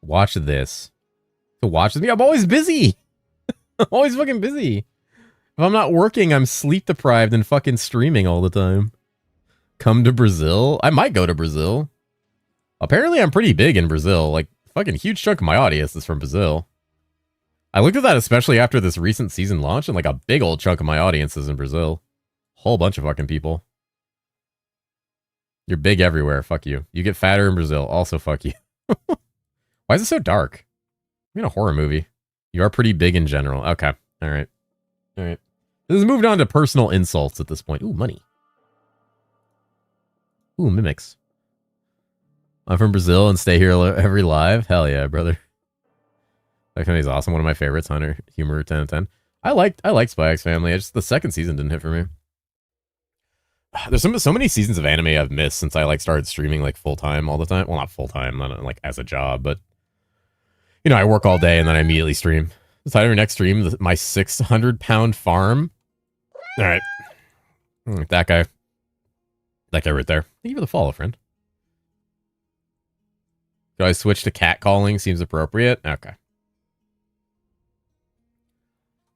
Watch this. To watch with me? I'm always busy. I'm always fucking busy. If I'm not working, I'm sleep deprived and fucking streaming all the time. Come to Brazil? I might go to Brazil. Apparently, I'm pretty big in Brazil. Like, fucking huge chunk of my audience is from Brazil. I looked at that especially after this recent season launch, and like a big old chunk of my audience is in Brazil. Whole bunch of fucking people. You're big everywhere. Fuck you. You get fatter in Brazil. Also, fuck you. Why is it so dark? I'm in a horror movie. You are pretty big in general. Okay. All right. All right. This has moved on to personal insults at this point. Ooh, money. Ooh, mimics. I'm from Brazil and stay here every live. Hell yeah, brother. That family's awesome. One of my favorites. Hunter humor 10 out of 10. I liked Spy X Family. The second season didn't hit for me. There's so many seasons of anime I've missed since I like started streaming like full time all the time. Well, not full time, not like as a job, but you know, I work all day and then I immediately stream. The time of your next stream, my 600-pound farm. All right, that guy right there. Thank you for the follow, friend. Do I switch to cat calling? Seems appropriate. Okay.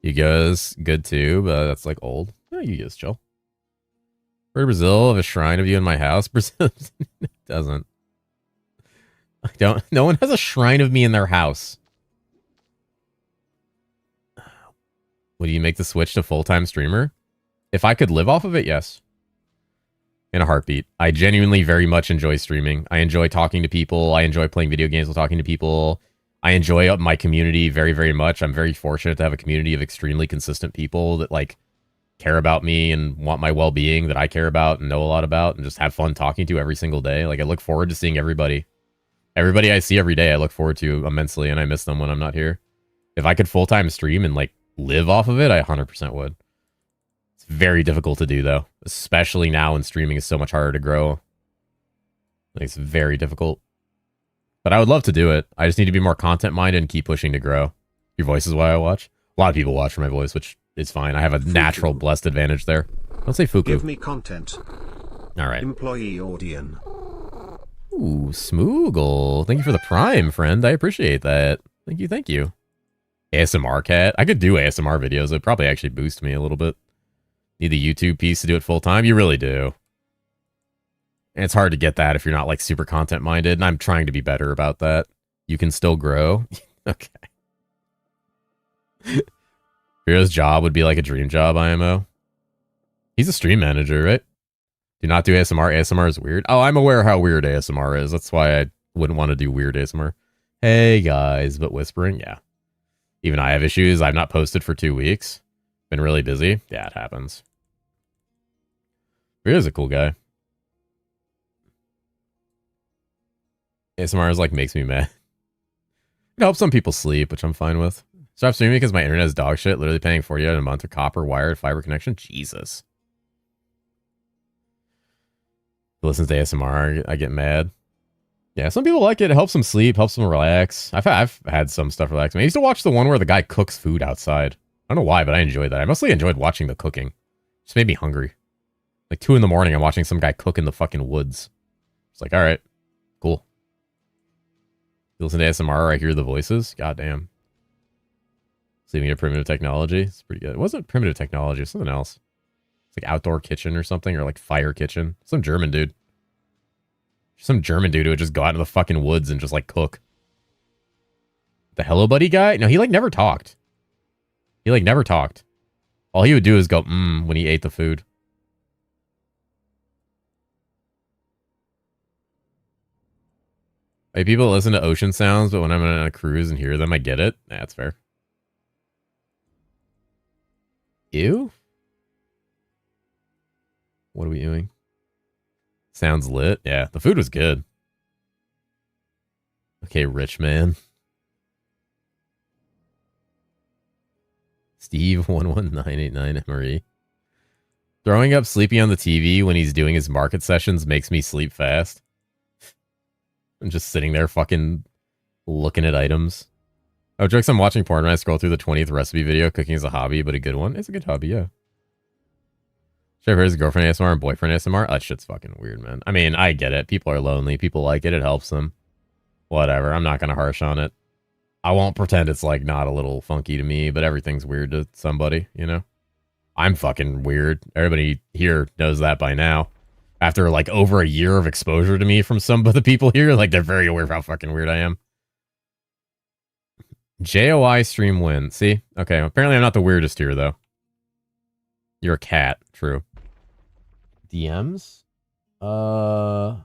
You guys good too, but that's like old. Oh, you guys chill. For Brazil, have a shrine of you in my house. Brazil doesn't. I don't. No one has a shrine of me in their house. Would you make the switch to full-time streamer? If I could live off of it, yes. In a heartbeat. I genuinely very much enjoy streaming. I enjoy talking to people. I enjoy playing video games while talking to people. I enjoy my community very, very much. I'm very fortunate to have a community of extremely consistent people that like care about me and want my well-being, that I care about and know a lot about and just have fun talking to every single day. Like I look forward to seeing everybody. Everybody I see every day, I look forward to immensely, and I miss them when I'm not here. If I could full-time stream and like live off of it, I 100% would. It's very difficult to do though, especially now when streaming is so much harder to grow. Like, it's very difficult. But I would love to do it. I just need to be more content-minded and keep pushing to grow. Your voice is why I watch. A lot of people watch for my voice, which is fine. I have a natural blessed advantage there. Don't say Fuku. Give me content. All right. Employee Audion. Ooh, Smoogle. Thank you for the prime, friend. I appreciate that. Thank you, thank you. ASMR cat. I could do ASMR videos. It'd probably actually boost me a little bit. Need the YouTube piece to do it full time? You really do. And it's hard to get that if you're not like super content minded, and I'm trying to be better about that. You can still grow. Okay. Hero's job would be like a dream job, IMO. He's a stream manager, right? Do not do ASMR. ASMR is weird. Oh, I'm aware how weird ASMR is. That's why I wouldn't want to do weird ASMR. Hey, guys, but whispering, yeah. Even I have issues. I've not posted for 2 weeks. Been really busy. Yeah, it happens. Hero's a cool guy. ASMR is like makes me mad. It helps some people sleep, which I'm fine with. Stop streaming because my internet is dog shit. Literally paying $40 a month for copper wired fiber connection. Jesus. Listens to ASMR, I get mad. Yeah, some people like it. It helps them sleep, helps them relax. I've had some stuff relax me. I used to watch the one where the guy cooks food outside. I don't know why, but I enjoyed that. I mostly enjoyed watching the cooking. It just made me hungry. Like 2 in the morning, I'm watching some guy cook in the fucking woods. It's like, all right, cool. You listen to ASMR, I hear the voices. Goddamn. Sleeping at primitive technology. It's pretty good. It wasn't primitive technology, it was something else. It's like outdoor kitchen or something, or like fire kitchen. Some German dude. Some German dude who would just go out into the fucking woods and just like cook. The Hello Buddy guy? No, he like never talked. He like never talked. All he would do is go, when he ate the food. Hey, people listen to ocean sounds, but when I'm on a cruise and hear them, I get it. Nah, that's fair. Ew. What are we doing? Sounds lit. Yeah, the food was good. Okay, rich man. Steve11989 Marie. Throwing up sleepy on the TV when he's doing his market sessions makes me sleep fast. I'm just sitting there fucking looking at items. Oh, jokes, I'm watching porn when I scroll through the 20th recipe video. Cooking is a hobby, but a good one. It's a good hobby, yeah. Should I have heard his girlfriend ASMR and boyfriend ASMR? That shit's fucking weird, man. I mean, I get it. People are lonely. People like it. It helps them. Whatever. I'm not going to harsh on it. I won't pretend it's like not a little funky to me, but everything's weird to somebody, you know? I'm fucking weird. Everybody here knows that by now. After like over a year of exposure to me from some of the people here, like they're very aware of how fucking weird I am. JOI stream win. See? Okay, apparently I'm not the weirdest here, though. You're a cat. True. DMs? No.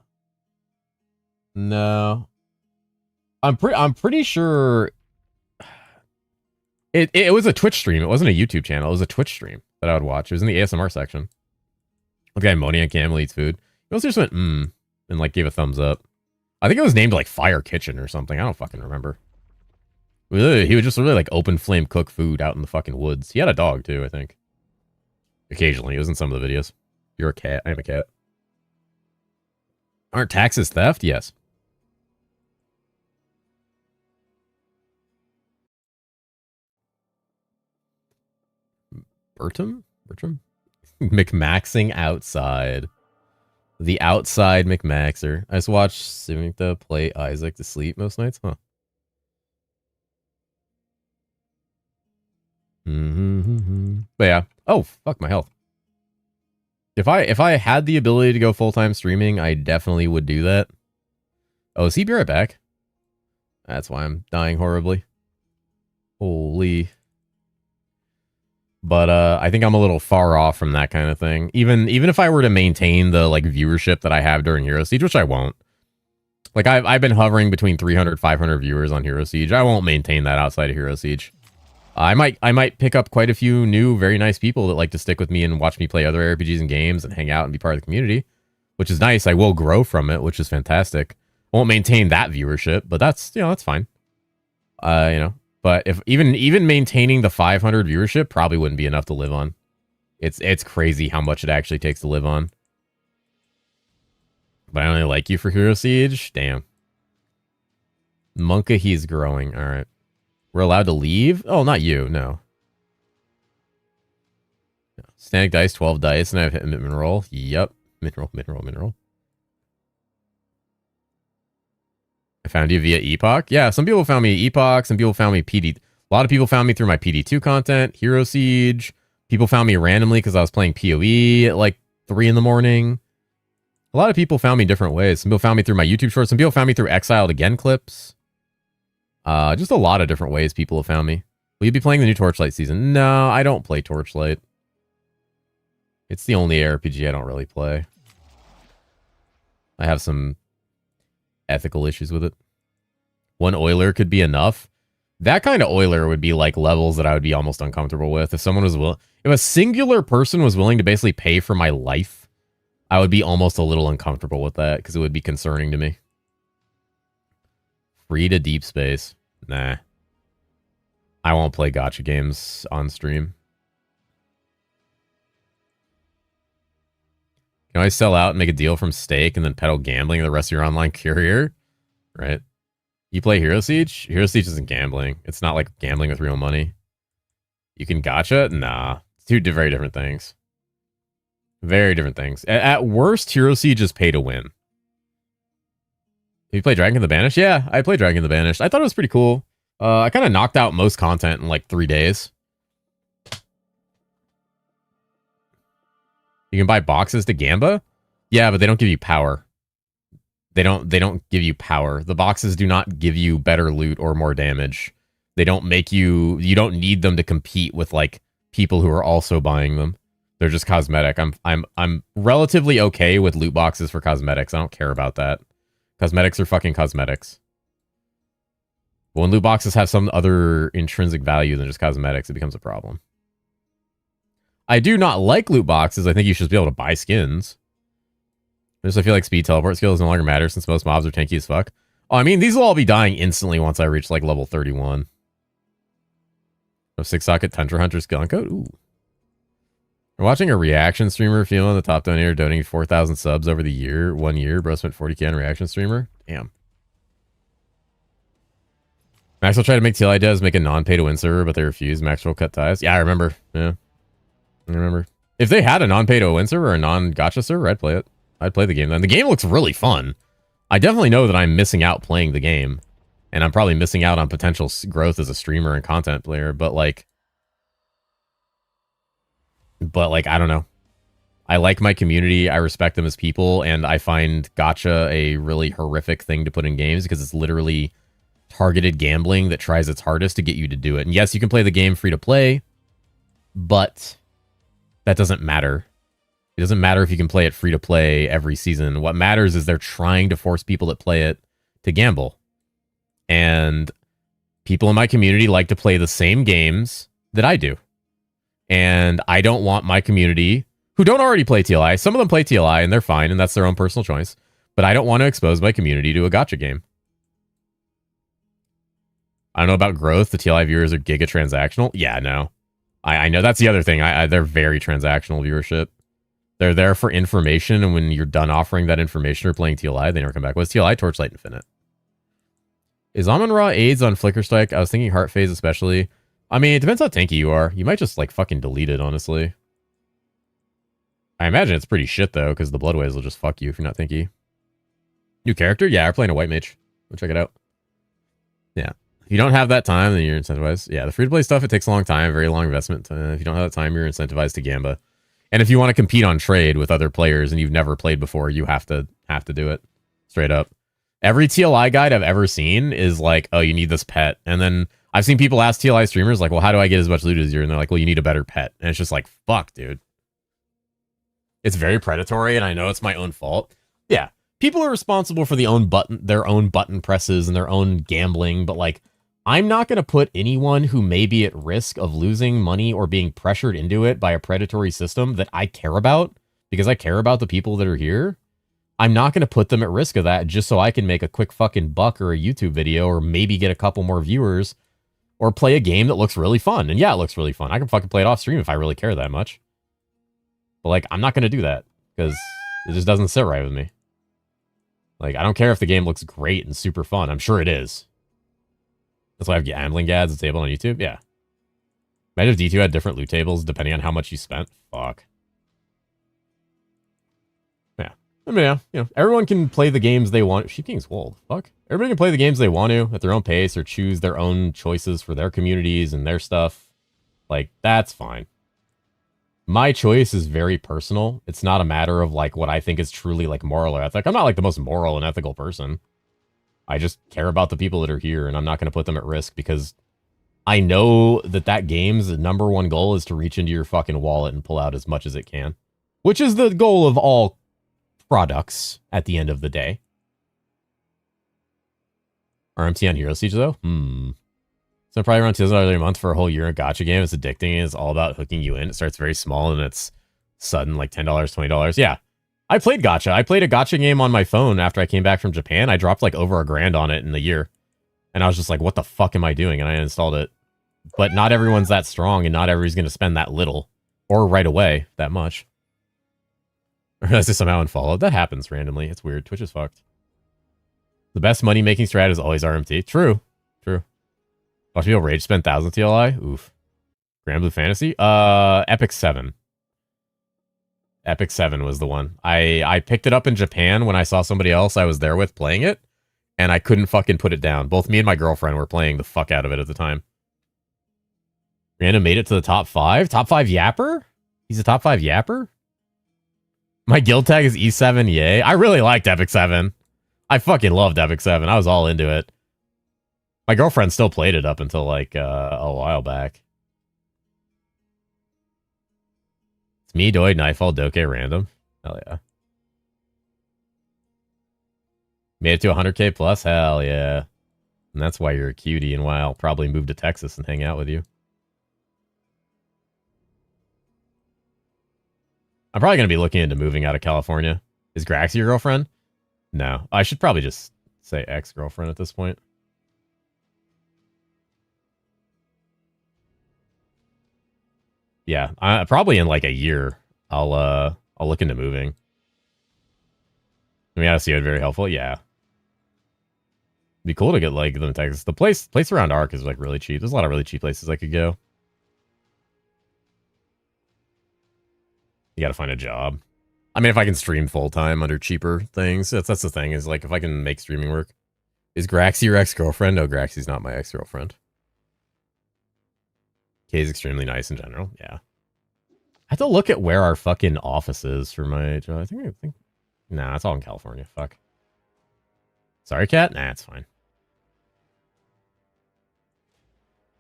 I'm pretty sure it was a Twitch stream. It wasn't a YouTube channel. It was a Twitch stream that I would watch. It was in the ASMR section. Okay, Moni on Camel eats food. He also just went, and like gave a thumbs up. I think it was named like Fire Kitchen or something. I don't fucking remember. He would just really like open flame cook food out in the fucking woods. He had a dog too, I think. Occasionally. It was in some of the videos. You're a cat. I'm a cat. Aren't taxes theft? Yes. Bertram? McMaxing outside. The outside McMaxer. I just watched Simicta play Isaac to sleep most nights, huh? But yeah. Oh, fuck my health. If I had the ability to go full-time streaming, I definitely would do that. Oh, is he be right back? That's why I'm dying horribly. Holy. But I think I'm a little far off from that kind of thing. Even if I were to maintain the like viewership that I have during Hero Siege, which I won't. Like I've been hovering between 300 500 viewers on Hero Siege. I won't maintain that outside of Hero Siege. I might pick up quite a few new, very nice people that like to stick with me and watch me play other RPGs and games and hang out and be part of the community, which is nice. I will grow from it, which is fantastic. I won't maintain that viewership, but that's, that's fine. But if even maintaining the 500 viewership probably wouldn't be enough to live on. It's crazy how much it actually takes to live on. But I only like you for Hero Siege? Damn. Monka, he's growing. All right. We're allowed to leave? Oh, not you. No. Static dice, 12 dice, and I've hit mineral. Yep. Mineral. I found you via Epoch. Yeah, some people found me Epoch. Some people found me PD. A lot of people found me through my PD2 content, Hero Siege. People found me randomly because I was playing PoE at like 3 in the morning. A lot of people found me different ways. Some people found me through my YouTube shorts. Some people found me through Exiled Again clips. Just a lot of different ways people have found me. Will you be playing the new Torchlight season? No, I don't play Torchlight. It's the only RPG I don't really play. I have some ethical issues with it. One oiler could be enough. That kind of oiler would be like levels that I would be almost uncomfortable with. If someone was if a singular person was willing to basically pay for my life, I would be almost a little uncomfortable with that because it would be concerning to me. Free to deep space. Nah. I won't play gacha games on stream. Can I sell out and make a deal from stake and then peddle gambling the rest of your online career? Right. You play Hero Siege? Hero Siege isn't gambling. It's not like gambling with real money. You can gacha? Nah. It's two very different things. Very different things. At worst, Hero Siege is pay to win. Have you played Dragon the Banished? Yeah, I played Dragon the Banished. I thought it was pretty cool. I kind of knocked out most content in like 3 days. You can buy boxes to Gamba? Yeah, but they don't give you power. They don't give you power. The boxes do not give you better loot or more damage. They don't make you don't need them to compete with like people who are also buying them. They're just cosmetic. I'm relatively okay with loot boxes for cosmetics. I don't care about that. Cosmetics are fucking cosmetics. But when loot boxes have some other intrinsic value than just cosmetics, it becomes a problem. I do not like loot boxes. I think you should be able to buy skins. I feel like speed teleport skills no longer matter since most mobs are tanky as fuck. Oh, I mean, these will all be dying instantly once I reach like level 31. Oh, 6-socket Tundra Hunter skill code. Ooh. We're watching a reaction streamer feeling the top donator donating 4,000 subs over the year. 1 year. Bro spent 40k on reaction streamer. Damn. Maxwell tried to make TLI devs make a non-pay-to-win server, but they refused. Maxwell cut ties. Yeah, I remember. Yeah. I remember. If they had a non-pay-to-win server or a non-gacha server, I'd play it. I'd play the game then. The game looks really fun. I definitely know that I'm missing out playing the game. And I'm probably missing out on potential growth as a streamer and content player. But like, I don't know. I like my community. I respect them as people. And I find gacha a really horrific thing to put in games because it's literally targeted gambling that tries its hardest to get you to do it. And yes, you can play the game free to play, but that doesn't matter. It doesn't matter if you can play it free to play every season. What matters is they're trying to force people that play it to gamble. And people in my community like to play the same games that I do. And I don't want my community, who don't already play TLI, some of them play TLI and they're fine and that's their own personal choice, but I don't want to expose my community to a gacha game. I don't know about growth. The TLI viewers are giga transactional. Yeah, no. I know that's the other thing. They're very transactional viewership. They're there for information, and when you're done offering that information or playing TLI, they never come back. What's TLI? Torchlight Infinite. Is Amon-Ra AIDS on Flicker Strike? I was thinking Heart Phase especially. I mean, it depends how tanky you are. You might just, like, fucking delete it, honestly. I imagine it's pretty shit, though, because the Bloodways will just fuck you if you're not tanky. New character? Yeah, we're playing a White Mage. Go check it out. Yeah. If you don't have that time, then you're incentivized. Yeah, the free-to-play stuff, it takes a long time, very long investment. If you don't have that time, you're incentivized to Gamba. And if you want to compete on trade with other players and you've never played before, you have to do it. Straight up. Every TLI guide I've ever seen is like, oh, you need this pet. And then I've seen people ask TLI streamers, like, well, how do I get as much loot as you? And they're like, well, you need a better pet. And it's just like, fuck, dude. It's very predatory, and I know it's my own fault. Yeah, people are responsible for their own button presses and their own gambling, but like, I'm not going to put anyone who may be at risk of losing money or being pressured into it by a predatory system that I care about, because I care about the people that are here. I'm not going to put them at risk of that just so I can make a quick fucking buck or a YouTube video or maybe get a couple more viewers or play a game that looks really fun. And yeah, it looks really fun. I can fucking play it off stream if I really care that much. But like, I'm not going to do that because it just doesn't sit right with me. Like, I don't care if the game looks great and super fun. I'm sure it is. That's why I have gambling gads disabled on YouTube. Yeah. Imagine if D2 had different loot tables depending on how much you spent. Fuck. Yeah. I mean, yeah, you know, everyone can play the games they want. Sheep King's Wold. Fuck. Everybody can play the games they want to at their own pace or choose their own choices for their communities and their stuff. Like, that's fine. My choice is very personal. It's not a matter of like what I think is truly like moral or ethic. I'm not like the most moral and ethical person. I just care about the people that are here, and I'm not going to put them at risk because I know that game's number one goal is to reach into your fucking wallet and pull out as much as it can, which is the goal of all products at the end of the day. RMT on Hero Siege, though? So probably around $2,000 a month for a whole year in a gacha game. It's addicting. It's all about hooking you in. It starts very small, and it's sudden, like $10, $20. Yeah. I played gacha. I played a gacha game on my phone after I came back from Japan. I dropped like over $1,000 on it in the year. And I was just like, what the fuck am I doing? And I installed it. But not everyone's that strong, and not everybody's going to spend that little. Or right away, that much. Unless they somehow unfollowed. That happens randomly. It's weird. Twitch is fucked. The best money-making strat is always RMT. True. True. Watch people rage spend 1,000 TLI? Oof. Grand Blue Fantasy? Epic 7. Epic 7 was the one. I picked it up in Japan when I saw somebody else I was there with playing it, and I couldn't fucking put it down. Both me and my girlfriend were playing the fuck out of it at the time. Random made it to the top 5? Top 5 Yapper? He's a top 5 Yapper? My guild tag is E7, yay. I really liked Epic 7. I fucking loved Epic 7. I was all into it. My girlfriend still played it up until like a while back. It's me, Doid, Nightfall, Doke, random. Hell yeah. Made it to 100k plus? Hell yeah. And that's why you're a cutie and why I'll probably move to Texas and hang out with you. I'm probably going to be looking into moving out of California. Is Graxy your girlfriend? No. I should probably just say ex-girlfriend at this point. Yeah, probably in like a year, I'll look into moving. I mean, see, it very helpful. Yeah, be cool to get like them in Texas. The place around Ark is like really cheap. There's a lot of really cheap places I could go. You got to find a job. I mean, if I can stream full time under cheaper things, that's the thing. Is like if I can make streaming work. Is Graxy your ex-girlfriend? No, Graxy's not my ex-girlfriend. Kay's extremely nice in general. Yeah. I have to look at where our fucking office is for my job. I think. Nah, it's all in California. Fuck. Sorry, cat? Nah, it's fine.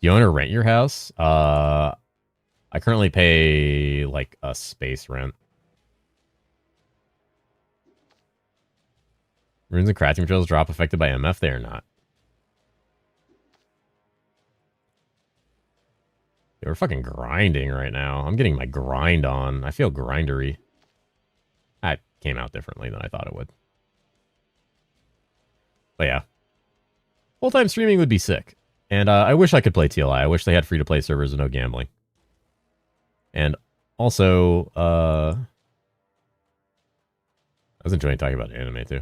Do you own or rent your house? I currently pay like a space rent. Runes and crafting materials drop affected by MF? They are not. Yeah, we're fucking grinding right now. I'm getting my grind on. I feel grindery. That came out differently than I thought it would. But yeah. Full-time streaming would be sick. And I wish I could play TLI. I wish they had free-to-play servers and no gambling. And also, I was enjoying talking about anime too.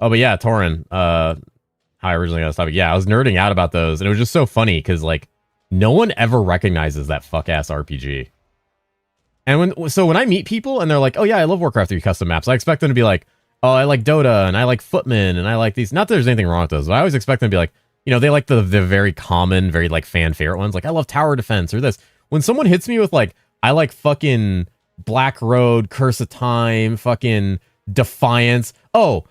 Oh, but yeah, Torin, how I originally got this topic. Yeah, I was nerding out about those, and it was just so funny because like no one ever recognizes that fuck-ass RPG. And when I meet people and they're like, "Oh yeah, I love Warcraft 3 custom maps," I expect them to be like, "Oh, I like Dota and I like Footman and I like these." Not that there's anything wrong with those, but I always expect them to be like, you know, they like the very common, very like fan favorite ones. Like I love Tower Defense or this. When someone hits me with like, I like fucking Black Road, Curse of Time, fucking Defiance. Oh,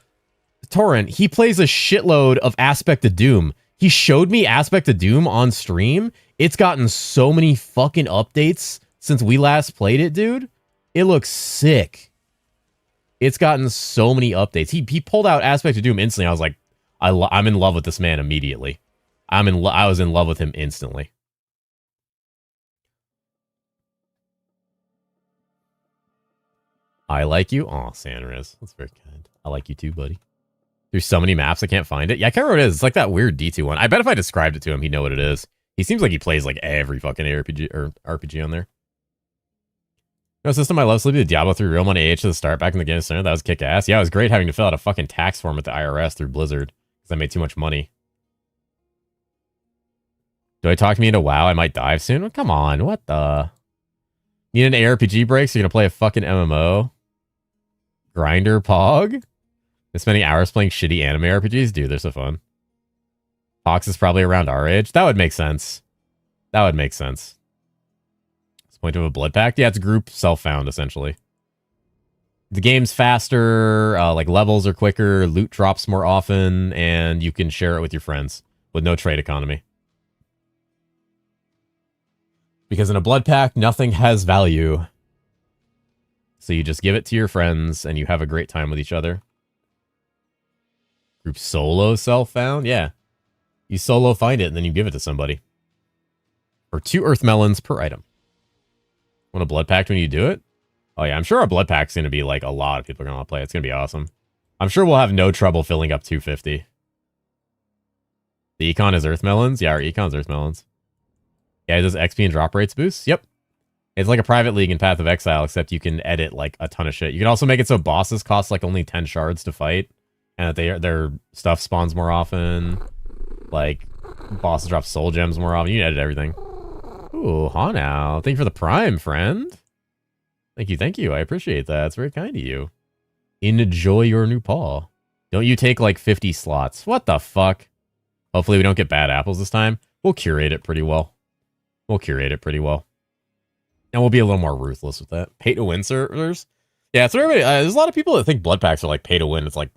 Torrent, he plays a shitload of Aspect of Doom. He showed me Aspect of Doom on stream. It's gotten so many fucking updates since we last played it, dude. It looks sick. It's gotten so many updates. He pulled out Aspect of Doom instantly. I was like, I'm in love with this man immediately. I was in love with him instantly. I like you. Aw, Sanriz. That's very kind. I like you too, buddy. There's so many maps, I can't find it. Yeah, I can't remember what it is. It's like that weird D2 one. I bet if I described it to him, he'd know what it is. He seems like he plays like every fucking ARPG or RPG on there. No system I love sleeping the Diablo 3 real money AH to the start back in the game center. That was kick ass. Yeah, it was great having to fill out a fucking tax form at the IRS through Blizzard because I made too much money. Do I talk me into WoW? I might dive soon. Well, come on, what the? Need an ARPG break so you're gonna play a fucking MMO? Grinder Pog? This many hours playing shitty anime RPGs? Dude, they're so fun. Hawks is probably around our age. That would make sense. That would make sense. What's the point of a blood pact? Yeah, it's group self-found, essentially. The game's faster, like levels are quicker, loot drops more often, and you can share it with your friends with no trade economy. Because in a blood pact, nothing has value. So you just give it to your friends, and you have a great time with each other. Group solo self-found? Yeah. You solo find it, and then you give it to somebody. Or 2 earth melons per item. Want a blood pact when you do it? Oh yeah, I'm sure our blood pack's going to be like a lot of people are going to want to play. It's going to be awesome. I'm sure we'll have no trouble filling up 250. The econ is earth melons? Yeah, our econ's earth melons. Yeah, it does XP and drop rates boost? Yep. It's like a private league in Path of Exile, except you can edit like a ton of shit. You can also make it so bosses cost like only 10 shards to fight. And that their stuff spawns more often. Like, bosses drop soul gems more often. You can edit everything. Ooh, Hanau. Thank you for the prime, friend. Thank you. I appreciate that. It's very kind of you. Enjoy your new paw. Don't you take like 50 slots. What the fuck? Hopefully we don't get bad apples this time. We'll curate it pretty well. And we'll be a little more ruthless with that. Pay to win servers? Yeah, so everybody, there's a lot of people that think blood packs are like pay to win. It's like,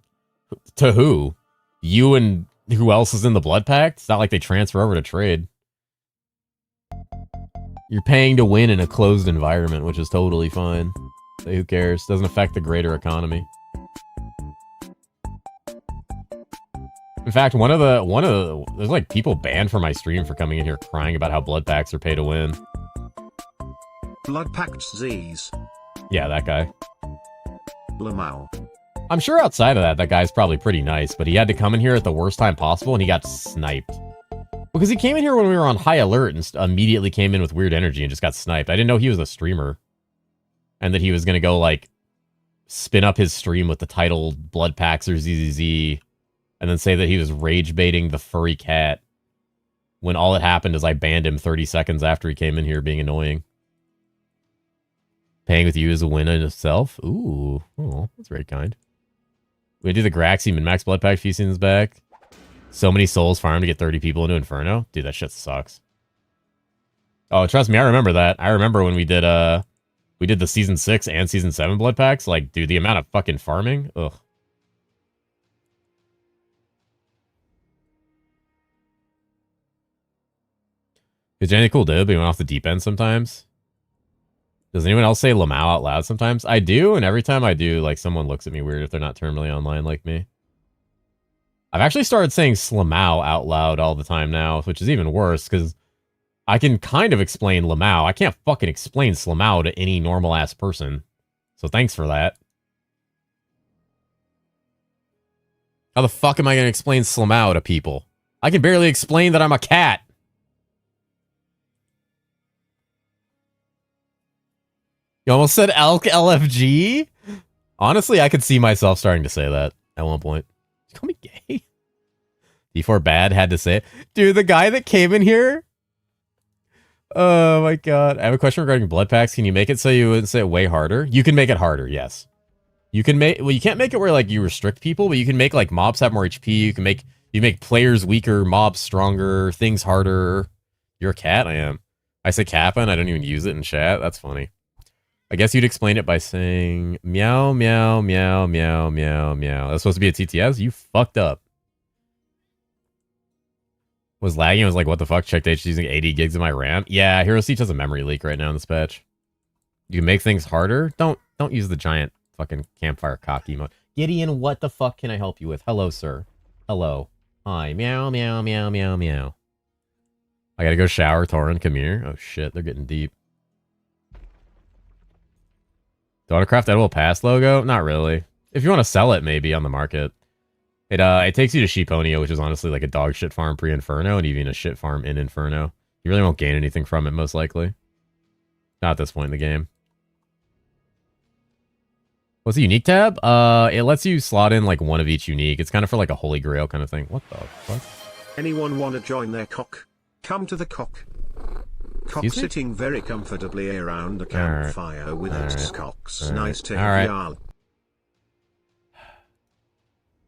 to who? You and who else is in the blood pact? It's not like they transfer over to trade. You're paying to win in a closed environment, which is totally fine. So who cares? Doesn't affect the greater economy. In fact, one of the there's like people banned from my stream for coming in here crying about how blood packs are pay to win. Blood Pact Z's. Yeah, that guy. Lamau. I'm sure outside of that, that guy's probably pretty nice, but he had to come in here at the worst time possible, and he got sniped. Because he came in here when we were on high alert and immediately came in with weird energy and just got sniped. I didn't know he was a streamer. And that he was going to go, like, spin up his stream with the title Blood Packs or ZZZ, and then say that he was rage baiting the furry cat, when all that happened is I banned him 30 seconds after he came in here being annoying. Paying with you is a win in itself? Ooh. Oh, that's very kind. We do the Graxy min-max Blood Pack feasting is back. So many souls farm to get 30 people into Inferno. Dude, that shit sucks. Oh, trust me, I remember that. I remember when we did the Season 6 and Season 7 Blood Packs. Like, dude, the amount of fucking farming. Ugh. Is Jenny cool dude, but he went off the deep end sometimes? Does anyone else say Lamau out loud sometimes? I do, and every time I do, like, someone looks at me weird if they're not terminally online like me. I've actually started saying Slamau out loud all the time now, which is even worse, because I can kind of explain Lamau. I can't fucking explain Slamau to any normal-ass person. So thanks for that. How the fuck am I going to explain Slamau to people? I can barely explain that I'm a cat. You almost said Elk LFG? Honestly, I could see myself starting to say that at one point. You call me gay? D4 Bad had to say it. Dude, the guy that came in here... Oh my god. I have a question regarding blood packs. Can you make it so you wouldn't say it way harder? You can make it harder, yes. You can make... Well, you can't make it where, like, you restrict people, but you can make, like, mobs have more HP. You can make... You make players weaker, mobs stronger, things harder. You're a cat? I am. I say Kappa and I don't even use it in chat. That's funny. I guess you'd explain it by saying meow, meow, meow, meow, meow, meow. That's supposed to be a TTS? You fucked up. Was lagging. I was like, what the fuck? Checked H using 80 gigs of my RAM. Yeah, herosiege has a memory leak right now in this patch. You can make things harder. Don't use the giant fucking campfire cock emote. Gideon, what the fuck can I help you with? Hello, sir. Hello. Hi. Meow, meow, meow, meow, meow. I gotta go shower. Torin, come here. Oh shit, they're getting deep. Daughtercraft edible pass logo? Not really. If you want to sell it, maybe on the market. It takes you to Sheeponia, which is honestly like a dog shit farm pre-Inferno, and even a shit farm in Inferno. You really won't gain anything from it, most likely. Not at this point in the game. What's the unique tab? It lets you slot in like one of each unique. It's kind of for like a holy grail kind of thing. What the fuck? Anyone want to join their cock? Come to the cock. Cock sitting very comfortably around the campfire with its cocks. Nice to y'all.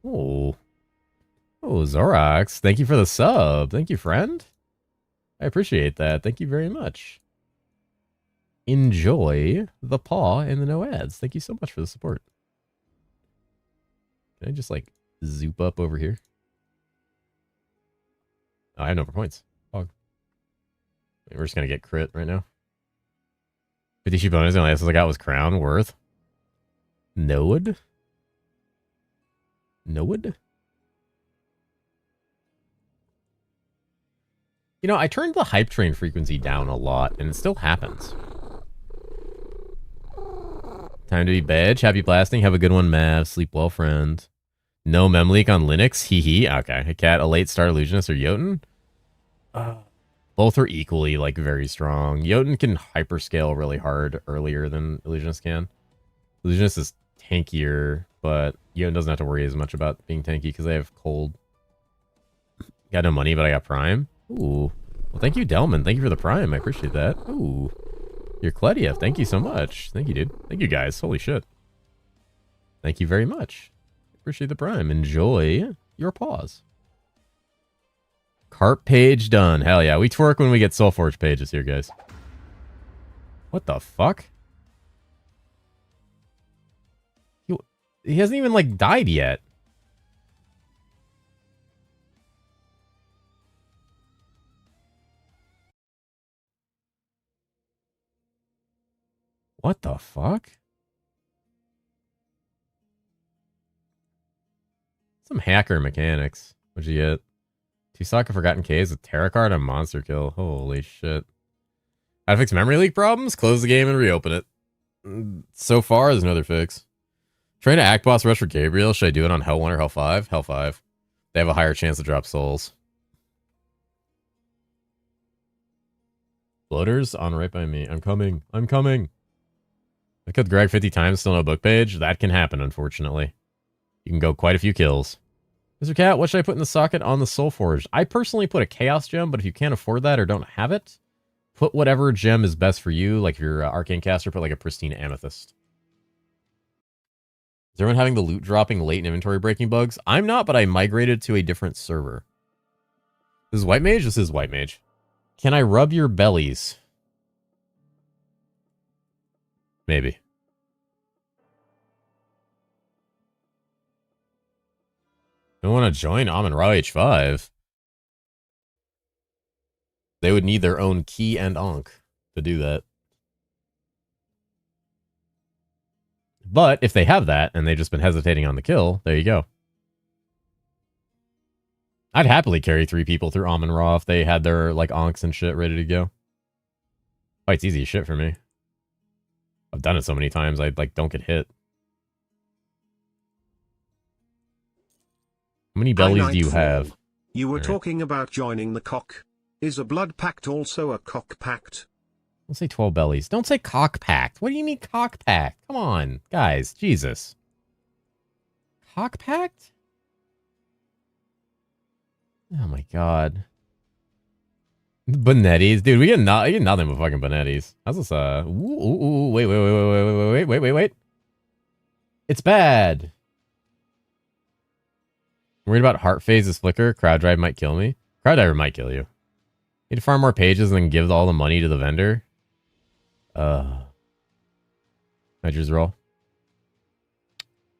Oh, Zorax, thank you for the sub. Thank you, friend. I appreciate that. Thank you very much. Enjoy the paw and the no ads. Thank you so much for the support. Can I just like zoop up over here? Oh, I have no more points. Hog. We're just gonna get crit right now. 50 bonus. The only essence I got was crown worth. Node. Node? You know, I turned the hype train frequency down a lot, and it still happens. Time to be bed. Happy blasting. Have a good one, Mav. Sleep well, friend. No mem leak on Linux. Hee hee. Okay. A cat, a late start Illusionist or Jotun? Both are equally, like, very strong. Jotun can hyperscale really hard earlier than Illusionist can. Illusionist is tankier, but Jotun doesn't have to worry as much about being tanky because they have cold. Got no money, but I got Prime. Ooh. Well, thank you, Delman. Thank you for the Prime. I appreciate that. Ooh. You're Kledia. Thank you so much. Thank you, dude. Thank you, guys. Holy shit. Thank you very much. Appreciate the Prime. Enjoy your pause. Carp page done. Hell yeah. We twerk when we get Soulforge pages here, guys. What the fuck? He hasn't even, like, died yet. What the fuck? Some hacker mechanics. What'd you get? Tusaka Forgotten Caves, a Terra card, a monster kill. Holy shit. How to fix memory leak problems? Close the game and reopen it. So far, there's no other fix. Trying to act boss rush for Gabriel. Should I do it on Hell 1 or Hell 5? Hell 5. They have a higher chance to drop souls. Floaters on right by me. I'm coming. I'm coming. I killed Greg 50 times, still no book page. That can happen, unfortunately. You can go quite a few kills. Mr. Cat, what should I put in the socket on the Soul Forge? I personally put a Chaos Gem, but if you can't afford that or don't have it, put whatever gem is best for you. Like if you're an Arcane Caster, put like a Pristine Amethyst. Is everyone having the loot dropping late and inventory breaking bugs? I'm not, but I migrated to a different server. This is White Mage? This is White Mage. Can I rub your bellies? Maybe. Don't want to join Amon Ra H5. They would need their own key and Ankh to do that. But if they have that, and they've just been hesitating on the kill, there you go. I'd happily carry 3 people through Amon Ra if they had their, like, Ankhs and shit ready to go. Fight's easy as shit for me. I've done it so many times, I, like, don't get hit. How many bellies do you have? You were talking about joining the cock. Is a blood pact also a cock pact? Don't say 12 bellies. Don't say cock pact. What do you mean cock pact? Come on, guys. Jesus. Cock pact? Oh my god. Bonettis. Dude, we get nothing but fucking Bonettis. How's this, wait. It's bad. Worried about heart phases flicker? Crowd drive might kill me. Crowd driver might kill you. Need to farm more pages and then give all the money to the vendor. Measures roll.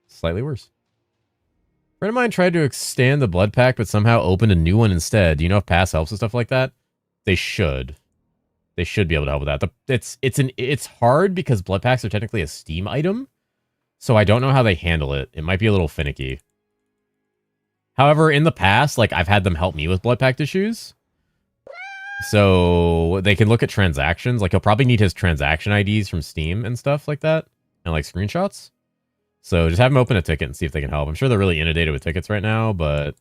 Slightly worse. A friend of mine tried to extend the blood pact, but somehow opened a new one instead. Do you know if pass helps with stuff like that? They should. They should be able to help with that. It's hard because blood packs are technically a Steam item, so I don't know how they handle it. It might be a little finicky. However, in the past, like I've had them help me with blood pact issues. So they can look at transactions. Like he'll probably need his transaction IDs from Steam and stuff like that. And like screenshots. So just have them open a ticket and see if they can help. I'm sure they're really inundated with tickets right now, but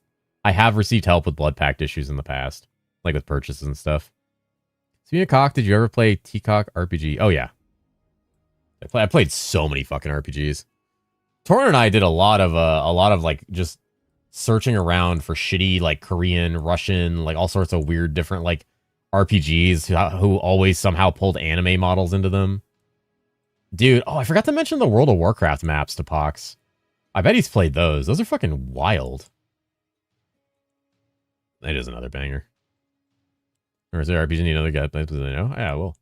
I have received help with blood pact issues in the past. Like with purchases and stuff. Speaking of cock, did you ever play T-Cock RPG? Oh yeah. I played so many fucking RPGs. Torn and I did a lot of like just searching around for shitty like Korean, Russian, like all sorts of weird different like RPGs who always somehow pulled anime models into them. Dude, oh, I forgot to mention the World of Warcraft maps to Pox. I bet he's played those. Those are fucking wild. It is another banger. Or is there RPG need another guy? No? Yeah, well.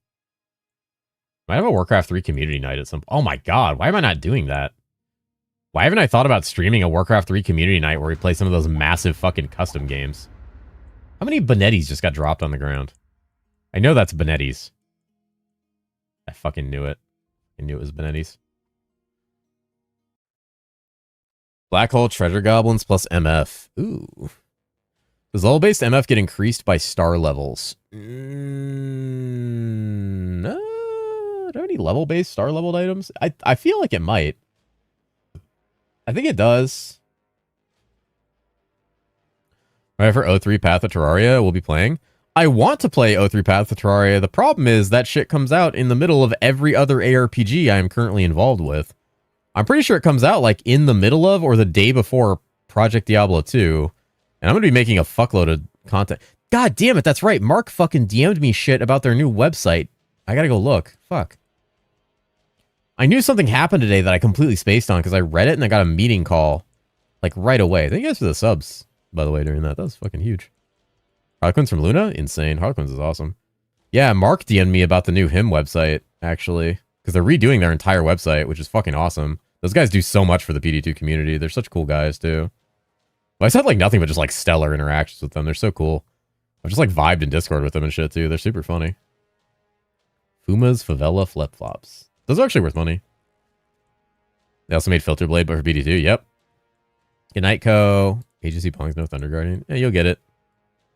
Might have a Warcraft 3 community night at some... Oh my god, why am I not doing that? Why haven't I thought about streaming a Warcraft 3 community night where we play some of those massive fucking custom games? How many Bonettis just got dropped on the ground? I know that's Bonettis. I fucking knew it. I knew it was Bonettis. Black Hole Treasure Goblins plus MF. Ooh. Does level-based MF get increased by star levels? No. Do I have any level-based star-leveled items? I feel like it might. I think it does. Right, for O3 Path of Terraria, we'll be playing. I want to play O3 Path of Terraria. The problem is that shit comes out in the middle of every other ARPG I am currently involved with. I'm pretty sure it comes out like in the middle of or the day before Project Diablo 2. And I'm going to be making a fuckload of content. God damn it, that's right. Mark fucking DM'd me shit about their new website. I gotta go look. Fuck. I knew something happened today that I completely spaced on because I read it and I got a meeting call like right away. Thank you guys for the subs, by the way, during that. That was fucking huge. Harlequins from Luna? Insane. Harlequins is awesome. Yeah, Mark DM'd me about the new him website, actually. Because they're redoing their entire website, which is fucking awesome. Those guys do so much for the PD2 community. They're such cool guys, too. But I said like nothing but just like stellar interactions with them. They're so cool. I've just like vibed in Discord with them and shit, too. They're super funny. Fuma's Favela Flip-Flops. Those are actually worth money. They also made Filter Blade, but for PD2. Yep. Good night, Co. Agency Pong's no Thunder Guardian. Yeah, you'll get it.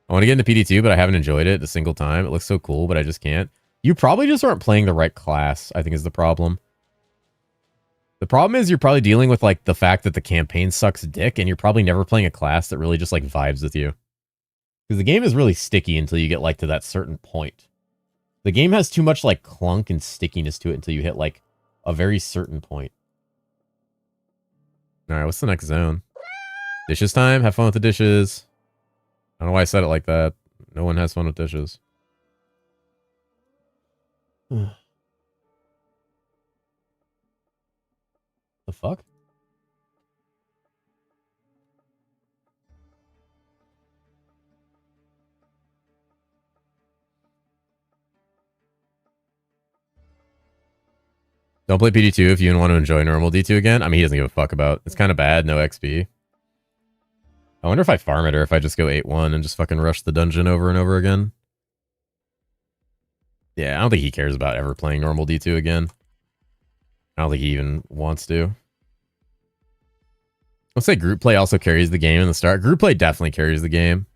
I want to get into PD2, but I haven't enjoyed it a single time. It looks so cool, but I just can't. You probably just aren't playing the right class, I think is the problem. The problem is you're probably dealing with like the fact that the campaign sucks dick and you're probably never playing a class that really just like vibes with you. Because the game is really sticky until you get like to that certain point. The game has too much like clunk and stickiness to it until you hit like a very certain point. Alright, what's the next zone? Dishes time? Have fun with the dishes. I don't know why I said it like that. No one has fun with dishes. The fuck? Don't play PD2 if you want to enjoy normal D2 again. I mean, he doesn't give a fuck about. It's kind of bad, no XP. I wonder if I farm it or if I just go 8-1 and just fucking rush the dungeon over and over again. Yeah, I don't think he cares about ever playing normal D2 again. I don't think he even wants to. Let's say group play also carries the game in the start. Group play definitely carries the game.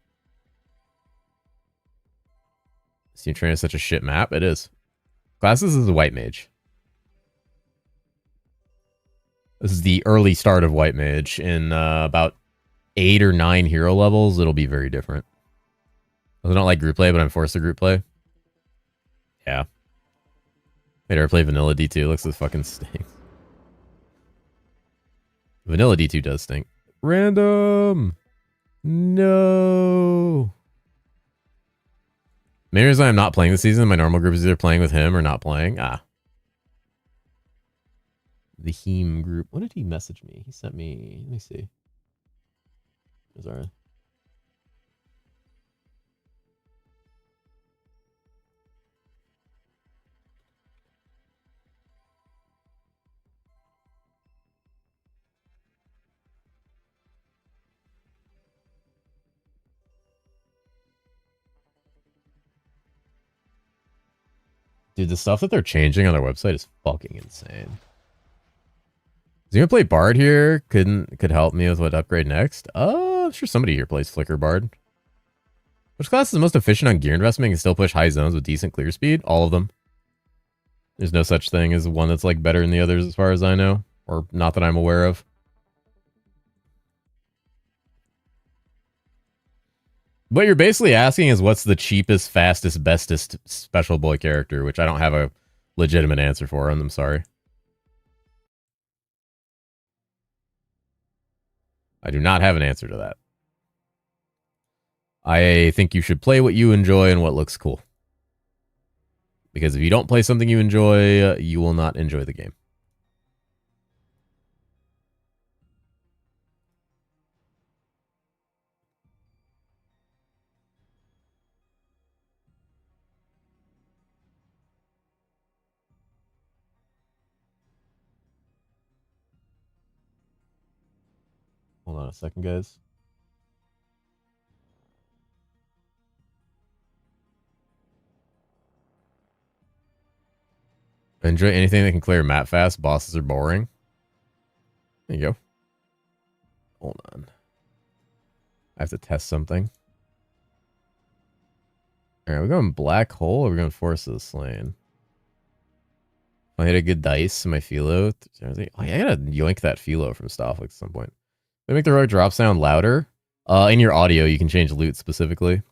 Steam Train is such a shit map. It is. Classes is a white mage. This is the early start of white mage. In about 8 or 9 hero levels, it'll be very different. I don't like group play, but I'm forced to group play. Yeah. I'd ever play vanilla D2. Looks like fucking stinks. Vanilla D2 does stink. Random. No. Main reason I'm not playing this season, my normal group is either playing with him or not playing. Ah. The Heme group. What did he message me? He sent me. Let me see. There's our. Dude, the stuff that they're changing on their website is fucking insane. Is anyone play Bard here? Could help me with what upgrade next? I'm sure somebody here plays Flicker Bard. Which class is the most efficient on gear investment and can still push high zones with decent clear speed? All of them. There's no such thing as one that's like better than the others as far as I know. Or not that I'm aware of. What you're basically asking is what's the cheapest, fastest, bestest special boy character, which I don't have a legitimate answer for, and I'm sorry. I do not have an answer to that. I think you should play what you enjoy and what looks cool. Because if you don't play something you enjoy, you will not enjoy the game. Hold on a second, guys. Enjoy anything that can clear map fast. Bosses are boring. There you go. Hold on. I have to test something. Alright, we're going black hole or we're going force of the slain. I hit a good dice in my philo. Oh, yeah, I gotta yoink that philo from Stofflik at some point. They make the rogue drop sound louder. In your audio, you can change loot specifically.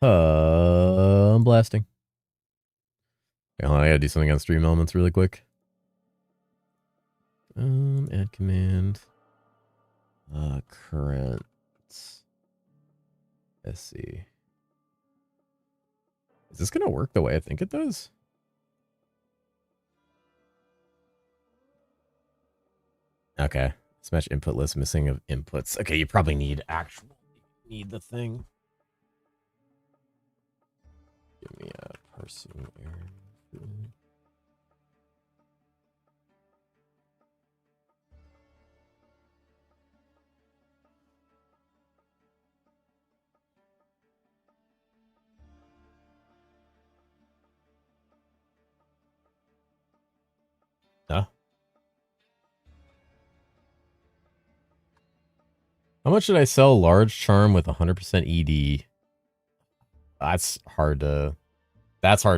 I'm blasting. Okay, hold on, I gotta do something on stream elements really quick. Add command. Current. Let's see. Is this gonna work the way I think it does? Okay. Smash input list missing of inputs. Okay, you probably need the thing. Give me a parsing error. Huh? How much should I sell large charm with 100% ED? That's hard to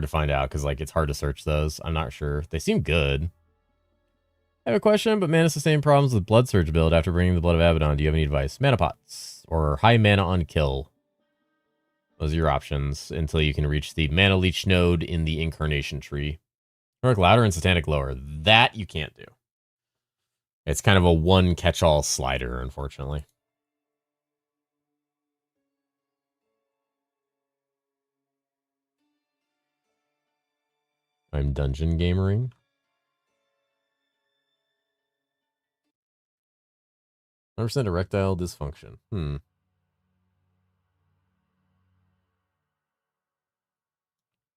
find out because like it's hard to search those. I'm not sure. They seem good. I have a question, but mana sustain problems with Blood Surge build after bringing the Blood of Abaddon. Do you have any advice? Mana pots or high mana on kill. Those are your options until you can reach the mana leech node in the incarnation tree. Heroic louder and satanic lower. That you can't do. It's kind of a one catch-all slider, unfortunately. I'm dungeon gamering. % erectile dysfunction. And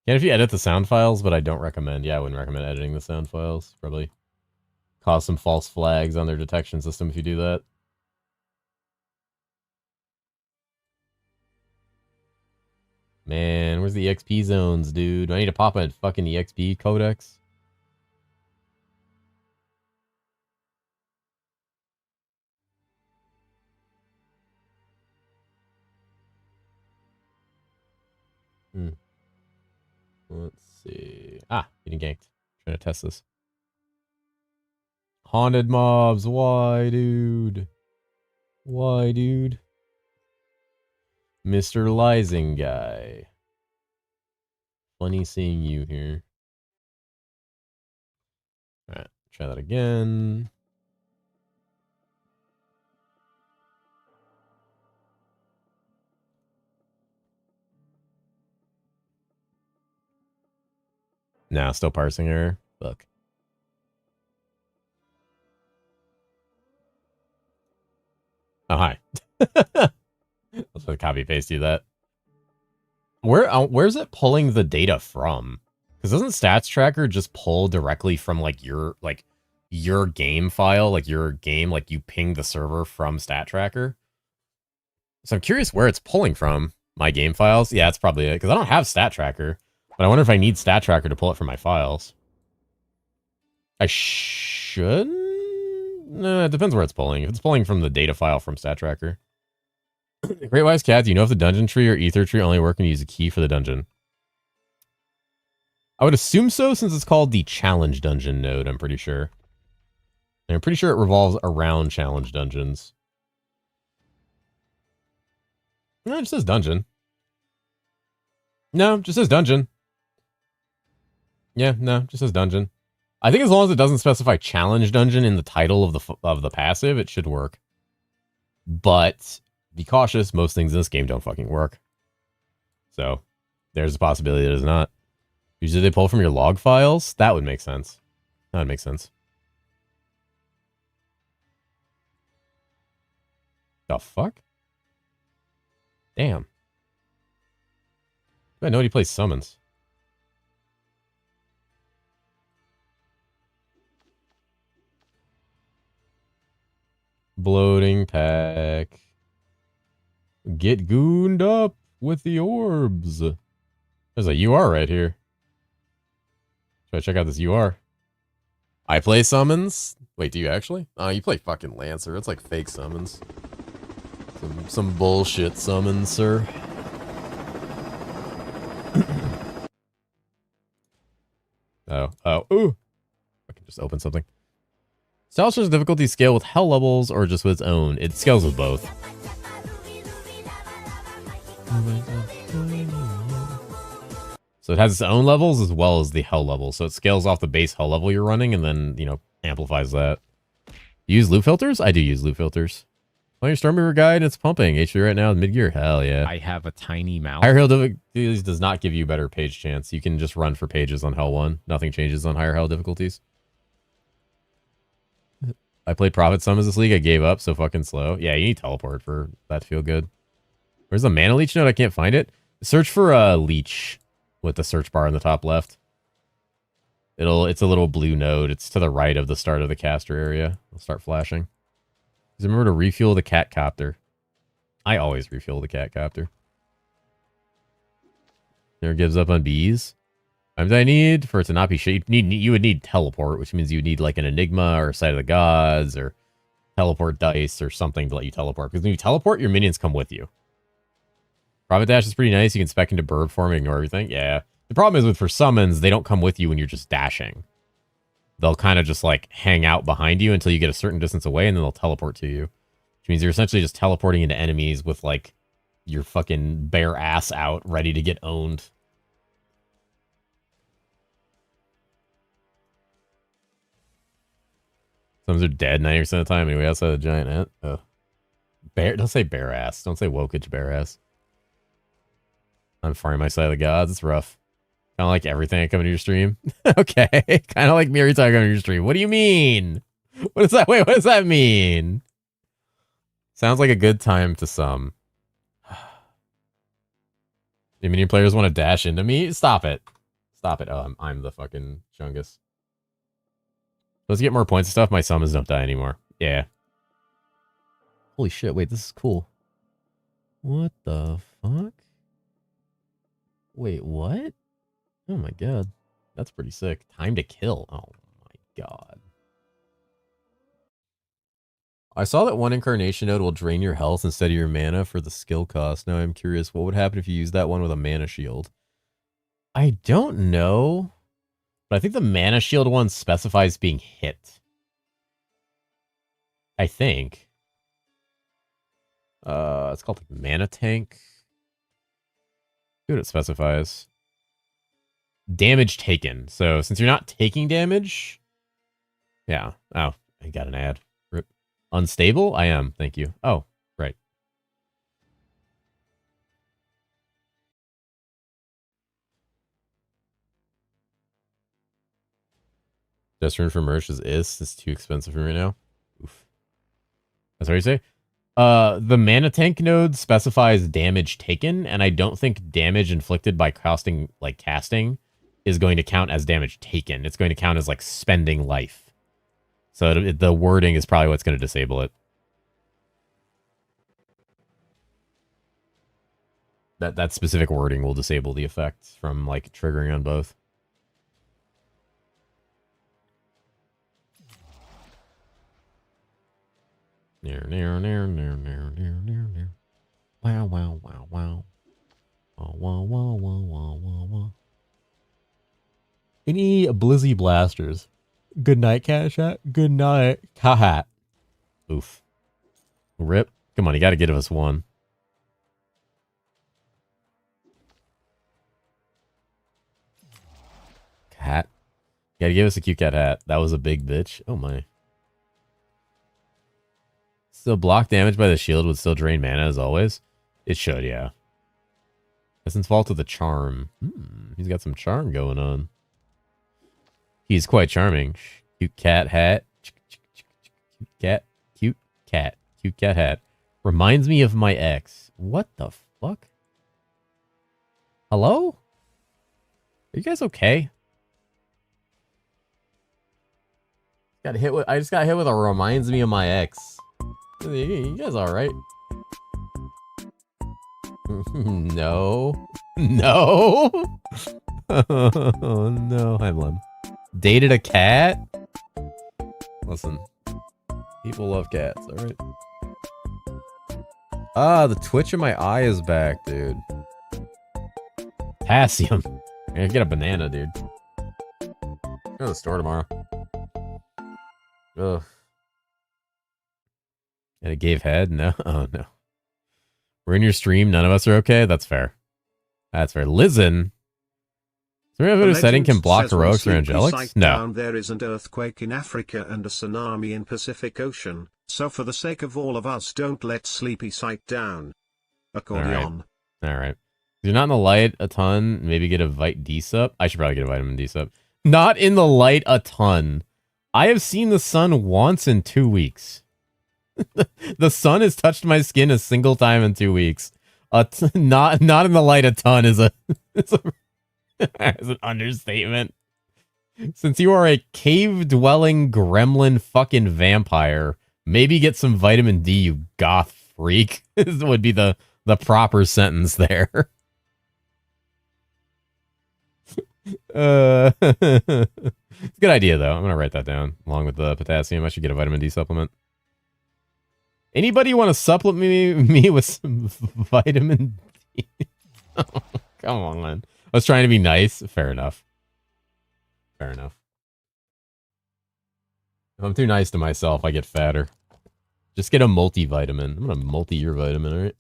if you edit the sound files, but I don't recommend. Yeah, I wouldn't recommend editing the sound files. Probably cause some false flags on their detection system if you do that. Man, where's the XP zones, dude? Do I need to pop a fucking EXP codex? Let's see. Getting ganked. Trying to test this. Haunted mobs. Why, dude? Why, dude? Mr. Lysing guy. Funny seeing you here. Alright, try that again. Nah, still parsing error. Look. Oh, hi. Let's put copy paste you that. Where's it pulling the data from? Because doesn't Stats Tracker just pull directly from like your game file, like your game, like you ping the server from Stat Tracker? So I'm curious where it's pulling from. My game files? Yeah, that's probably it. Because I don't have Stat Tracker. But I wonder if I need Stat Tracker to pull it from my files. I should? No, it depends where it's pulling. If it's pulling from the data file from Stat Tracker. Great Wise Cat, do you know if the dungeon tree or ether tree only work when you use a key for the dungeon? I would assume so, since it's called the challenge dungeon node, I'm pretty sure. And I'm pretty sure it revolves around challenge dungeons. No, it just says dungeon. No, it just says dungeon. Yeah, no, it just says dungeon. I think as long as it doesn't specify challenge dungeon in the title of the passive, it should work. But be cautious, most things in this game don't fucking work. So, there's a possibility it does not. Usually they pull from your log files? That would make sense. That would make sense. The fuck? Damn. I know he plays summons. Bloating pack. Get gooned up with the orbs. There's a UR right here. Should I check out this UR? I play summons? Wait, do you actually? Oh, you play fucking Lancer. It's like fake summons. Some bullshit summons, sir. Ooh. I can just open something. Stalcher's difficulty scale with hell levels or just with its own? It scales with both. So it has its own levels as well as the hell level. So it scales off the base hell level you're running and then, you know, amplifies that. You use loop filters? I do use loop filters. On your Stormweaver guide, it's pumping. HP right now is mid-gear. Hell yeah. I have a tiny mouse. Higher hell difficulties does not give you better page chance. You can just run for pages on Hell 1. Nothing changes on higher hell difficulties. I played Prophet Summons this league. I gave up, so fucking slow. Yeah, you need teleport for that to feel good. Where's the mana leech node? I can't find it. Search for a leech with the search bar in the top left. It's a little blue node. It's to the right of the start of the caster area. It'll start flashing. Just remember to refuel the cat copter. I always refuel the cat copter. Never gives up on bees. Times I need for it to not be shit. You would need teleport, which means you would need like an Enigma or Sight of the Gods or teleport dice or something to let you teleport. Because when you teleport, your minions come with you. Profit Dash is pretty nice. You can spec into bird form and ignore everything. Yeah. The problem is for summons, they don't come with you when you're just dashing. They'll kind of just like hang out behind you until you get a certain distance away and then they'll teleport to you. Which means you're essentially just teleporting into enemies with like your fucking bare ass out ready to get owned. Summons are dead 90% of the time anyway outside of the giant ant. Oh. Don't say bare ass. Don't say wokage bare ass. I'm farming my Side of the Gods. It's rough. Kind of like everything I come into your stream. Okay. Kind of like me every time I come into your stream. What do you mean? What is that? Wait, what does that mean? Sounds like a good time to some. The minion players want to dash into me? Stop it. Stop it. Oh, I'm the fucking chungus. Let's get more points and stuff. My summons don't die anymore. Yeah. Holy shit. Wait, this is cool. What the fuck? Wait, what? Oh my god. That's pretty sick. Time to kill. Oh my god. I saw that one incarnation node will drain your health instead of your mana for the skill cost. Now I'm curious, what would happen if you used that one with a mana shield? I don't know. But I think the mana shield one specifies being hit. I think. It's called like mana tank. See what it specifies. Damage taken. So since you're not taking damage, yeah. Oh, I got an ad. Rip. Unstable? I am. Thank you. Oh, right. Just room for merch is It's too expensive for me right now. Oof. That's what you say? The mana tank node specifies damage taken, and I don't think damage inflicted by casting is going to count as damage taken. It's going to count as like spending life. So the wording is probably what's going to disable it. That specific wording will disable the effect from like triggering on both. Wow, wow, wow, wow. Wow, wow, wow, wow, wow, wow, wow. Any Blizzy blasters? Good night, Cat Chat. Good night, Cat. Oof. Rip. Come on, you gotta give us one. Cat. You gotta give us a cute cat hat. That was a big bitch. Oh my. Still block damage by the shield would still drain mana as always. It should, yeah. Essence Vault with the charm. He's got some charm going on. He's quite charming. Cute cat hat. Cute cat. Cute cat. Cute cat hat. Reminds me of my ex. What the fuck? Hello? Are you guys okay? I just got hit with a reminds me of my ex. You guys alright? No. No. Oh no. Hi, Lem. Dated a cat? Listen. People love cats, alright? Ah, the twitch in my eye is back, dude. Potassium. I gotta get a banana, dude. Go to the store tomorrow. Ugh. And it gave head? No. Oh, no. We're in your stream. None of us are okay? That's fair. That's fair. Lizen. Is there a setting can block heroics or angelics? No. There is an earthquake in Africa and a tsunami in Pacific Ocean, so for the sake of all of us, don't let Sleepy Sight down. Accordion. All right. If you're not in the light a ton, maybe get a Vite D sub. I should probably get a vitamin D sub. Not in the light a ton. I have seen the sun once in 2 weeks. The sun has touched my skin a single time in 2 weeks. Not in the light a ton is is an understatement. Since you are a cave-dwelling gremlin fucking vampire, maybe get some vitamin D, you goth freak. This would be the proper sentence there. It's a good idea, though. I'm going to write that down along with the potassium. I should get a vitamin D supplement. Anybody want to supplement me with some vitamin D? Come on. I was trying to be nice. Fair enough. Fair enough. If I'm too nice to myself, I get fatter. Just get a multivitamin. I'm going to multi your vitamin, alright?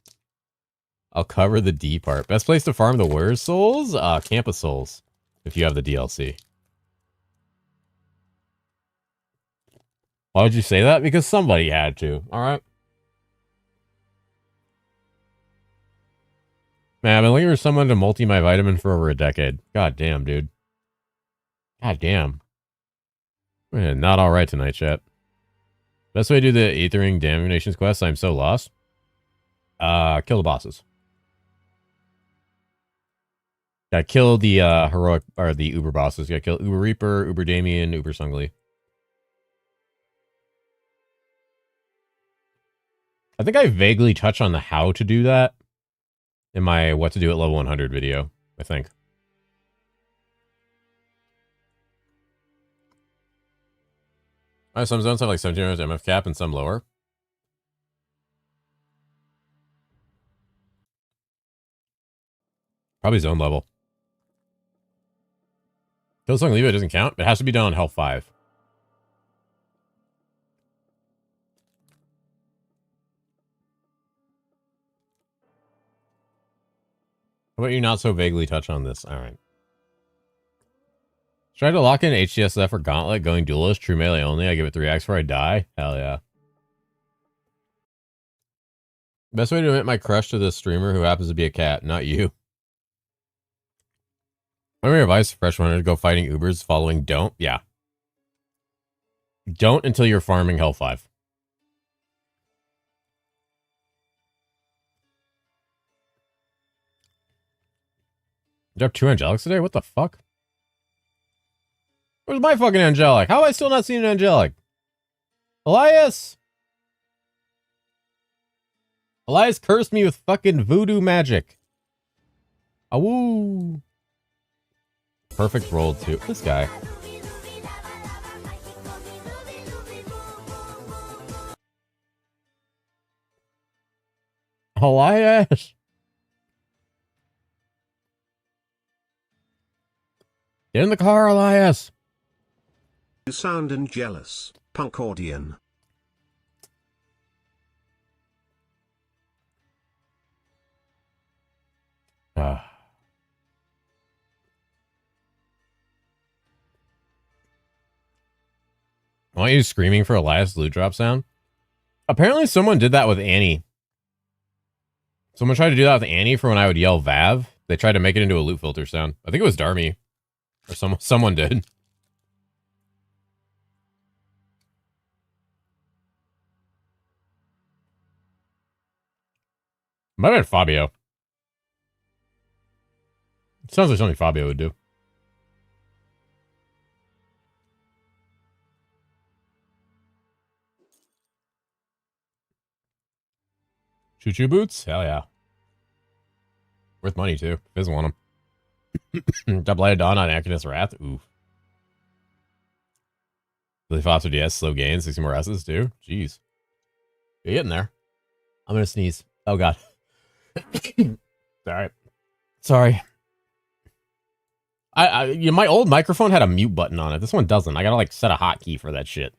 I'll cover the D part. Best place to farm the Warrior Souls? Camp of Souls. If you have the DLC. Why would you say that? Because somebody had to, alright? Man, I've been looking for someone to multi my vitamin for over a decade. God damn, dude. God damn. Man, not alright tonight, chat. Best way to do the Aethering Damnations quest? I'm so lost. Kill the bosses. Gotta kill the heroic, or the Uber bosses. Gotta kill Uber Reaper, Uber Damien, Uber Sungli. I think I vaguely touch on the how to do that in my what to do at level 100 video, I think. Some zones have like 17 hours MF cap and some lower. Probably zone level. Kill Song Levi doesn't count. It has to be done on health 5. How about you not so vaguely touch on this? Alright. Try to lock in HCSF or Gauntlet, going duelist, true melee only. I give it 3x before I die. Hell yeah. Best way to admit my crush to this streamer who happens to be a cat, not you. My advice to fresh runner to go fighting Ubers following don't. Yeah. Don't until you're farming health 5. Did you have 2 angelics today? What the fuck? Where's my fucking angelic? How have I still not seen an angelic? Elias! Elias cursed me with fucking voodoo magic. Awoo! Perfect roll too. This guy. Elias! Get in the car, Elias! You sound and jealous, Punkordian. I want you screaming for Elias loot drop sound. Apparently someone did that with Annie. Someone tried to do that with Annie for when I would yell Vav. They tried to make it into a loot filter sound. I think it was Darmy. Or someone did. Might have been Fabio. Sounds like something Fabio would do. Choo-choo boots? Hell yeah. Worth money, too. Fizz want them. Double Lighted Dawn on Acutus Wrath? Oof. Really Foster DS, slow gains, 60 more S's, too? Jeez. You're getting there. I'm gonna sneeze. Oh, God. Alright. Sorry. My old microphone had a mute button on it. This one doesn't. I gotta, like, set a hotkey for that shit.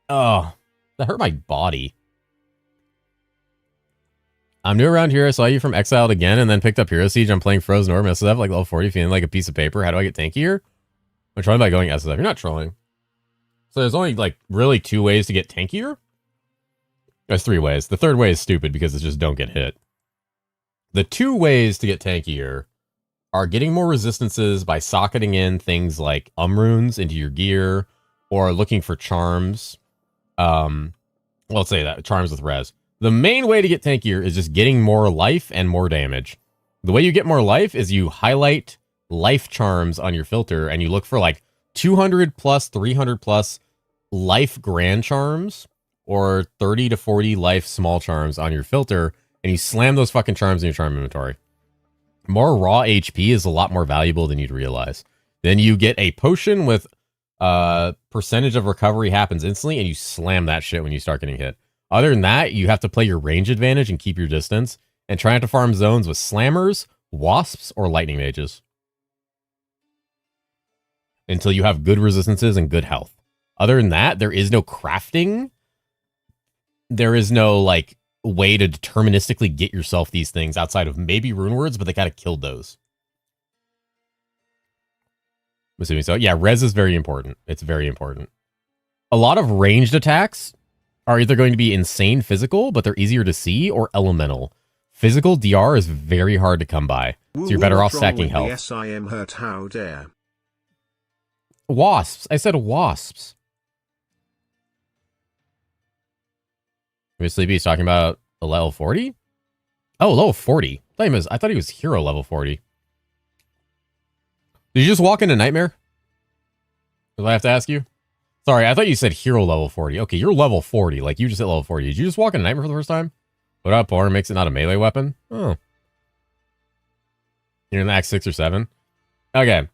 Oh. That hurt my body. I'm new around here. I saw you from Exiled again and then picked up Hero Siege. I'm playing Frozen Orb, SSF, like level 40, feeling like a piece of paper. How do I get tankier? I'm trolling by going SSF. You're not trolling. So there's only, like, really 2 ways to get tankier? There's 3 ways. The third way is stupid because it's just don't get hit. The 2 ways to get tankier are getting more resistances by socketing in things like runes into your gear or looking for charms. Well, let's say that. Charms with res. The main way to get tankier is just getting more life and more damage. The way you get more life is you highlight life charms on your filter and you look for like 200 plus, 300 plus life grand charms or 30 to 40 life small charms on your filter and you slam those fucking charms in your charm inventory. More raw HP is a lot more valuable than you'd realize. Then you get a potion with percentage of recovery happens instantly, and you slam that shit when you start getting hit. Other than that, you have to play your range advantage and keep your distance, and try not to farm zones with slammers, wasps, or lightning mages until you have good resistances and good health. Other than that, there is no crafting. There is no like way to deterministically get yourself these things outside of maybe rune words, but they gotta kill those. I'm assuming so. Yeah, res is very important. It's very important. A lot of ranged attacks are either going to be insane physical, but they're easier to see, or elemental. Physical DR is very hard to come by, so you're better off stacking health. Yes, I am hurt. How dare. Wasps. I said wasps. Sleepy is talking about a level 40? Oh, level 40. I thought he was hero level 40. Did you just walk into Nightmare? Did I have to ask you? Sorry, I thought you said hero level 40. Okay, you're level 40. Like, you just hit level 40. Did you just walk into Nightmare for the first time? What up, or makes it not a melee weapon? Oh. You're in the Act 6 or 7? Okay.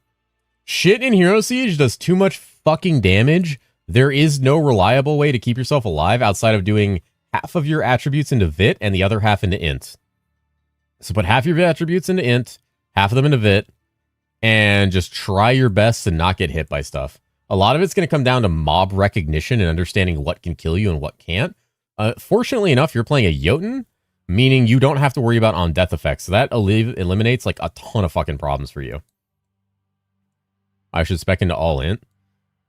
Shit in Hero Siege does too much fucking damage. There is no reliable way to keep yourself alive outside of doing half of your attributes into Vit and the other half into Int. So put half your attributes into Int, half of them into Vit, and just try your best to not get hit by stuff. A lot of it's going to come down to mob recognition and understanding what can kill you and what can't. Fortunately enough, you're playing a Jotun, meaning you don't have to worry about on-death effects. So that eliminates like a ton of fucking problems for you. I should spec into all int.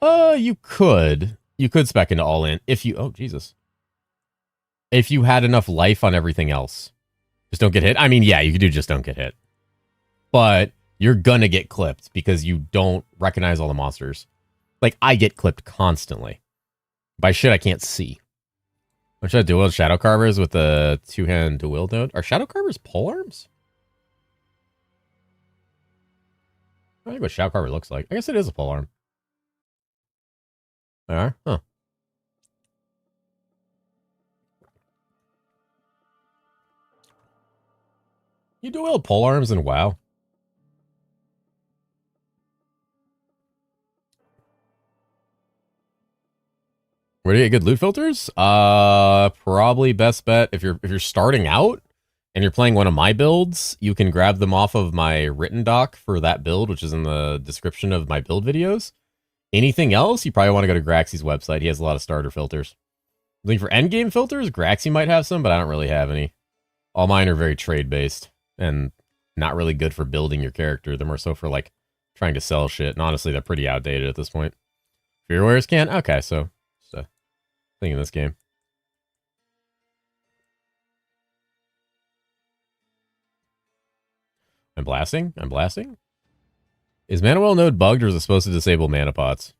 You could. You could spec into all int if you... Oh, Jesus. If you had enough life on everything else. Just don't get hit. I mean, yeah, you could do just don't get hit. But you're gonna get clipped because you don't recognize all the monsters. Like, I get clipped constantly. By shit I can't see. What should I do with Shadow Carvers with the two-hand dual node? Are Shadow Carvers polearms? I think what Shadow Carver looks like. I guess it is a polearm. They are? Huh. You do well polearms in WoW. Where do you get good loot filters? Probably best bet if you're starting out and you're playing one of my builds, you can grab them off of my written doc for that build, which is in the description of my build videos. Anything else, you probably want to go to Graxy's website. He has a lot of starter filters. Looking for endgame filters? Graxy might have some, but I don't really have any. All mine are very trade-based and not really good for building your character. They're more so for, like, trying to sell shit. And honestly, they're pretty outdated at this point. Fear Warriors can? Okay, so just a thing in this game. I'm blasting? I'm blasting? Is Mana Well node bugged, or is it supposed to disable mana pots?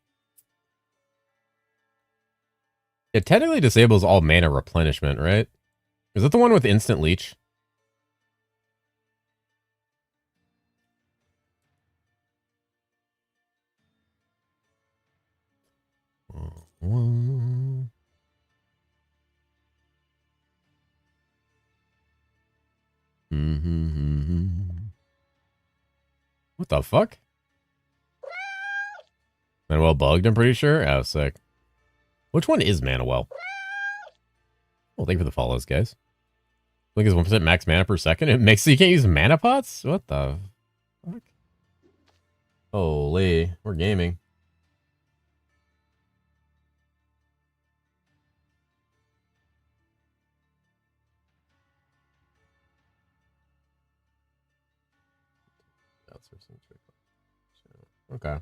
It technically disables all mana replenishment, right? Is that the one with instant leech? What the fuck? Manuel bugged, I'm pretty sure. Oh, sick. Which one is Manuel? Well, thank you for the follows, guys. I think it's 1% max mana per second. It makes so you can't use mana pots? What the fuck? Holy, we're gaming. Okay.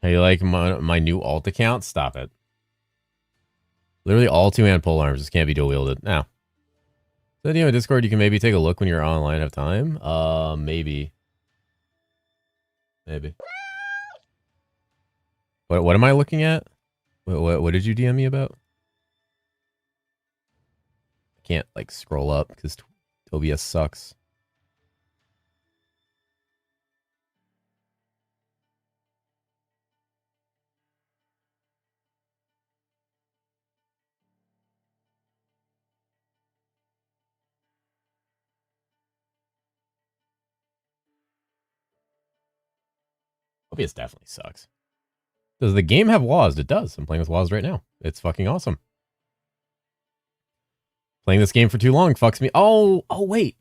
Hey, you like my new alt account? Stop it. Literally all two-hand polearms just can't be dual wielded. Now. So, you know, Discord, you can maybe take a look when you're online, have time. Maybe. Maybe. What am I looking at? What did you DM me about? I can't, like, scroll up because OBS sucks. Mobius definitely sucks. Does the game have WASD? It does. I'm playing with WASD right now. It's fucking awesome. Playing this game for too long fucks me. Oh, wait.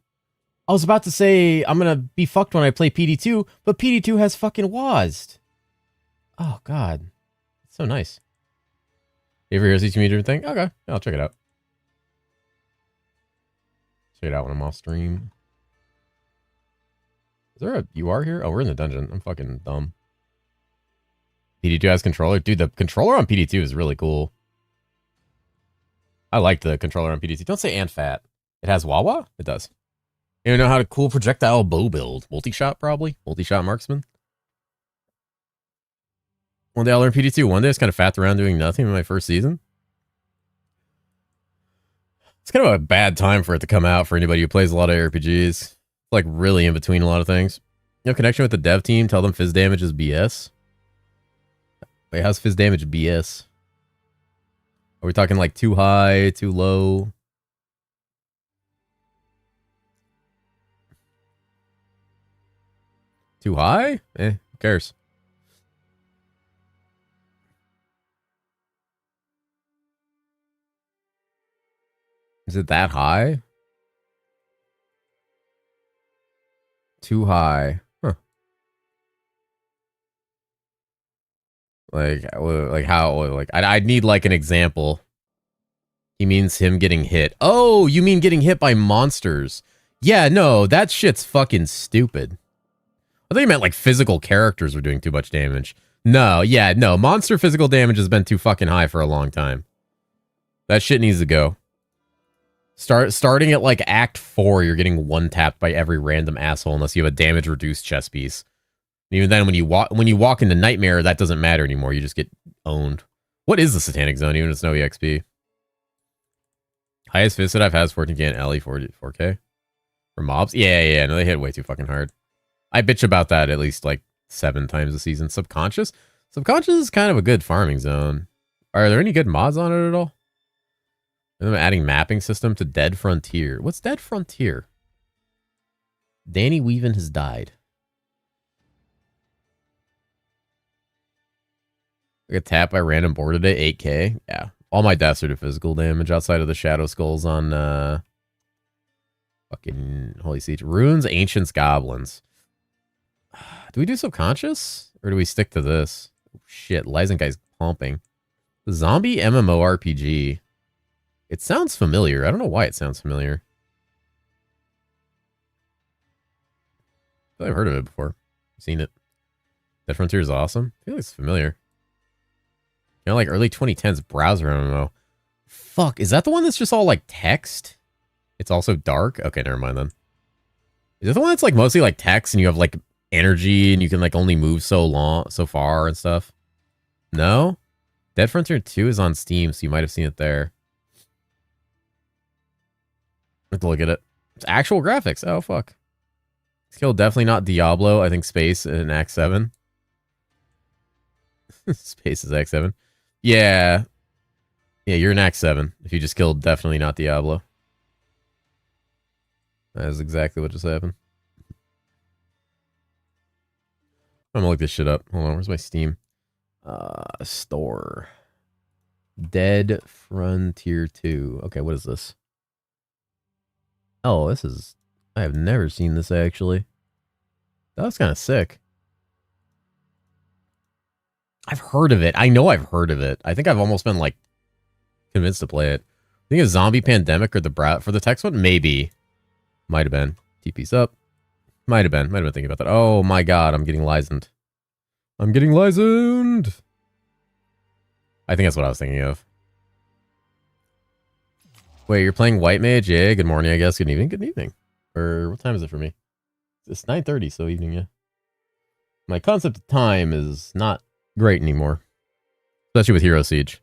I was about to say I'm going to be fucked when I play PD2, but PD2 has fucking WASD. Oh, God. It's so nice. You ever hear this meter thing? Okay. I'll check it out. Check it out when I'm off stream. Is there a UR here? Oh, we're in the dungeon. I'm fucking dumb. PD2 has controller. Dude, the controller on PD2 is really cool. I like the controller on PD2. Don't say and fat. It has Wawa? It does. You know how to cool projectile bow build. Multi-shot, probably. Multi-shot marksman. One day I'll learn PD2. One day I was kind of faffed around doing nothing in my first season. It's kind of a bad time for it to come out for anybody who plays a lot of RPGs. It's like really in between a lot of things. No connection with the dev team. Tell them fizz damage is BS. Wait, how's fizz damage BS? Are we talking like too high, too low? Too high? Who cares? Is it that high? Too high. Huh. Like how, like, I'd need like an example. He means him getting hit. Oh, you mean getting hit by monsters. Yeah, no, that shit's fucking stupid. I thought you meant like physical characters were doing too much damage. No, yeah, no, monster physical damage has been too fucking high for a long time. That shit needs to go. Starting at like Act 4, you're getting one-tapped by every random asshole unless you have a damage-reduced chess piece. And even then, when you walk into Nightmare, that doesn't matter anymore. You just get owned. What is the Satanic Zone, even if it's no EXP? Highest fist that I've had is 14k and LE 4k. For mobs? Yeah, no, they hit way too fucking hard. I bitch about that at least like 7 times a season. Subconscious? Subconscious is kind of a good farming zone. Are there any good mods on it at all? I'm adding mapping system to Dead Frontier. What's Dead Frontier? Danny Weaven has died. I got tapped by random board today, 8k. Yeah. All my deaths are to physical damage outside of the Shadow Skulls on fucking Holy Siege. Runes, Ancients, Goblins. Do we do Subconscious? Or do we stick to this? Oh, shit, Lysenkai's pumping. The zombie MMORPG. It sounds familiar. I don't know why it sounds familiar. I've heard of it before. Seen it. Dead Frontier is awesome. I feel like it's familiar. You know, like early 2010s browser MMO. Fuck, is that the one that's just all like text? It's also dark? Okay, never mind then. Is that the one that's like mostly like text and you have like energy and you can like only move so far and stuff? No? Dead Frontier 2 is on Steam, so you might have seen it there. Let's look at it. It's actual graphics. Oh, fuck. Skill definitely not Diablo. I think Space in Act 7. Space is Act 7. Yeah. Yeah, you're in Act 7. If you just killed definitely not Diablo. That is exactly what just happened. I'm gonna look this shit up. Hold on, where's my Steam? Store. Dead Frontier 2. Okay, what is this? Oh, this is... I have never seen this, actually. That was kind of sick. I've heard of it. I know I've heard of it. I think I've almost been, like, convinced to play it. I think it's Zombie Pandemic or the Brat for the text one? Maybe. Might have been. TP's up. Might have been. Might have been thinking about that. Oh, my God. I'm getting licened. I'm getting licensed! I think that's what I was thinking of. Wait, you're playing White Mage? Yeah, good morning, I guess. Good evening. Good evening. Or what time is it for me? It's 9:30, so evening, yeah. My concept of time is not great anymore. Especially with Hero Siege.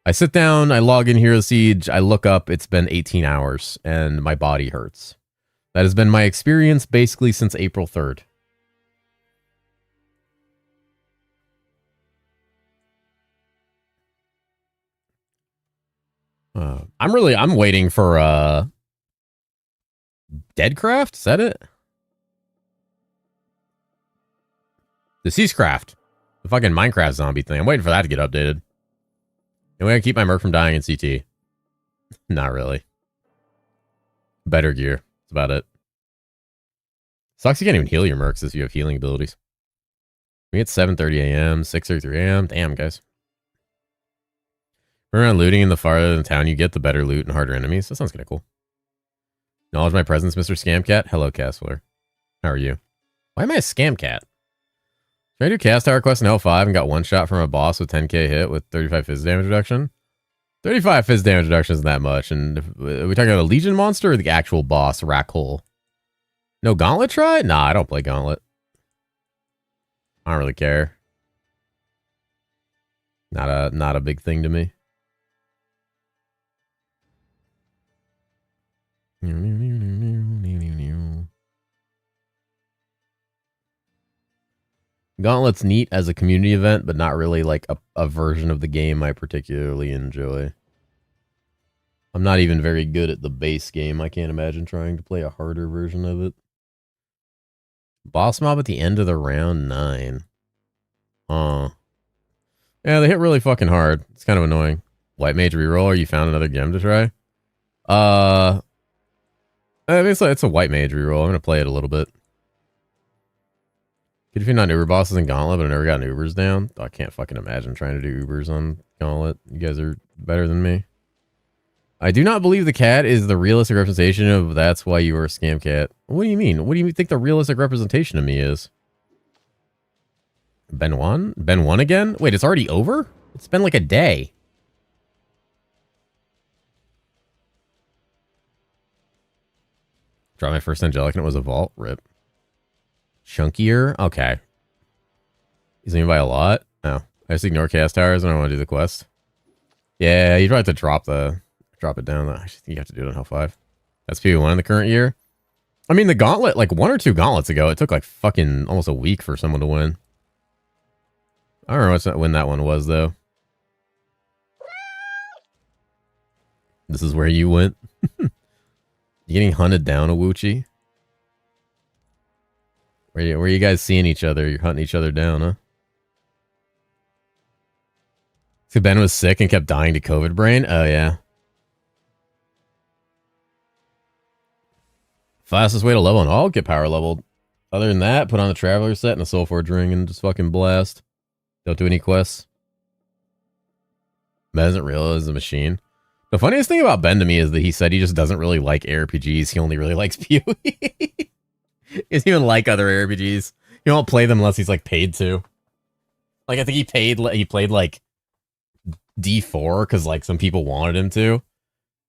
I sit down, I log in Hero Siege, I look up, it's been 18 hours, and my body hurts. That has been my experience basically since April 3rd. I'm waiting for Deadcraft? Is that it? The Seacraft. The fucking Minecraft zombie thing. I'm waiting for that to get updated. And we gotta keep my Merc from dying in CT. Not really. Better gear. That's about it. Sucks you can't even heal your Mercs if you have healing abilities. We get 7:30 a.m., 6:33 a.m. Damn, guys. We're around looting in the farther the town you get, the better loot and harder enemies. That sounds kind of cool. Acknowledge my presence, Mr. Scamcat. Hello, Castler. How are you? Why am I a Scamcat? Did I do Cast Tower Quest in L5 and got one shot from a boss with 10k hit with 35 fizz damage reduction? 35 fizz damage reduction isn't that much. And are we talking about a Legion monster or the actual boss, Rackhole? No Gauntlet try? Nah, I don't play Gauntlet. I don't really care. Not a big thing to me. Gauntlet's neat as a community event, but not really like a version of the game I particularly enjoy. I'm not even very good at the base game. I can't imagine trying to play a harder version of it. Boss mob at the end of the round 9. Yeah, they hit really fucking hard. It's kind of annoying. White Mage reroll, you found another gem to try? I mean, it's a White Mage reroll. I'm gonna play it a little bit. Could you find on Uber bosses in Gauntlet, but I never gotten Ubers down? I can't fucking imagine trying to do Ubers on Gauntlet. You guys are better than me. I do not believe the cat is the realistic representation of that's why you are a scam cat. What do you mean? What do you think the realistic representation of me is? Ben 1? Ben 1 again? Wait, it's already over? It's been like a day. Dropped my first Angelic and it was a vault. Rip. Chunkier? Okay. Is he by a lot? No. I just ignore Cast Towers when I want to do the quest. Yeah, you probably have to drop it down. I think you have to do it on L5. That's P1 in the current year. I mean, the gauntlet, like 1 or 2 gauntlets ago, it took like fucking almost a week for someone to win. I don't know when that one was, though. This is where you went. You getting hunted down, Awuchi? Where you guys seeing each other? You're hunting each other down, huh? So Ben was sick and kept dying to COVID brain? Oh, yeah. Fastest way to level and all get power leveled. Other than that, put on the Traveler set and a Soul Forge ring and just fucking blast. Don't do any quests. Ben isn't real as a machine. The funniest thing about Ben to me is that he said he just doesn't really like ARPGs. He only really likes PoE. He doesn't even like other ARPGs. He won't play them unless he's like paid to. Like I think he played like D4 because like some people wanted him to.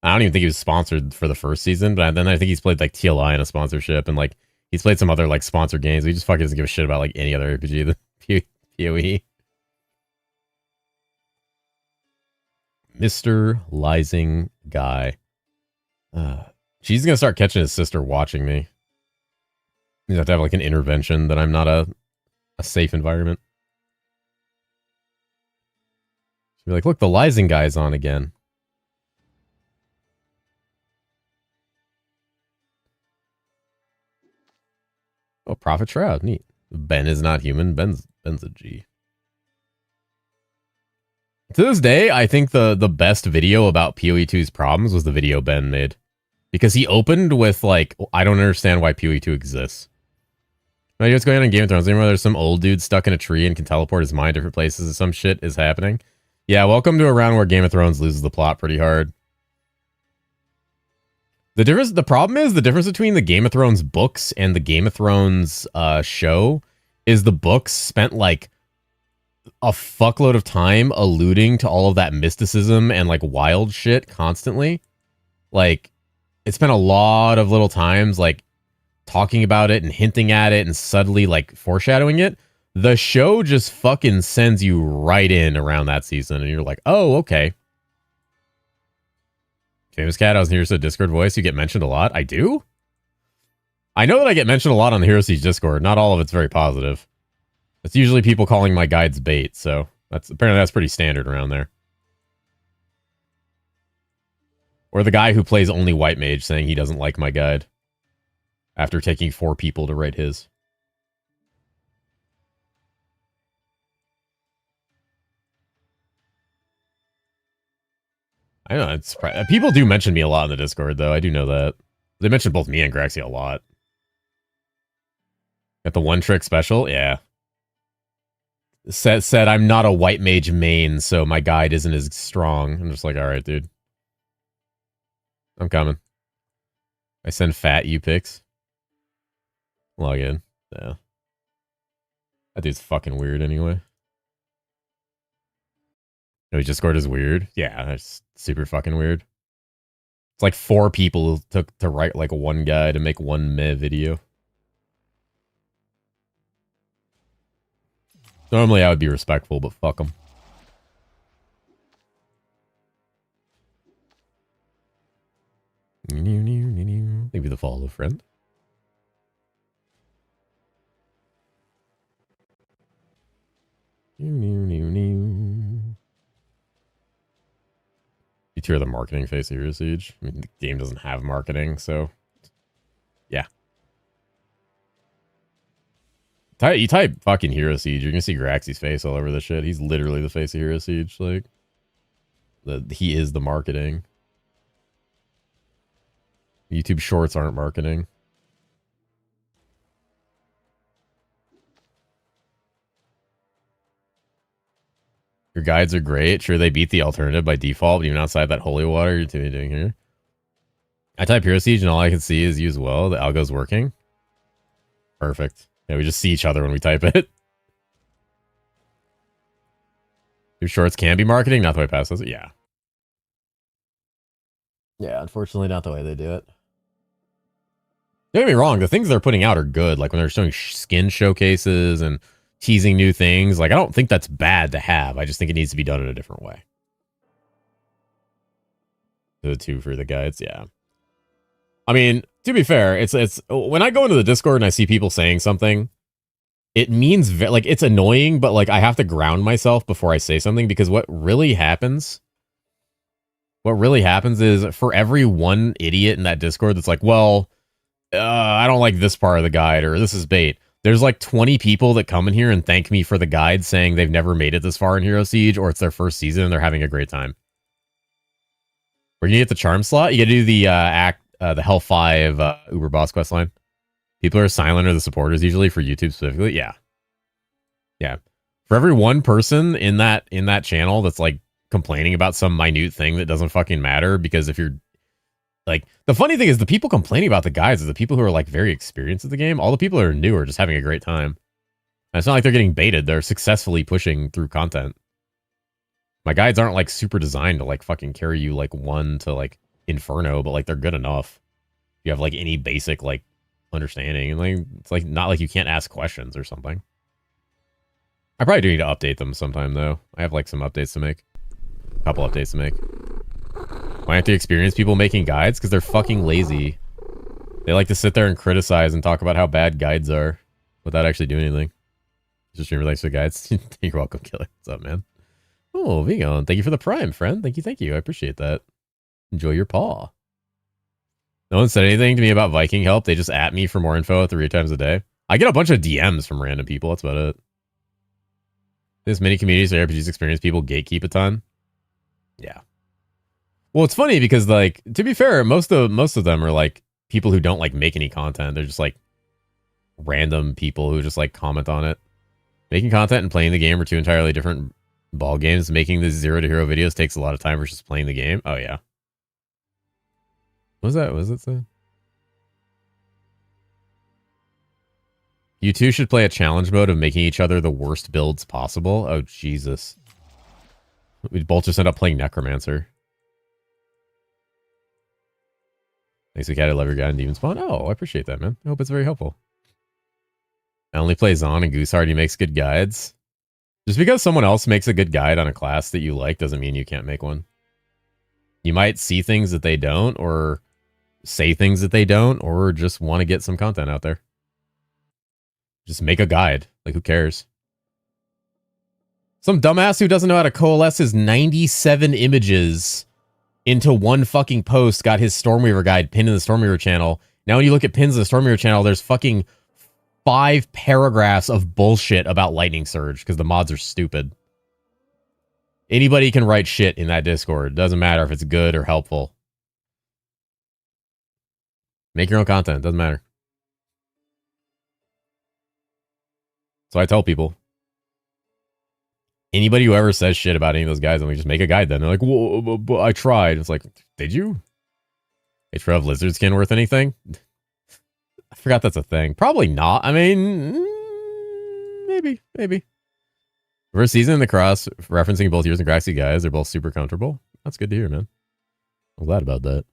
I don't even think he was sponsored for the first season, but then I think he's played like TLI in a sponsorship and like he's played some other like sponsored games. He just fucking doesn't give a shit about like any other RPG than PoE. Mr. Lysing guy. She's gonna start catching his sister watching me. You have to have like an intervention that I'm not a safe environment. She'll be like, look, the Lysing guy's on again. Oh, Prophet Shroud, neat. Ben is not human. Ben's a G. To this day, I think the best video about PoE2's problems was the video Ben made. Because he opened with, like, I don't understand why PoE2 exists. You know what's going on in Game of Thrones anymore? There's some old dude stuck in a tree and can teleport his mind different places and some shit is happening. Yeah, welcome to a round where Game of Thrones loses the plot pretty hard. The problem is the difference between the Game of Thrones books and the Game of Thrones show is the books spent, like, a fuckload of time alluding to all of that mysticism and like wild shit constantly. Like it spent a lot of little times like talking about it and hinting at it and subtly like foreshadowing it. The show just fucking sends you right in around that season and you're like, oh, okay. Famous Cat, I was in Heroes Discord voice. You get mentioned a lot. I do? I know that I get mentioned a lot on the Heroes Discord. Not all of it's very positive. It's usually people calling my guides bait, so apparently that's pretty standard around there. Or the guy who plays only White Mage saying he doesn't like my guide after taking 4 people to write his. I know it's people do mention me a lot in the Discord though. I do know that they mention both me and Graxy a lot. Got the one trick special, yeah. Said I'm not a white mage main, so my guide isn't as strong. I'm just like, all right, dude. I'm coming. I send fat you pics. Log in. Yeah. That dude's fucking weird anyway. No, Discord is weird. Yeah, that's super fucking weird. It's like 4 people took to write like one guy to make one meh video. Normally I would be respectful, but fuck them. Maybe the follow friend. You two are the marketing face of herosiege. I mean, the game doesn't have marketing, so yeah. You type fucking herosiege, you're gonna see Graxy's face all over the shit. He's literally the face of herosiege. Like, he is the marketing. YouTube shorts aren't marketing. Your guides are great. Sure, they beat the alternative by default, but even outside that holy water, you're doing here. I type herosiege and all I can see is you as well. The algo's working. Perfect. Yeah, we just see each other when we type it. Your shorts can be marketing, not the way Pass does it. Yeah. Yeah, unfortunately, not the way they do it. Don't get me wrong, the things they're putting out are good. Like when they're showing skin showcases and teasing new things. Like, I don't think that's bad to have. I just think it needs to be done in a different way. The 2 for the guides, yeah. I mean, to be fair, it's when I go into the Discord and I see people saying something, it means like it's annoying, but like I have to ground myself before I say something, because what really happens is for every one idiot in that Discord that's like, well, I don't like this part of the guide, or this is bait. There's like 20 people that come in here and thank me for the guide, saying they've never made it this far in Hero Siege, or it's their first season and they're having a great time. Where you get the charm slot, you gotta do the the Hell 5 Uber boss quest line. People are silent, or the supporters usually for YouTube specifically. Yeah. Yeah. For every one person in that channel that's like complaining about some minute thing that doesn't fucking matter, because if you're like, the funny thing is the people complaining about the guides are the people who are like very experienced at the game. All the people that are new are just having a great time. And it's not like they're getting baited. They're successfully pushing through content. My guides aren't like super designed to like fucking carry you like 1 to like Inferno, but like they're good enough. You have like any basic like understanding, and like it's like not like you can't ask questions or something. I probably do need to update them sometime though. I have like some updates to make. A couple updates to make. Why aren't the experienced people making guides? Because they're fucking lazy. They like to sit there and criticize and talk about how bad guides are without actually doing anything. Just streamer likes the guides. You're welcome, Killer. What's up, man? Oh, Vigon. Thank you for the Prime, friend. Thank you. I appreciate that. Enjoy your paw. No one said anything to me about Viking help. They just at me for more info 3 times a day. I get a bunch of DMs from random people. That's about it. There's many communities where RPGs experienced people gatekeep a ton. Yeah. Well, it's funny because, like, to be fair, most of them are like people who don't like make any content. They're just like random people who just like comment on it. Making content and playing the game are 2 entirely different ball games. Making the 0 to hero videos takes a lot of time versus playing the game. Oh yeah. What was it say? You two should play a challenge mode of making each other the worst builds possible. Oh Jesus. We'd both just end up playing Necromancer. Thanks, Cat. I love your guy in Demon Spawn. Oh, I appreciate that, man. I hope it's very helpful. I only play Zon and Gooseheart. He makes good guides. Just because someone else makes a good guide on a class that you like doesn't mean you can't make one. You might see things that they don't, or say things that they don't, or just want to get some content out there. Just make a guide. Like, who cares? Some dumbass who doesn't know how to coalesce his 97 images into one fucking post got his Stormweaver guide pinned in the Stormweaver channel. Now when you look at pins in the Stormweaver channel, there's fucking 5 paragraphs of bullshit about Lightning Surge because the mods are stupid. Anybody can write shit in that Discord. Doesn't matter if it's good or helpful. Make your own content. Doesn't matter. So I tell people, anybody who ever says shit about any of those guys, and we just make a guide then. They're like, whoa, but I tried. It's like, did you? H12 lizard skin worth anything? I forgot that's a thing. Probably not. I mean, maybe. First season in the cross, referencing both yours and Graxy guys, they're both super comfortable. That's good to hear, man. I'm glad about that.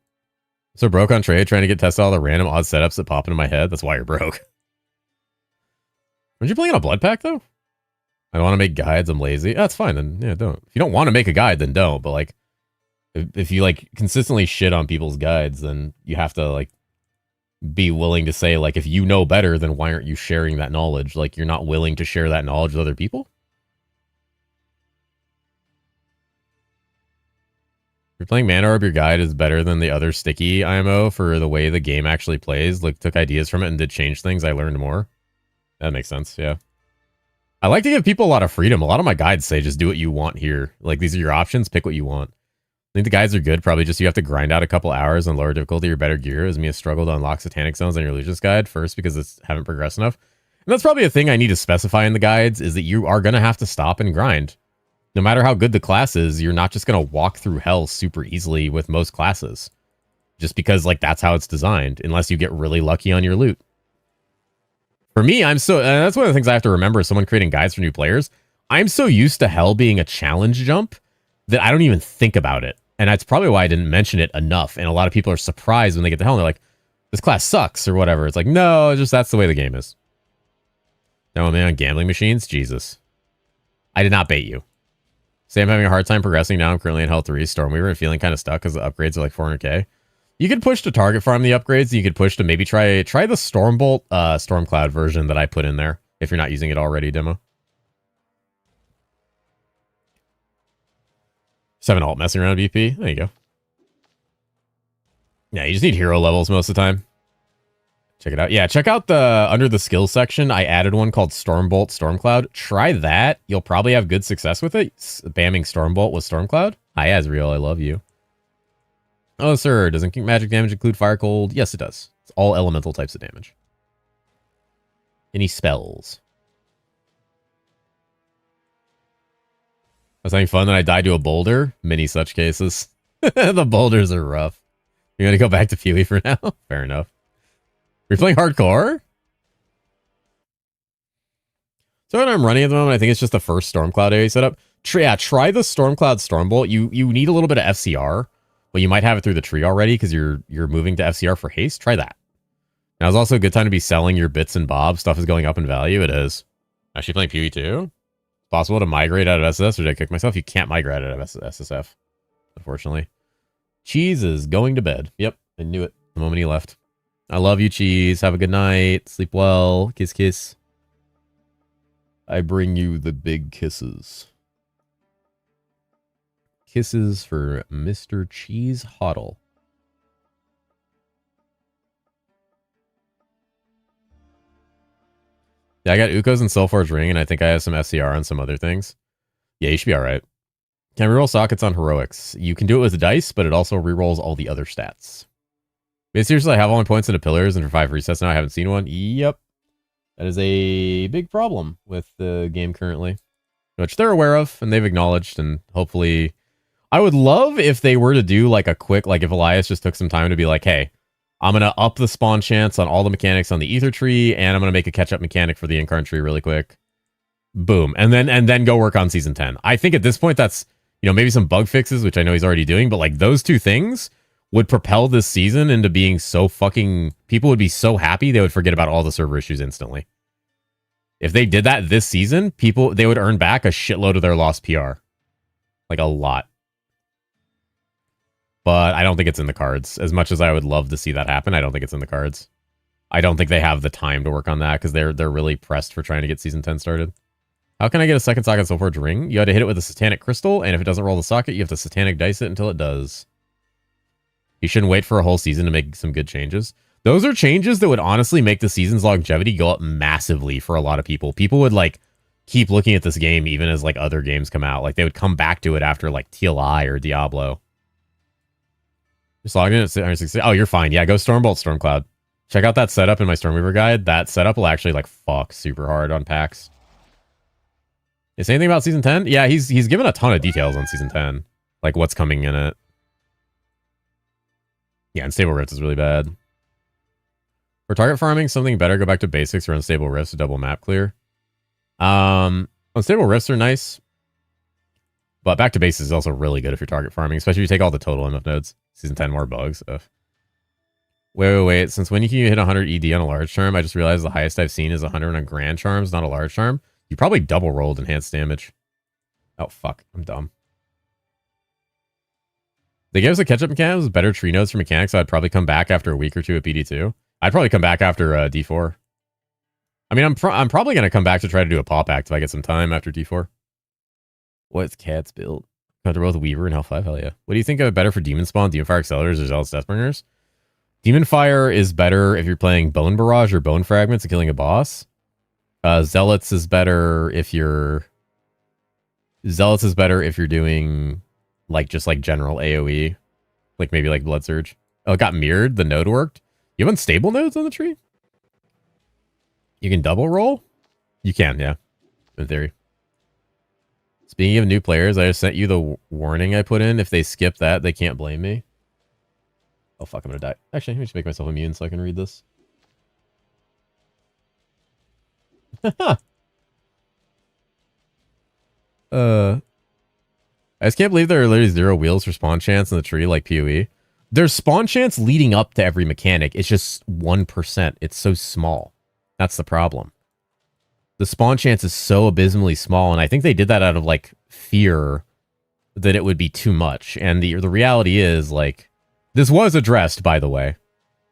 So broke on trade, trying to get tested all the random odd setups that pop into my head. That's why you're broke. Aren't you playing on a blood pack, though? I don't want to make guides. I'm lazy. That's fine. Then, yeah, don't. If you don't want to make a guide, then don't. But, like, if you, like, consistently shit on people's guides, then you have to, like, be willing to say, like, if you know better, then why aren't you sharing that knowledge? Like, you're not willing to share that knowledge with other people? If you're playing Mana Orb, your guide is better than the other sticky IMO for the way the game actually plays. Like, took ideas from it and did change things. I learned more. That makes sense, yeah. I like to give people a lot of freedom. A lot of my guides say just do what you want here. Like, these are your options. Pick what you want. I think the guides are good. Probably just you have to grind out a couple hours on lower difficulty or better gear. As me a struggle to unlock satanic zones on your Illusionist guide first because it's haven't progressed enough. And that's probably a thing I need to specify in the guides is that you are going to have to stop and grind. No matter how good the class is, you're not just going to walk through hell super easily with most classes. Just because, like, that's how it's designed. Unless you get really lucky on your loot. For me, that's one of the things I have to remember as someone creating guides for new players. I'm so used to hell being a challenge jump that I don't even think about it. And that's probably why I didn't mention it enough. And a lot of people are surprised when they get to hell and they're like, this class sucks or whatever. It's like, no, just that's the way the game is. Now I'm on gambling machines? Jesus. I did not bait you. Say I'm having a hard time progressing now. I'm currently in Hell 3, Stormweaver, and feeling kind of stuck because the upgrades are like 400k. You could push to target farm the upgrades. You could push to maybe try the Stormbolt, Stormcloud version that I put in there if you're not using it already, demo. 7 alt messing around with BP. There you go. Yeah, you just need hero levels most of the time. Check it out. Yeah, check out the under the skills section. I added one called Stormbolt, Stormcloud. Try that. You'll probably have good success with it. Bamming Stormbolt with Stormcloud. Hi, Azriel. I love you. Oh, sir. Doesn't magic damage include fire cold? Yes, it does. It's all elemental types of damage. Any spells? I was having fun that I died to a boulder. Many such cases. The boulders are rough. You're going to go back to Pewee for now? Fair enough. You're playing hardcore? So what I'm running at the moment, I think it's just the first Stormcloud area setup. Try the Stormcloud Stormbolt. You need a little bit of FCR. Well, you might have it through the tree already because you're moving to FCR for haste. Try that. Now it's also a good time to be selling your bits and bobs. Stuff is going up in value. It is. Actually playing Pewee too? Possible to migrate out of SS or did I kick myself? You can't migrate out of SSF, unfortunately. Cheese is going to bed. Yep, I knew it the moment he left. I love you, Cheese. Have a good night. Sleep well. Kiss, kiss. I bring you the big kisses. Kisses for Mr. Cheese Hoddle. Yeah, I got Ukos and Soulforge Ring, and I think I have some SCR on some other things. Yeah, you should be alright. Can reroll sockets on heroics. You can do it with dice, but it also rerolls all the other stats. But seriously, I have all my points into pillars, and for 5 resets now, I haven't seen one. Yep. That is a big problem with the game currently. Which they're aware of, and they've acknowledged, and hopefully... I would love if they were to do like a quick, like if Elias just took some time to be like, hey, I'm going to up the spawn chance on all the mechanics on the ether tree, and I'm going to make a catch-up mechanic for the incarn tree really quick. Boom. And then go work on season 10. I think at this point that's, you know, maybe some bug fixes, which I know he's already doing, but like those two things would propel this season into being so fucking... People would be so happy they would forget about all the server issues instantly. If they did that this season, they would earn back a shitload of their lost PR. Like a lot. But I don't think it's in the cards. As much as I would love to see that happen, I don't think it's in the cards. I don't think they have the time to work on that because they're really pressed for trying to get season 10 started. How can I get a second socket Soulforge Ring? You had to hit it with a satanic crystal, and if it doesn't roll the socket, you have to satanic dice it until it does. You shouldn't wait for a whole season to make some good changes. Those are changes that would honestly make the season's longevity go up massively for a lot of people. People would like keep looking at this game even as like other games come out. Like they would come back to it after like TLI or Diablo. Just logged in at 160. Oh, you're fine. Yeah, go Stormbolt, Stormcloud. Check out that setup in my Stormweaver guide. That setup will actually like fuck super hard on packs. Is anything about season 10? Yeah, he's given a ton of details on season 10. Like what's coming in it. Yeah, Unstable Rifts is really bad. For target farming, something better, go back to basics or Unstable Rifts to double map clear. Unstable Rifts are nice. But back to basics is also really good if you're target farming, especially if you take all the total MF nodes. Season 10 more bugs. Ugh. Wait. Since when can you hit 100 ED on a large charm? I just realized the highest I've seen is 100 on grand charms, not a large charm. You probably double rolled enhanced damage. Oh, fuck. I'm dumb. They gave us a catch-up mechanic, better tree nodes for mechanics, so I'd probably come back after a week or two at BD2. I'd probably come back after D4. I mean, I'm probably going to come back to try to do a pop act if I get some time after D4. What's Cat's build? Comfortable with Weaver and Hell5? Hell yeah. What do you think of better for Demon Spawn, Demon Fire Accelerators, or Zealous Deathbringers? Demon Fire is better if you're playing Bone Barrage or Bone Fragments and killing a boss. Zealots is better if you're... Zealots is better if you're doing... like just like general AoE, like maybe like Blood Surge. Oh, it got mirrored. The node worked. You have unstable nodes on the tree? You can double roll? You can, yeah. In theory. Speaking of new players, I just sent you the warning I put in. If they skip that, they can't blame me. Oh fuck, I'm gonna die. Actually, let me just make myself immune so I can read this. I just can't believe there are literally 0 wheels for spawn chance in the tree like PoE. There's spawn chance leading up to every mechanic. It's just 1%. It's so small. That's the problem. The spawn chance is so abysmally small, and I think they did that out of like fear that it would be too much. And the reality is, like, this was addressed, by the way.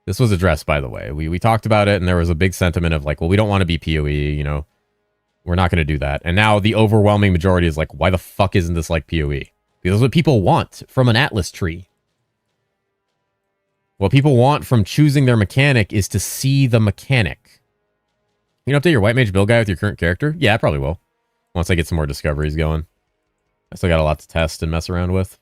This was addressed, by the way. We talked about it, and there was a big sentiment of like, well, we don't want to be PoE, you know. We're not going to do that. And now the overwhelming majority is like, why the fuck isn't this like PoE? Because that's what people want from an Atlas tree. What people want from choosing their mechanic is to see the mechanic. You know, update your White Mage build guide with your current character? Yeah, I probably will. Once I get some more discoveries going. I still got a lot to test and mess around with.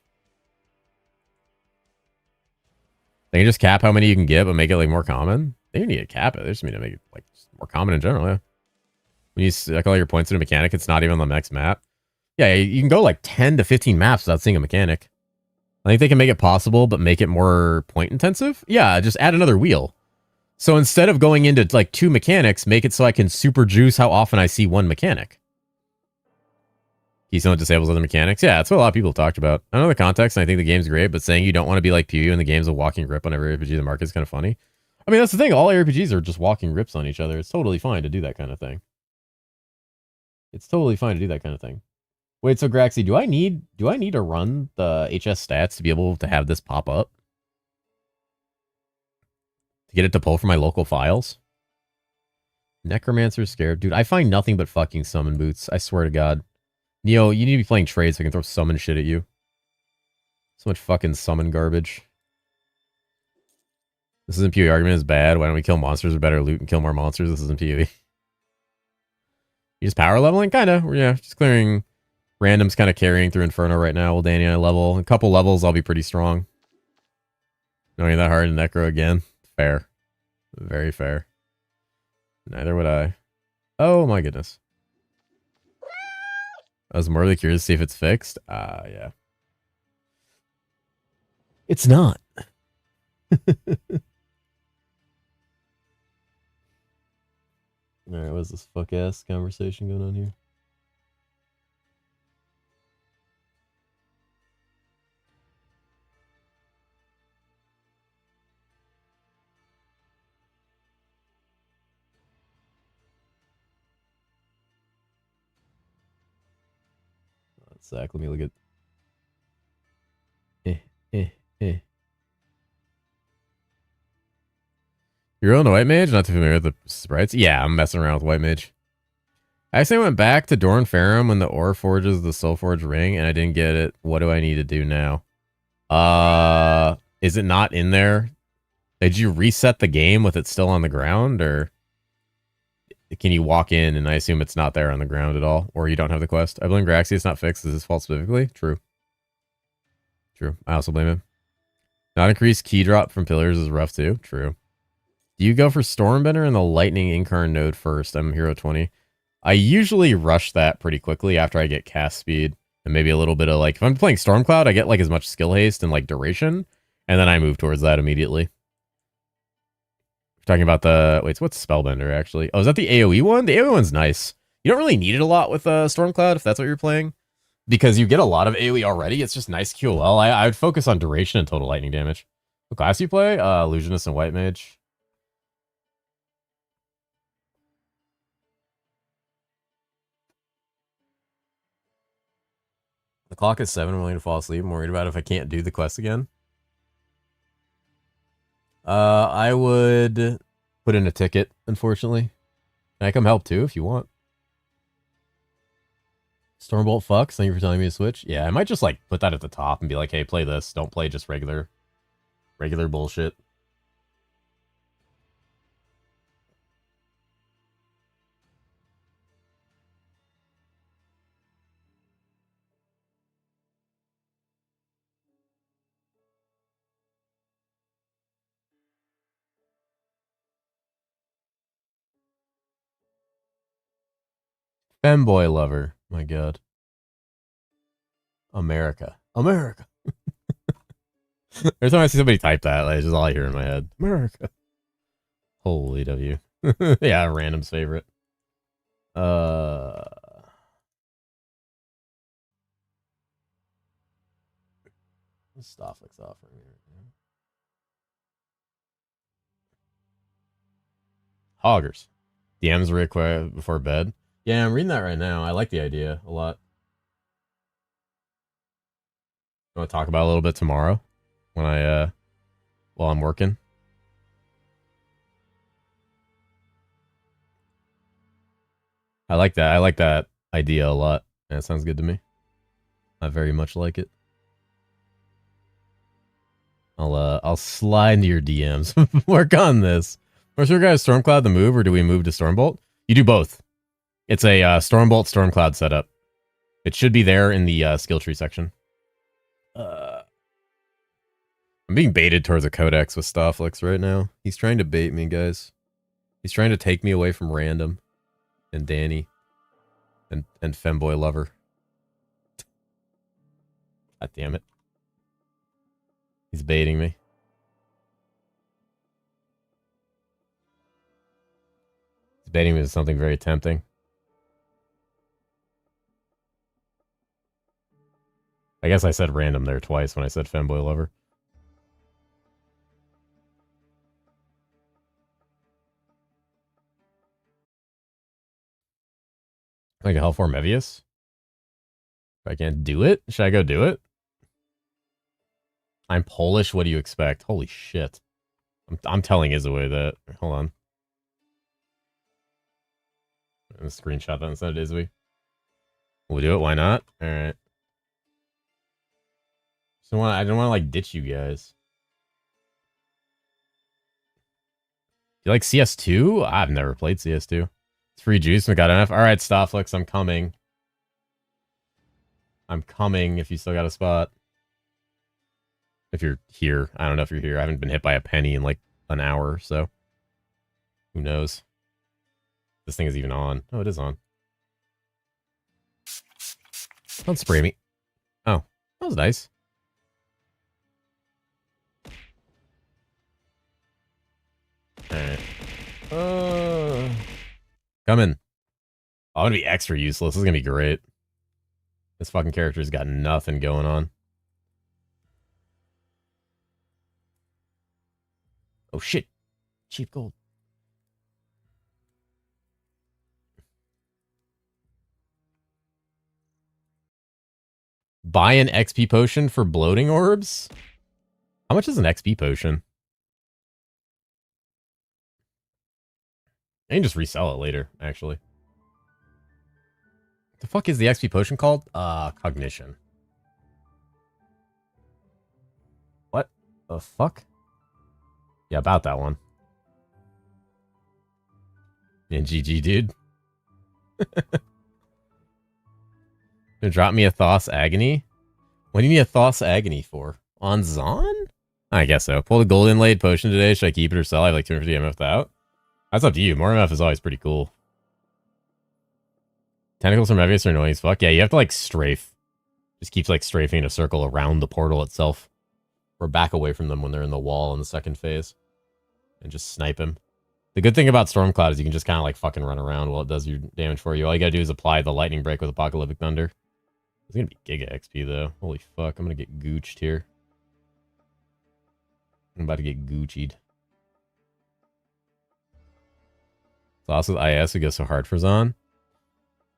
They can just cap how many you can get, but make it like more common. They don't need to cap it. They just need to make it like more common in general, yeah. When you suck all your points in a mechanic, it's not even on the next map. Yeah, you can go like 10 to 15 maps without seeing a mechanic. I think they can make it possible, but make it more point intensive. Yeah, just add another wheel. So instead of going into like 2 mechanics, make it so I can super juice how often I see one mechanic. Keystone disables other mechanics. Yeah, that's what a lot of people have talked about. I know the context, and I think the game's great, but saying you don't want to be like PoE and the game's a walking grip on every RPG in the market is kind of funny. I mean, that's the thing. All RPGs are just walking rips on each other. It's totally fine to do that kind of thing. It's totally fine to do that kind of thing. Wait, so Graxy, do I need to run the HS stats to be able to have this pop up? To get it to pull from my local files? Necromancer scared. Dude, I find nothing but fucking summon boots. I swear to God. Neo, you need to be playing trade so I can throw summon shit at you. So much fucking summon garbage. This isn't PoE argument is bad. Why don't we kill monsters with better loot and kill more monsters? This isn't PoE. You just power leveling? Kinda. Yeah, just clearing randoms, kind of carrying through Inferno right now. While Danny and I level. In a couple levels, I'll be pretty strong. Knowing that hard in Necro again. Fair. Very fair. Neither would I. Oh my goodness. I was more really curious to see if it's fixed. Yeah. It's not. Alright, what's this fuck-ass conversation going on here? One sec, let me look at... You're on the White Mage? Not too familiar with the sprites? Yeah, I'm messing around with White Mage. I actually went back to Dorn Farum when the Ore forges the Soul Forge ring, and I didn't get it. What do I need to do now? Is it not in there? Did you reset the game with it still on the ground, or... can you walk in and I assume it's not there on the ground at all, or you don't have the quest? I blame Graxy, it's not fixed. Is his fault specifically? True. True. I also blame him. Not increased key drop from pillars is rough too. True. Do you go for Stormbender and the Lightning Incarn node first? I'm Hero 20. I usually rush that pretty quickly after I get cast speed and maybe a little bit of like, if I'm playing Stormcloud, I get like as much skill haste and like duration, and then I move towards that immediately. We're talking about the, wait, so what's Spellbender actually? Oh, is that the AoE one? The AoE one's nice. You don't really need it a lot with Stormcloud if that's what you're playing, because you get a lot of AoE already. It's just nice QOL. I would focus on duration and total lightning damage. What class you play? Illusionist and White Mage. The clock is 7. I'm willing to fall asleep. I'm worried about if I can't do the quest again. I would put in a ticket, unfortunately. I come help too if you want. Stormbolt fucks. Thank you for telling me to switch. Yeah, I might just like put that at the top and be like, hey, play this. Don't play just regular bullshit. Femboy lover. My god. America. America. Every time I see somebody type that, like, it's just all I hear in my head. America. Holy W. Yeah, random's favorite. Stofflick's offering here. Hoggers. DMs require before bed. Yeah, I'm reading that right now. I like the idea a lot. I want to talk about it a little bit tomorrow when while I'm working. I like that. I like that idea a lot. That sounds good to me. I very much like it. I'll slide into your DMs. Work on this. Was your guys Stormcloud the move, or do we move to Stormbolt? You do both. It's a Stormbolt Stormcloud setup. It should be there in the skill tree section. I'm being baited towards a codex with Stofflix right now. He's trying to bait me, guys. He's trying to take me away from Random and Danny and Femboy Lover. God damn it. He's baiting me. He's baiting me with something very tempting. I guess I said Random there twice when I said Femboy Lover. Like a Hellform Mevius? If I can't do it, should I go do it? I'm Polish, what do you expect? Holy shit. I'm telling Izaway that. Hold on. I'm gonna screenshot that and send it to Izaway. Will we do it? Why not? Alright. So I don't want to like ditch you guys. Do you like CS2? I've never played CS2. It's free juice. We got enough. Alright, Stofflix, I'm coming. I'm coming if you still got a spot. If you're here. I don't know if you're here. I haven't been hit by a penny in like an hour, so who knows? This thing is even on. Oh, it is on. Don't spray me. Oh, that was nice. Alright. Coming. Oh, I'm gonna be extra useless. This is gonna be great. This fucking character's got nothing going on. Oh shit. Cheap gold. Buy an XP potion for bloating orbs? How much is an XP potion? I can just resell it later, actually. The fuck is the XP potion called? Cognition. What the fuck? Yeah, about that one. And GG, dude. Drop me a Thoth Agony? What do you need a Thoth Agony for? On Zon? I guess so. Pull the gold inlaid potion today. Should I keep it or sell? I have like 250 MF out. That's up to you. More MF is always pretty cool. Tentacles from Mevius are annoying as fuck. Yeah, you have to like strafe. Just keeps like strafing in a circle around the portal itself. Or back away from them when they're in the wall in the second phase. And just snipe him. The good thing about Stormcloud is you can just kind of like fucking run around while it does your damage for you. All you gotta do is apply the Lightning Break with Apocalyptic Thunder. It's gonna be Giga XP though. Holy fuck, I'm gonna get gooched here. I'm about to get Gucci'd. Lost with IS who goes so hard for Zon.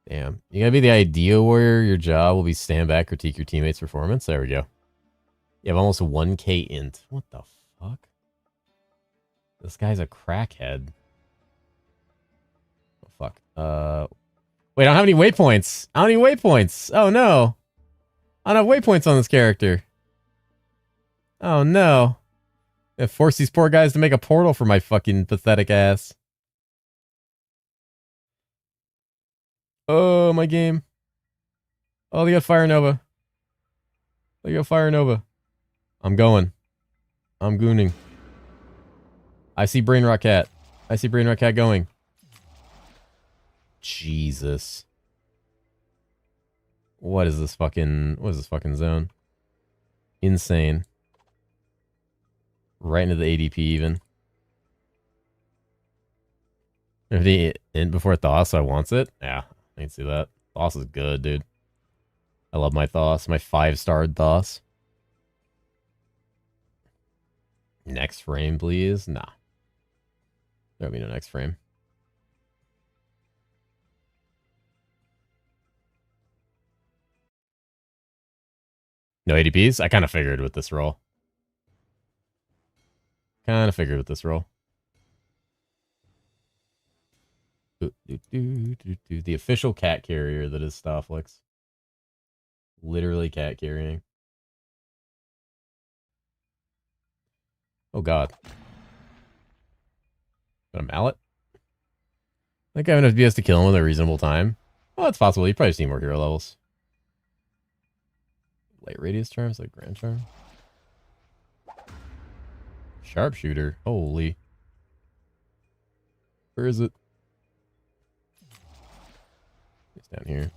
Damn. You gotta be the idea warrior. Your job will be stand back, critique your teammates' performance. There we go. You have almost 1k int. What the fuck? This guy's a crackhead. Oh, fuck. Wait, I don't have any waypoints. I don't have any waypoints. Oh, no. I don't have waypoints on this character. Oh, no. I force these poor guys to make a portal for my fucking pathetic ass. Oh, my game. Oh, they got Fire Nova. They got Fire Nova. I'm going. I'm gooning. I see Brain Rock Cat. I see Brain Rock Cat going. Jesus. What is this fucking zone? Insane. Right into the ADP even. If the in before Thoth, I wants it. Yeah, I can see that. Thoth is good, dude. I love my Thoth. My 5-starred Thoth. Next frame, please. Nah. There'll be no next frame. No ADPs? I kind of figured with this roll. The official cat carrier that is Stofflix. Literally cat carrying. Oh god. Got a mallet? I think I have enough BS to kill him with a reasonable time. Well, that's possible. You probably just need more hero levels. Light radius charms, like grand charm. Sharpshooter. Holy. Where is it? It's down here.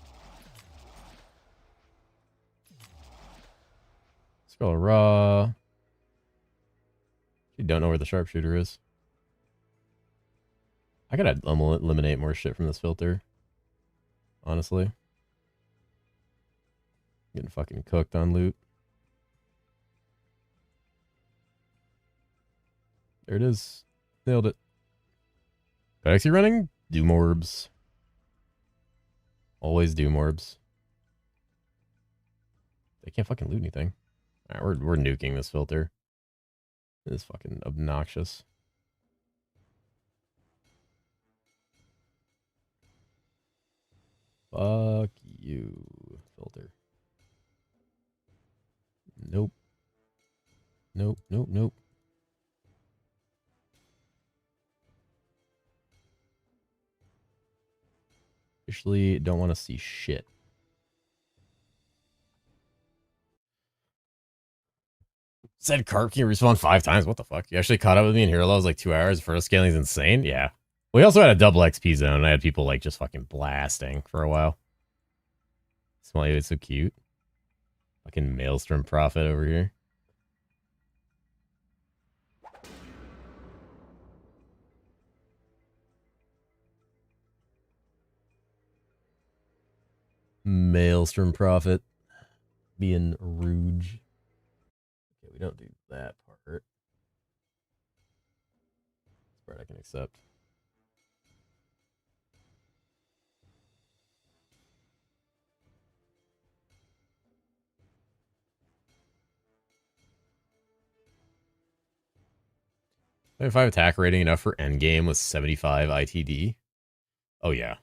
Scroll raw. You don't know where the sharpshooter is. I gotta eliminate more shit from this filter. Honestly. Getting fucking cooked on loot. There it is. Nailed it. Codex you running? Doom orbs. Always doom orbs. They can't fucking loot anything. Alright, we're nuking this filter. It is fucking obnoxious. Fuck you, filter. Nope. Nope, nope, nope. Officially don't want to see shit. Said Carp can respawn 5 times? What the fuck? You actually caught up with me in Hero Levels like 2 hours. First scaling is insane? Yeah. We also had a double XP zone. I had people like just fucking blasting for a while. Smiley, it's so cute. Fucking Maelstrom Prophet over here. Maelstrom Prophet being rude. Okay, we don't do that part. This part I can accept. If I have attack rating enough for Endgame with 75 ITD. Oh yeah.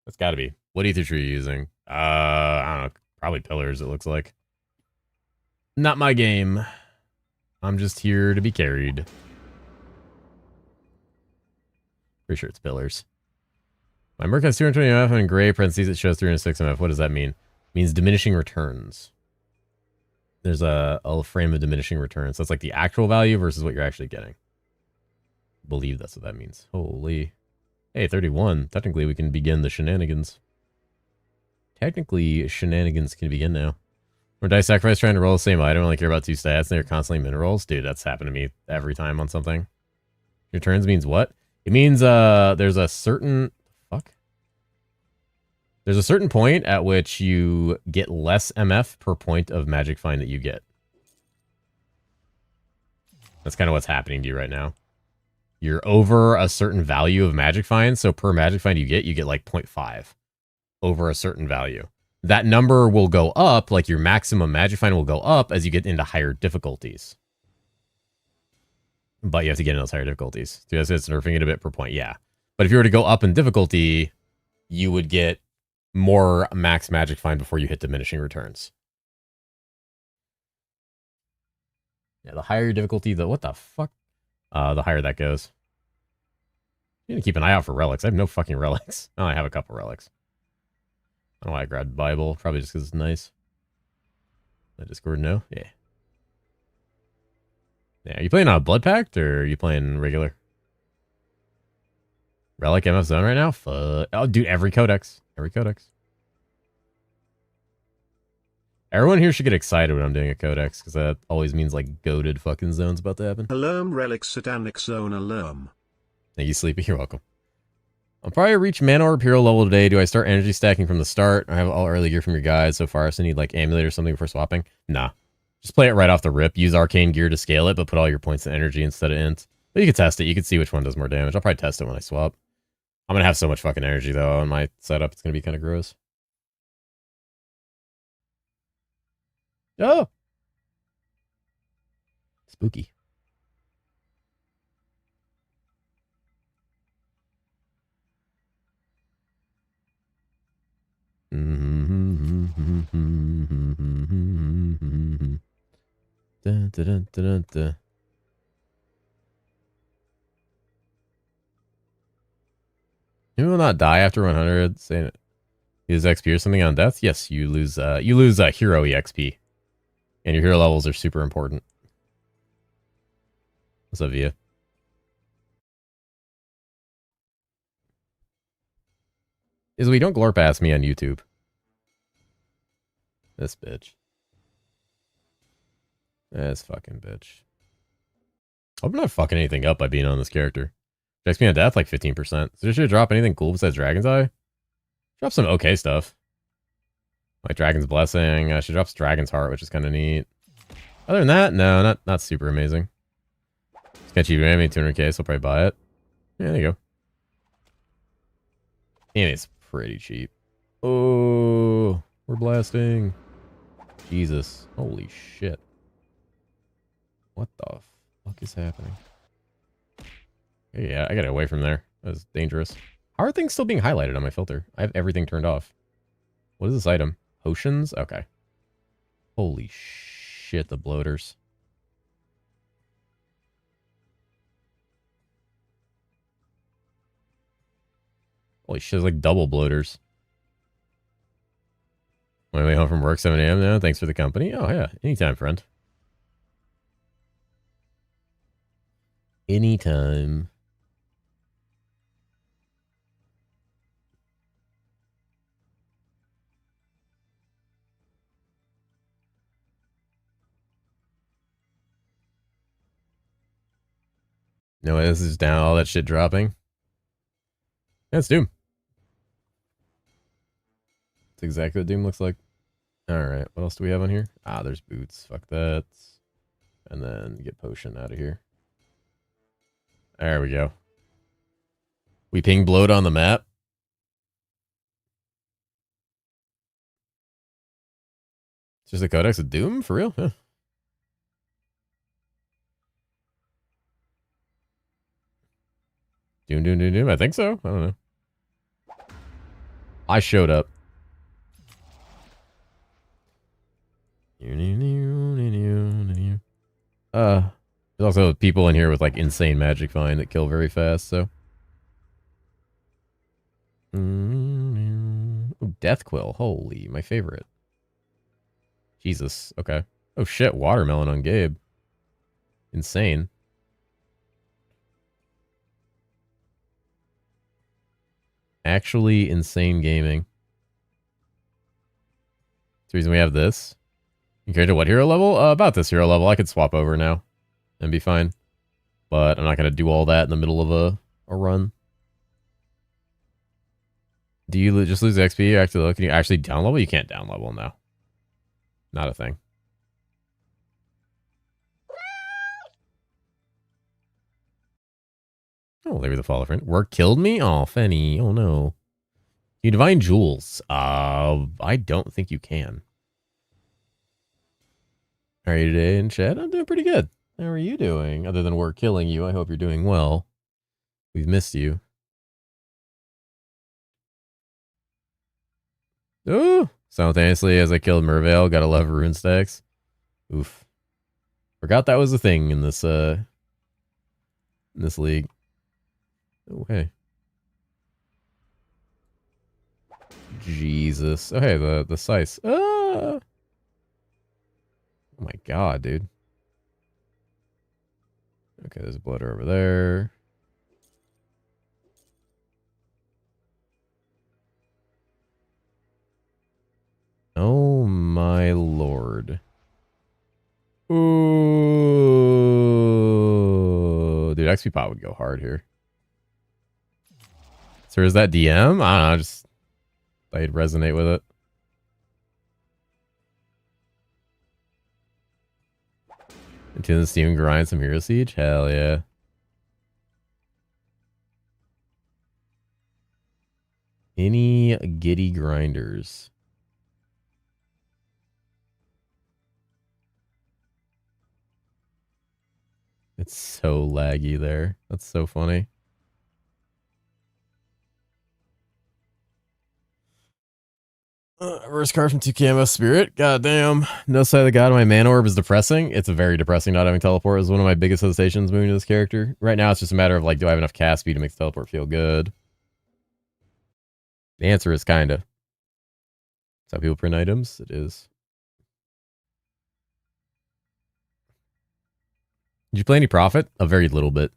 That's gotta be. What ether tree are you using? I don't know. Probably pillars, it looks like. Not my game. I'm just here to be carried. Pretty sure it's pillars. My Merc has 220 MF and in gray parentheses it shows 306 MF. What does that mean? It means diminishing returns. There's a frame of diminishing returns. That's like the actual value versus what you're actually getting. I believe that's what that means. Holy. Hey, 31. Technically, we can begin the shenanigans. Technically, shenanigans can begin now. Or dice sacrifice trying to roll the same item, only care about 2 stats, and they're constantly min rolls. Dude, that's happened to me every time on something. Returns means what? It means there's a certain... Fuck? There's a certain point at which you get less MF per point of magic find that you get. That's kind of what's happening to you right now. You're over a certain value of magic find, so per magic find you get like 0.5 over a certain value. That number will go up, like your maximum magic find will go up as you get into higher difficulties. But you have to get in those higher difficulties. So it's nerfing it a bit per point, yeah. But if you were to go up in difficulty, you would get more max magic find before you hit diminishing returns. Yeah, the higher your difficulty, what the fuck? The higher that goes. You need to keep an eye out for relics. I have no fucking relics. Oh, I have a couple relics. I don't know why I grabbed Bible. Probably just because it's nice. The Discord, no? Yeah. Yeah, are you playing on a Blood Pact or are you playing regular? Relic MF Zone right now? Fuck. Oh, dude, every codex. Every codex. Everyone here should get excited when I'm doing a codex, because that always means like goated fucking zones about to happen. Alerm relic satanic zone alerm. Thank you, Sleepy. You're welcome. I'll probably reach Mana Orb Hero level today. Do I start energy stacking from the start? I have all early gear from your guide so far, so I need like Amulet or something before swapping? Nah. Just play it right off the rip. Use Arcane Gear to scale it, but put all your points in energy instead of int. But you can test it. You can see which one does more damage. I'll probably test it when I swap. I'm going to have so much fucking energy, though, on my setup. It's going to be kind of gross. Oh! Spooky. Dun, dun, dun, dun, dun. You will not die after 100. Saying it. Use XP or something on death? Yes, you lose hero EXP. And your hero levels are super important. What's up, Via? We don't glorp ass me on YouTube. This bitch. This fucking bitch. I'm not fucking anything up by being on this character. XP on death, like 15%. So should I drop anything cool besides Dragon's Eye? Drop some okay stuff. Like Dragon's Blessing. She drops Dragon's Heart, which is kind of neat. Other than that, no, not super amazing. It's kind of cheap. I made 200k, so I'll probably buy it. Yeah, there you go. And it's pretty cheap. Oh, we're blasting. Jesus. Holy shit. What the fuck is happening? Yeah, I gotta get away from there. That was dangerous. How are things still being highlighted on my filter? I have everything turned off. What is this item? Potions? Okay. Holy shit, the bloaters. Holy shit, it's like double bloaters. On my way home from work, 7 a.m. now. Thanks for the company. Oh, yeah. Anytime, friend. Anytime. No, this is down. All that shit dropping. Yeah, it's Doom. That's exactly what Doom looks like. Alright, what else do we have on here? Ah, there's boots. Fuck that. And then get potion out of here. There we go. We ping bloat on the map. It's just a codex of Doom? For real? Huh. Doom. I think so. I don't know. I showed up. There's also people in here with like insane magic find that kill very fast, so Ooh, Death Quill. Holy, my favorite. Jesus. Okay. Oh shit, watermelon on Gabe. Insane. Actually insane gaming. That's the reason we have this. Compared to what hero level? About this hero level. I could swap over now and be fine. But I'm not going to do all that in the middle of a run. Do you just lose XP? Actually, can you actually down level? You can't down level now. Not a thing. Oh, there was the fall friend. Work killed me? Oh, Fenny. Oh, no. You divine jewels. I don't think you can. How are you today in chat? I'm doing pretty good. How are you doing? Other than work killing you, I hope you're doing well. We've missed you. Ooh! Simultaneously, as I killed Mervale, gotta love rune stacks. Oof. Forgot that was a thing in this league. Oh, hey. Jesus. Oh, hey, the scythe. Ah! Oh my god, dude. Okay, there's a bloater over there. Oh my lord. Ooh. Dude, XP pot would go hard here. So is that DM? I don't know, just I'd resonate with it. Into the Steam and grind some Hero Siege? Hell yeah. Any giddy grinders? It's so laggy there. That's so funny. Reverse card from 2 Spirit. God damn. No Sight of the God. My mana orb is depressing. It's very depressing not having teleport. Is one of my biggest hesitations moving to this character. Right now, it's just a matter of like, do I have enough cast speed to make the teleport feel good? The answer is kinda. That's how people print items. It is. Did you play any Prophet? A very little bit.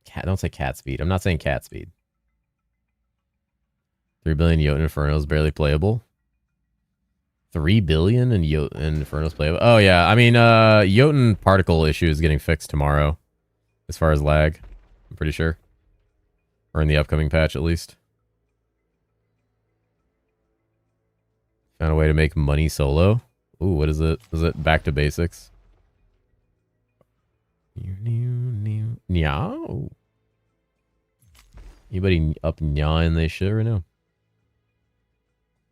Cat, don't say cat speed. I'm not saying cat speed. 3 billion Jotun Inferno is barely playable. 3 billion and Inferno's playable. Oh yeah, I mean, Jotun particle issue is getting fixed tomorrow, as far as lag. I'm pretty sure, or in the upcoming patch at least. Found a way to make money solo. Ooh, what is it? Is it back to basics? Meow. Anybody up nyawing they shit right now?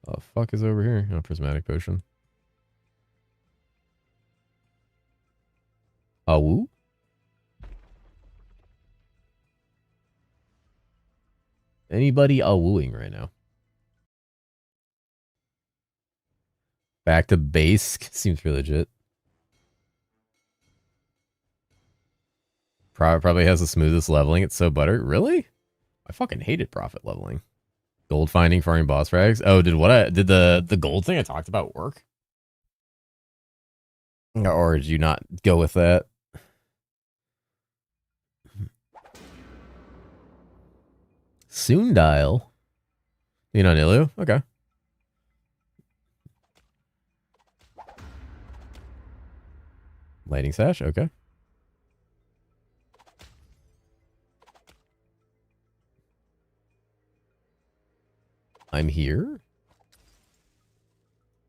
Oh, fuck is over here? Oh, prismatic potion. Woo? Anybody wooing right now? Back to base seems pretty legit. Probably has the smoothest leveling. It's so butter. Really? I fucking hated profit leveling. Gold finding, farming boss frags. Oh, did the gold thing I talked about work? Or did you not go with that? Soon dial. You know Nilu? Okay. Lighting sash, okay. I'm here.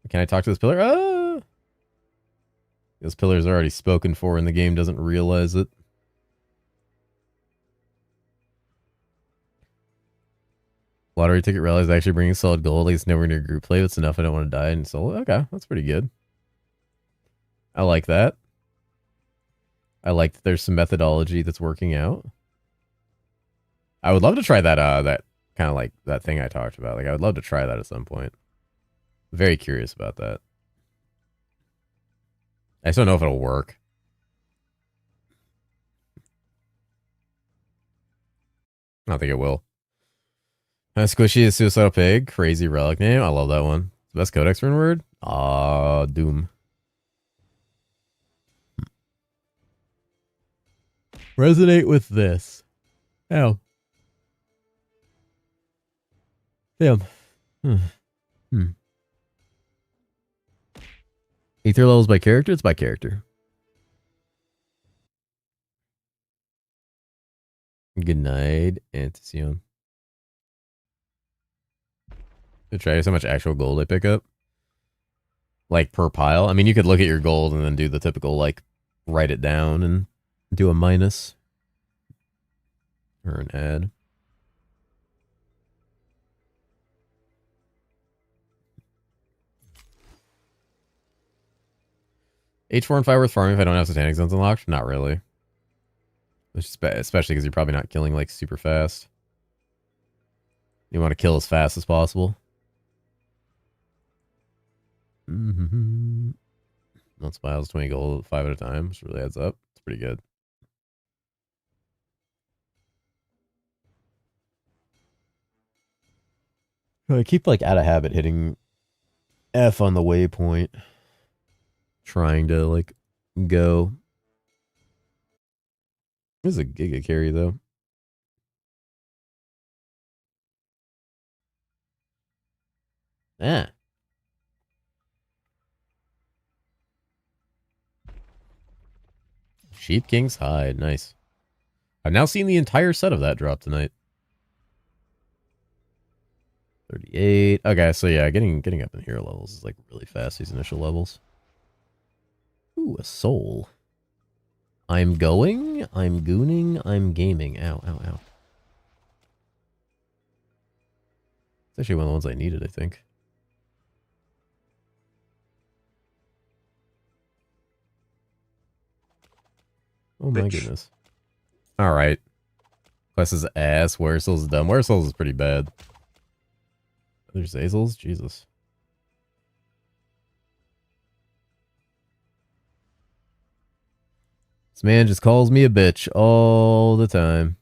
Can I talk to this pillar? Ah! This pillar's already spoken for and the game doesn't realize it. Lottery ticket realized actually bringing solid gold. Like it's nowhere near group play. That's enough. I don't want to die in solo. Okay, that's pretty good. I like that. I like that there's some methodology that's working out. I would love to try that that kind of like that thing I talked about. Like I would love to try that at some point. Very curious about that. I just don't know if it'll work. I don't think it will. Squishy is Suicidal Pig. Crazy relic name. I love that one. Best codex rune word? Doom. Resonate with this. Ow. Damn. Ether levels by character? It's by character. Good night, Anticion. Try how much actual gold I pick up. Like per pile. I mean, you could look at your gold and then do the typical, like, write it down and do a minus. Or an add. H4 and 5 worth farming if I don't have satanic zones unlocked? Not really. Especially because you're probably not killing, like, super fast. You want to kill as fast as possible. Once miles, 20 gold, 5 at a time, which really adds up. It's pretty good. I keep, like, out of habit hitting F on the waypoint. Trying to, like, go. This is a giga carry, though. Ah. Sheep King's Hide. Nice. I've now seen the entire set of that drop tonight. 38. Okay, so yeah, getting up in hero levels is like really fast, these initial levels. Ooh, a soul. I'm going, I'm gooning, I'm gaming. Ow, ow, ow. It's actually one of the ones I needed, I think. Oh my goodness. Alright. Quest is ass. Weresouls is dumb. Weresouls is pretty bad. There's Azels? Jesus. This man just calls me a bitch all the time.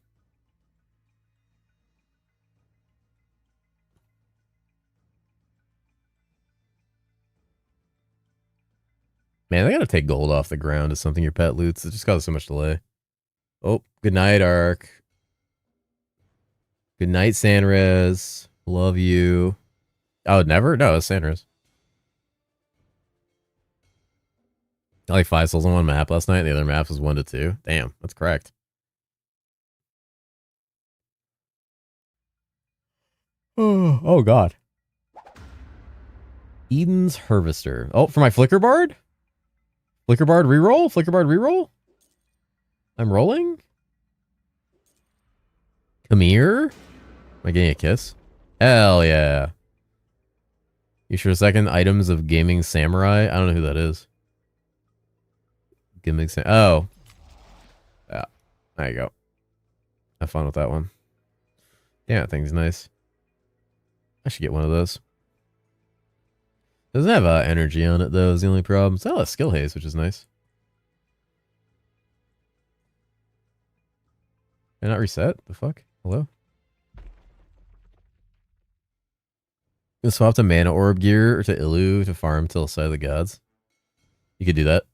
Man, they gotta take gold off the ground as something your pet loots. It just causes so much delay. Oh, good night, Ark. Good night, Sanrez. Love you. Oh, never? No, it's Sanrez. I like 5 souls on one map last night. The other map was 1 to 2. Damn, that's correct. Oh God. Eden's Harvester. Oh, for my Flicker Bard? Flicker Bard reroll? Flicker Bard reroll? I'm rolling? Come here? Am I getting a kiss? Hell yeah. You sure a second? Items of Gaming Samurai? I don't know who that is. Gimmick Oh. Yeah. There you go. Have fun with that one. Yeah, that thing's nice. I should get one of those. Doesn't have energy on it, though, is the only problem. It's not a skill haste, which is nice. Can I not reset? The fuck? Hello? You swap to Mana Orb gear or to Illu to farm till the side of the gods. You could do that.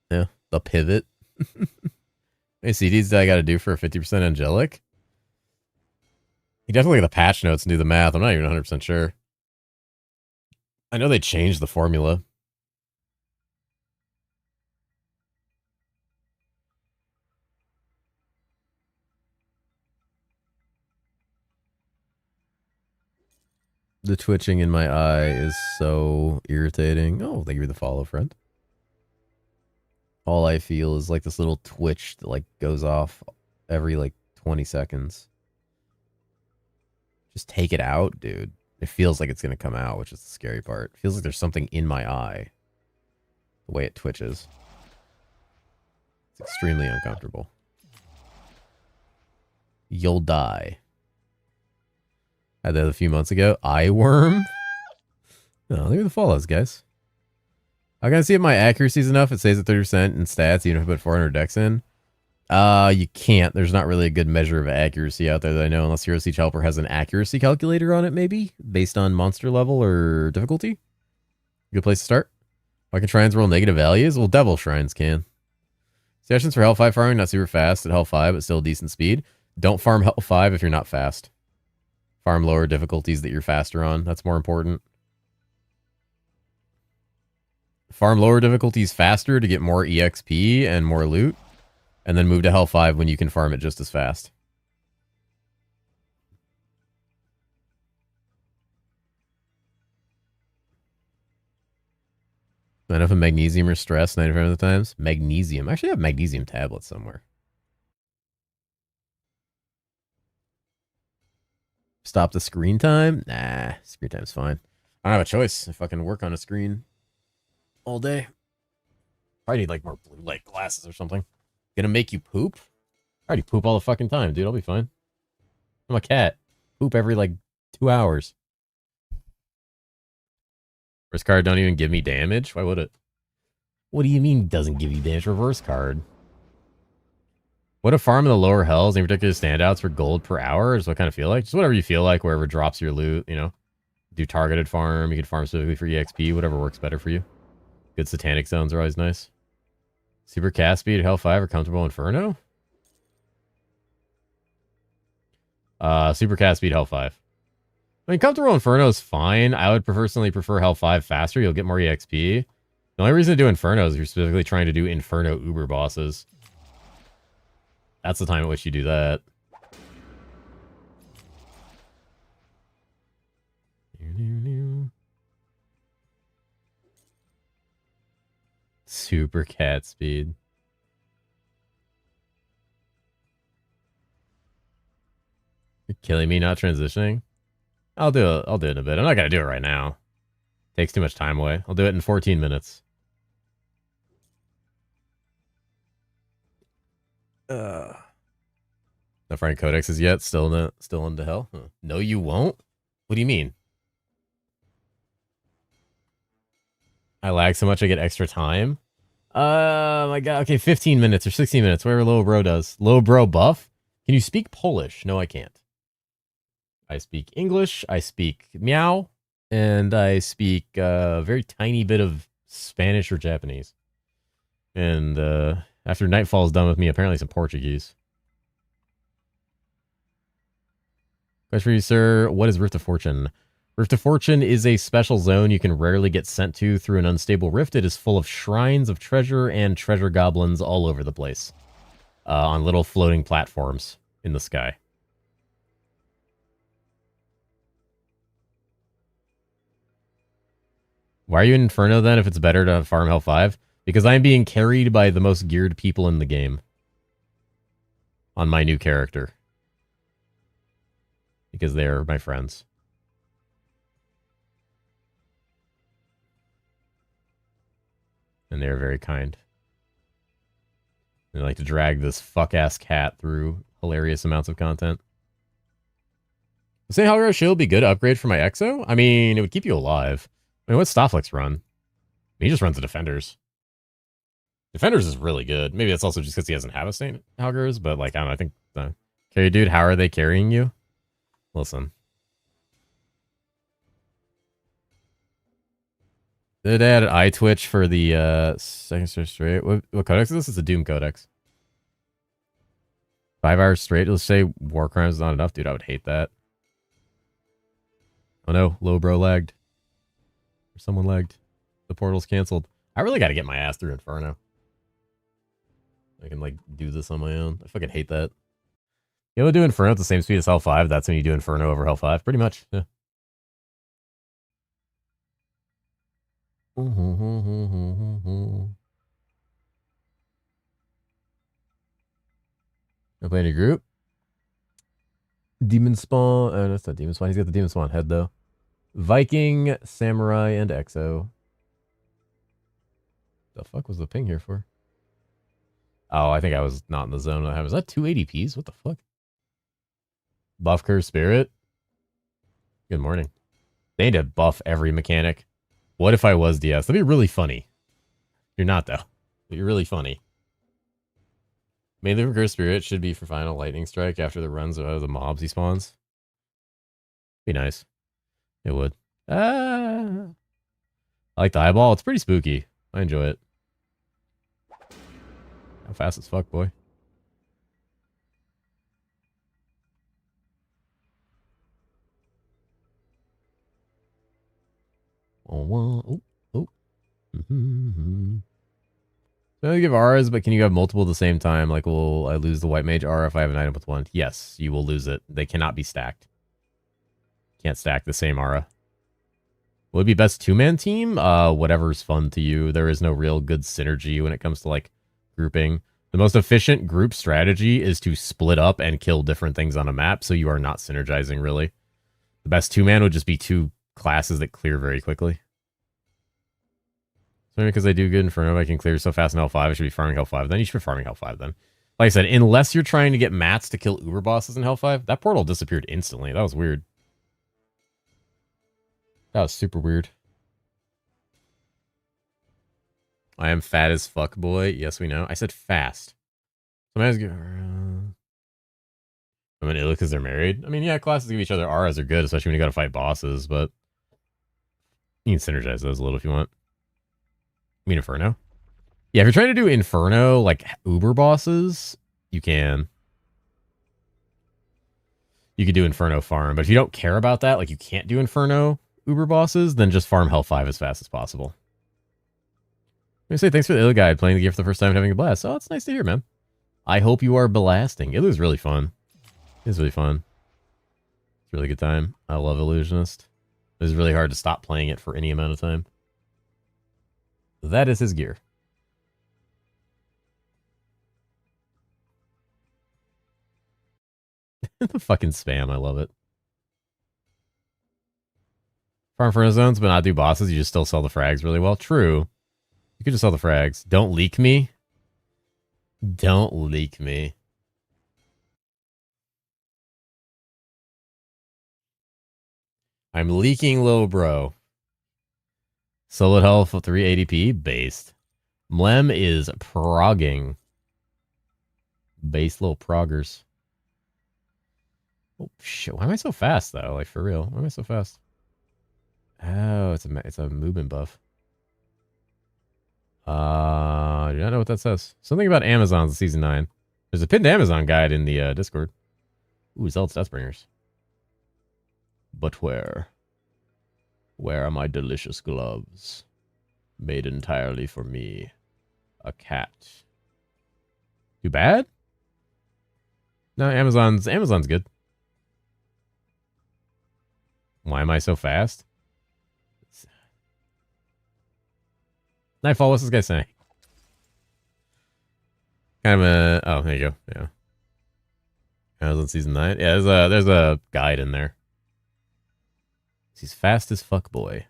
Yeah. The pivot. How many CDs do I gotta do for a 50% angelic? You definitely look at the patch notes and do the math. I'm not even 100% sure. I know they changed the formula. The twitching in my eye is so irritating. Oh, thank you for the follow, friend. All I feel is like this little twitch that like goes off every like 20 seconds. Just take it out, dude. It feels like it's going to come out, which is the scary part. It feels like there's something in my eye. The way it twitches. It's extremely uncomfortable. You'll die. Had that a few months ago. Eye worm? No, look at the follows, guys. I gotta see if my accuracy is enough. It stays at 30% in stats, even if I put 400 dex in. You can't. There's not really a good measure of accuracy out there that I know, unless Herosiege Helper has an accuracy calculator on it, maybe, based on monster level or difficulty. Good place to start. Why can shrines roll negative values? Well, devil shrines can. Suggestions for Hell 5 farming, not super fast at Hell 5, but still decent speed. Don't farm Hell 5 if you're not fast. Farm lower difficulties that you're faster on. That's more important. Farm lower difficulties faster to get more EXP and more loot. And then move to Hell 5 when you can farm it just as fast. Enough of magnesium or stress 95% of the times. Magnesium. I actually have magnesium tablets somewhere. Stop the screen time? Nah, screen time's fine. I don't have a choice. I fucking work on a screen all day. Probably need like more blue light glasses or something. Gonna make you poop? I already poop all the fucking time, dude. I'll be fine. I'm a cat. Poop every like 2 hours. Reverse card don't even give me damage? Why would it? What do you mean doesn't give you damage? Reverse card. What a farm in the lower hells, any particular standouts for gold per hour is what kind of feel like? Just whatever you feel like, wherever drops your loot, you know. Do targeted farm, you can farm specifically for EXP, whatever works better for you. Good satanic zones are always nice. Super cast speed, Hell 5 or comfortable Inferno? Super cast speed, Hell 5. I mean, comfortable Inferno is fine. I would personally prefer Hell 5 faster. You'll get more EXP. The only reason to do Inferno is if you're specifically trying to do Inferno Uber bosses. That's the time at which you do that. Super cat speed. You're killing me not transitioning? I'll do it in a bit. I'm not gonna do it right now. Takes too much time away. I'll do it in 14 minutes. Not finding codexes yet. Still into hell. Huh. No, you won't. What do you mean? I lag so much I get extra time. My God. Okay, 15 minutes or 16 minutes. Whatever Low Bro does. Low Bro buff. Can you speak Polish? No, I can't. I speak English. I speak meow, and I speak a very tiny bit of Spanish or Japanese. And after Nightfall is done with me, apparently some Portuguese. Question for you, sir. What is Rift of Fortune? Rift of Fortune is a special zone you can rarely get sent to through an unstable rift. It is full of shrines of treasure and treasure goblins all over the place. On little floating platforms in the sky. Why are you in Inferno then if it's better to farm Hell 5? Because I'm being carried by the most geared people in the game. On my new character. Because they're my friends. And they're very kind. They like to drag this fuck-ass cat through hilarious amounts of content. Would St. Helgar Shield be good upgrade for my Exo? I mean, it would keep you alive. I mean, what's Stofflex run? I mean, he just runs the Defenders. Defenders is really good. Maybe that's also just because he doesn't have a St. Helgar's, but like, I don't know, I think... Okay, dude, how are they carrying you? Listen. Did they add an eye twitch for the second straight? What codex is this? It's a Doom codex. 5 hours straight. Let's say war crimes is not enough, dude. I would hate that. Oh no, Low Bro lagged. Or someone lagged. The portal's canceled. I really got to get my ass through Inferno. I can like do this on my own. I fucking hate that. You able to do Inferno at the same speed as Hell 5? That's when you do Inferno over Hell 5. Pretty much. Yeah. I play any group. Demon Spawn. Oh, that's not Demon Spawn. He's got the Demon Spawn head though. Viking, Samurai, and Exo. The fuck was the ping here for? Oh, I think I was not in the zone. Was that 2 ADPs? What the fuck? Buff Curve Spirit. Good morning. They need to buff every mechanic. What if I was DS? That'd be really funny. You're not though. But you're really funny. Mainly for Curse Spirit, should be for final lightning strike after the runs of the mobs he spawns. Be nice. It would. I like the eyeball. It's pretty spooky. I enjoy it. How fast as fuck, boy. Oh. So you give auras, but can you have multiple at the same time? Like, will I lose the white mage aura if I have an item with one? Yes, you will lose it. They cannot be stacked. Can't stack the same aura. Would it be best two-man team? Whatever's fun to you. There is no real good synergy when it comes to, like, grouping. The most efficient group strategy is to split up and kill different things on a map, so you are not synergizing, really. The best two-man would just be two classes that clear very quickly. So maybe because I do good Inferno, I can clear so fast in L5, I should be farming L5. Then you should be farming L5 then. Like I said, unless you're trying to get mats to kill Uber bosses in L5, that portal disappeared instantly. That was weird. That was super weird. I am fat as fuck, boy. Yes, we know. I said fast. Somebody's going. I mean, ill because they're married. I mean, yeah, classes give each other auras are good, especially when you got to fight bosses. But you can synergize those a little if you want. I mean, Inferno. Yeah, if you're trying to do Inferno like Uber bosses, you can. You could do Inferno farm, but if you don't care about that, like you can't do Inferno Uber bosses, then just farm Hell 5 as fast as possible. Let me say thanks for the Ill Guide, playing the game for the first time and having a blast. Oh, it's nice to hear, man. I hope you are blasting. It was really fun. It was really fun. It's a really good time. I love Illusionist. It was really hard to stop playing it for any amount of time. That is his gear. The fucking spam, I love it. Farm Inferno zones, but not do bosses. You just still sell the frags really well. True. You could just sell the frags. Don't leak me. Don't leak me. I'm leaking low, bro. Solid health 380p based. Mlem is progging. Base little proggers. Oh shit! Why am I so fast though? Like for real? Why am I so fast? Oh, it's a movement buff. Do not know what that says. Something about Amazon's season 9. There's a pinned Amazon guide in the Discord. Ooh, Zealot's Deathbringers. But where? Where are my delicious gloves? Made entirely for me. A cat. Too bad? No, Amazon's good. Why am I so fast? Nightfall, what's this guy saying? Kind of a... Oh, there you go. Yeah. Amazon season 9. Yeah, there's a guide in there. He's fast as fuck, boy.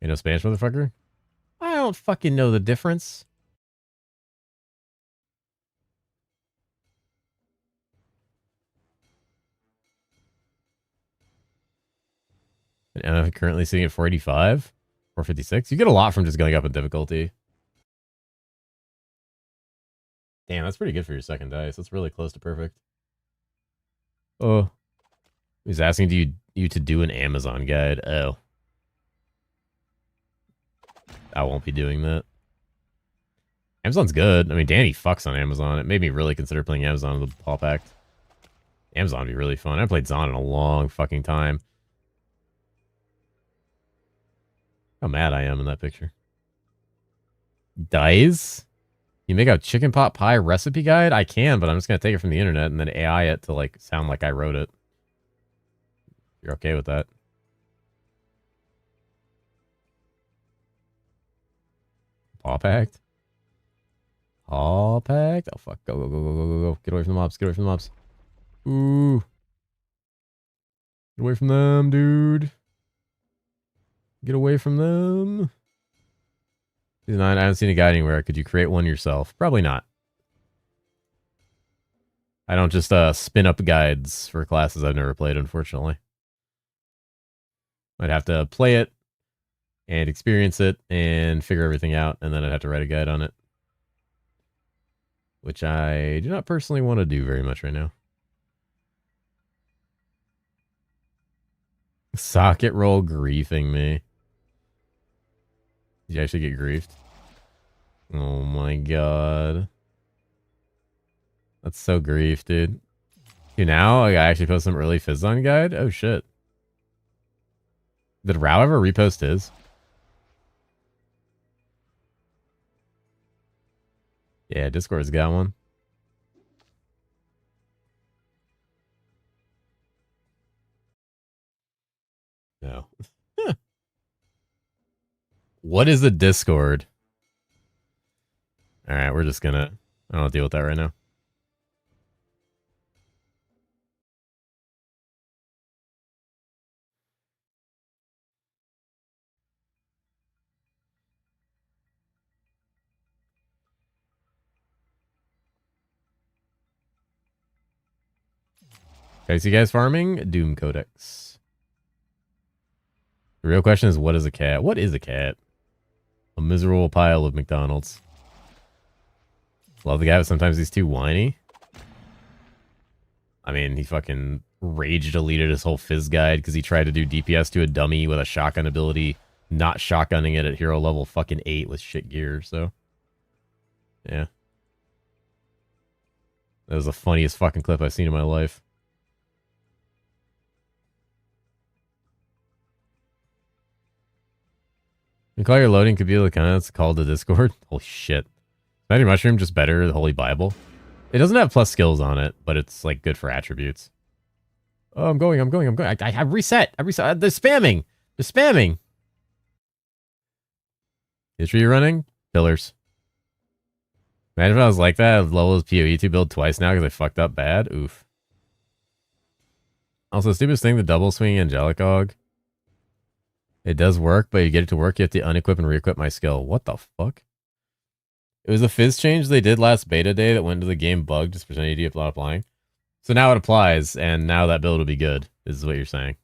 You know Spanish, motherfucker? I don't fucking know the difference. And I'm currently sitting at 485, 456. You get a lot from just going up in difficulty. Damn, that's pretty good for your second dice. That's really close to perfect. Oh. He's asking you to do an Amazon guide. Oh. I won't be doing that. Amazon's good. I mean, Danny fucks on Amazon. It made me really consider playing Amazon with the Paul Pact. Amazon would be really fun. I haven't played Zon in a long fucking time. How mad I am in that picture. Dice? You make a chicken pot pie recipe guide? I can, but I'm just going to take it from the internet and then AI it to like sound like I wrote it. You're okay with that? Paw Pact? Paw Pact? Oh, fuck. Go, go, go, go, go, go, go. Get away from the mobs. Get away from the mobs. Ooh. Get away from them, dude. Get away from them. Season 9, I haven't seen a guide anywhere. Could you create one yourself? Probably not. I don't just spin up guides for classes I've never played, unfortunately. I'd have to play it and experience it and figure everything out, and then I'd have to write a guide on it, which I do not personally want to do very much right now. Socket roll griefing me. Did you actually get griefed? Oh my god. That's so grief, dude. Dude, now I actually post some early Fizzon guide? Oh shit. Did Rao ever repost his? Yeah, Discord's got one. No. What is a Discord? Alright, we're just gonna... I don't deal with that right now. Okay, so you guys farming? Doom Codex. The real question is, what is a cat? What is a cat? A miserable pile of McDonald's. Love the guy, but sometimes he's too whiny. I mean, he fucking rage deleted his whole Fizz guide because he tried to do DPS to a dummy with a shotgun ability, not shotgunning it at hero level fucking 8 with shit gear, so. Yeah. That was the funniest fucking clip I've seen in my life. You call your loading computer kind of, it's called the Discord? Holy shit. Magic Mushroom just better, the Holy Bible. It doesn't have plus skills on it, but it's like good for attributes. Oh, I'm going. I have reset. They're spamming. They're spamming. History you're running? Pillars. Imagine if I was like that, I'd level his PoE to build twice now because I fucked up bad. Oof. Also, stupidest thing, the double swing Angelic Og. It does work, but you get it to work, you have to unequip and re-equip my skill. What the fuck? It was a Fizz change they did last beta day that went into the game bugged, just pretending to not applying. So now it applies, and now that build will be good, is what you're saying.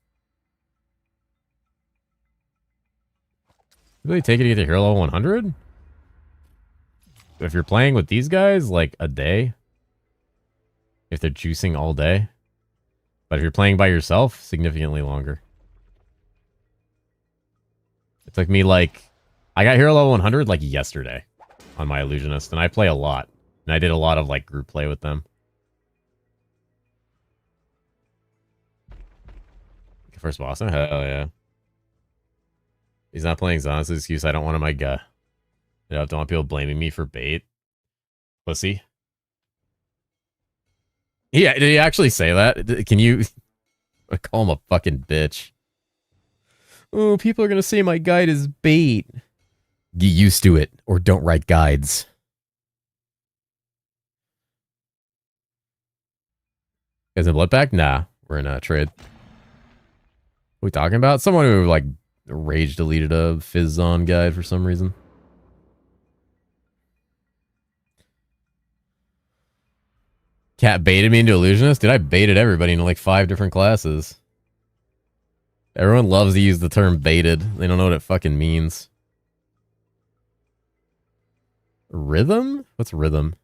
Really take it to get to hero level 100? If you're playing with these guys, like a day. If they're juicing all day. But if you're playing by yourself, significantly longer. It took me like... I got hero level 100 like yesterday on my Illusionist, and I play a lot. And I did a lot of like group play with them. First boss? Hell yeah. He's not playing Zon's excuse. I don't want him my gut. I don't want people blaming me for bait. Pussy. Yeah, did he actually say that? Can you... I call him a fucking bitch. Oh, people are gonna say my guide is bait. Get used to it, or don't write guides. Guys in blood pack? Nah, we're in a trade. What are we talking about? Someone who like rage deleted a Fizz on guide for some reason. Cat baited me into Illusionist? Dude, I baited everybody into like 5 different classes. Everyone loves to use the term baited. They don't know what it fucking means. Rhythm? What's rhythm?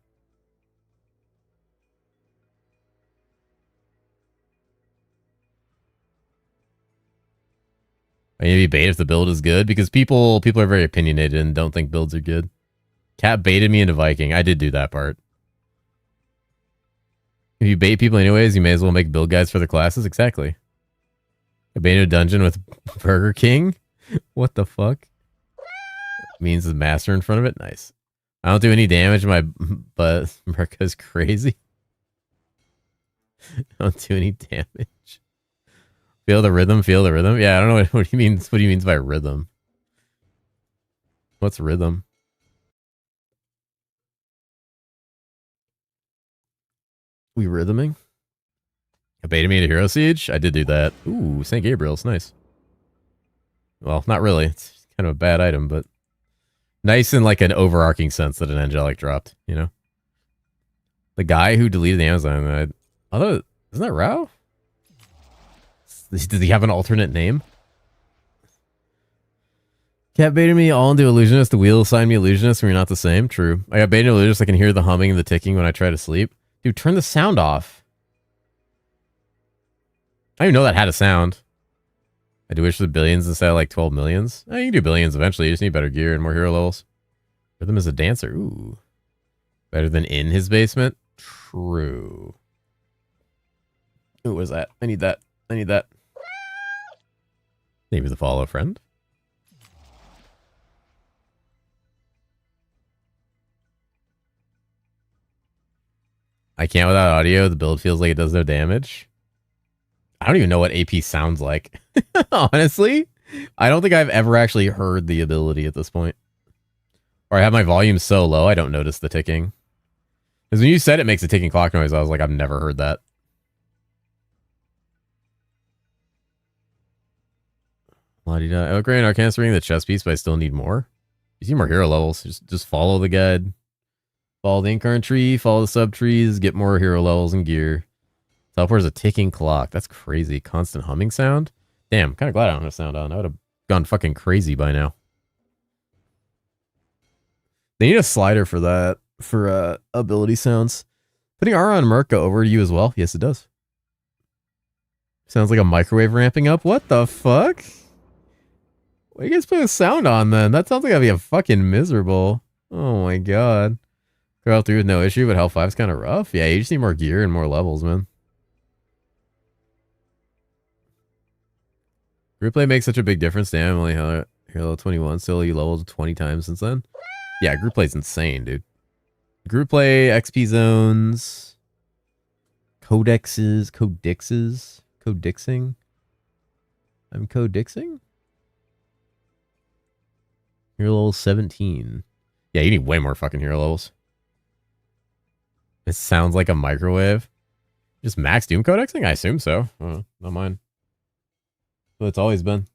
I need to be bait if the build is good, because people are very opinionated and don't think builds are good. Cat baited me into Viking. I did do that part. If you bait people anyways, you may as well make build guides for the classes. Exactly. I baited a dungeon with Burger King? What the fuck? Means the master in front of it? Nice. I don't do any damage, my but Merca's crazy. I don't do any damage. Feel the rhythm, feel the rhythm. Yeah, I don't know what he means. What he means by rhythm. What's rhythm? We rhythming? A beta me to Hero Siege? I did do that. Ooh, St. Gabriel's nice. Well, not really. It's kind of a bad item, but nice in like an overarching sense that an angelic dropped, you know? The guy who deleted the Amazon, isn't that Rao? Does he have an alternate name? Cat baited me all into Illusionist. The wheel assigned me Illusionist when you're not the same. True. I got baited into Illusionist. I can hear the humming and the ticking when I try to sleep. Dude, turn the sound off. I didn't even know that had a sound. I do wish for the billions instead of like 12 millions. You can do billions eventually. You just need better gear and more hero levels. Rhythm is a dancer. Ooh. Better than in his basement? True. Ooh, what is that? I need that. I need that. Maybe the follow friend. I can't without audio. The build feels like it does no damage. I don't even know what AP sounds like. Honestly, I don't think I've ever actually heard the ability at this point. Or I have my volume so low, I don't notice the ticking. Because when you said it makes a ticking clock noise, I was like, I've never heard that. La-di-da. Okay, and Arcanus ring the chest piece, but I still need more. You see more hero levels. Just follow the guide. Follow the incarnate tree, follow the sub trees, get more hero levels and gear. Teleport is a ticking clock. That's crazy. Constant humming sound. Damn, kind of glad I don't have sound on. I would have gone fucking crazy by now. They need a slider for that, for ability sounds. Putting R on Merc over to you as well. Yes, it does. Sounds like a microwave ramping up. What the fuck? Why are you guys putting sound on then? That sounds like I'd be a fucking miserable. Oh my god. Girl 3 with no issue, but Hell 5's kind of rough. Yeah, you just need more gear and more levels, man. Group play makes such a big difference. Damn, only hero level 21. Still, you leveled 20 times since then. Yeah, group play's insane, dude. Group play, XP zones, codexes, codixing. I'm codixing? Hero level 17. Yeah, you need way more fucking hero levels. It sounds like a microwave. Just max Doom codexing? I assume so. Not mine. But it's always been.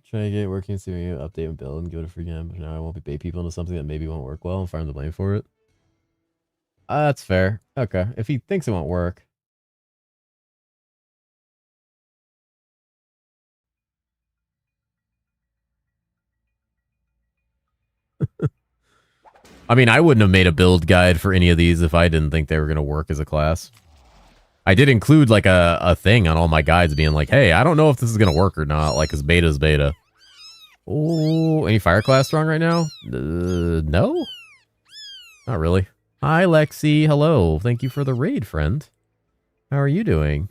Try to get it working, see if you update and build and give it a free game. But now I won't be bait people into something that maybe won't work well and find the blame for it. That's fair. Okay. If he thinks it won't work. I mean, I wouldn't have made a build guide for any of these if I didn't think they were going to work as a class. I did include like a thing on all my guides being like, hey, I don't know if this is going to work or not. Like, because beta is beta. Oh, any fire class strong right now? No? Not really. Hi, Lexi. Hello. Thank you for the raid, friend. How are you doing?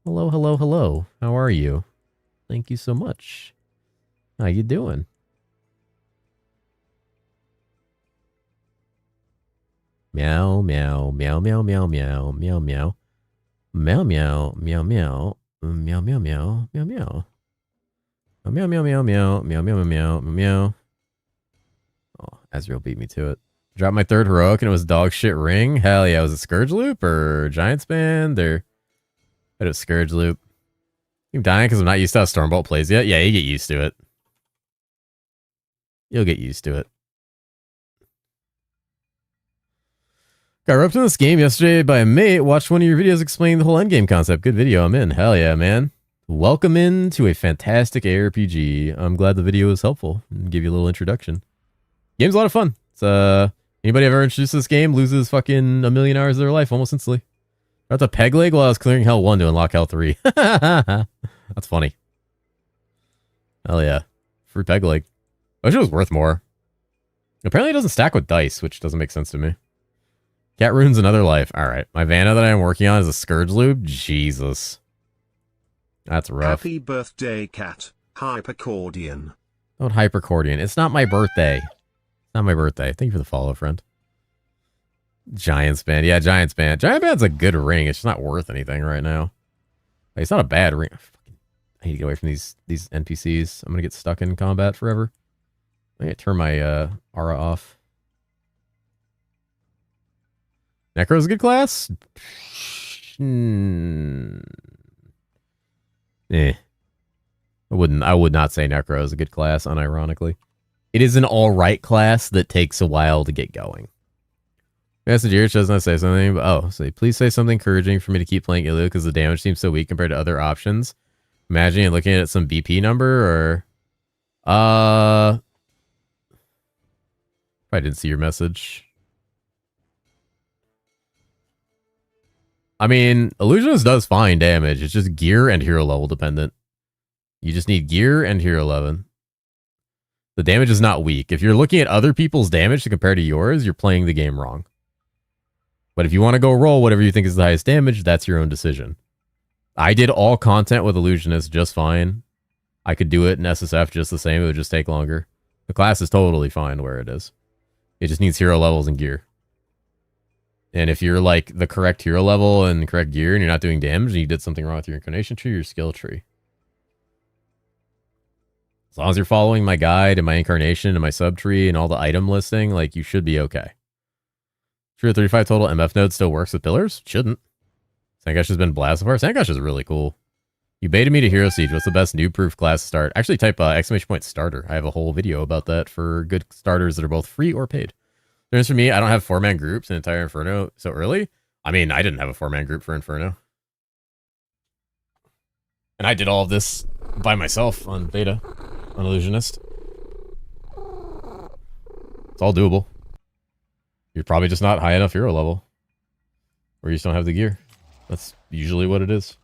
Hello, hello, hello. How are you? Thank you so much. How you doing? Meow, meow, meow, meow, meow, meow, meow, meow. Meow, meow, meow, meow. Meow, meow, meow, meow, meow. Meow, meow, meow, meow, meow, meow, meow, meow. Oh, Ezreal beat me to it. Dropped my third heroic and it was dog shit ring. Hell yeah, was it Scourge Loop or Giants Band or... I had a Scourge Loop. I'm dying because I'm not used to how Stormbolt plays yet. Yeah, you get used to it. You'll get used to it. Got roped in this game yesterday by a mate. Watched one of your videos explaining the whole endgame concept. Good video. I'm in. Hell yeah, man. Welcome into a fantastic ARPG. I'm glad the video was helpful and give you a little introduction. Game's a lot of fun. It's anybody ever introduced to this game loses fucking a million hours of their life almost instantly. Got the peg leg while I was clearing Hell 1 to unlock Hell 3. That's funny. Hell yeah. Free peg leg. I wish it was worth more. Apparently it doesn't stack with dice, which doesn't make sense to me. Cat runes another life. Alright. My Vanna that I'm working on is a Scourge Loop. Jesus. That's rough. Happy birthday, Cat. Hypercordian. Don't Hypercordian. It's not my birthday. It's not my birthday. Thank you for the follow, friend. Giants Band. Yeah, Giants Band. Giant Band's a good ring. It's just not worth anything right now. Like, it's not a bad ring. I need to get away from these NPCs. I'm going to get stuck in combat forever. I'm going to turn my aura off. Necro's a good class? I would not say Necro is a good class, unironically. It is an alright class that takes a while to get going. Yes, the Jirich does not say something, but say please say something encouraging for me to keep playing Illu because the damage seems so weak compared to other options. Imagining looking at some BP number or I didn't see your message. I mean, Illusionist does fine damage. It's just gear and hero level dependent. You just need gear and hero level. The damage is not weak. If you're looking at other people's damage to compare to yours, you're playing the game wrong. But if you want to go roll whatever you think is the highest damage, that's your own decision. I did all content with Illusionist just fine. I could do it in SSF just the same. It would just take longer. The class is totally fine where it is. It just needs hero levels and gear. And if you're like the correct hero level and correct gear and you're not doing damage and you did something wrong with your incarnation tree or your skill tree. As long as you're following my guide and my incarnation and my subtree and all the item listing, like you should be okay. True 35 total MF node still works with pillars? Shouldn't. Sangash has been blasted so far. Sangash is really cool. You baited me to herosiege. What's the best new proof class to start? Actually type exclamation point starter. I have a whole video about that for good starters that are both free or paid. There's for me, I don't have 4-man groups in entire Inferno so early. I mean, I didn't have a 4-man group for Inferno. And I did all of this by myself on beta, on Illusionist. It's all doable. You're probably just not high enough hero level. Or you just don't have the gear. That's usually what it is.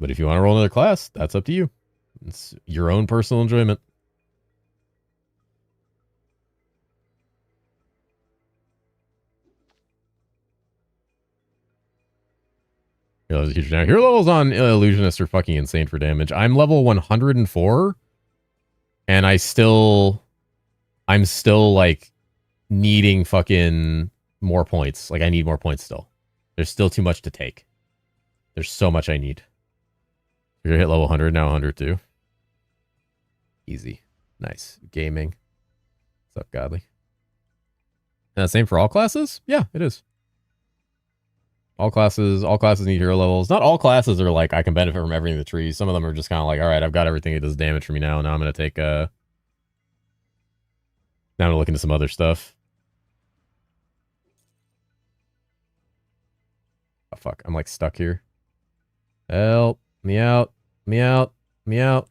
But if you want to roll another class, that's up to you. It's your own personal enjoyment. Hero levels on Illusionist are fucking insane for damage. I'm level 104, and I'm still like needing fucking more points. Like I need more points still. There's still too much to take. There's so much I need. You're gonna hit level 100 now, 102. Easy, nice gaming. What's up, Godly? And same for all classes? Yeah, it is. All classes need hero levels. Not all classes are like, I can benefit from everything in the tree. Some of them are just kind of like, all right, I've got everything that does damage for me now. Now I'm going to take, now I'm going to look into some other stuff. Oh, fuck. I'm like stuck here. Help me out. Me out. Me out.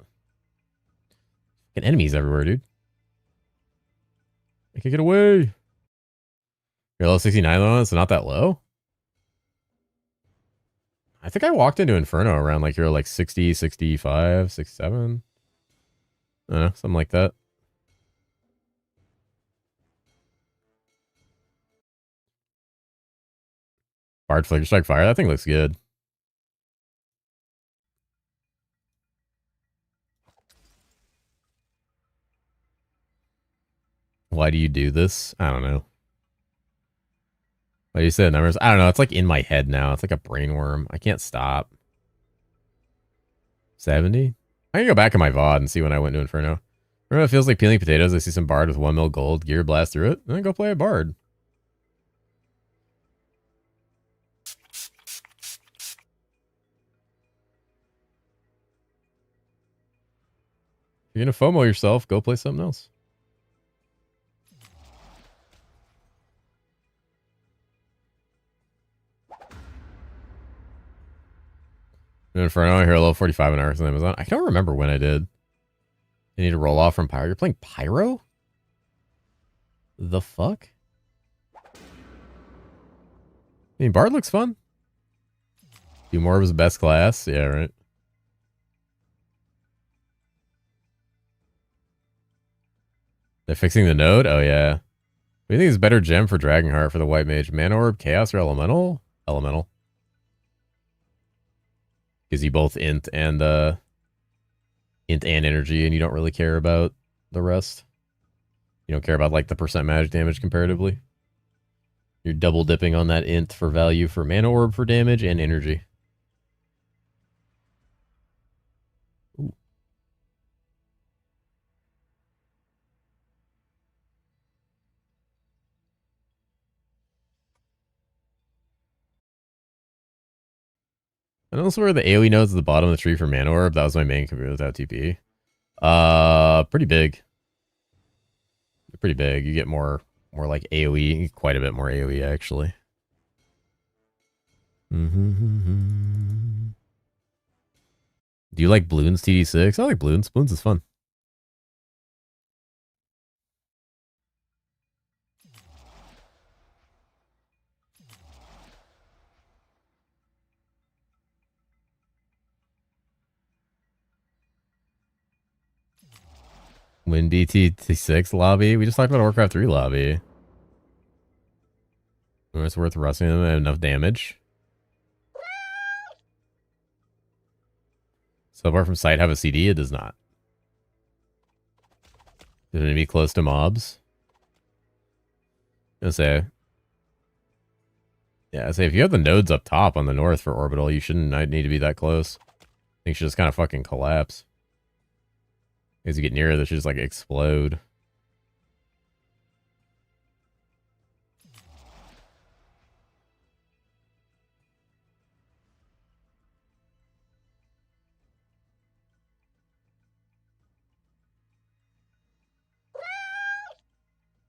Fucking enemies everywhere, dude. I can't get away. You're level 69 though, so not that low. I think I walked into Inferno around like you're like 60, 65, 67. I don't know, something like that. Bard Flicker Strike Fire, that thing looks good. Why do you do this? I don't know. Like you said, numbers. I don't know. It's like in my head now. It's like a brain worm. I can't stop. 70? I can go back in my VOD and see when I went to Inferno. Remember, it feels like peeling potatoes. I see some Bard with 1 mil gold. Gear blast through it. And then go play a Bard. If you're going to FOMO yourself, go play something else. Inferno, I hear level 45 an hour on Amazon. I don't remember when I did. You need to roll off from Pyro. You're playing Pyro? The fuck? I mean, Bard looks fun. Do more of his best class. Yeah, right. They're fixing the node? Oh, yeah. What do you think is better gem for Dragonheart for the White Mage? Mana Orb, Chaos, or Elemental? Elemental. Gives you both int and energy, and you don't really care about the rest. You don't care about like the percent magic damage comparatively. You're double dipping on that int for value for mana orb for damage and energy. Ooh. I noticed where the AoE nodes at the bottom of the tree for mana orb. That was my main computer without TP. Pretty big. Pretty big. You get more more like AoE, quite a bit more AoE actually. Do you like Bloons TD6? I like Bloons. Bloons is fun. Win BT6 lobby. We just talked about Warcraft 3 lobby. It's worth rusting them at enough damage. So apart from sight, have a CD? It does not. Does it need to be close to mobs? I say, yeah, I say if you have the nodes up top on the north for orbital, you shouldn't need to be that close. I think you should just kind of fucking collapse. As you get nearer, they should just like explode.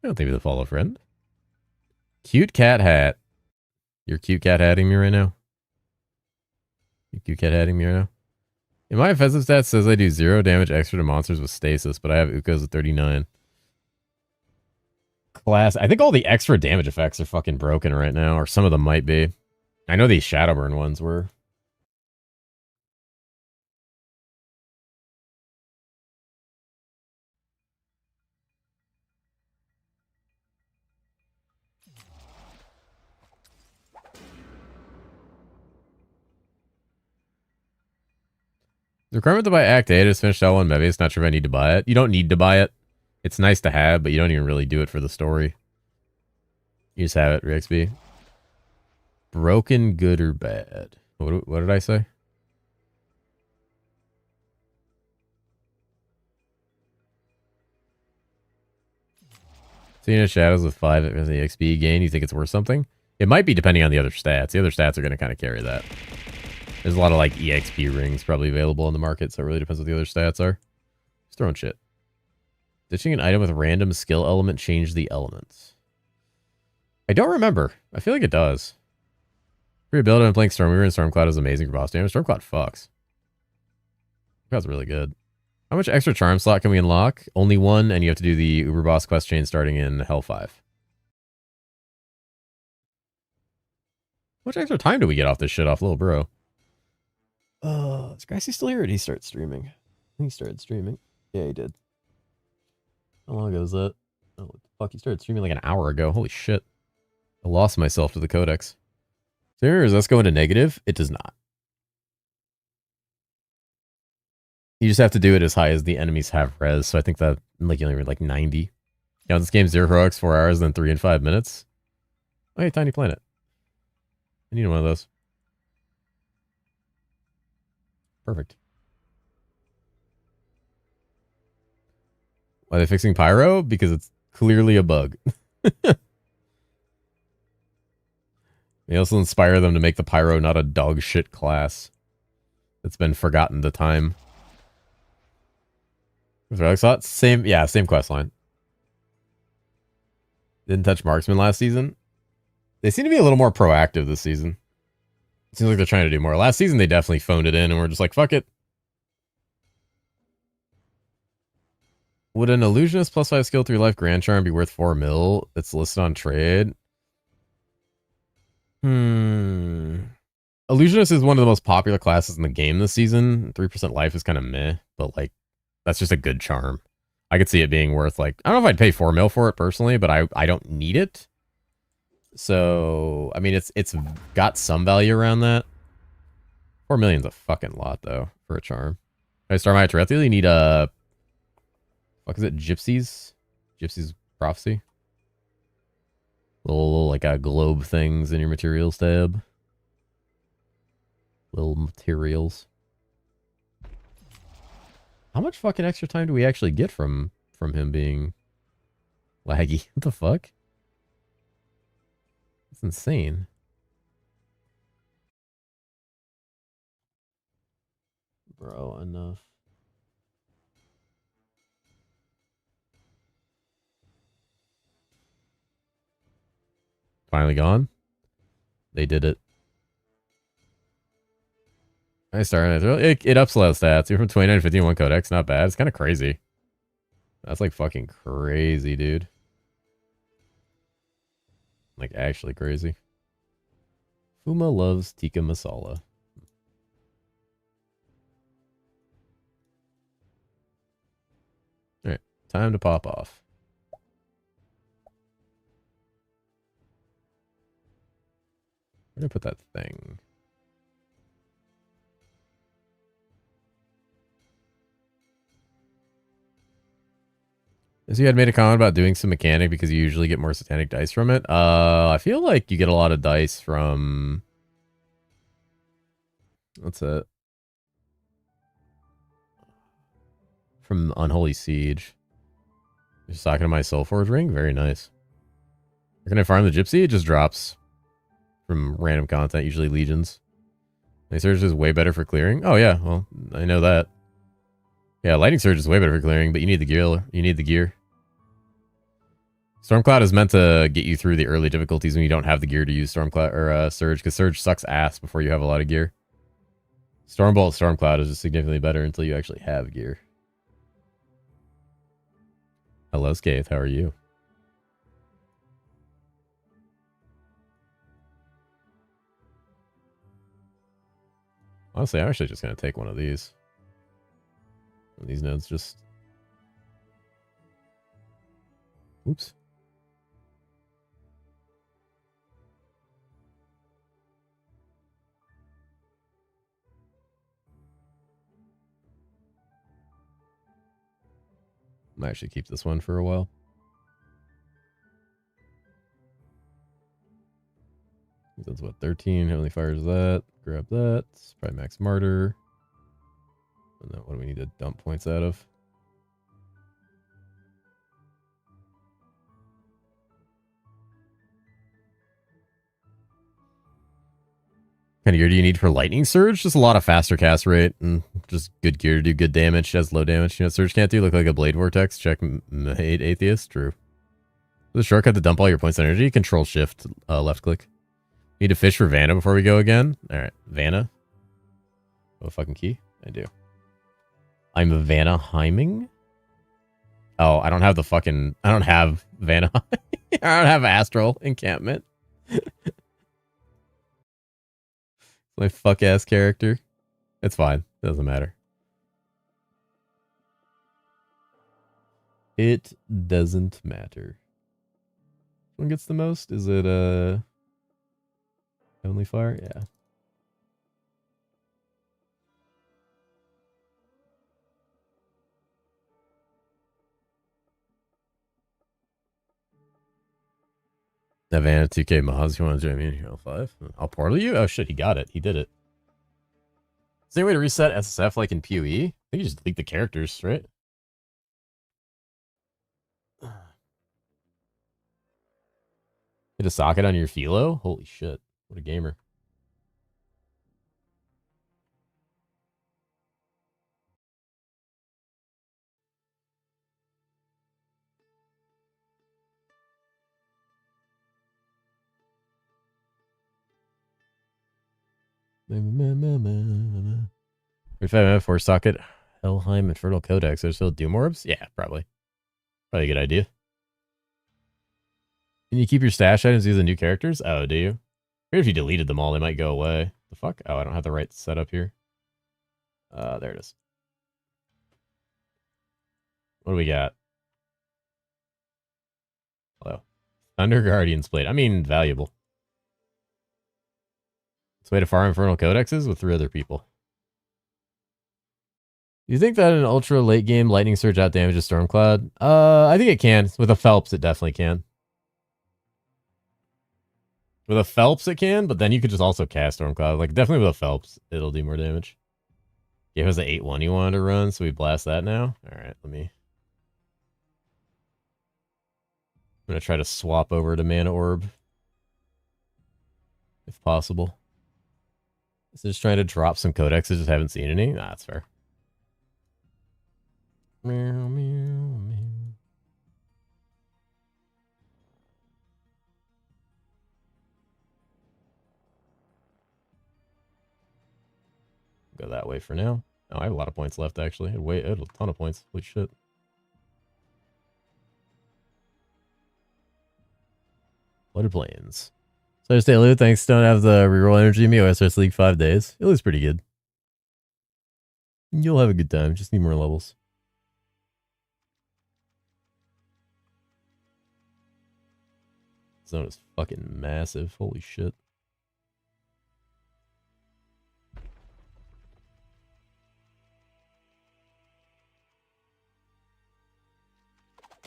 I don't think you're the follow friend. Cute cat hat. You're cute cat hatting me right now. You cute cat hatting me right now. In my offensive stats says I do 0 damage extra to monsters with stasis, but I have Ukos at 39. Class. I think all the extra damage effects are fucking broken right now, or some of them might be. I know these Shadowburn ones were. The requirement to buy Act 8 is finished L1 Mevius. Not sure if I need to buy it. You don't need to buy it. It's nice to have, but you don't even really do it for the story. You just have it, RXB. Broken, good, or bad? What did I say? Seeing Shadows with 5 as the XP gain, you think it's worth something? It might be depending on the other stats. The other stats are going to kind of carry that. There's a lot of like EXP rings probably available on the market, so it really depends what the other stats are. Just throwing shit. Ditching an item with a random skill element change the elements. I don't remember. I feel like it does. Free ability when playing Stormweaver and Stormcloud is amazing for boss damage. Stormcloud fucks. Stormcloud's really good. How much extra charm slot can we unlock? Only one, and you have to do the Uber Boss quest chain starting in Hell 5. How much extra time do we get off this shit off little bro? Is Grassy still here or did he start streaming? I think he started streaming. Yeah, he did. How long ago was that? Oh, what the fuck? He started streaming like an hour ago. Holy shit. I lost myself to the codex. So here, does this go into negative? It does not. You just have to do it as high as the enemies have res. So I think that like you only read like 90. Yeah, this game's 0 heroics, 4 hours, then 3 and 5 minutes. Oh, hey, Tiny Planet. I need one of those. Perfect. Why are they fixing Pyro? Because it's clearly a bug. They also inspire them to make the Pyro not a dog shit class. It's been forgotten the time. With Relic Slot? Same quest line. Didn't touch Marksman last season. They seem to be a little more proactive this season. It seems like they're trying to do more. Last season, they definitely phoned it in and we're just like, fuck it. Would an Illusionist plus 5 skill 3 life Grand Charm be worth 4 mil? It's listed on trade. Illusionist is one of the most popular classes in the game this season. 3% life is kind of meh, but like, that's just a good charm. I could see it being worth like, I don't know if I'd pay 4 mil for it personally, but I don't need it. So, I mean, it's got some value around that. 4 million's a fucking lot though for a charm. Can I start my Terethiel? You need a, fuck is it, Gypsies Prophecy? Little like globe things in your materials tab. Little materials. How much fucking extra time do we actually get from him being laggy? What the fuck? It's insane. Bro, enough. Finally gone. They did it. I started. It ups a lot of stats. You're from 29 to 51 codex. Not bad. It's kind of crazy. That's like fucking crazy, dude. Like actually crazy. Fuma loves tikka masala. All right, time to pop off. Where did I put that thing? As you had made a comment about doing some mechanic because you usually get more satanic dice from it. I feel like you get a lot of dice from... What's it? From Unholy Siege. Just talking to my Soulforge ring? Very nice. Where can I farm the Gypsy? It just drops from random content, usually legions. My Surge is way better for clearing. Oh yeah, well, I know that. Yeah, Lightning Surge is way better for clearing, but you need the gear. You need the gear. Stormcloud is meant to get you through the early difficulties when you don't have the gear to use Stormcloud or Surge, because Surge sucks ass before you have a lot of gear. Stormbolt Stormcloud is just significantly better until you actually have gear. Hello, Skaith. How are you? Honestly, I'm actually just going to take one of these. One of these nodes just... Oops. I might actually keep this one for a while. That's what, 13. Heavenly Fires that. Grab that. Probably Max Martyr. And then what do we need to dump points out of? What kind of gear do you need for Lightning Surge? Just a lot of faster cast rate and just good gear to do good damage. It has low damage. You know what Surge can't do? Look like a Blade Vortex. Check Made Atheist. True. The shortcut to dump all your points of energy. Control Shift, left click. Need to fish for Vanna before we go again. All right, Vanna. Oh, fucking key. I do. I'm Vanna Heiming. Oh, I don't have the fucking... I don't have Vanna. I don't have Astral Encampment. My fuck-ass character. It's fine. Doesn't matter. It doesn't matter. Which one gets the most? Is it, Heavenly Fire? Yeah. Havana 2K Maz, you want to join me in Hero 5? I'll portal you? Oh shit, he got it. He did it. Is there a way to reset SSF like in PoE? I think you just delete the characters, right? Hit a socket on your Philo? Holy shit. What a gamer. If I have 4 socket Helheim Infernal Codex, there's still Doom Orbs? Yeah, probably. Probably a good idea. Can you keep your stash items using new characters? Oh, do you? Maybe if you deleted them all, they might go away. The fuck? Oh, I don't have the right setup here. There it is. What do we got? Hello. Thunder Guardian's Blade. I mean, valuable. It's a way to farm Infernal Codexes with 3 other people. Do you think that an ultra late game Lightning Surge out damages Stormcloud? I think it can. With a Phelps, it definitely can. With a Phelps, it can, but then you could just also cast Stormcloud. Like, definitely with a Phelps, it'll do more damage. Gave us the 8-1 you wanted to run, so we blast that now. Alright, let me... I'm going to try to swap over to Mana Orb. If possible. So just trying to drop some codexes, just haven't seen any. Nah, that's fair. Meow, meow, meow. Go that way for now. Oh, I have a lot of points left, actually. I had a ton of points. Holy shit. Flooded Plains. So stay loot. Thanks. Don't have the reroll energy in me. OSS League 5 days. It looks pretty good. You'll have a good time. Just need more levels. Zone is fucking massive. Holy shit.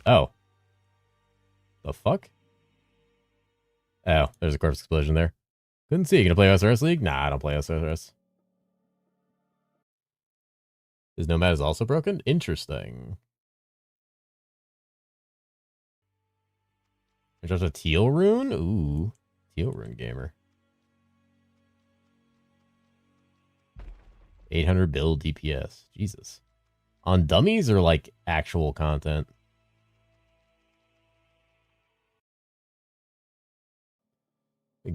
Oh. The fuck? Oh, there's a corpse explosion there. Couldn't see. You gonna play SRS League? Nah, I don't play SRS. His Nomad is also broken? Interesting. There's a Teal Rune? Ooh. Teal Rune gamer. 800 build DPS. Jesus. On dummies or like actual content?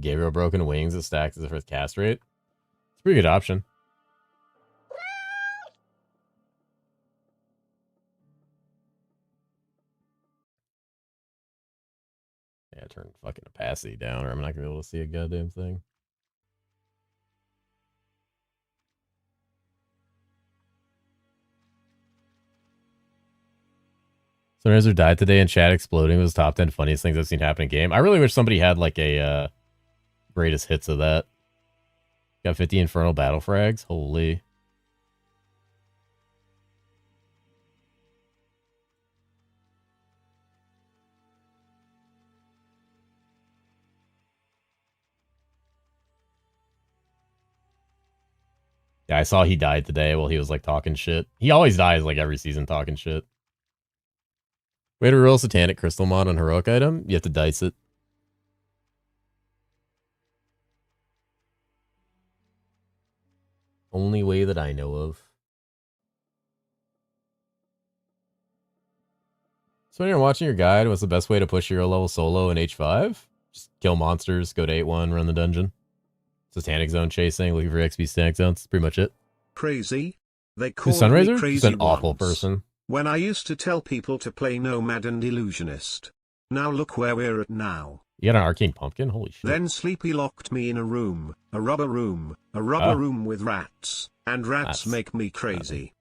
Gabriel broken wings that stacks as a first cast rate. It's a pretty good option. Yeah, turn fucking opacity down or I'm not gonna be able to see a goddamn thing. Sunriser died today and chat exploding was top 10 funniest things I've seen happen in game. I really wish somebody had like a greatest hits of that. Got 50 Infernal Battle Frags. Holy. Yeah, I saw he died today while he was like talking shit. He always dies like every season talking shit. Way to roll Satanic Crystal mod on heroic item. You have to dice it. Only way that I know of. So when you're watching your guide, what's the best way to push hero level solo in H5? Just kill monsters, go to 8-1, run the dungeon. Satanic zone chasing, looking for XP Satanic zones. That's pretty much it. Crazy? They called Sunriser? me crazy Just an awful once, person. when I used to tell people to play Nomad and Illusionist. Now look where we're at now. You got an arcane pumpkin? Holy shit. Then Sleepy locked me in a room, a rubber room with rats, and rats make me crazy.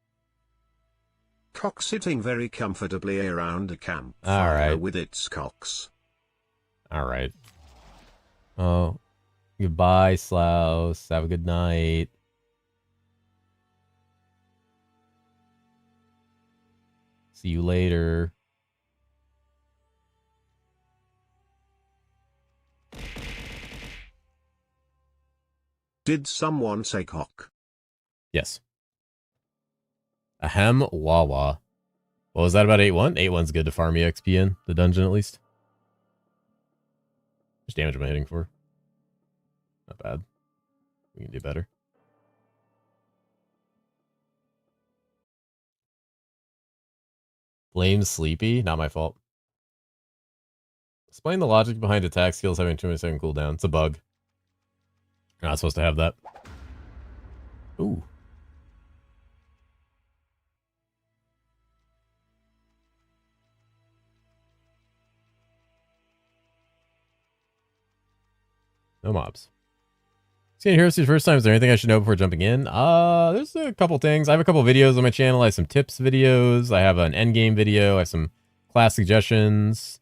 Cock sitting very comfortably around a campfire with its cocks. Alright. Oh. Goodbye, Slouse. Have a good night. See you later. Did someone say cock? Yes. Ahem, Wawa. What was that about 8-1? 8-1's good to farm EXP in the dungeon at least. How much damage am I hitting for? Not bad. We can do better. Blame Sleepy? Not my fault. Explain the logic behind attack skills having 2-second cooldown. It's a bug. You're not supposed to have that. Ooh. No mobs. Seeing Heroes first time, is there anything I should know before jumping in? There's a couple things. I have a couple videos on my channel. I have some tips videos. I have an endgame video. I have some class suggestions.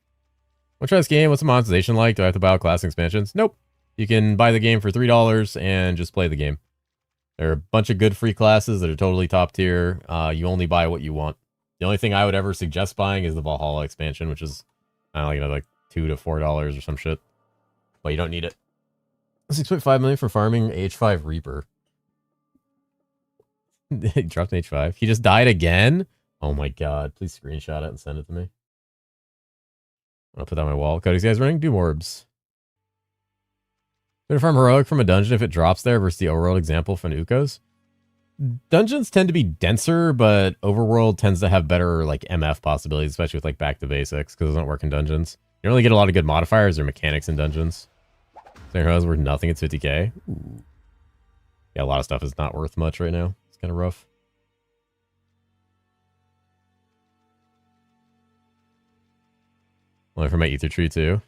Want to try this game? What's the monetization like? Do I have to buy all class expansions? Nope. You can buy the game for $3 and just play the game. There are a bunch of good free classes that are totally top tier. You only buy what you want. The only thing I would ever suggest buying is the Valhalla expansion, which is, I don't know, like $2 to $4 or some shit. But you don't need it. 6.5 million for farming H5 Reaper. He dropped an H5. He just died again? Oh my god. Please screenshot it and send it to me. I'll put that on my wall. Cody's guys running Doom Orbs. Better farm heroic from a dungeon if it drops there versus the overworld example from Ukos. Dungeons tend to be denser, but overworld tends to have better like MF possibilities, especially with like back to basics, because it doesn't work in dungeons. You don't really get a lot of good modifiers or mechanics in dungeons. Their heroes worth nothing, it's 50k. Ooh. Yeah, a lot of stuff is not worth much right now. It's kind of rough. Only for my ether tree too.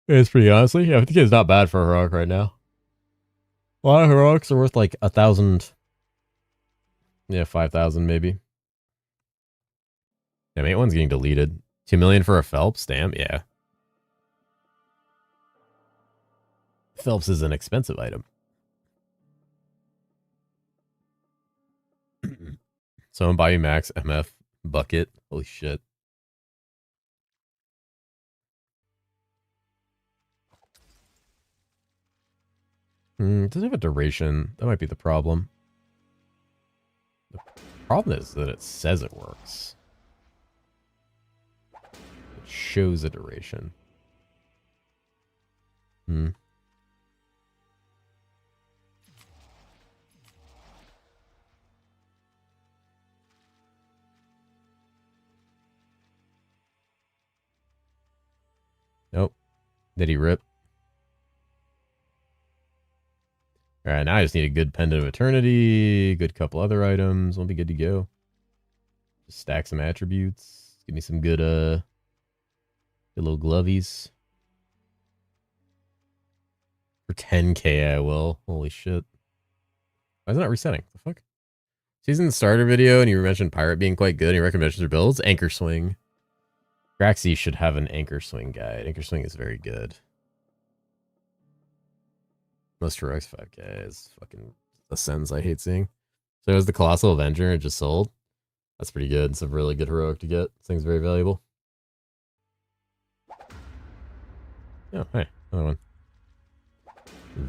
It's pretty honestly. Yeah, I think it's not bad for a heroic right now. A lot of heroics are worth like 1,000. Yeah, 5,000 maybe. Yeah, mate, one's getting deleted. 2 million for a Phelps? Damn, yeah. Phelps is an expensive item. Someone buy you max MF bucket. Holy shit. It doesn't have a duration. That might be the problem. The problem is that it says it works. It shows a duration. Nope. Did he rip? Alright, now I just need a good Pendant of Eternity, good couple other items. We'll be good to go. Just stack some attributes. Give me some good good little glovies. For 10k I will. Holy shit. Why is it not resetting? The fuck? He's in the starter video and you mentioned Pirate being quite good and he recommends their builds. Anchor Swing. Graxy should have an Anchor Swing guide. Anchor Swing is very good. Most heroics 5k is fucking ascends I hate seeing. So there's the Colossal Avenger it just sold. That's pretty good. It's a really good heroic to get. This thing's very valuable. Oh, hey, another one.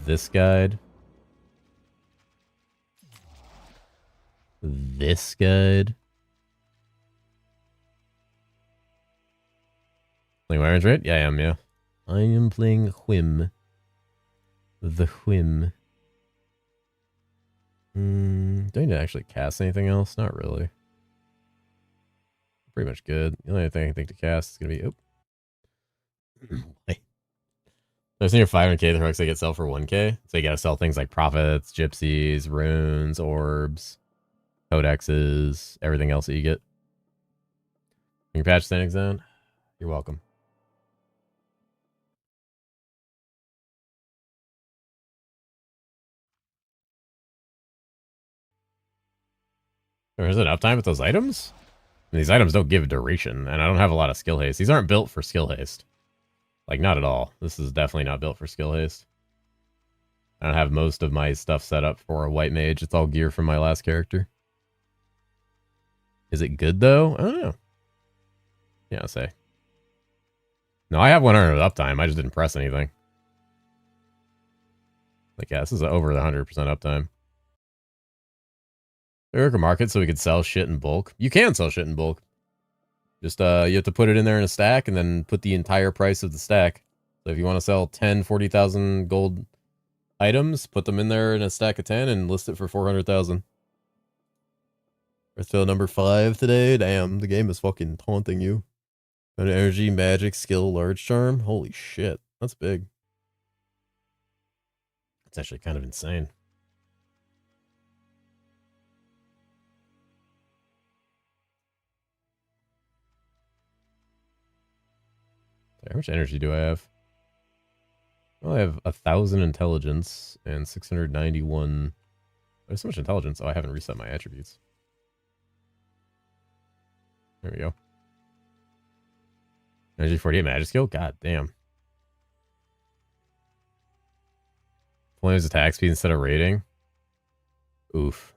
This guide. This guide. Playing Wyrms, right? Yeah, I am, yeah. I am playing Whim. The Whim. Do I need to actually cast anything else? Not really. Pretty much good. The only thing I think to cast is going to be... Oh. There's near 500k the heroics they get sell for 1k. So you gotta sell things like Prophets, Gypsies, Runes, Orbs, Codexes, everything else that you get. Can you patch Standing Zone? You're welcome. Or is it uptime with those items? And these items don't give duration, and I don't have a lot of skill haste. These aren't built for skill haste. Like, not at all. This is definitely not built for skill haste. I don't have most of my stuff set up for a white mage. It's all gear from my last character. Is it good, though? I don't know. Yeah, I'll say. No, I have 100 uptime. I just didn't press anything. Like, yeah, this is over the 100% uptime. There a market so we could sell shit in bulk. You can sell shit in bulk. Just, you have to put it in there in a stack and then put the entire price of the stack. So if you want to sell 10, 40,000 gold items, put them in there in a stack of 10 and list it for 400,000. We're still number 5 today. Damn, the game is fucking taunting you. An energy, magic, skill, large charm. Holy shit, that's big. It's actually kind of insane. How much energy do I have? Well, I have 1,000 intelligence and 691. There's so much intelligence. Oh, I haven't reset my attributes. There we go. Energy 48 magic skill? God damn. Flames attack speed instead of rating. Oof.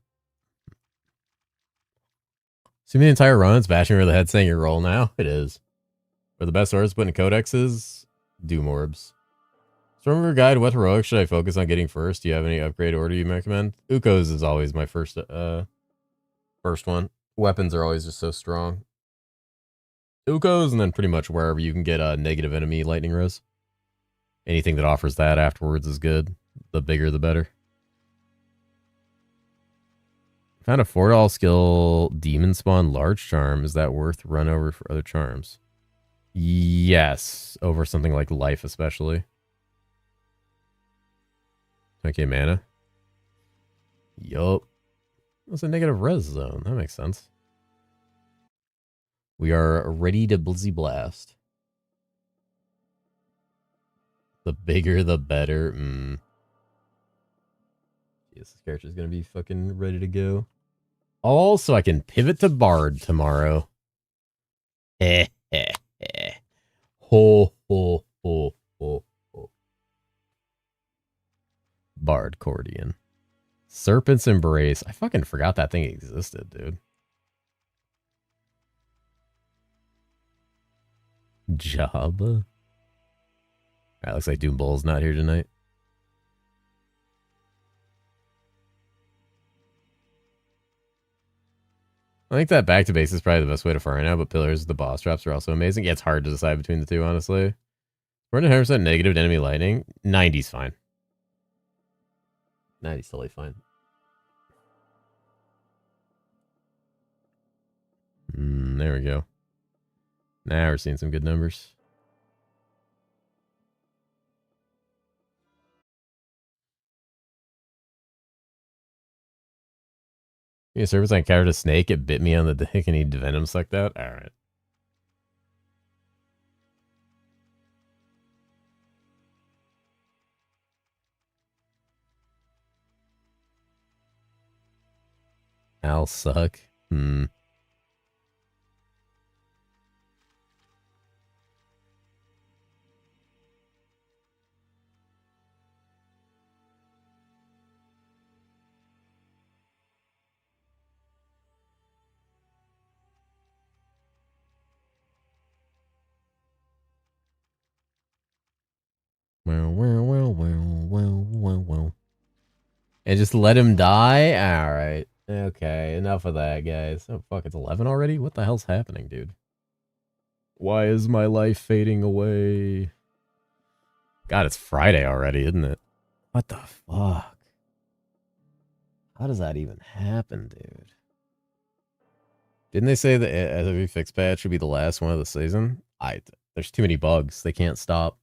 See the entire run, it's bashing over the head saying your roll now? It is. For the best swords put in codexes, Doom Orbs. Stormbringer Guide, what heroic should I focus on getting first? Do you have any upgrade order you recommend? Ukos is always my first one. Weapons are always just so strong. Ukos, and then pretty much wherever you can get a negative enemy lightning rose. Anything that offers that afterwards is good. The bigger, the better. Kind of forward all skill demon spawn large charm. Is that worth run over for other charms? Yes, over something like life, especially. Okay, mana. Yup. That's a negative res zone. That makes sense. We are ready to Blizzy Blast. The bigger, the better. Yes, this character's gonna be fucking ready to go. Also, I can pivot to Bard tomorrow. Ho, ho, ho, ho, ho. Bard Cordian. Serpent's Embrace. I fucking forgot that thing existed, dude. Job. Alright, looks like Doom Bull's not here tonight. I think that back to base is probably the best way to farm right now, but Pillars, the boss drops are also amazing. Yeah, it's hard to decide between the two, honestly. We're at 100% negative to enemy lightning. 90's fine. 90's totally fine. There we go. Now we're seeing some good numbers. Yeah, service I encountered a snake. It bit me on the dick and he venom sucked out. All right. I'll suck. Well. And just let him die? Alright. Okay, enough of that, guys. Oh, fuck, it's 11 already? What the hell's happening, dude? Why is my life fading away? God, it's Friday already, isn't it? What the fuck? How does that even happen, dude? Didn't they say that every fix patch would be the last one of the season? There's too many bugs. They can't stop.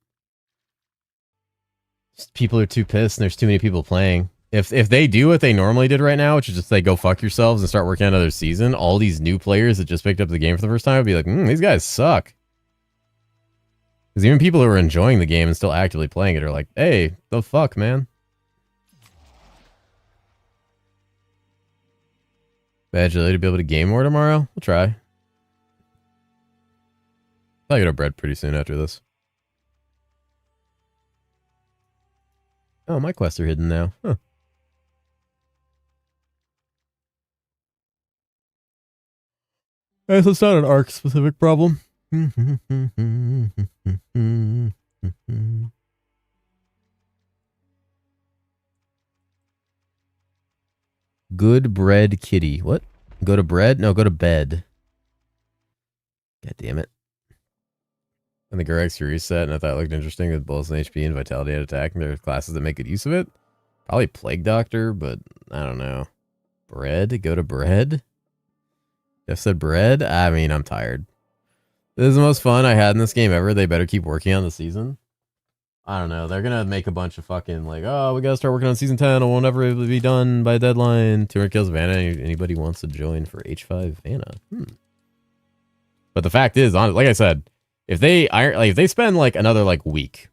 People are too pissed and there's too many people playing. If they do what they normally did right now, which is just say go fuck yourselves and start working on another season, all these new players that just picked up the game for the first time would be like, these guys suck. Because even people who are enjoying the game and still actively playing it are like, hey, the fuck, man. Bad Jelly to be able to game more tomorrow? We'll try. I'll get a bread pretty soon after this. Oh, my quests are hidden now. Huh. So it's not an arc specific problem. Good bread kitty. What? Go to bread? No, go to bed. God damn it. And the Gurx reset, and I thought it looked interesting with bullets and HP and vitality at attack, and there are classes that make good use of it. Probably Plague Doctor, but I don't know. Bread? Go to bread? Jeff said bread? I mean, I'm tired. This is the most fun I had in this game ever. They better keep working on the season. I don't know. They're going to make a bunch of fucking like, oh, we got to start working on season 10. It won't ever be done by deadline. 200 kills of Anna. Anybody wants to join for H5 Anna? But the fact is, like I said, if they if they spend like another like week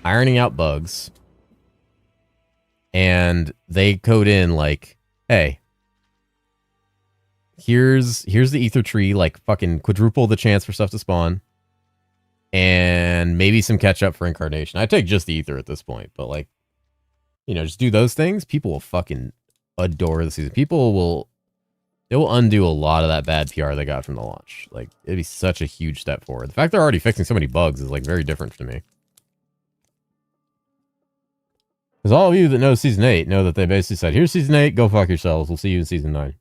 ironing out bugs and they code in like, hey, here's the ether tree, like fucking quadruple the chance for stuff to spawn, and maybe some catch up for incarnation. I take just the ether at this point, but like, you know, just do those things. People will fucking adore the season. It will undo a lot of that bad PR they got from the launch. Like, it'd be such a huge step forward. The fact they're already fixing so many bugs is like very different to me. Because all of you that know season 8 know that they basically said, here's season 8, go fuck yourselves. We'll see you in season 9.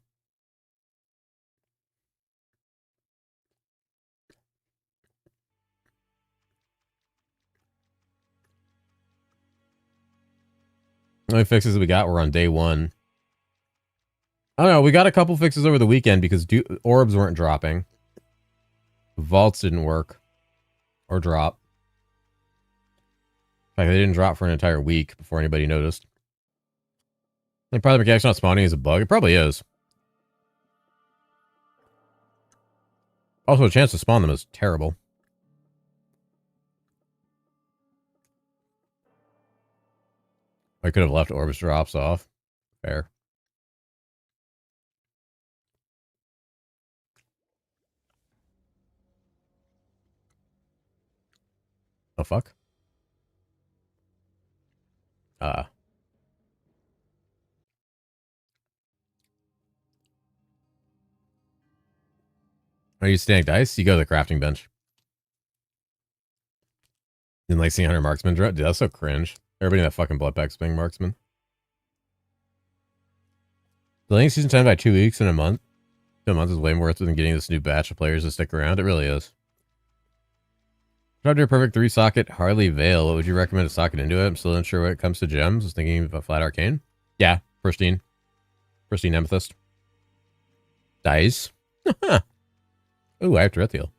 The only fixes we got were on day 1. I don't know. We got a couple fixes over the weekend because orbs weren't dropping. Vaults didn't work. Or drop. In fact, they didn't drop for an entire week before anybody noticed. I think probably the mechanic's not spawning is a bug. It probably is. Also, the chance to spawn them is terrible. I could have left orbs drops off. Fair. Oh, fuck. Are you staying dice? You go to the crafting bench. Didn't like seeing 100 marksman drop? Dude, that's so cringe. Everybody in that fucking blood pack's being marksman. Delaying season 10 by 2 weeks in a month. 2 months is way more worth it than getting this new batch of players to stick around. It really is. Tried to do a perfect 3-socket Harley Veil. What would you recommend a socket into it? I'm still unsure when it comes to gems. I was thinking about Flat Arcane. Yeah, pristine. Pristine Amethyst. Dice. Ooh, I have Terrestrial.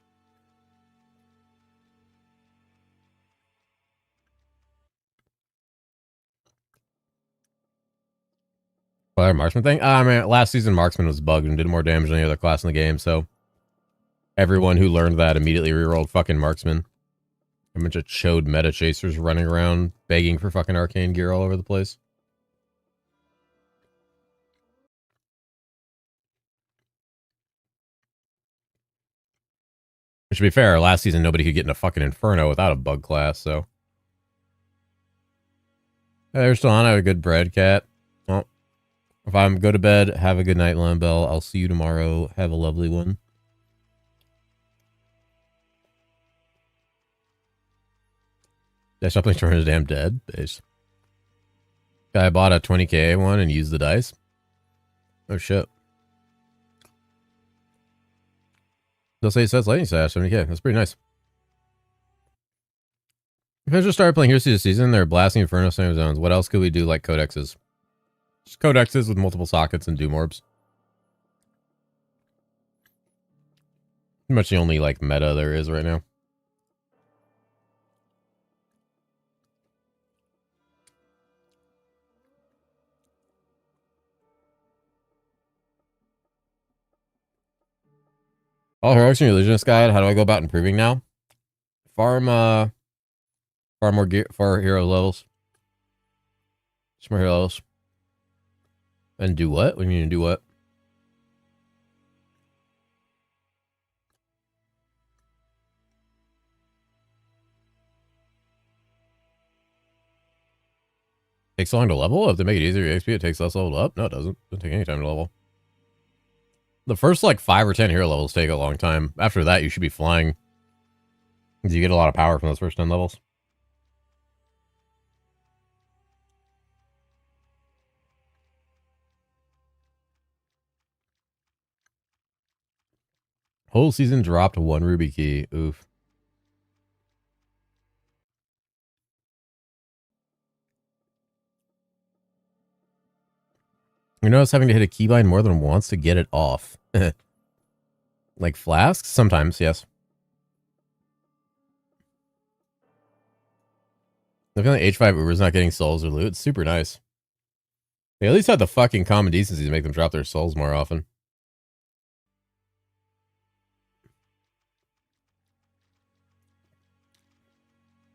Well, marksman thing? I mean, last season marksman was bugged and did more damage than any other class in the game, so everyone who learned that immediately rerolled fucking marksman. A bunch of chode meta chasers running around begging for fucking arcane gear all over the place. Which, to be fair, last season nobody could get into fucking Inferno without a bug class, so. Hey, they're still on. I have a good bread, cat. Well, if I'm go to bed, have a good night, Lambell. I'll see you tomorrow. Have a lovely one. Did I stop playing Tournament Damn Dead? Base. Guy bought a 20k one and used the dice. Oh shit. They'll say it says Lightning Sash 70k. That's pretty nice. If I just started playing Heroes this season, they're blasting Inferno Slam Zones. What else could we do like codexes? Just codexes with multiple sockets and Doom Orbs. Pretty much the only like meta there is right now. All heroics in your Illusionist guide. How do I go about improving now? Farm far more gear, far hero levels. Just more hero levels. And do what? What do you mean do what? Takes so long to level up to make it easier to XP. It takes less level up. No, it doesn't. Doesn't take any time to level. The first like 5 or 10 hero levels take a long time. After that, you should be flying. You get a lot of power from those first 10 levels. Whole season dropped 1 ruby key. Oof. You notice having to hit a keybind more than once to get it off. Like flasks? Sometimes, yes. I feel like H5 Uber's not getting souls or loot. It's super nice. They at least had the fucking common decency to make them drop their souls more often.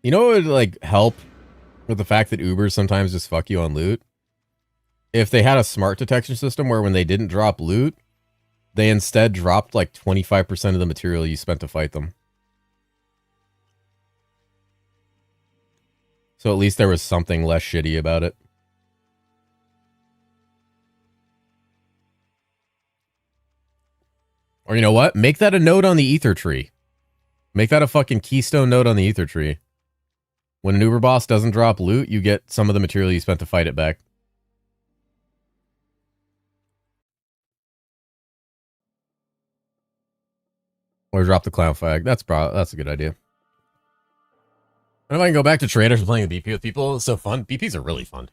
You know what would like help with the fact that Ubers sometimes just fuck you on loot? If they had a smart detection system where when they didn't drop loot, they instead dropped like 25% of the material you spent to fight them. So at least there was something less shitty about it. Or you know what? Make that a node on the ether tree. Make that a fucking keystone node on the ether tree. When an Uber boss doesn't drop loot, you get some of the material you spent to fight it back. Or drop the clown flag. That's a good idea. And if I can go back to traders and playing the BP with people, it's so fun. BPs are really fun.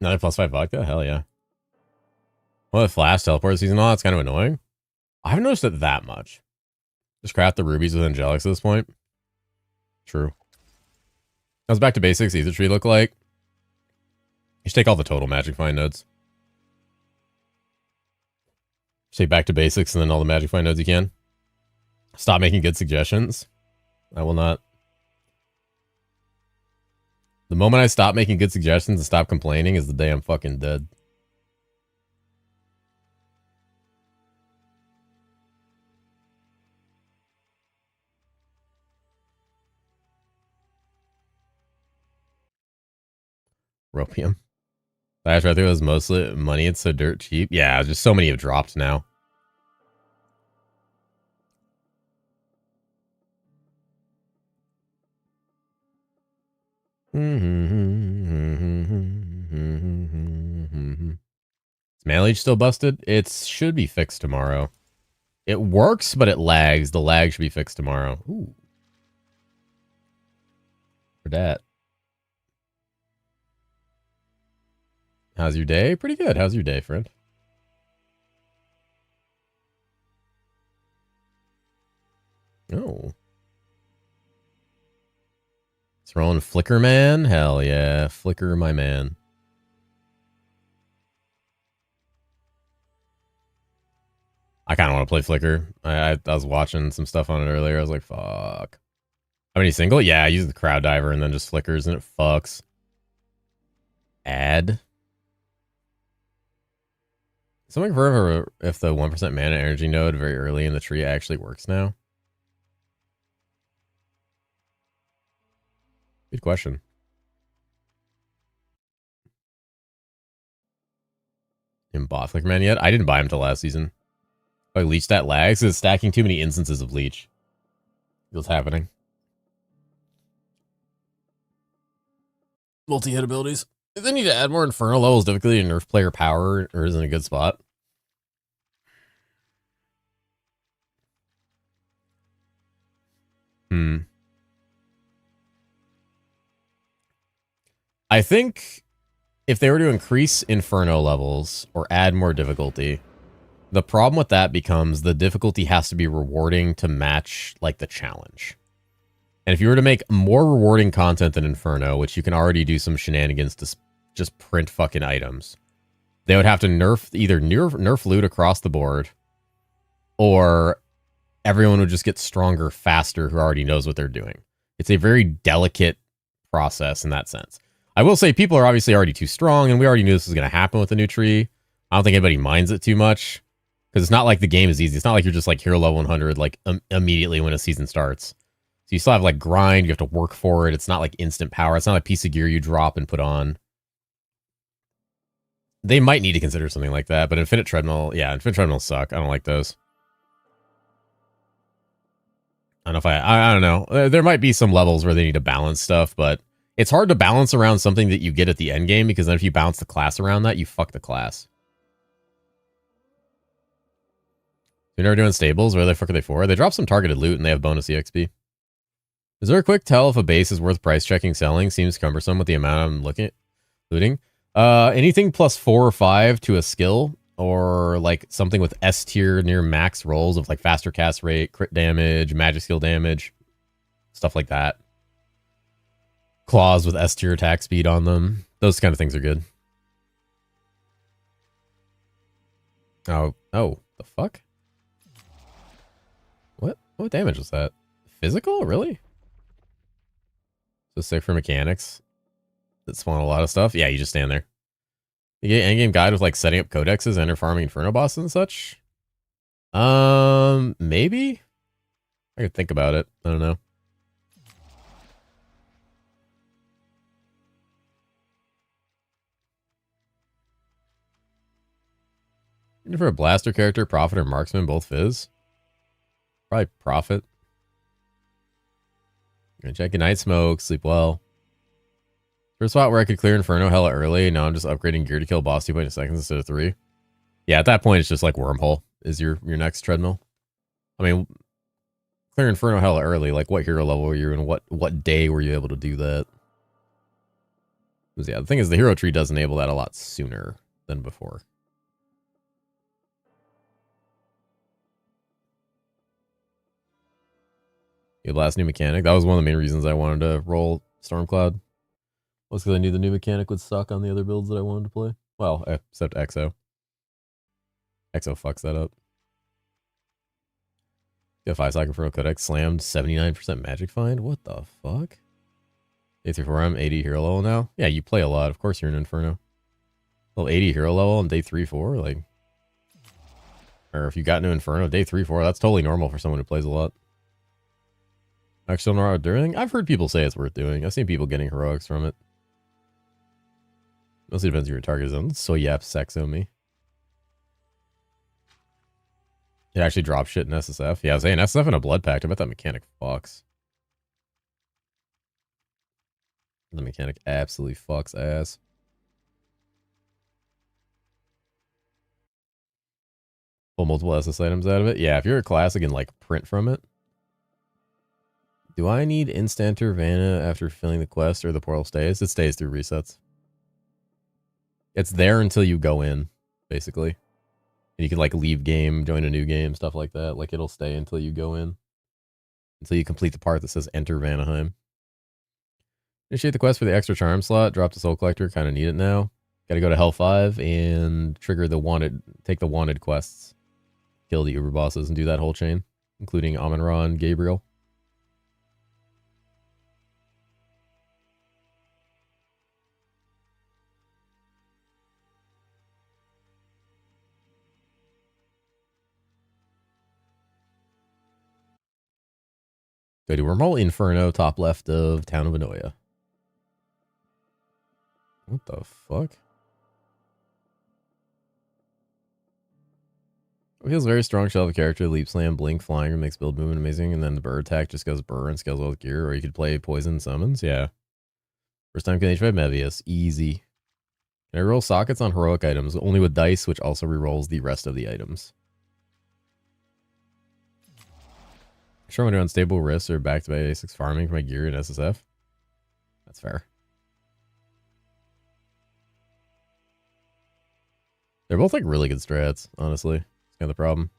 9+5 vodka? Hell yeah. Well, the flash teleport season, all that's kind of annoying. I haven't noticed it that much. Just craft the rubies with angelics at this point. True. I was back to basics. Ether tree look like. You should take all the total magic find nodes. Say back to basics and then all the magic find nodes you can. Stop making good suggestions. I will not. The moment I stop making good suggestions and stop complaining is the day I'm fucking dead. Ropium. Last right there was mostly money. It's so dirt cheap. Yeah, just so many have dropped now. Is Manage still busted? It should be fixed tomorrow. It works, but it lags. The lag should be fixed tomorrow. Ooh. For that. How's your day? Pretty good. How's your day, friend? Oh. It's rolling Flicker Man? Hell yeah. Flicker my man. I kind of want to play Flicker. I was watching some stuff on it earlier. I was like, fuck. How many single? Yeah, I use the crowd diver and then just flickers and it fucks. Add. Something for if the 1% mana energy node very early in the tree actually works now. Good question. Didn't bought Flicker Man yet? I didn't buy him till last season. I leech that lags. It's stacking too many instances of leech. What's happening? Multi-hit abilities. Do they need to add more Inferno levels difficulty to nerf player power or isn't a good spot? I think if they were to increase Inferno levels or add more difficulty, the problem with that becomes the difficulty has to be rewarding to match like the challenge. And if you were to make more rewarding content than Inferno, which you can already do some shenanigans to just print fucking items, they would have to nerf loot across the board, or everyone would just get stronger faster who already knows what they're doing. It's a very delicate process in that sense. I will say people are obviously already too strong, and we already knew this was going to happen with the new tree. I don't think anybody minds it too much, because it's not like the game is easy. It's not like you're just like hero level 100 like immediately when a season starts. So you still have like grind, you have to work for it. It's not like instant power. It's not a piece of gear you drop and put on. They might need to consider something like that, but Infinite Treadmill, yeah, Infinite Treadmill suck. I don't like those. I don't know if I don't know. There might be some levels where they need to balance stuff, but it's hard to balance around something that you get at the end game, because then if you bounce the class around that, you fuck the class. You're never doing stables? Where the fuck are they for? They drop some targeted loot and they have bonus EXP. Is there a quick tell if a base is worth price checking selling? Seems cumbersome with the amount I'm looting. Anything plus 4 or 5 to a skill, or like something with S tier near max rolls of like faster cast rate, crit damage, magic skill damage, stuff like that. Claws with S tier attack speed on them. Those kind of things are good. Oh, the fuck? What damage was that? Physical? Really? So sick for mechanics that spawn a lot of stuff. Yeah, you just stand there. You get endgame guide with like setting up codexes, enter farming inferno bosses and such. Maybe I could think about it. I don't know. For a blaster character, prophet or marksman, both fizz. Probably prophet. Gonna check Night Smoke, sleep well. First spot where I could clear Inferno hella early. Now I'm just upgrading gear to kill boss 2.2 seconds instead of 3. Yeah, at that point it's just like Wormhole is your next treadmill. I mean, clear Inferno hella early. Like what hero level were you and what day were you able to do that? Because yeah, the thing is the hero tree does enable that a lot sooner than before. The last new mechanic. That was one of the main reasons I wanted to roll Stormcloud. Was because I knew the new mechanic would suck on the other builds that I wanted to play. Well, except Exo. Exo fucks that up. Got 5 Cycle for a Codex slammed 79% Magic Find. What the fuck? Day 3 4 I'm 80 hero level now. Yeah, you play a lot. Of course you're an Inferno. Well, 80 hero level on day 3 4, like, or if you got into Inferno day 3 4, that's totally normal for someone who plays a lot. Actually, don't know what doing. I've heard people say it's worth doing. I've seen people getting heroics from it. Mostly depends on your target zone. So yap sexo me. It actually drops shit in SSF. Yeah, I was saying SSF and a blood pact. I bet that mechanic fucks. The mechanic absolutely fucks ass. Pull multiple SS items out of it. Yeah, if you're a classic and like print from it. Do I need instant Vanna after filling the quest or the portal stays? It stays through resets. It's there until you go in, basically. And you can like leave game, join a new game, stuff like that. Like it'll stay until you go in. Until you complete the part that says enter Vanaheim. Initiate the quest for the extra charm slot. Drop the soul collector. Kind of need it now. Got to go to Hell 5 and trigger the wanted, take the wanted quests. Kill the Uber bosses and do that whole chain, including Amon-Ra and Gabriel. Go to Wormhole Inferno, top left of Town of Anoia. What the fuck? Feels very strong shell of a character. Leap slam, blink, flying, makes build movement amazing, and then the bird attack just goes burr and scales well with gear, or you could play poison summons. Yeah. First time can H5 Mevius. Easy. Can I roll sockets on heroic items? Only with dice, which also rerolls the rest of the items. Sure, I'm doing unstable risks or back to basics farming for my gear in SSF. That's fair. They're both like really good strats, honestly. It's kind of the problem.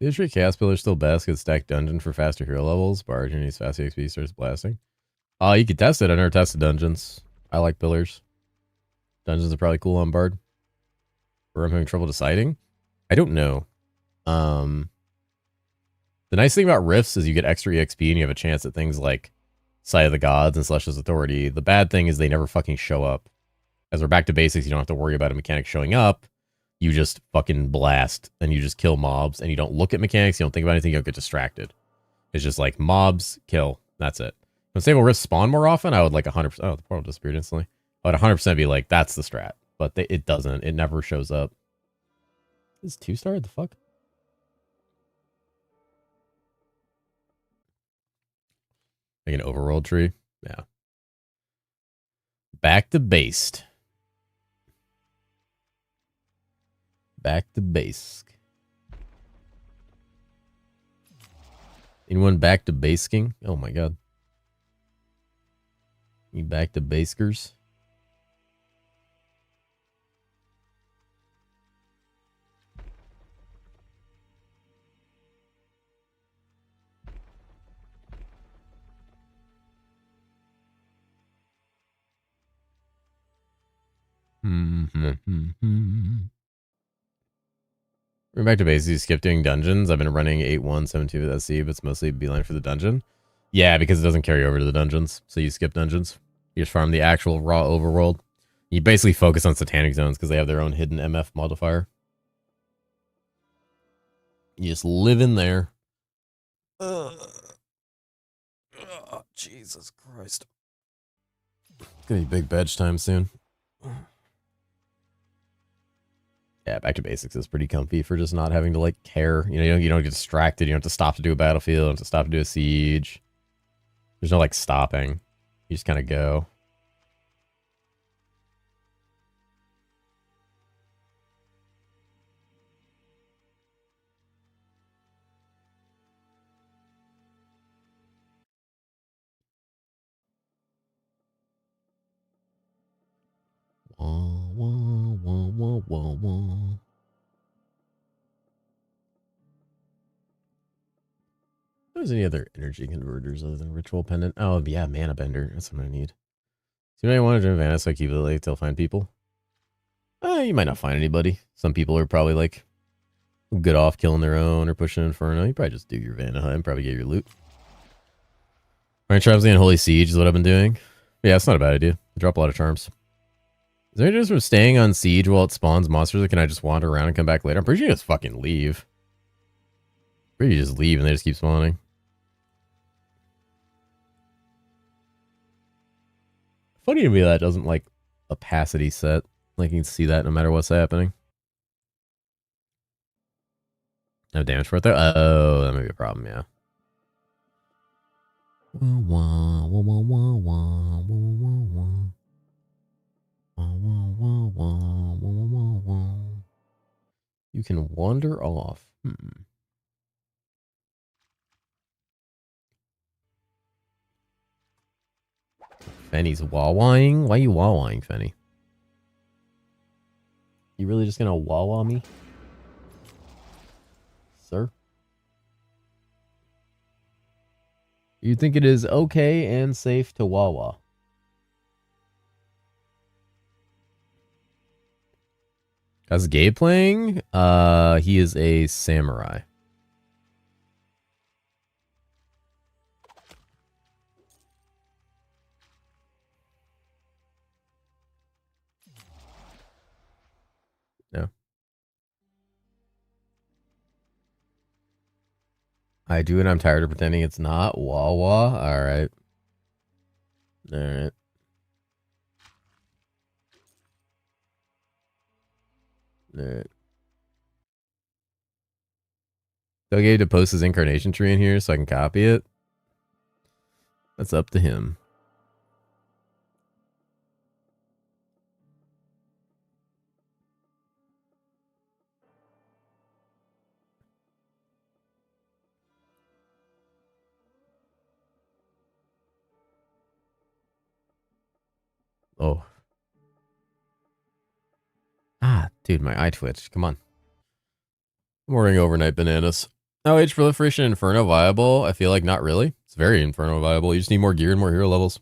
The Illusionist Chaos Pillar is still best because stack dungeon for faster hero levels. Bard needs fast XP starts blasting. You could test it. I never tested dungeons. I like pillars. Dungeons are probably cool on Bard. Where I'm having trouble deciding. I don't know. The nice thing about Rifts is you get extra EXP and you have a chance at things like Sight of the Gods and Celestial's Authority. The bad thing is they never fucking show up. As we're back to basics, you don't have to worry about a mechanic showing up. You just fucking blast and you just kill mobs and you don't look at mechanics. You don't think about anything. You don't get distracted. It's just like mobs, kill. That's it. When Stable Rifts spawn more often, I would like 100%. Oh, the portal disappeared instantly. I would 100% be like, that's the strat. But it doesn't. It never shows up. Is 2-star? The fuck? Like an overworld tree? Yeah. Back to based. Back to base. Anyone back to basking? Oh my god. You back to baskers? We're back to basics. You skip doing dungeons. I've been running 8-1, 7-2 with SC, but it's mostly beeline for the dungeon. Yeah, because it doesn't carry over to the dungeons. So you skip dungeons. You just farm the actual raw overworld. You basically focus on satanic zones because they have their own hidden MF modifier. You just live in there. Jesus Christ. It's gonna be big bedge time soon. Yeah, back to basics is pretty comfy for just not having to like care. You don't get distracted. You don't have to stop to do a battlefield. You don't have to stop to do a siege. There's no like stopping. You just kind of go. wah, wah. There's any other energy converters other than ritual pendant? Oh yeah, mana bender. That's what I need. So you might want to do Vanna so I keep it late till find people. You might not find anybody. Some people are probably like good off killing their own or pushing Inferno. You probably just do your Vanna and probably get your loot. Right, Charms and Holy Siege is what I've been doing. Yeah, it's not a bad idea. I drop a lot of charms. Is there any difference from staying on siege while it spawns monsters, or can I just wander around and come back later? I'm pretty sure you just fucking leave. Pretty sure you just leave and they just keep spawning. Funny to me that doesn't like opacity set. Like you can see that no matter what's happening. No damage for it though? Oh, that may be a problem, yeah. You can wander off. Fenny's wah-wahing? Why are you wah-wahing, Fenny? You really just gonna wah-wah me? Sir? You think it is okay and safe to wah-wah? How's Gabe playing? He is a samurai. No. I do, and I'm tired of pretending it's not. Wah-wah. Alright. Alright. Alright. Tell Gabe to post his incarnation tree in here so I can copy it. That's up to him. Oh. Ah, dude, my eye twitched. Come on. Morning overnight bananas. How age proliferation Inferno viable? I feel like not really. It's very Inferno viable. You just need more gear and more hero levels.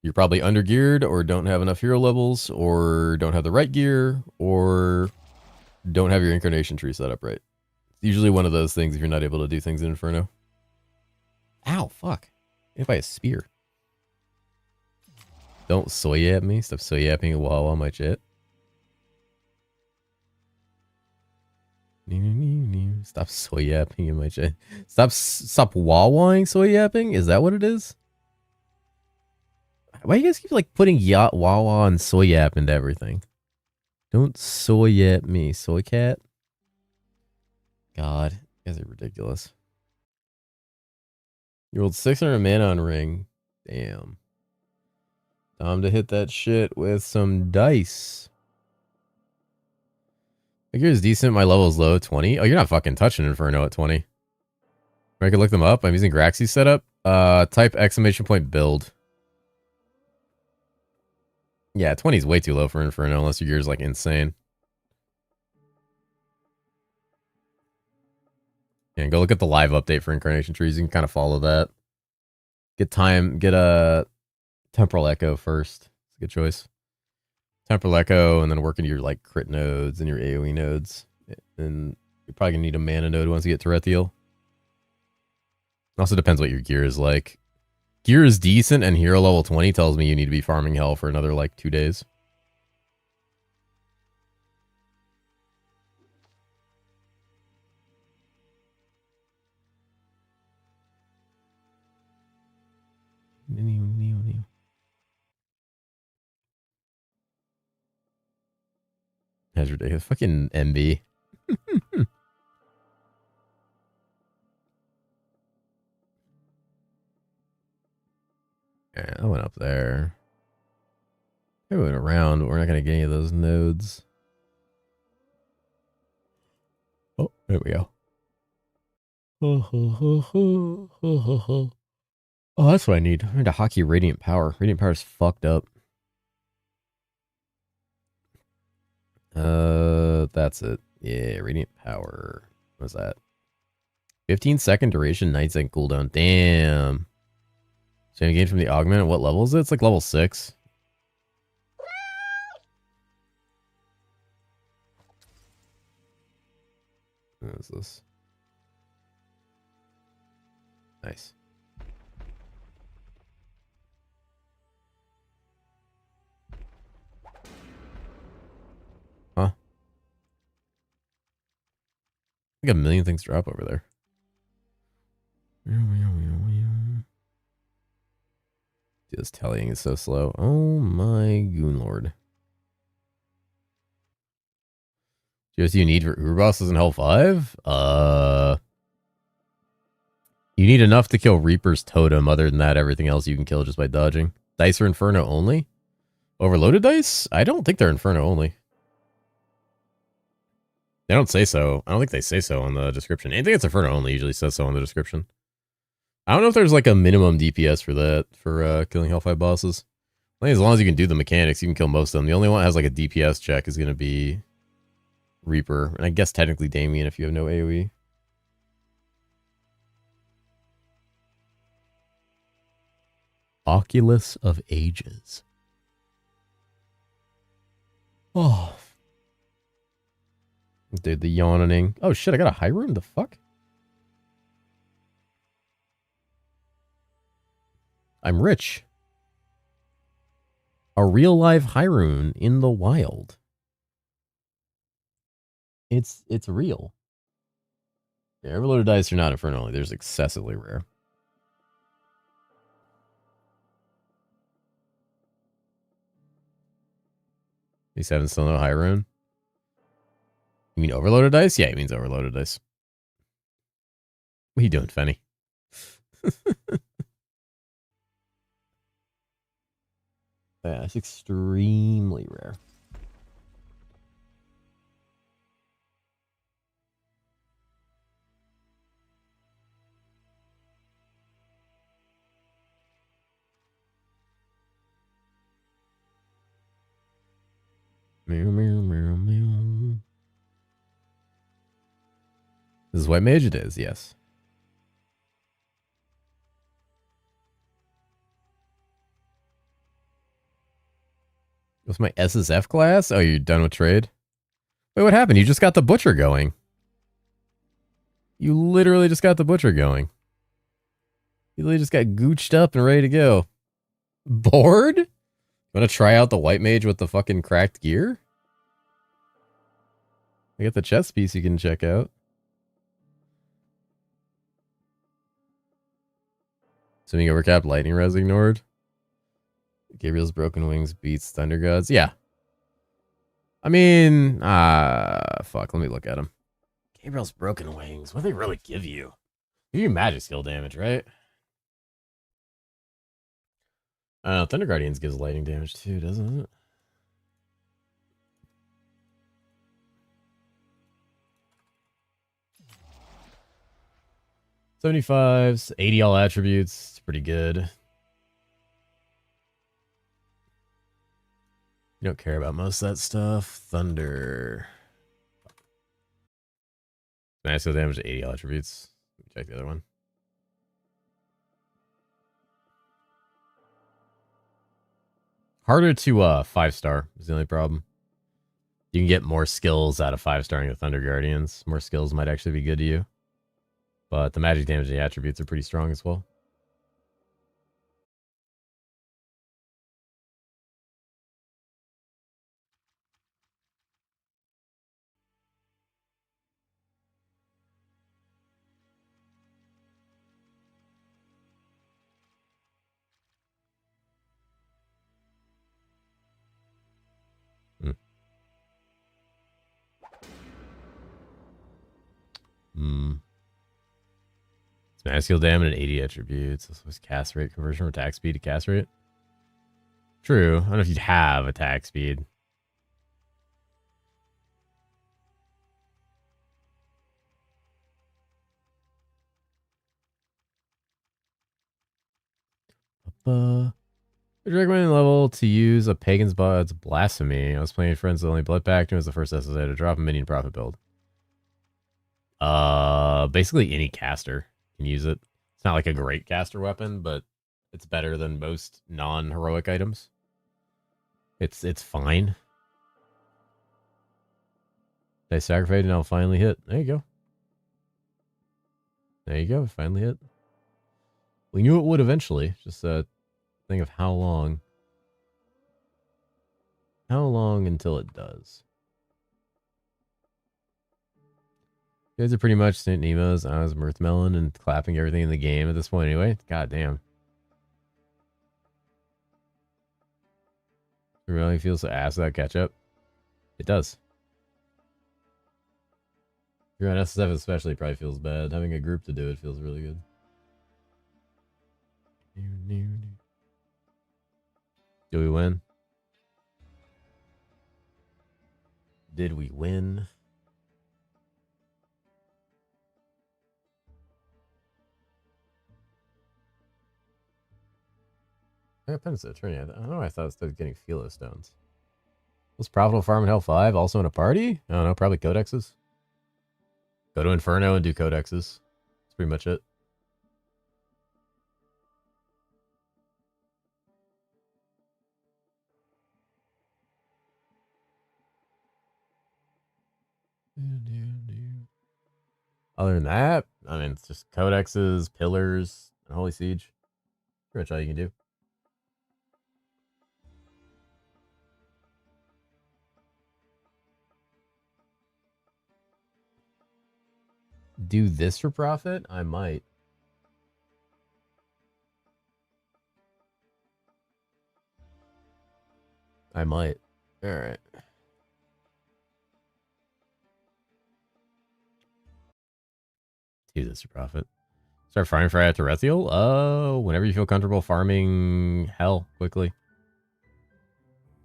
You're probably under geared or don't have enough hero levels or don't have the right gear or don't have your incarnation tree set up right. It's usually one of those things if you're not able to do things in Inferno. Ow, fuck. If I a spear. Don't soy at me. Stop soy yapping while my chat. Stop soy yapping in my chat. Stop wah-wahing soy yapping? Is that what it is? Why do you guys keep like putting wah-wah and soy yap into everything? Don't soy yap me, soy cat. God, you guys are ridiculous. You rolled 600 mana on ring. Damn. Time to hit that shit with some dice. My gear is decent. My level is low, 20. Oh, you're not fucking touching Inferno at 20. I could look them up. I'm using Graxi's setup. Type exclamation point build. Yeah, 20 is way too low for Inferno unless your gear is like insane. And go look at the live update for Incarnation Trees. You can kind of follow that. Get a Temporal Echo first. It's a good choice. Temporal Echo, and then work into your like crit nodes and your AoE nodes. And you're probably gonna need a mana node once you get Terethiel. Also depends what your gear is like. Gear is decent and hero level 20 tells me you need to be farming hell for another like 2 days. That's ridiculous. Fucking MB. Yeah, I went up there. I went around, but we're not going to get any of those nodes. Oh, there we go. Oh, that's what I need. I need a hockey Radiant Power. Radiant Power is fucked up. That's it. Yeah, radiant power. What's that? 15-second duration, 9-second cooldown. Damn. So you gain from the augment. What level is it? It's like level 6. What is this? Nice. Huh? I think a million things drop over there. This tallying is so slow. Oh my goon lord. Just you need for Uber bosses in Hell 5? You need enough to kill Reaper's Totem. Other than that, everything else you can kill just by dodging. Dice are Inferno only? Overloaded dice? I don't think they're Inferno only. They don't say so. I don't think they say so on the description. Anything that's Inferno only usually says so on the description. I don't know if there's like a minimum DPS for that, for killing Hellfire bosses. I think as long as you can do the mechanics, you can kill most of them. The only one that has like a DPS check is going to be Reaper. And I guess technically Damien if you have no AoE. Oculus of Ages. Oh. Dude, the yawning. Oh shit, I got a high rune? The fuck? I'm rich. A real live high rune in the wild. It's real. Yeah, overloaded dice are not Inferno only. There's excessively rare. These seven still no high rune. You mean overloaded dice? Yeah, he means overloaded dice. What are you doing, Fenny? Yeah, it's extremely rare. Meow, meow, meow, meow. This is White Mage it is, yes. What's my SSF class? Oh, you're done with trade? Wait, what happened? You just got the Butcher going. You literally just got the Butcher going. You literally just got gooched up and ready to go. Bored? You want to try out the White Mage with the fucking cracked gear? I got the chest piece you can check out. Assuming overcapped lightning res ignored. Gabriel's Broken Wings beats Thunder Gods. Yeah. I mean, fuck. Let me look at him. Gabriel's Broken Wings. What do they really give you? Give you magic skill damage, right? Thunder Guardians gives lightning damage too, doesn't it? $75s, 80 all attributes. It's pretty good. You don't care about most of that stuff. Thunder. Max skill damage, 80 all attributes. Let me check the other one. Harder to 5-star is the only problem. You can get more skills out of 5-starring the Thunder Guardians. More skills might actually be good to you. But the magic damage and the attributes are pretty strong as well. Max skill damage and 80 attributes. This was cast rate conversion from attack speed to cast rate. True. I don't know if you'd have attack speed. Would you recommend level to use a Pagan's Bud's Blasphemy? I was playing Friends with only Blood Pact and it was the first SSA to drop a minion profit build. Basically any caster can use it. It's not like a great caster weapon, but it's better than most non-heroic items. It's fine. Did I sacrifice and I'll finally hit? There you go. There you go. Finally hit. We knew it would eventually. Just a thing of how long. How long until it does? You guys are pretty much Saint Nemo's. I was Mirthmelon and clapping everything in the game at this point anyway. God damn. It really feels so ass without ketchup. It does. If you're on SSF especially, it probably feels bad. Having a group to do it feels really good. Do we win? Did we win? I got Penance Attorney. I don't know why I thought I started getting Philo Stones. Was profitable farm in Hell 5 also in a party? I don't know, probably codexes. Go to Inferno and do codexes. That's pretty much it. Other than that, I mean, it's just codexes, pillars, and Holy Siege. Pretty much all you can do. Do this for profit? I might. I might. All right. Do this for profit. Start farming for Terethiel? Whenever you feel comfortable farming hell quickly.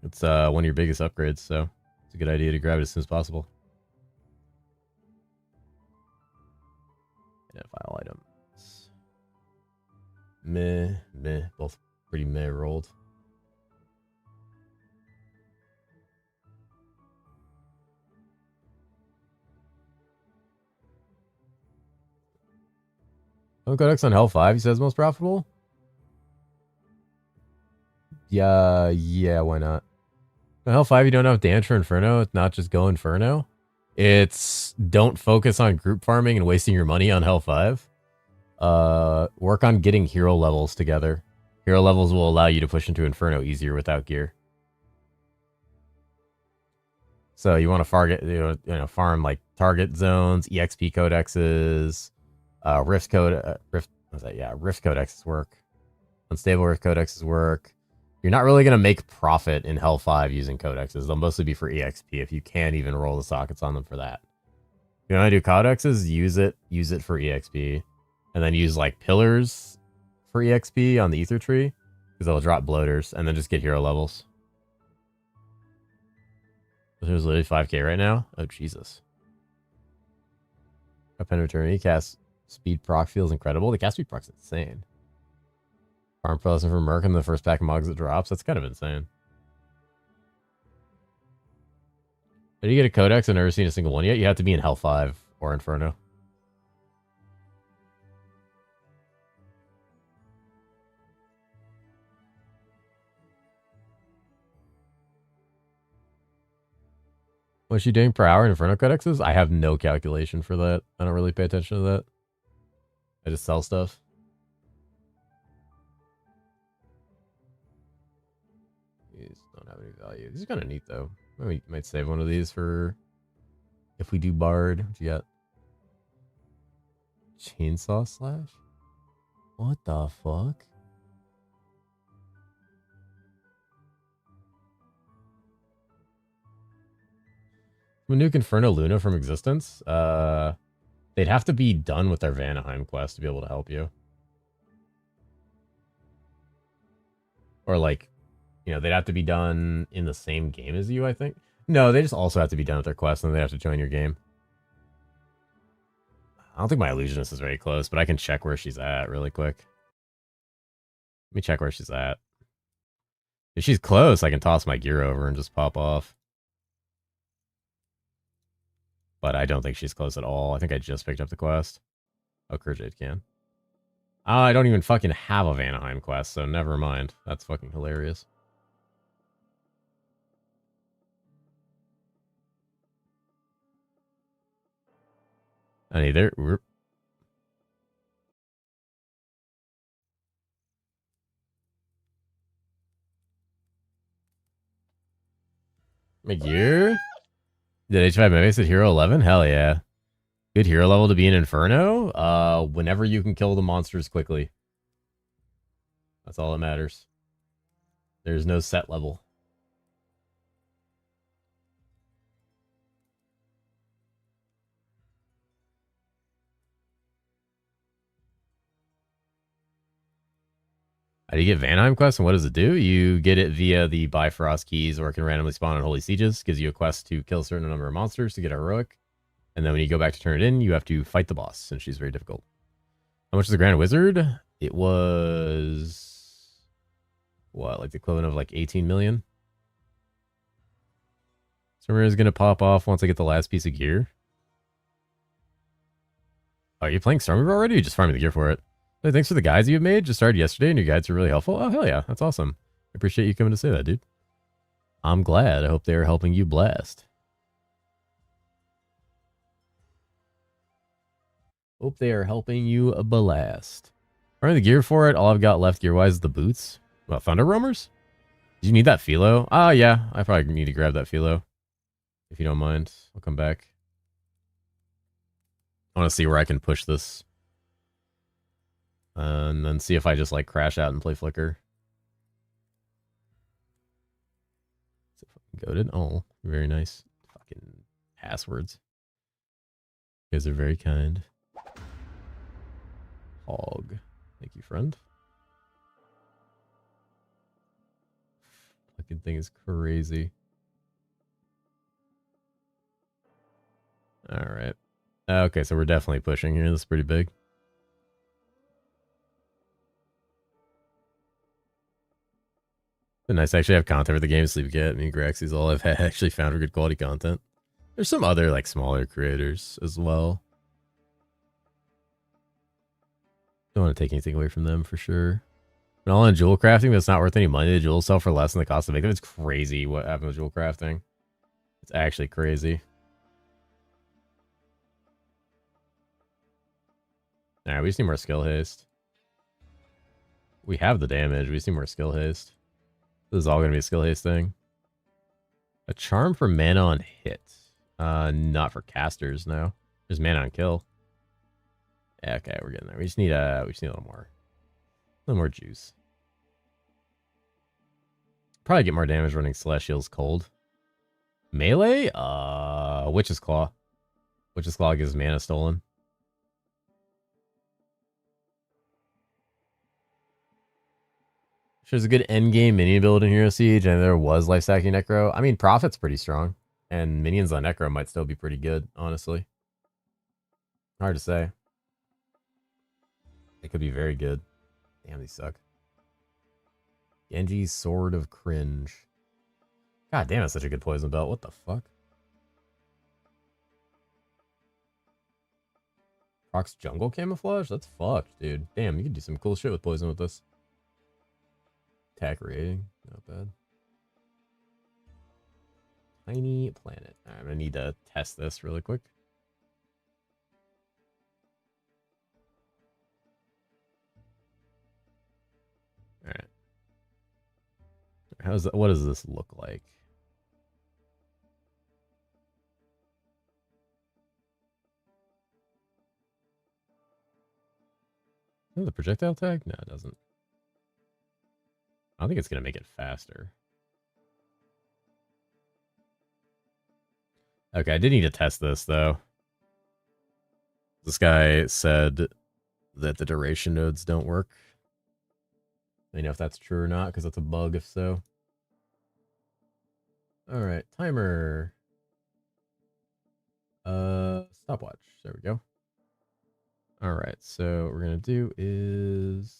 It's one of your biggest upgrades, so it's a good idea to grab it as soon as possible. File items. Meh. Both pretty meh rolled. Codex on Hell 5, he says most profitable? Yeah, why not? On Hell 5, you don't have damage for Inferno. It's not just go Inferno. It's don't focus on group farming and wasting your money on Hell 5. Work on getting hero levels together. Hero levels will allow you to push into Inferno easier without gear. So you want to farm like target zones, EXP codexes, Rift codexes work. Unstable Rift codexes work. You're not really going to make profit in Hell 5 using codexes. They'll mostly be for EXP if you can't even roll the sockets on them for that. If you want to do codexes, use it for EXP. And then use like pillars for EXP on the Ether Tree. Because they'll drop bloaters. And then just get hero levels. There's literally 5k right now. Oh, Jesus. Pen Eternity cast speed proc feels incredible. The cast speed proc's insane. Farm plus for Merc in the first pack of mugs that drops. That's kind of insane. Did you get a codex? I've never seen a single one yet. You have to be in Hell 5 or Inferno. What's she doing per hour in Inferno codexes? I have no calculation for that. I don't really pay attention to that. I just sell stuff. These don't have any value. These are kind of neat, though. We might save one of these for if we do Bard. What you got? Chainsaw Slash? What the fuck? Nuke Inferno Luna from existence? They'd have to be done with their Vanaheim quest to be able to help you. Or like, they'd have to be done in the same game as you, I think. No, they just also have to be done with their quest and they have to join your game. I don't think my Illusionist is very close, but I can check where she's at really quick. Let me check where she's at. If she's close, I can toss my gear over and just pop off. But I don't think she's close at all. I think I just picked up the quest. Oh, Kurjade can. I don't even fucking have a Vanaheim quest, so never mind. That's fucking hilarious. I need there. My gear? Did H5 Memes at Hero 11? Hell yeah. Good hero level to be in Inferno? Whenever you can kill the monsters quickly. That's all that matters. There's no set level. How do you get Vanaheim quest and what does it do? You get it via the Bifrost keys or it can randomly spawn on Holy Sieges. Gives you a quest to kill a certain number of monsters to get a heroic. And then when you go back to turn it in, you have to fight the boss and she's very difficult. How much is the Grand Wizard? It was... what, like the equivalent of like 18 million? Summer is going to pop off once I get the last piece of gear. Oh, are you playing Stormreaver already? Or you just farming the gear for it? Hey, thanks for the guides you've made. Just started yesterday and your guides are really helpful. Oh, hell yeah. That's awesome. I appreciate you coming to say that, dude. I'm glad. I hope they are helping you blast. Hope they are helping you blast. Running the gear for it. All I've got left gear-wise is the boots. What, Thunder Roamers? Do you need that Philo? Ah, yeah. I probably need to grab that Philo. If you don't mind. I'll come back. I want to see where I can push this. And then see if I just like crash out and play Flicker. Goated. Oh, very nice. Fucking passwords. You guys are very kind. Hog. Thank you, friend. Fucking thing is crazy. Alright. Okay, so we're definitely pushing here. This is pretty big. It's nice to actually have content for the game. Sleepycat, me, Graxy's all I've actually found for good quality content. There's some other like smaller creators as well. Don't want to take anything away from them for sure. And all in jewel crafting, but it's not worth any money. The jewels sell for less than the cost to make them. It's crazy what happened with jewel crafting. It's actually crazy. Alright, we just need more skill haste. We have the damage. We just need more skill haste. This is all going to be a skill haste thing. A charm for mana on hit. Not for casters, no. There's mana on kill. Yeah, okay, we're getting there. We just need a little more juice. Probably get more damage running Celestial's Cold. Melee? Witch's Claw. Witch's Claw gives mana stolen. There's a good endgame minion build in Hero Siege, and there was life stacking Necro. I mean, Prophet's pretty strong, and minions on Necro might still be pretty good, honestly. Hard to say. It could be very good. Damn, these suck. Genji's Sword of Cringe. God damn, it's such a good poison belt. What the fuck? Procs Jungle Camouflage? That's fucked, dude. Damn, you can do some cool shit with poison with this. Attack rating, not bad. Tiny planet. All right, I'm gonna need to test this really quick. All right. How's that? What does this look like? Oh, the projectile tag? No, it doesn't. I don't think it's going to make it faster. Okay, I did need to test this, though. This guy said that the duration nodes don't work. I know if that's true or not, because that's a bug if so. Alright, timer. Stopwatch. There we go. Alright, so what we're going to do is...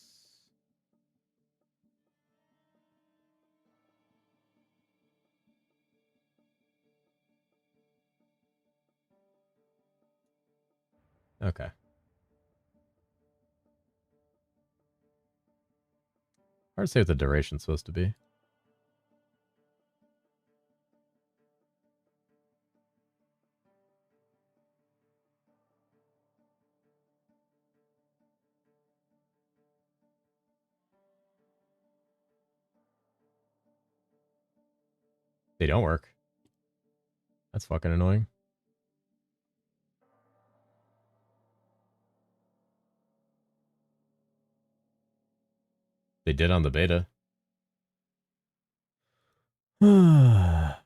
Okay. Hard to say what the duration's supposed to be. They don't work. That's fucking annoying. They did on the beta. I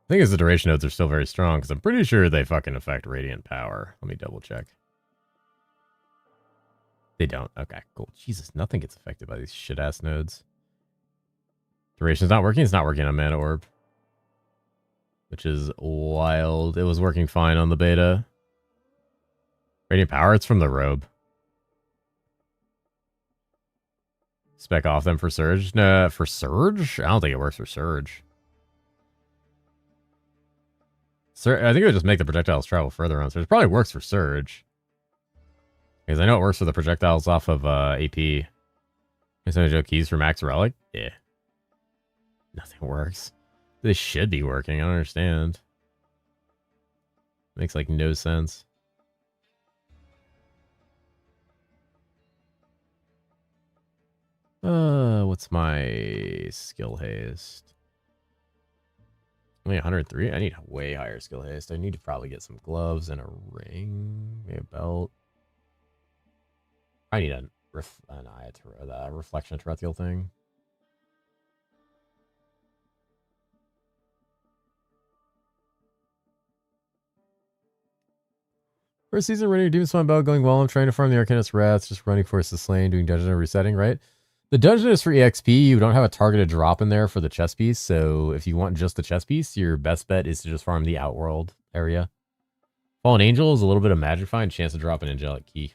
think as the duration nodes are still very strong because I'm pretty sure they fucking affect radiant power. Let me double check. They don't. Okay, cool. Jesus, nothing gets affected by these shit ass nodes. Duration's not working. It's not working on Mana Orb, which is wild. It was working fine on the beta. Radiant power. It's from the robe. Spec off them for Surge. No, for Surge? I don't think it works for Surge. I think it would just make the projectiles travel further on Surge. It probably works for Surge. Because I know it works for the projectiles off of AP. Joe keys for Max Relic? Yeah. Nothing works. They should be working. I don't understand. Makes like no sense. What's my skill haste? Only 103? I need way higher skill haste. I need to probably get some gloves and a ring, maybe a belt. I need an reflection terrestrial thing. First season running your Demon Spawn Bell going well. I'm trying to farm the Arcanist Rats, just running for the Slain, doing dungeon and resetting, right? The dungeon is for EXP. You don't have a targeted drop in there for the chest piece. So if you want just the chest piece, your best bet is to just farm the Outworld area. Fallen Angel is a little bit of magic find, chance to drop an angelic key.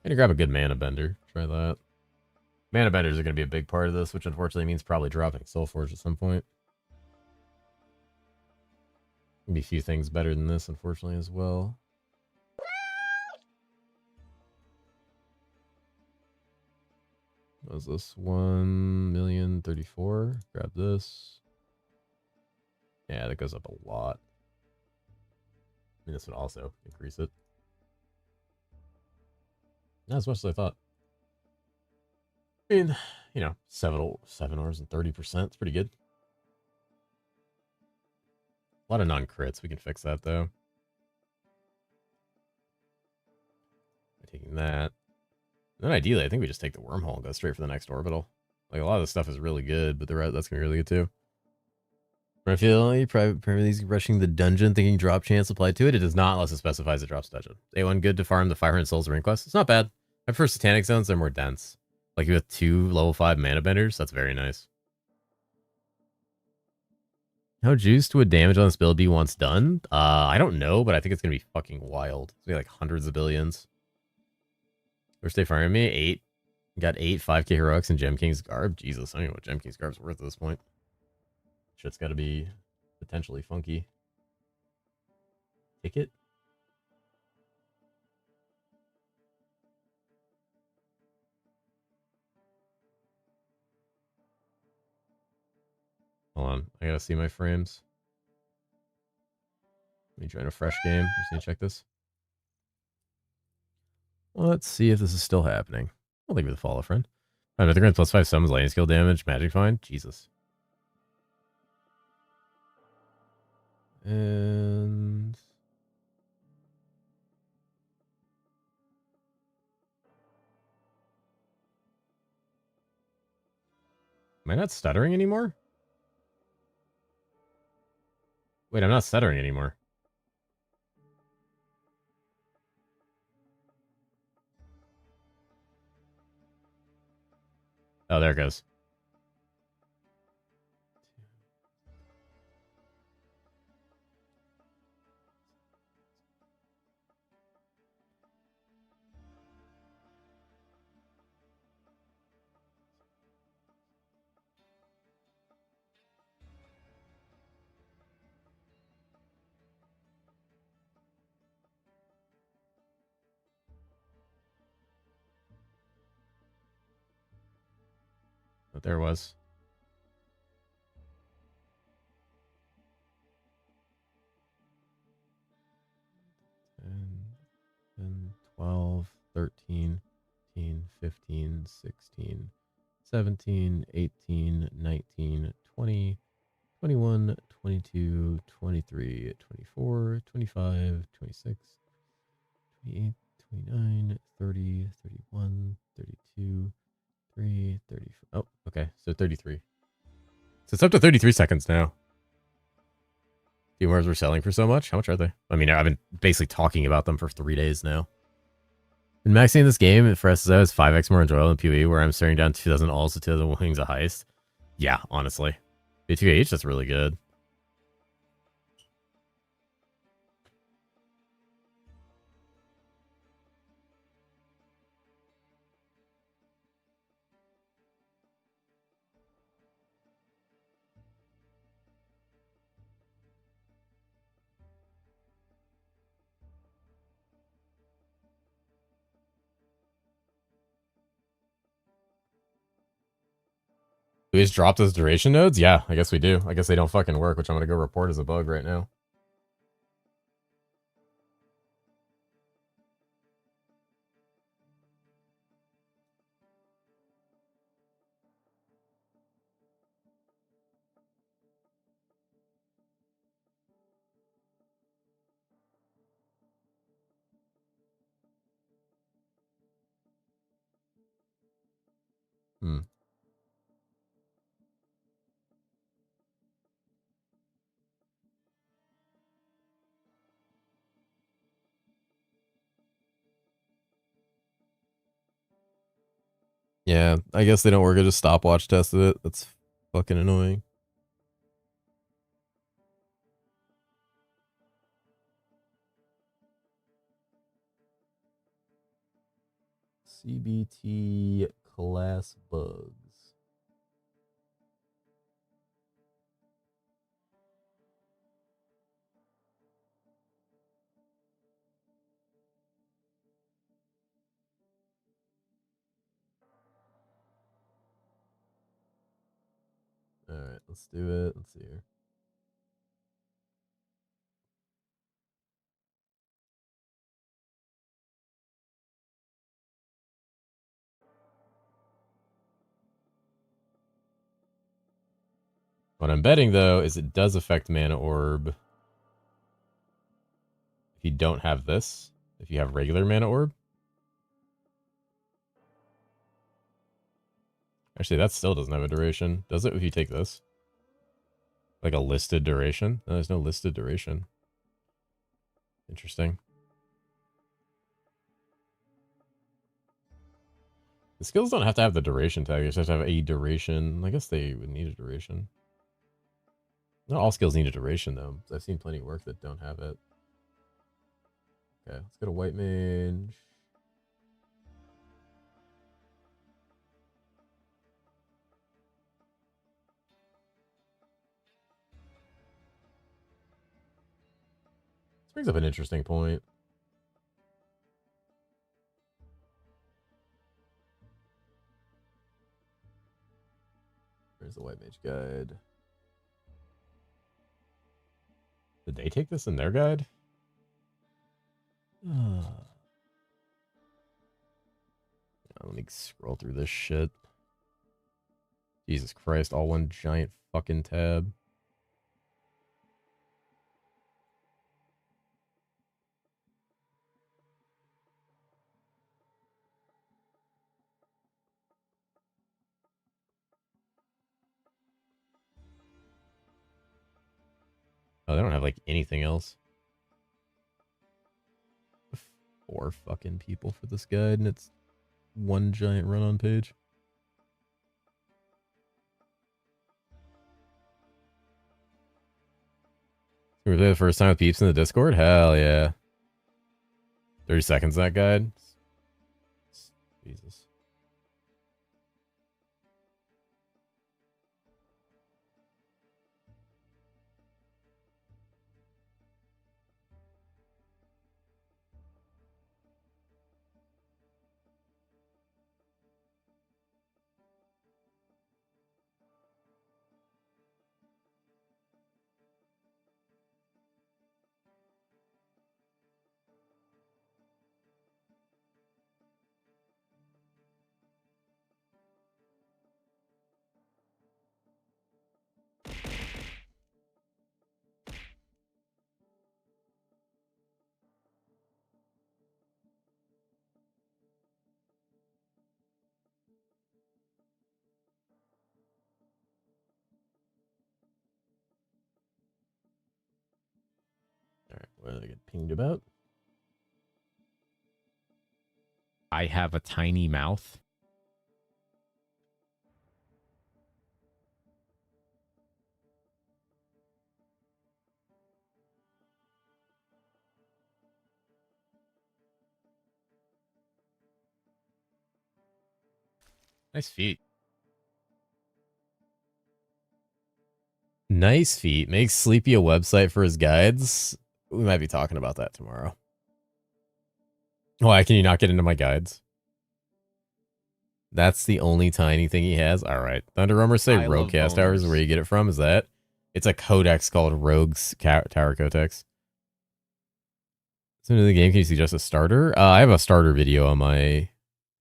Gonna grab a good mana bender. Try that. Mana benders are gonna be a big part of this, which unfortunately means probably dropping Soulforge at some point. Maybe a few things better than this, unfortunately, as well. What was this? 1,034,000. Grab this. Yeah, that goes up a lot. I mean, this would also increase it. Not as much as I thought. I mean, you know, 7 hours and 30%. It's pretty good. A lot of non-crits. We can fix that, though. By taking that. And then ideally, I think we just take the wormhole and go straight for the next orbital. Like, a lot of this stuff is really good, but that's going to be really good, too. I feel like primarily rushing the dungeon thinking drop chance applied to it. It does not unless it specifies it drops dungeon. A1 good to farm the 500 souls ring quest. It's not bad. I prefer satanic zones. They're more dense. Like with 2 level 5 mana benders, that's very nice. How juiced would damage on this build be once done? I don't know, but I think it's going to be fucking wild. It's going to be like hundreds of billions. First day farming me, 8. Got 8 5k heroics and Gem King's Garb. Jesus, I don't know what Gem King's Garb's worth at this point. Shit's got to be potentially funky. Ticket? Hold on, I gotta see my frames. Let me join a fresh game. Just need to check this. Let's see if this is still happening. I'll leave you the follow, friend. I'm at the plus 5 summons, lightning skill damage, magic find. Jesus. And am I not stuttering anymore? Wait, I'm not stuttering anymore. Oh, there it goes. But there was. And 12, 13, 15, 16, 17, 18, 19, 20, 21, 22, 23, 24, 25, 26, 28, 29, 30, 31, 32, 3, 30. Oh, okay. So 33. So it's up to 33 seconds now. Viewers were selling for so much. How much are they? I mean, I've been basically talking about them for 3 days now. And maxing this game for SSO is 5x more enjoyable than PvE, where I'm staring down 2,000 alls to 2,000 wings a heist. Yeah, honestly. V2H, that's really good. Do we just drop those duration nodes? Yeah, I guess we do. I guess they don't fucking work, which I'm going to go report as a bug right now. Hmm. Yeah, I guess they don't work. I just stopwatch tested it. That's fucking annoying. CBT class bugs. All right, let's do it. Let's see here. What I'm betting, though, is it does affect Mana Orb. If you don't have this, if you have regular Mana Orb. Actually, that still doesn't have a duration. Does it if you take this? Like a listed duration? No, there's no listed duration. Interesting. The skills don't have to have the duration tag. They just have to have a duration. I guess they would need a duration. Not all skills need a duration, though. I've seen plenty of work that don't have it. Okay, let's go to White Mage. This brings up an interesting point. Where's the White Mage guide? Did they take this in their guide? Let me scroll through this shit. Jesus Christ, all one giant fucking tab. Oh, they don't have like anything else. 4 fucking people for this guide, and it's one giant run-on page. Were they the first time with peeps in the Discord? Hell yeah. 30 seconds that guide. Jesus. What did I get pinged about? I have a tiny mouth. Nice feet. Nice feet. Makes Sleepy a website for his guides. We might be talking about that tomorrow. Why can you not get into my guides? That's the only tiny thing he has? Alright. Thunder Rumors say I love Roguecast Towers is where boners. you get it from. Is that? It's a codex called Rogue's Tower Codex. So into the game, can you suggest a starter? I have a starter video on my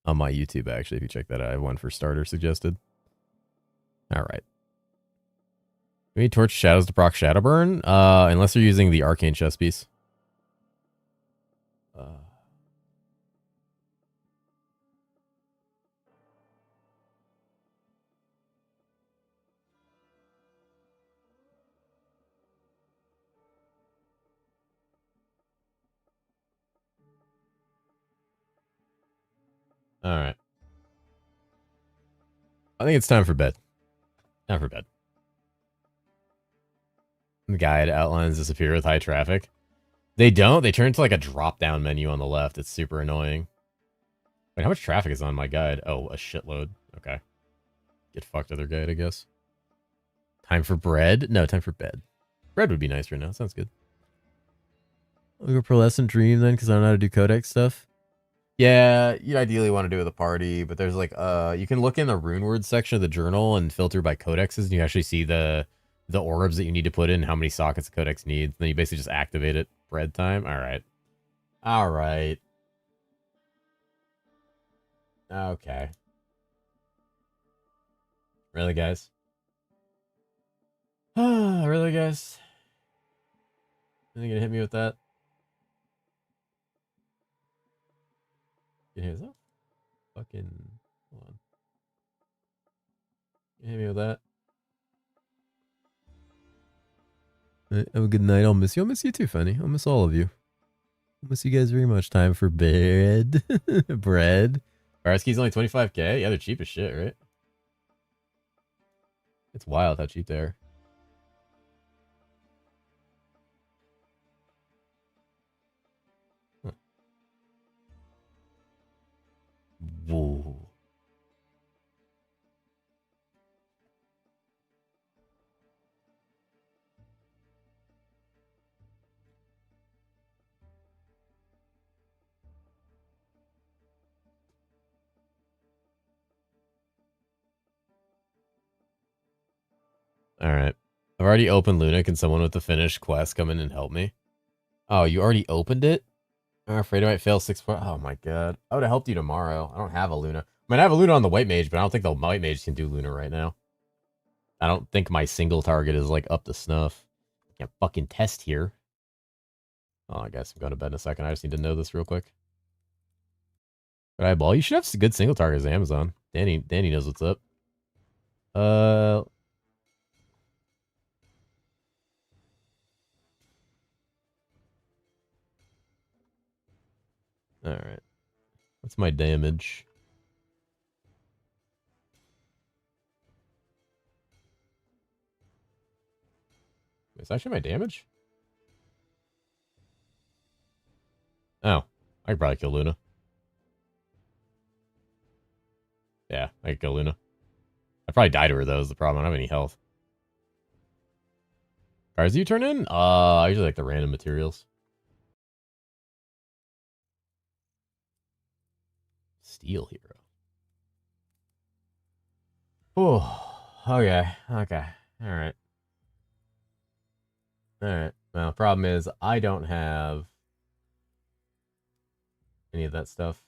YouTube, actually, if you check that out. I have one for starter suggested. Alright. We need Torch Shadows to proc Shadowburn, unless you're using the Arcane chess piece. Alright. I think it's time for bed. Time for bed. The guide outlines disappear with high traffic. They don't. They turn into like a drop-down menu on the left. It's super annoying. Wait, how much traffic is on my guide? Oh, a shitload. Okay. Get fucked, other guide, I guess. Time for bread? No, time for bed. Bread would be nice right now. Sounds good. I'll go Pearlescent Dream then, because I don't know how to do codex stuff. Yeah, you'd ideally want to do it with a party, but there's like, you can look in the rune words section of the journal and filter by codexes, and you actually see the orbs that you need to put in, how many sockets the codex needs. Then you basically just activate it. Bread time? Alright. Alright. Okay. Really, guys? Really, guys? Are you gonna hit me with that? You hear that? Fucking... Hold on. You hit me with that? Have a good night. I'll miss you. I'll miss you too, Funny. I'll miss all of you. I'll miss you guys very much. Time for bed. Bread. Arski's only 25k? Yeah, they're cheap as shit, right? It's wild how cheap they are. Huh. Whoa. Alright. I've already opened Luna. Can someone with the finished quest come in and help me? Oh, you already opened it? I'm afraid I might fail 6 points. Oh my god. I would have helped you tomorrow. I don't have a Luna. I mean, I have a Luna on the White Mage, but I don't think the White Mage can do Luna right now. I don't think my single target is, like, up to snuff. Can't fucking test here. Oh, I guess I'm going to bed in a second. I just need to know this real quick. Good eyeball. You should have some good single targets on Amazon. Danny knows what's up. Alright. What's my damage? Is actually my damage? Oh. I could probably kill Luna. Yeah, I could kill Luna. I'd probably die to her, though, is the problem. I don't have any health. Cards do you turn in? I usually like the random materials. Steel Hero. Oh, okay. Okay. Alright. Alright. Well, the problem is, I don't have any of that stuff.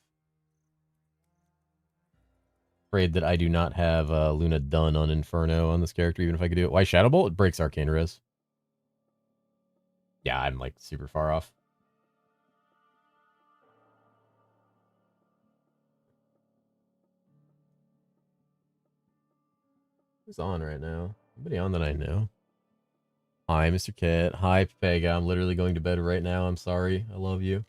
Afraid that I do not have Luna done on Inferno on this character, even if I could do it. Why Shadow Bolt? It breaks Arcane Res. Yeah, I'm like super far off. Who's on right now? Anybody on that I know? Hi, Mr. Cat. Hi, Pega. I'm literally going to bed right now. I'm sorry. I love you.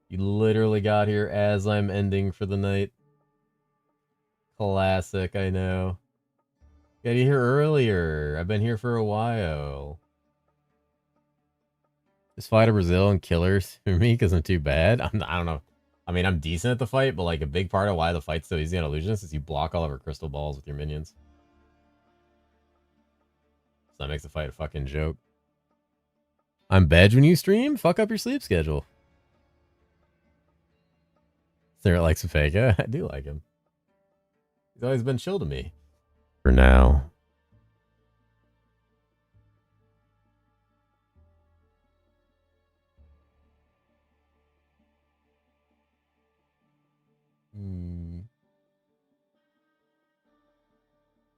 You literally got here as I'm ending for the night. Classic, I know. Got here earlier. I've been here for a while. Just fight a Brazil and killers for me because I'm too bad. I don't know. I mean, I'm decent at the fight, but like a big part of why the fight's so easy on Illusionist is you block all of her crystal balls with your minions. So that makes the fight a fucking joke. I'm bed when you stream? Fuck up your sleep schedule. Sarah likes a fake. I do like him. He's always been chill to me. For now.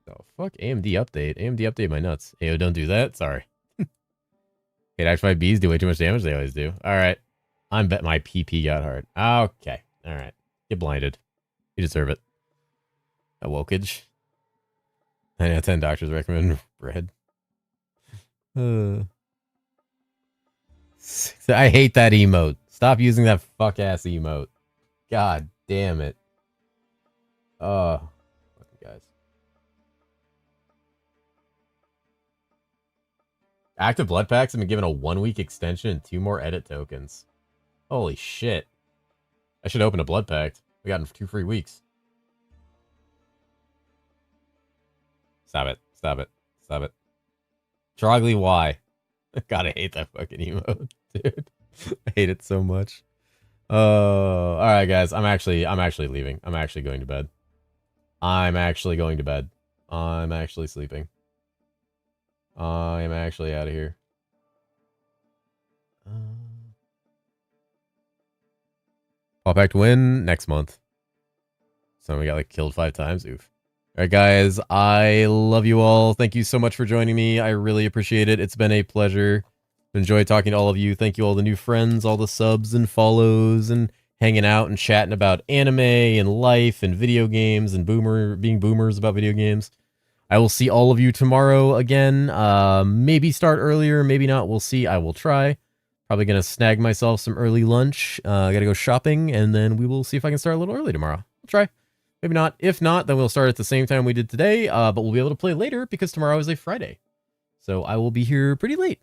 Oh, fuck. AMD update. AMD update my nuts. Ayo, don't do that. Sorry. Hit actually bees do way too much damage. They always do. Alright. I'm bet my PP got hard. Okay. Alright. Get blinded. You deserve it. A wokage. 9 out of 10 doctors recommend bread. I hate that emote. Stop using that fuck ass emote. God damn it. Oh. Fucking guys. Active blood packs have been given a 1-week extension and 2 more edit tokens. Holy shit. I should open a blood pact. We got 2 free weeks. Stop it. Stop it. Stop it. Trogly, why? God, I hate that fucking emote, dude. I hate it so much. Alright guys, I'm actually leaving. I'm actually going to bed. I'm actually going to bed. I'm actually sleeping. I'm actually out of here. Pop back to win next month. So we got like killed 5 times. Oof. Alright guys, I love you all. Thank you so much for joining me. I really appreciate it. It's been a pleasure. Enjoyed talking to all of you. Thank you all the new friends, all the subs and follows, and hanging out and chatting about anime and life and video games and being boomers about video games. I will see all of you tomorrow again. Maybe start earlier, maybe not. We'll see. I will try. Probably going to snag myself some early lunch. I got to go shopping, and then we will see if I can start a little early tomorrow. I'll try. Maybe not. If not, then we'll start at the same time we did today, but we'll be able to play later because tomorrow is a Friday. So I will be here pretty late.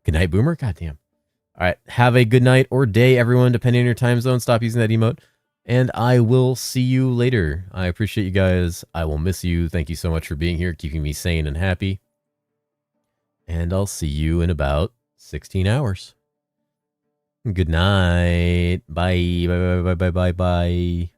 Good night, Boomer. Goddamn. All right. Have a good night or day, everyone, depending on your time zone. Stop using that emote. And I will see you later. I appreciate you guys. I will miss you. Thank you so much for being here, keeping me sane and happy. And I'll see you in about 16 hours. Good night. Bye. Bye, bye, bye, bye, bye, bye.